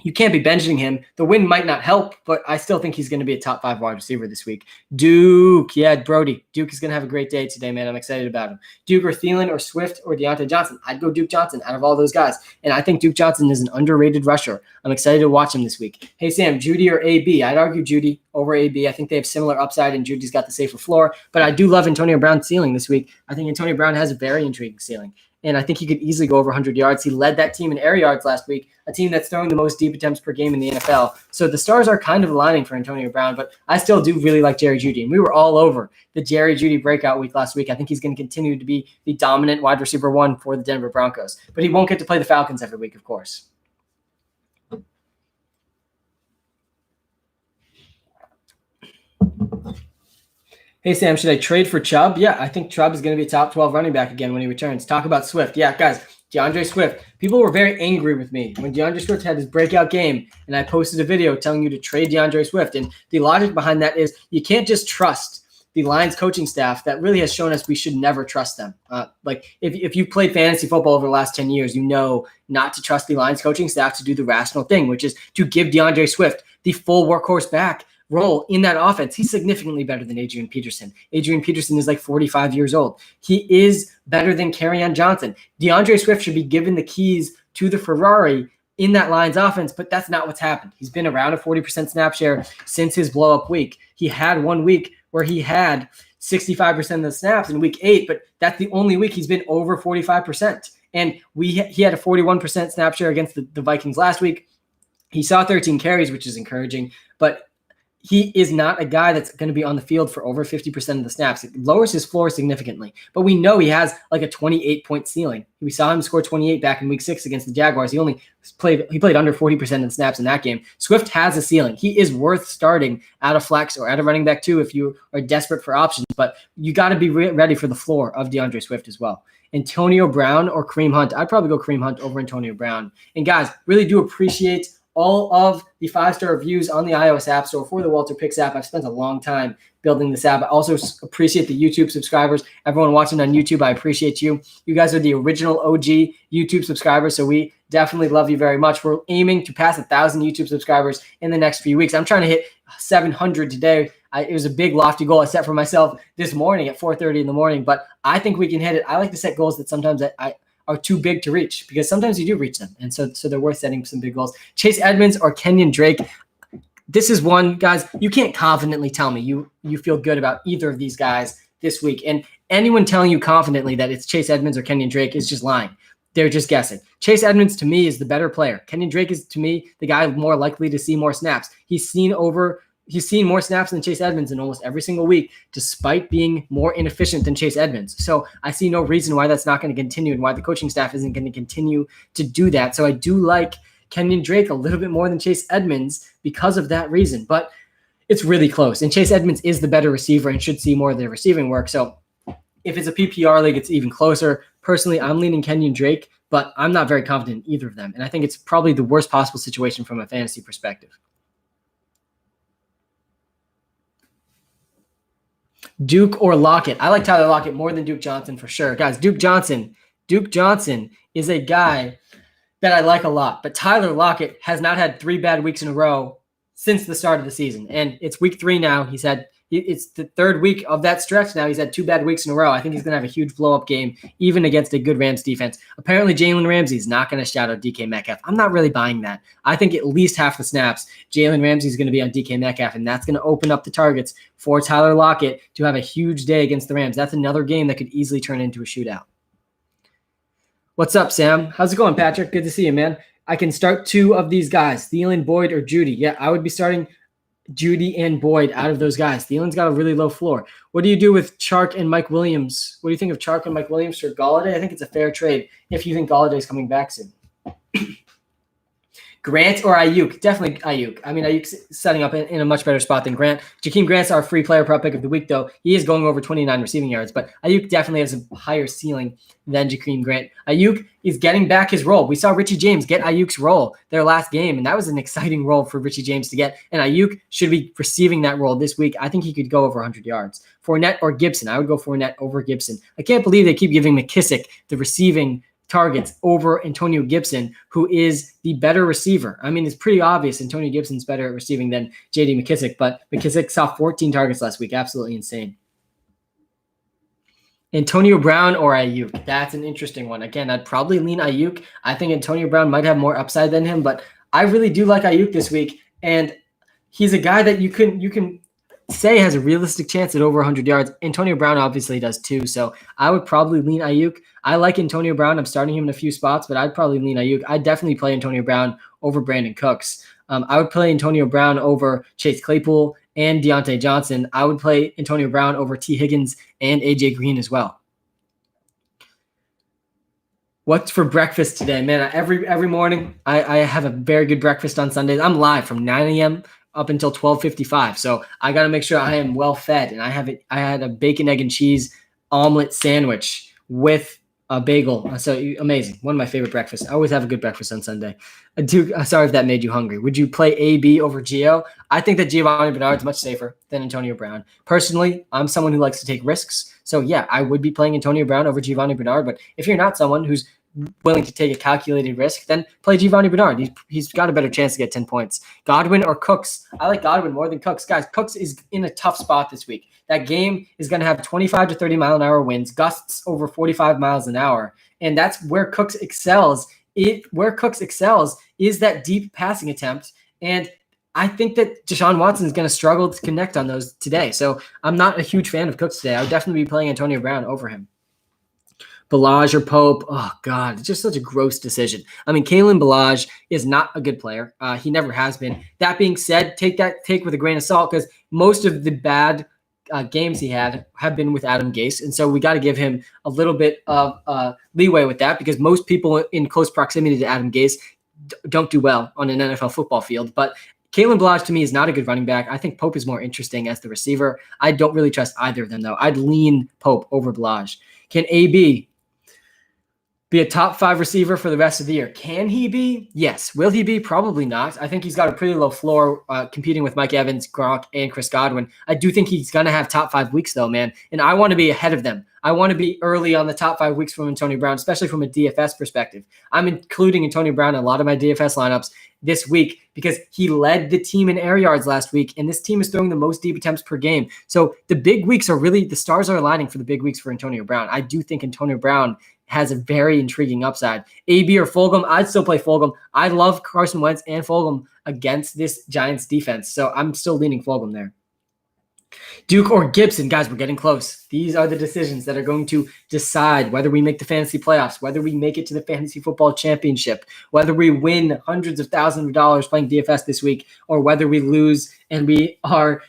you can't be benching him. The win might not help, but I still think he's going to be a top 5 wide receiver this week. Duke. Yeah, Brody. Duke is going to have a great day today, man. I'm excited about him. Duke or Thielen or Swift or Deontay Johnson. I'd go Duke Johnson out of all those guys. And I think Duke Johnson is an underrated rusher. I'm excited to watch him this week. Hey, Sam, Judy or AB? I'd argue Judy over AB. I think they have similar upside, and Judy's got the safer floor. But I do love Antonio Brown's ceiling this week. I think Antonio Brown has a very intriguing ceiling. And I think he could easily go over 100 yards. He led that team in air yards last week, a team that's throwing the most deep attempts per game in the NFL. So the stars are kind of aligning for Antonio Brown, but I still do really like Jerry Jeudy. And we were all over the Jerry Jeudy breakout week last week. I think he's going to continue to be the dominant wide receiver 1 for the Denver Broncos. But he won't get to play the Falcons every week, of course. Hey, Sam, should I trade for Chubb? Yeah, I think Chubb is going to be a top 12 running back again when he returns. Talk about Swift. Yeah, guys, DeAndre Swift. People were very angry with me when DeAndre Swift had his breakout game, and I posted a video telling you to trade DeAndre Swift. And the logic behind that is you can't just trust the Lions coaching staff that really has shown us we should never trust them. Like if you played fantasy football over the last 10 years, you know not to trust the Lions coaching staff to do the rational thing, which is to give DeAndre Swift the full workhorse back role in that offense. He's significantly better than Adrian Peterson. Adrian Peterson is like 45 years old. He is better than Kerryon Johnson. DeAndre Swift should be given the keys to the Ferrari in that Lions offense, but that's not what's happened. He's been around a 40% snap share since his blow-up week. He had 1 week where he had 65% of the snaps in week 8, but that's the only week he's been over 45%. And he had a 41% snap share against the Vikings last week. He saw 13 carries, which is encouraging, but he is not a guy that's going to be on the field for over 50% of the snaps. It lowers his floor significantly. But we know he has like a 28-point ceiling. We saw him score 28 back in week 6 against the Jaguars. He played under 40% of the snaps in that game. Swift has a ceiling. He is worth starting out of flex or out of running back 2 if you are desperate for options. But you got to be ready for the floor of DeAndre Swift as well. Antonio Brown or Kareem Hunt. I'd probably go Kareem Hunt over Antonio Brown. And guys, really do appreciate all of the 5-star reviews on the iOS App Store for the Walter Picks app. I've spent a long time building this app. I also appreciate the YouTube subscribers. Everyone watching on YouTube, I appreciate you. You guys are the original OG YouTube subscribers, so we definitely love you very much. We're aiming to pass 1,000 YouTube subscribers in the next few weeks. I'm trying to hit 700 today. It was a big, lofty goal I set for myself this morning at 4:30 in the morning, but I think we can hit it. I like to set goals that sometimes are too big to reach, because sometimes you do reach them. And so they're worth setting some big goals. Chase Edmonds or Kenyon Drake. This is one, guys, you can't confidently tell me you feel good about either of these guys this week. And anyone telling you confidently that it's Chase Edmonds or Kenyon Drake is just lying. They're just guessing. Chase Edmonds, to me, is the better player. Kenyon Drake is, to me, the guy more likely to see more snaps. He's seen more snaps than Chase Edmonds in almost every single week, despite being more inefficient than Chase Edmonds. So I see no reason why that's not going to continue and why the coaching staff isn't going to continue to do that. So I do like Kenyon Drake a little bit more than Chase Edmonds because of that reason. But it's really close. And Chase Edmonds is the better receiver and should see more of their receiving work. So if it's a PPR league, it's even closer. Personally, I'm leaning Kenyon Drake, but I'm not very confident in either of them. And I think it's probably the worst possible situation from a fantasy perspective. Duke or Lockett. I like Tyler Lockett more than Duke Johnson for sure. Guys, Duke Johnson is a guy that I like a lot, but Tyler Lockett has not had 3 bad weeks in a row since the start of the season. And it's week 3 now. It's the 3rd week of that stretch now. He's had 2 bad weeks in a row. I think he's going to have a huge blow-up game, even against a good Rams defense. Apparently, Jalen Ramsey's not going to shout out DK Metcalf. I'm not really buying that. I think at least half the snaps, Jalen Ramsey's going to be on DK Metcalf, and that's going to open up the targets for Tyler Lockett to have a huge day against the Rams. That's another game that could easily turn into a shootout. What's up, Sam? How's it going, Patrick? Good to see you, man. I can start 2 of these guys, Thielen, Boyd, or Judy. Yeah, I would be starting Judy and Boyd out of those guys. Thielen's got a really low floor. What do you do with Chark and Mike Williams? What do you think of Chark and Mike Williams for Golladay? I think it's a fair trade if you think Golladay is coming back soon. Grant or Ayuk? Definitely Ayuk. I mean, Ayuk's setting up in a much better spot than Grant. Jakeem Grant's our free player prop pick of the week, though. He is going over 29 receiving yards, but Ayuk definitely has a higher ceiling than Jakeem Grant. Ayuk is getting back his role. We saw Richie James get Ayuk's role their last game, and that was an exciting role for Richie James to get, and Ayuk should be receiving that role this week. I think he could go over 100 yards. Fournette or Gibson? I would go Fournette over Gibson. I can't believe they keep giving McKissick the receiving targets over Antonio Gibson, who is the better receiver. I mean, it's pretty obvious Antonio Gibson's better at receiving than J.D. McKissick, but McKissick saw 14 targets last week. Absolutely insane. Antonio Brown or Ayuk? That's an interesting one. Again, I'd probably lean Ayuk. I think Antonio Brown might have more upside than him, but I really do like Ayuk this week, and he's a guy that you can say has a realistic chance at over 100 yards. Antonio Brown obviously does too, so I would probably lean Ayuk. I like Antonio Brown. I'm starting him in a few spots, but I'd probably lean Ayuk. I'd definitely play Antonio Brown over Brandon Cooks. I would play Antonio Brown over Chase Claypool and Deontay Johnson. I would play Antonio Brown over T. Higgins and A.J. Green as well. What's for breakfast today? Man, every morning I have a very good breakfast on Sundays. I'm live from 9 a.m. up until 12:55. So I got to make sure I am well fed. And I had a bacon, egg, and cheese omelet sandwich with A bagel. Amazing. One of my favorite breakfasts. I always have a good breakfast on Sunday. Sorry if that made you hungry. Would you play AB over Gio? I think that Giovanni Bernard is much safer than Antonio Brown. Personally, I'm someone who likes to take risks. So yeah, I would be playing Antonio Brown over Giovanni Bernard. But if you're not someone who's willing to take a calculated risk, then play Giovanni Bernard. He's got a better chance to get 10 points. Godwin or Cooks? I like Godwin more than Cooks. Guys, Cooks is in a tough spot this week. That game is going to have 25 to 30 mile an hour winds, gusts over 45 miles an hour. And that's where Cooks excels. Where Cooks excels is that deep passing attempt. And I think that Deshaun Watson is going to struggle to connect on those today. So I'm not a huge fan of Cooks today. I would definitely be playing Antonio Brown over him. Ballage or Pope, oh God, it's just such a gross decision. I mean, Kalen Ballage is not a good player. He never has been. That being said, take with a grain of salt because most of the bad games he had have been with Adam Gase, and so we got to give him a little bit of leeway with that because most people in close proximity to Adam Gase don't do well on an NFL football field. But Kalen Ballage to me is not a good running back. I think Pope is more interesting as the receiver. I don't really trust either of them though. I'd lean Pope over Ballage. Can AB be a top 5 receiver for the rest of the year? Can he be? Yes. Will he be? Probably not. I think he's got a pretty low floor competing with Mike Evans, Gronk, and Chris Godwin. I do think he's going to have top 5 weeks though, man. And I want to be ahead of them. I want to be early on the top 5 weeks from Antonio Brown, especially from a DFS perspective. I'm including Antonio Brown in a lot of my DFS lineups this week because he led the team in air yards last week, and this team is throwing the most deep attempts per game. So the big weeks are really, the stars are aligning for the big weeks for Antonio Brown. I do think Antonio Brown has a very intriguing upside. AB or Fulgham, I'd still play Fulgham. I love Carson Wentz and Fulgham against this Giants defense, so I'm still leaning Fulgham there. Duke or Gibson, guys, we're getting close. These are the decisions that are going to decide whether we make the fantasy playoffs, whether we make it to the fantasy football championship, whether we win hundreds of thousands of dollars playing DFS this week, or whether we lose and we are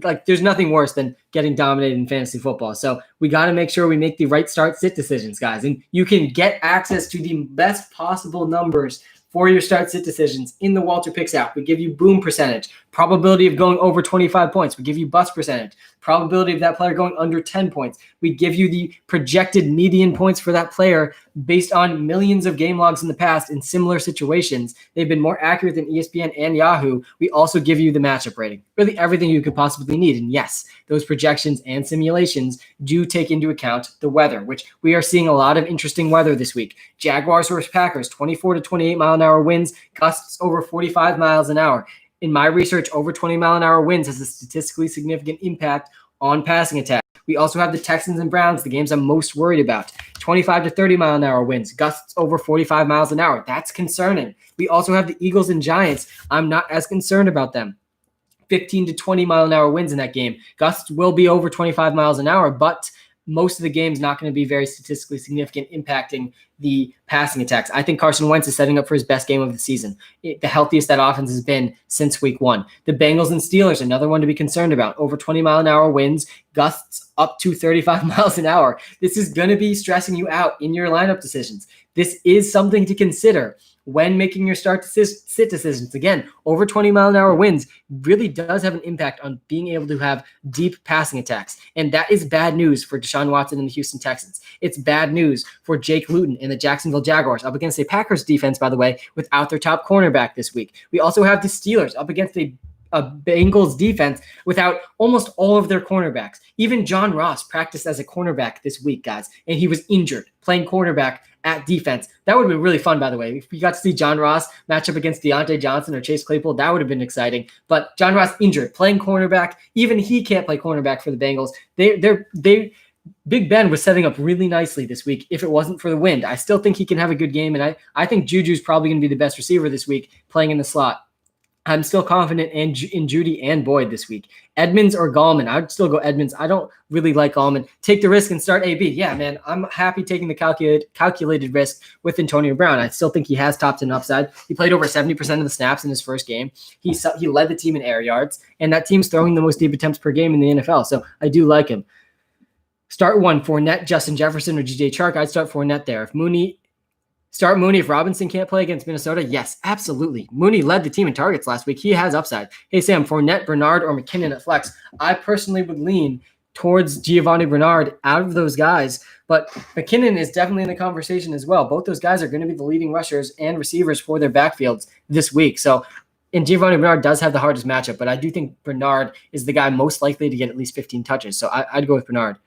like, there's nothing worse than getting dominated in fantasy football. So we got to make sure we make the right start sit decisions, guys. And you can get access to the best possible numbers for your start sit decisions in the Walter Picks app. We give you boom percentage, probability of going over 25 points. We give you bust percentage, probability of that player going under 10 points. We give you the projected median points for that player based on millions of game logs in the past in similar situations. They've been more accurate than ESPN and Yahoo. We also give you the matchup rating, really everything you could possibly need. And yes, those projections and simulations do take into account the weather, which we are seeing a lot of interesting weather this week. Jaguars versus Packers, 24 to 28 mile an hour winds, gusts over 45 miles an hour. In my research, over 20 mile an hour winds has a statistically significant impact on passing attack. We also have the Texans and Browns, the games I'm most worried about. 25 to 30 mile an hour winds, gusts over 45 miles an hour. That's concerning. We also have the Eagles and Giants. I'm not as concerned about them. 15 to 20 mile an hour winds in that game. Gusts will be over 25 miles an hour, but most of the game's not going to be very statistically significant, impacting the passing attacks. I think Carson Wentz is setting up for his best game of the season. The healthiest that offense has been since week 1. The Bengals and Steelers, another one to be concerned about. Over 20 mile an hour winds, gusts up to 35 miles an hour. This is going to be stressing you out in your lineup decisions. This is something to consider when making your start to sit decisions. Again, over 20 mile an hour winds really does have an impact on being able to have deep passing attacks. And that is bad news for Deshaun Watson and the Houston Texans. It's bad news for Jake Luton and the Jacksonville Jaguars up against a Packers defense, by the way, without their top cornerback this week. We also have the Steelers up against a Bengals defense without almost all of their cornerbacks. Even John Ross practiced as a cornerback this week, guys, and he was injured playing cornerback at defense. That would have been really fun, by the way. If we got to see John Ross match up against Deontay Johnson or Chase Claypool, that would have been exciting. But John Ross injured, playing cornerback. Even he can't play cornerback for the Bengals. Big Ben was setting up really nicely this week if it wasn't for the wind. I still think he can have a good game, and I think Juju's probably going to be the best receiver this week playing in the slot. I'm still confident in Judy and Boyd this week. Edmonds or Gallman? I'd still go Edmonds. I don't really like Gallman. Take the risk and start AB. Yeah, man, I'm happy taking the calculated risk with Antonio Brown. I still think he has top 10 upside. He played over 70% of the snaps in his first game. He led the team in air yards, and that team's throwing the most deep attempts per game in the NFL, so I do like him. Start one, Fournette, Justin Jefferson, or DJ Chark. I'd start Fournette there. Start Mooney if Robinson can't play against Minnesota. Yes, absolutely. Mooney led the team in targets last week. He has upside. Hey, Sam, Fournette, Bernard, or McKinnon at flex. I personally would lean towards Giovanni Bernard out of those guys. But McKinnon is definitely in the conversation as well. Both those guys are going to be the leading rushers and receivers for their backfields this week. So, and Giovanni Bernard does have the hardest matchup, but I do think Bernard is the guy most likely to get at least 15 touches. So I'd go with Bernard.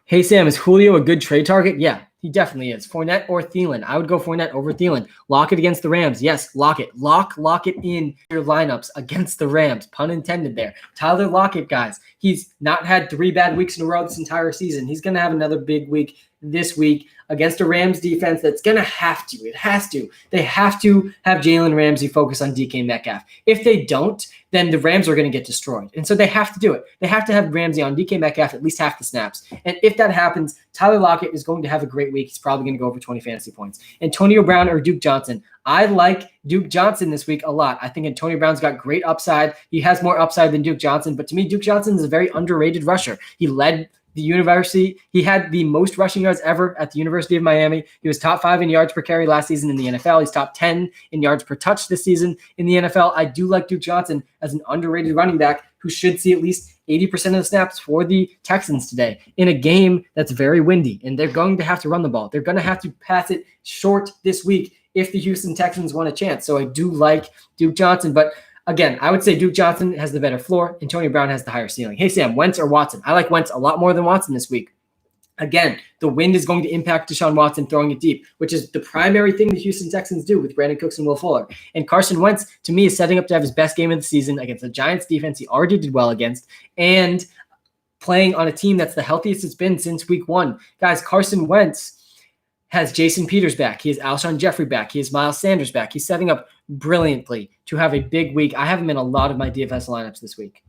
Hey, Sam, is Julio a good trade target? Yeah, he definitely is. Fournette or Thielen? I would go Fournette over Thielen. Lock it against the Rams. Yes, lock it. Lock it in your lineups against the Rams. Pun intended there. Tyler Lockett, guys. He's not had 3 bad weeks in a row this entire season. He's going to have another big week this week against a Rams defense that's going to have to. It has to. They have to have Jalen Ramsey focus on DK Metcalf. If they don't, then the Rams are going to get destroyed. And so they have to do it. They have to have Ramsey on DK Metcalf at least half the snaps. And if that happens, Tyler Lockett is going to have a great week. He's probably going to go over 20 fantasy points. Antonio Brown or Duke Johnson? I like Duke Johnson this week a lot. I think Antonio Brown's got great upside. He has more upside than Duke Johnson. But to me, Duke Johnson is a very underrated rusher. He led the university. He had the most rushing yards ever at the University of Miami. He was top 5 in yards per carry last season in the NFL. He's top 10 in yards per touch this season in the NFL. I do like Duke Johnson as an underrated running back who should see at least 80% of the snaps for the Texans today in a game that's very windy, and they're going to have to run the ball. They're going to have to pass it short this week if the Houston Texans want a chance. So I do like Duke Johnson, but again, I would say Duke Johnson has the better floor. Antonio Brown has the higher ceiling. Hey, Sam, Wentz or Watson? I like Wentz a lot more than Watson this week. Again, the wind is going to impact Deshaun Watson throwing it deep, which is the primary thing the Houston Texans do with Brandon Cooks and Will Fuller. And Carson Wentz, to me, is setting up to have his best game of the season against the Giants defense he already did well against, and playing on a team that's the healthiest it's been since week 1. Guys, Carson Wentz has Jason Peters back. He has Alshon Jeffrey back. He has Miles Sanders back. He's setting up brilliantly to have a big week. I have him in a lot of my DFS lineups this week.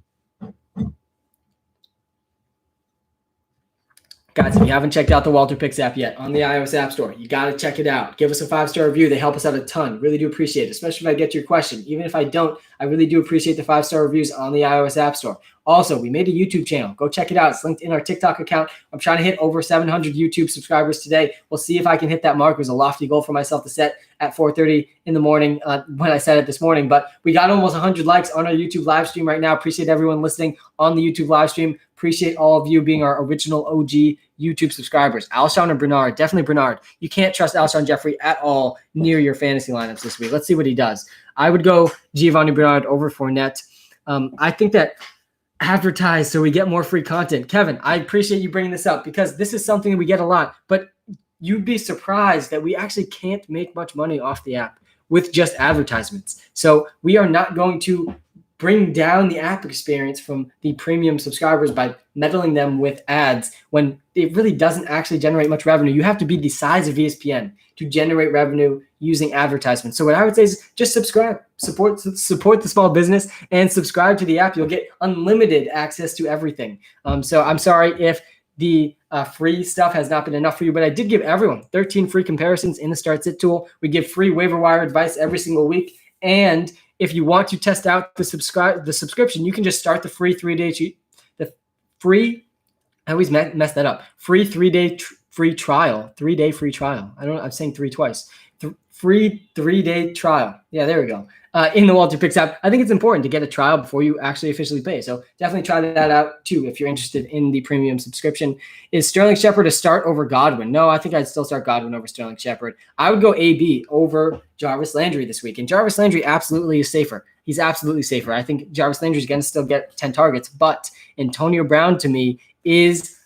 Guys, if you haven't checked out the Walter Picks app yet on the iOS App Store, you got to check it out. Give us a 5-star review. They help us out a ton. Really do appreciate it, especially if I get your question. Even if I don't, I really do appreciate the 5-star reviews on the iOS App Store. Also, we made a YouTube channel. Go check it out. It's linked in our TikTok account. I'm trying to hit over 700 YouTube subscribers today. We'll see if I can hit that mark. It was a lofty goal for myself to set at 4:30 in the morning when I said it this morning. But we got almost 100 likes on our YouTube live stream right now. Appreciate everyone listening on the YouTube live stream. Appreciate all of you being our original OG YouTube subscribers. Alshon or Bernard? Definitely Bernard. You can't trust Alshon Jeffrey at all near your fantasy lineups this week. Let's see what he does. I would go Giovanni Bernard over Fournette. I think that advertise so we get more free content. Kevin, I appreciate you bringing this up because this is something that we get a lot, but you'd be surprised that we actually can't make much money off the app with just advertisements. So we are not going to bring down the app experience from the premium subscribers by meddling them with ads when it really doesn't actually generate much revenue. You have to be the size of ESPN to generate revenue using advertisements. So what I would say is just subscribe, support the small business, and subscribe to the app. You'll get unlimited access to everything. So I'm sorry if the free stuff has not been enough for you, but I did give everyone 13 free comparisons in the Start Sit tool. We give free waiver wire advice every single week. And if you want to test out the subscription, you can just start the free 3-day I always mess that up. Free 3-day free trial. 3-day free trial. I'm saying 3 twice. Free 3-day trial. Yeah, there we go. In the Walter Picks app. I think it's important to get a trial before you actually officially pay. So definitely try that out too if you're interested in the premium subscription. Is Sterling Shepard a start over Godwin? No, I think I'd still start Godwin over Sterling Shepard. I would go AB over Jarvis Landry this week. And Jarvis Landry absolutely is safer. He's absolutely safer. I think Jarvis Landry is going to still get 10 targets, but Antonio Brown to me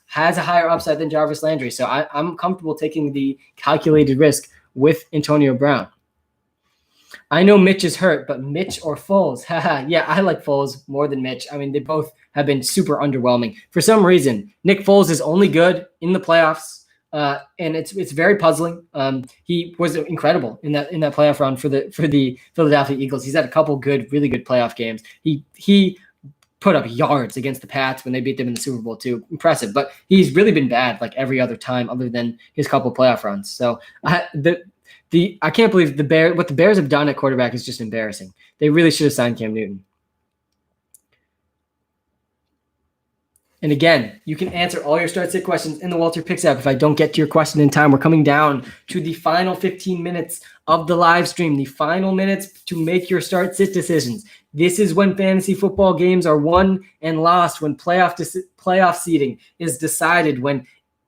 has a higher upside than Jarvis Landry. So I'm comfortable taking the calculated risk with Antonio Brown. I know Mitch is hurt, but Mitch or Foles? Yeah, I like Foles more than Mitch. I mean, they both have been super underwhelming. For some reason, Nick Foles is only good in the playoffs, and it's very puzzling. He was incredible in that playoff run for the Philadelphia Eagles. He's had a couple really good playoff games. He put up yards against the Pats when they beat them in the Super Bowl too. Impressive, but he's really been bad like every other time other than his couple playoff runs. So I can't believe what the Bears have done at quarterback is just embarrassing. They really should have signed Cam Newton. And again, you can answer all your start sit questions in the Walter Picks app. If I don't get to your question in time, we're coming down to the final 15 minutes of the live stream, the final minutes to make your start sit decisions. This is when fantasy football games are won and lost, when playoff seeding is decided, when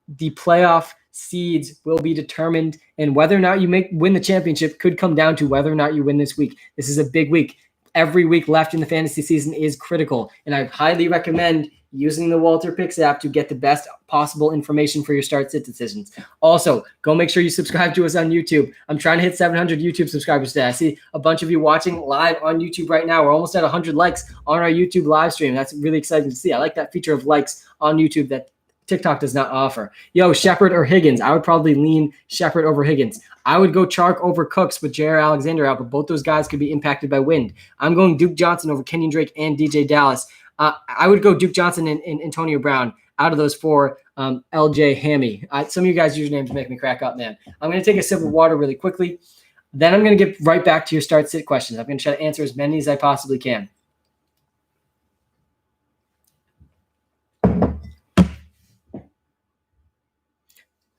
the playoff seeds will be determined, and whether or not you win the championship could come down to whether or not you win this week. This is a big week. Every week left in the fantasy season is critical, and I highly recommend using the Walter Picks app to get the best possible information for your start sit decisions. Also, go make sure you subscribe to us on YouTube. I'm trying to hit 700 YouTube subscribers today. I see a bunch of you watching live on YouTube right now. We're almost at 100 likes on our YouTube live stream. That's really exciting to see. I like that feature of likes on YouTube that TikTok does not offer. Yo, Shepard or Higgins? I would probably lean Shepard over Higgins. I would go Chark over Cooks with J.R. Alexander out, but both those guys could be impacted by wind. I'm going Duke Johnson over Kenyon Drake and DJ Dallas. I would go Duke Johnson and Antonio Brown out of those four. LJ Hammy. Some of you guys' usernames make me crack up, man. I'm going to take a sip of water really quickly. Then I'm going to get right back to your start sit questions. I'm going to try to answer as many as I possibly can.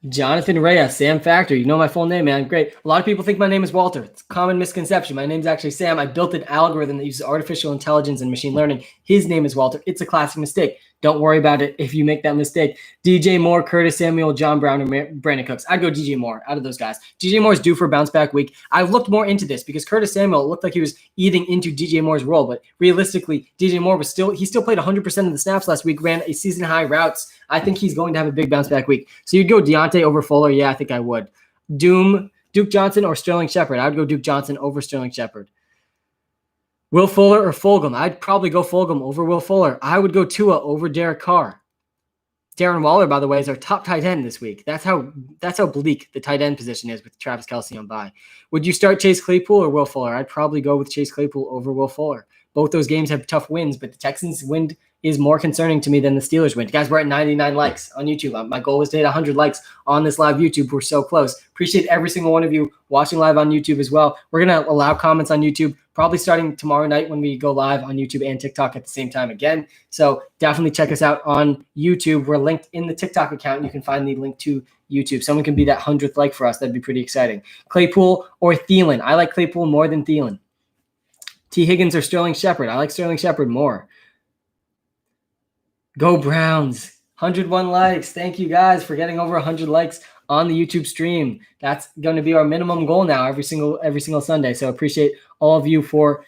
Jonathan Reyes, Sam Factor. You know my full name, man. Great. A lot of people think my name is Walter. It's a common misconception. My name's actually Sam. I built an algorithm that uses artificial intelligence and machine learning. His name is Walter. It's a classic mistake. Don't worry about it if you make that mistake. DJ Moore, Curtis Samuel, John Brown, and Brandon Cooks. I'd go DJ Moore out of those guys. DJ Moore's due for a bounce back week. I've looked more into this because Curtis Samuel looked like he was eating into DJ Moore's role, but realistically, DJ Moore he still played 100% of the snaps last week, ran a season high routes. I think he's going to have a big bounce back week. So you'd go Deontay over Fuller? Yeah, I think I would. Duke Johnson or Sterling Shepard? I would go Duke Johnson over Sterling Shepard. Will Fuller or Fulgham? I'd probably go Fulgham over Will Fuller. I would go Tua over Derek Carr. Darren Waller, by the way, is our top tight end this week. That's how bleak the tight end position is with Travis Kelce on bye. Would you start Chase Claypool or Will Fuller? I'd probably go with Chase Claypool over Will Fuller. Both those games have tough wins, but the Texans' win is more concerning to me than the Steelers win. Guys, we're at 99 likes on YouTube. My goal was to hit 100 likes on this live YouTube. We're so close. Appreciate every single one of you watching live on YouTube as well. We're going to allow comments on YouTube probably starting tomorrow night when we go live on YouTube and TikTok at the same time again. So definitely check us out on YouTube. We're linked in the TikTok account. You can find the link to YouTube. Someone can be that 100th like for us. That'd be pretty exciting. Claypool or Thielen? I like Claypool more than Thielen. T. Higgins or Sterling Shepard? I like Sterling Shepard more. Go Browns. 101 likes. Thank you guys for getting over 100 likes on the YouTube stream. That's going to be our minimum goal now every single Sunday. So appreciate all of you for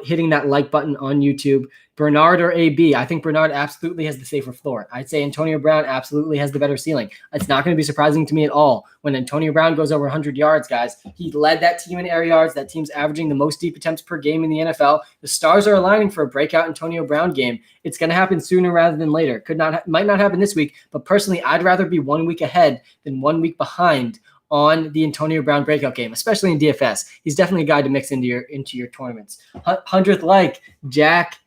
hitting that like button on YouTube. Bernard or AB? I think Bernard absolutely has the safer floor. I'd say Antonio Brown absolutely has the better ceiling. It's not going to be surprising to me at all when Antonio Brown goes over 100 yards, guys. He led that team in air yards. That team's averaging the most deep attempts per game in the NFL. The stars are aligning for a breakout Antonio Brown game. It's going to happen sooner rather than later. Might not happen this week, but personally, I'd rather be 1 week ahead than 1 week behind on the Antonio Brown breakout game, especially in DFS. He's definitely a guy to mix into your tournaments. 100th like, Jack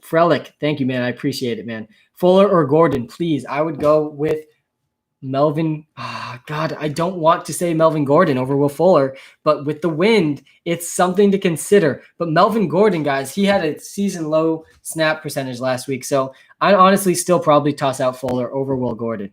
Frelick. Thank you, man. I appreciate it, man. Fuller or Gordon, please. I would go with Melvin. God, I don't want to say Melvin Gordon over Will Fuller, but with the wind, it's something to consider. But Melvin Gordon, guys, he had a season low snap percentage last week, so I'd honestly still probably toss out Fuller over Will Gordon.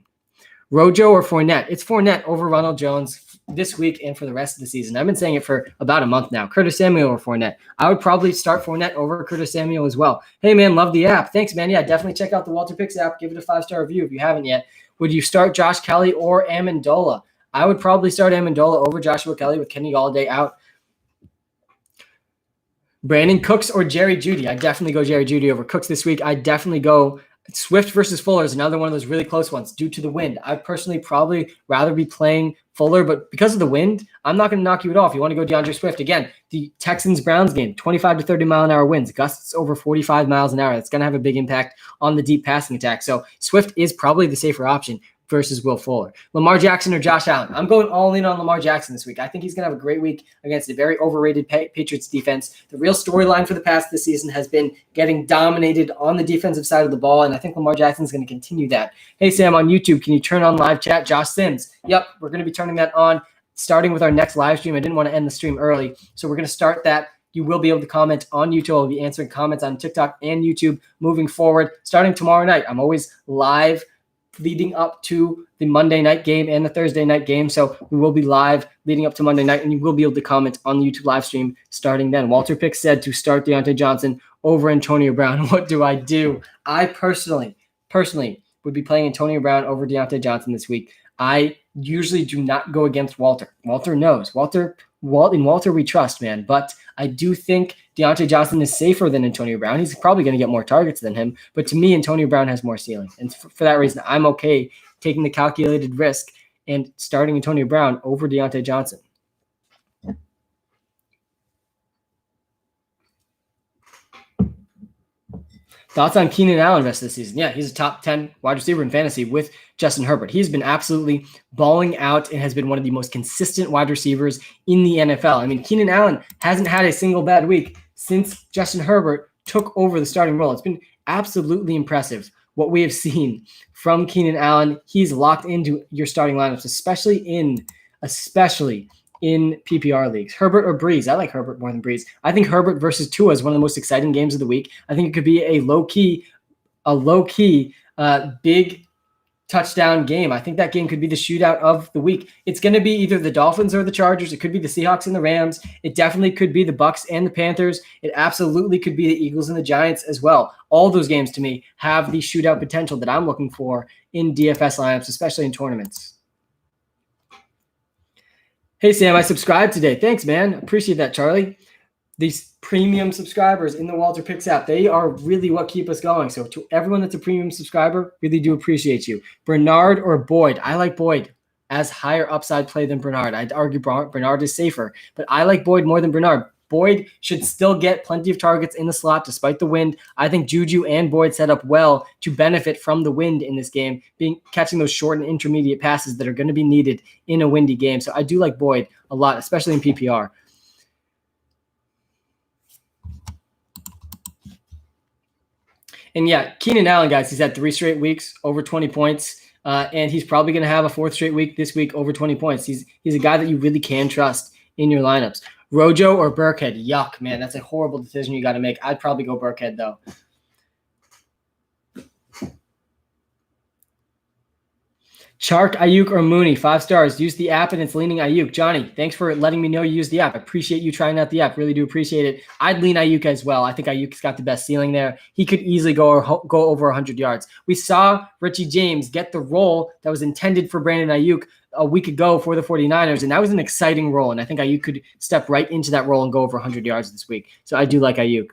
Rojo or Fournette? It's Fournette over Ronald Jones this week and for the rest of the season. I've been saying it for about a month now. Curtis Samuel or Fournette? I would probably start Fournette over Curtis Samuel as well. Hey, man, love the app. Thanks, man. Yeah, definitely check out the Walter Picks app. Give it a 5-star review if you haven't yet. Would you start Josh Kelly or Amendola? I would probably start Amendola over Joshua Kelly with Kenny Galladay out. Brandon Cooks or Jerry Jeudy? I definitely go Jerry Jeudy over Cooks this week. I definitely go Swift versus Fuller is another one of those really close ones due to the wind. I'd personally probably rather be playing Fuller, but because of the wind, I'm not going to knock you off. You want to go DeAndre Swift. Again, the Texans-Browns game, 25 to 30 mile an hour winds, gusts over 45 miles an hour. That's going to have a big impact on the deep passing attack. So Swift is probably the safer option versus Will Fuller. Lamar Jackson or Josh Allen? I'm going all in on Lamar Jackson this week. I think he's going to have a great week against a very overrated Patriots defense. The real storyline for the past this season has been getting dominated on the defensive side of the ball, and I think Lamar Jackson's going to continue that. Hey, Sam, on YouTube, can you turn on live chat? Josh Sims. Yep, we're going to be turning that on starting with our next live stream. I didn't want to end the stream early, so we're going to start that you will be able to comment on YouTube. I'll be answering comments on TikTok and YouTube moving forward. Starting tomorrow night, I'm always live leading up to the Monday night game and the Thursday night game. So we will be live leading up to Monday night, and you will be able to comment on the YouTube live stream starting then. Walter Pick said to start Deontay Johnson over Antonio Brown. What do I do? I personally would be playing Antonio Brown over Deontay Johnson this week. I usually do not go against Walter. Walter knows. In Walter we trust, man. But I do think Deontay Johnson is safer than Antonio Brown. He's probably going to get more targets than him. But to me, Antonio Brown has more ceiling. And for that reason, I'm okay taking the calculated risk and starting Antonio Brown over Deontay Johnson. Thoughts on Keenan Allen rest of the season? Yeah, he's a top 10 wide receiver in fantasy with Justin Herbert. He's been absolutely balling out and has been one of the most consistent wide receivers in the NFL. I mean, Keenan Allen hasn't had a single bad week since Justin Herbert took over the starting role. It's been absolutely impressive what we have seen from Keenan Allen. He's locked into your starting lineups, especially in PPR leagues. Herbert or Breeze? I like Herbert more than Breeze. I think Herbert versus Tua is one of the most exciting games of the week. I think it could be a low-key, big touchdown game. I think that game could be the shootout of the week. It's going to be either the Dolphins or the Chargers. It could be the Seahawks and the Rams. It definitely could be the Bucks and the Panthers. It absolutely could be the Eagles and the Giants as well. All those games to me have the shootout potential that I'm looking for in DFS lineups, especially in tournaments. Hey, Sam, I subscribed today. Thanks, man. Appreciate that, Charlie. These premium subscribers in the Walter Picks app, they are really what keep us going. So to everyone that's a premium subscriber, really do appreciate you. Bernard or Boyd? I like Boyd as higher upside play than Bernard. I'd argue Bernard is safer, but I like Boyd more than Bernard. Boyd should still get plenty of targets in the slot despite the wind. I think Juju and Boyd set up well to benefit from the wind in this game, catching those short and intermediate passes that are going to be needed in a windy game. So I do like Boyd a lot, especially in PPR. And yeah, Keenan Allen, guys, he's had 3 straight weeks over 20 points. And he's probably going to have a 4th straight week this week over 20 points. He's a guy that you really can trust in your lineups. Rojo or Burkhead? Yuck, man. That's a horrible decision you got to make. I'd probably go Burkhead, though. Chark, Ayuk, or Mooney? 5 stars. Use the app, and it's leaning Ayuk. Johnny, thanks for letting me know you use the app. I appreciate you trying out the app. Really do appreciate it. I'd lean Ayuk as well. I think Ayuk's got the best ceiling there. He could easily go over 100 yards. We saw Richie James get the role that was intended for Brandon Ayuk a week ago for the 49ers, and that was an exciting role, and I think Ayuk could step right into that role and go over 100 yards this week. So I do like Ayuk.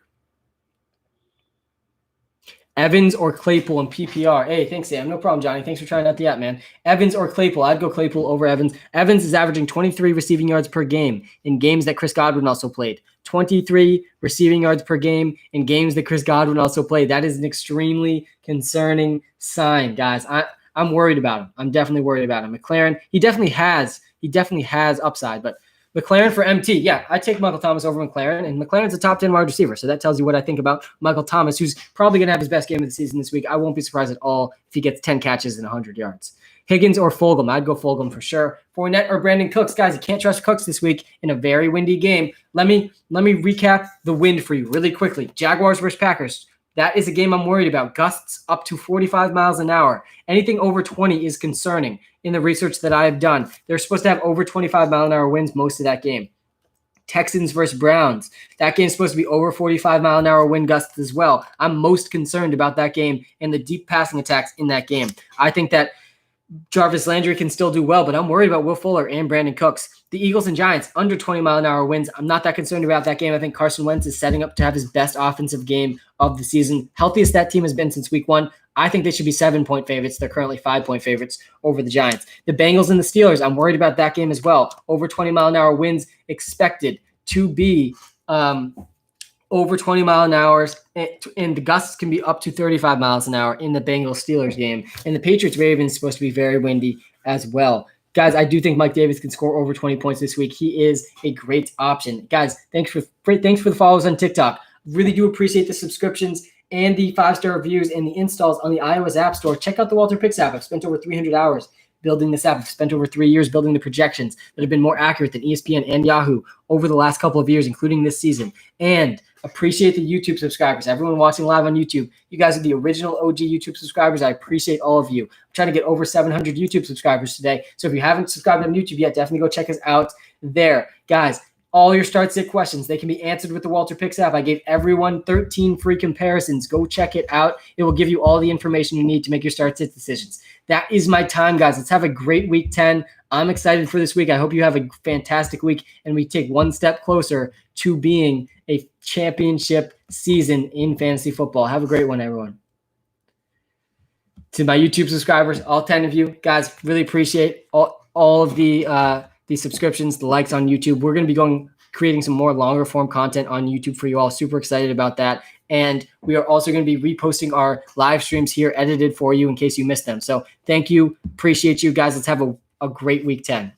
Evans or Claypool in PPR? Hey, thanks, Sam. No problem, Johnny. Thanks for trying out the app, man. Evans or Claypool? I'd go Claypool over Evans. Evans is averaging 23 receiving yards per game in games that Chris Godwin also played. 23 receiving yards per game in games that Chris Godwin also played. That is an extremely concerning sign, guys. I'm worried about him. I'm definitely worried about him. McLaren, he definitely has upside, but McLaren for MT. Yeah, I take Michael Thomas over McLaren, and McLaren's a top 10 wide receiver. So that tells you what I think about Michael Thomas, who's probably going to have his best game of the season this week. I won't be surprised at all if he gets 10 catches and 100 yards. Higgins or Fulgham? I'd go Fulgham for sure. Fournette or Brandon Cooks? Guys, you can't trust Cooks this week in a very windy game. Let me recap the wind for you really quickly. Jaguars versus Packers. That is a game I'm worried about. Gusts up to 45 miles an hour. Anything over 20 is concerning in the research that I have done. They're supposed to have over 25 mile an hour winds most of that game. Texans versus Browns. That game's supposed to be over 45 mile an hour wind gusts as well. I'm most concerned about that game and the deep passing attacks in that game. I think that Jarvis Landry can still do well, but I'm worried about Will Fuller and Brandon Cooks. The Eagles and Giants, under 20 mile an hour winds. I'm not that concerned about that game. I think Carson Wentz is setting up to have his best offensive game of the season. Healthiest that team has been since week 1. I think they should be 7-point favorites. They're currently 5-point favorites over the Giants. The Bengals and the Steelers, I'm worried about that game as well. Over 20 mile an hour winds expected to be over 20 mile an hour, and the gusts can be up to 35 miles an hour in the Bengals-Steelers game. And the Patriots-Ravens is supposed to be very windy as well. Guys, I do think Mike Davis can score over 20 points this week. He is a great option. Guys, thanks for the follows on TikTok. Really do appreciate the subscriptions and the 5-star reviews and the installs on the iOS App Store. Check out the Walter Picks app. I've spent over 300 hours building this app. I've spent over 3 years building the projections that have been more accurate than ESPN and Yahoo over the last couple of years, including this season. And appreciate the YouTube subscribers. Everyone watching live on YouTube, you guys are the original OG YouTube subscribers. I appreciate all of you. I'm trying to get over 700 YouTube subscribers today. So if you haven't subscribed on YouTube yet, definitely go check us out there. Guys, all your start sit questions, they can be answered with the Walter Picks app. I gave everyone 13 free comparisons. Go check it out. It will give you all the information you need to make your start sit decisions. That is my time, guys. Let's have a great week 10. I'm excited for this week. I hope you have a fantastic week and we take one step closer to being a championship season in fantasy football. Have a great one, everyone. To my YouTube subscribers, all 10 of you guys, really appreciate all of the subscriptions, the likes on YouTube. We're going to be creating some more longer form content on YouTube for you all. Super excited about that. And we are also going to be reposting our live streams here edited for you in case you missed them. So thank you. Appreciate you guys. Let's have a great week 10.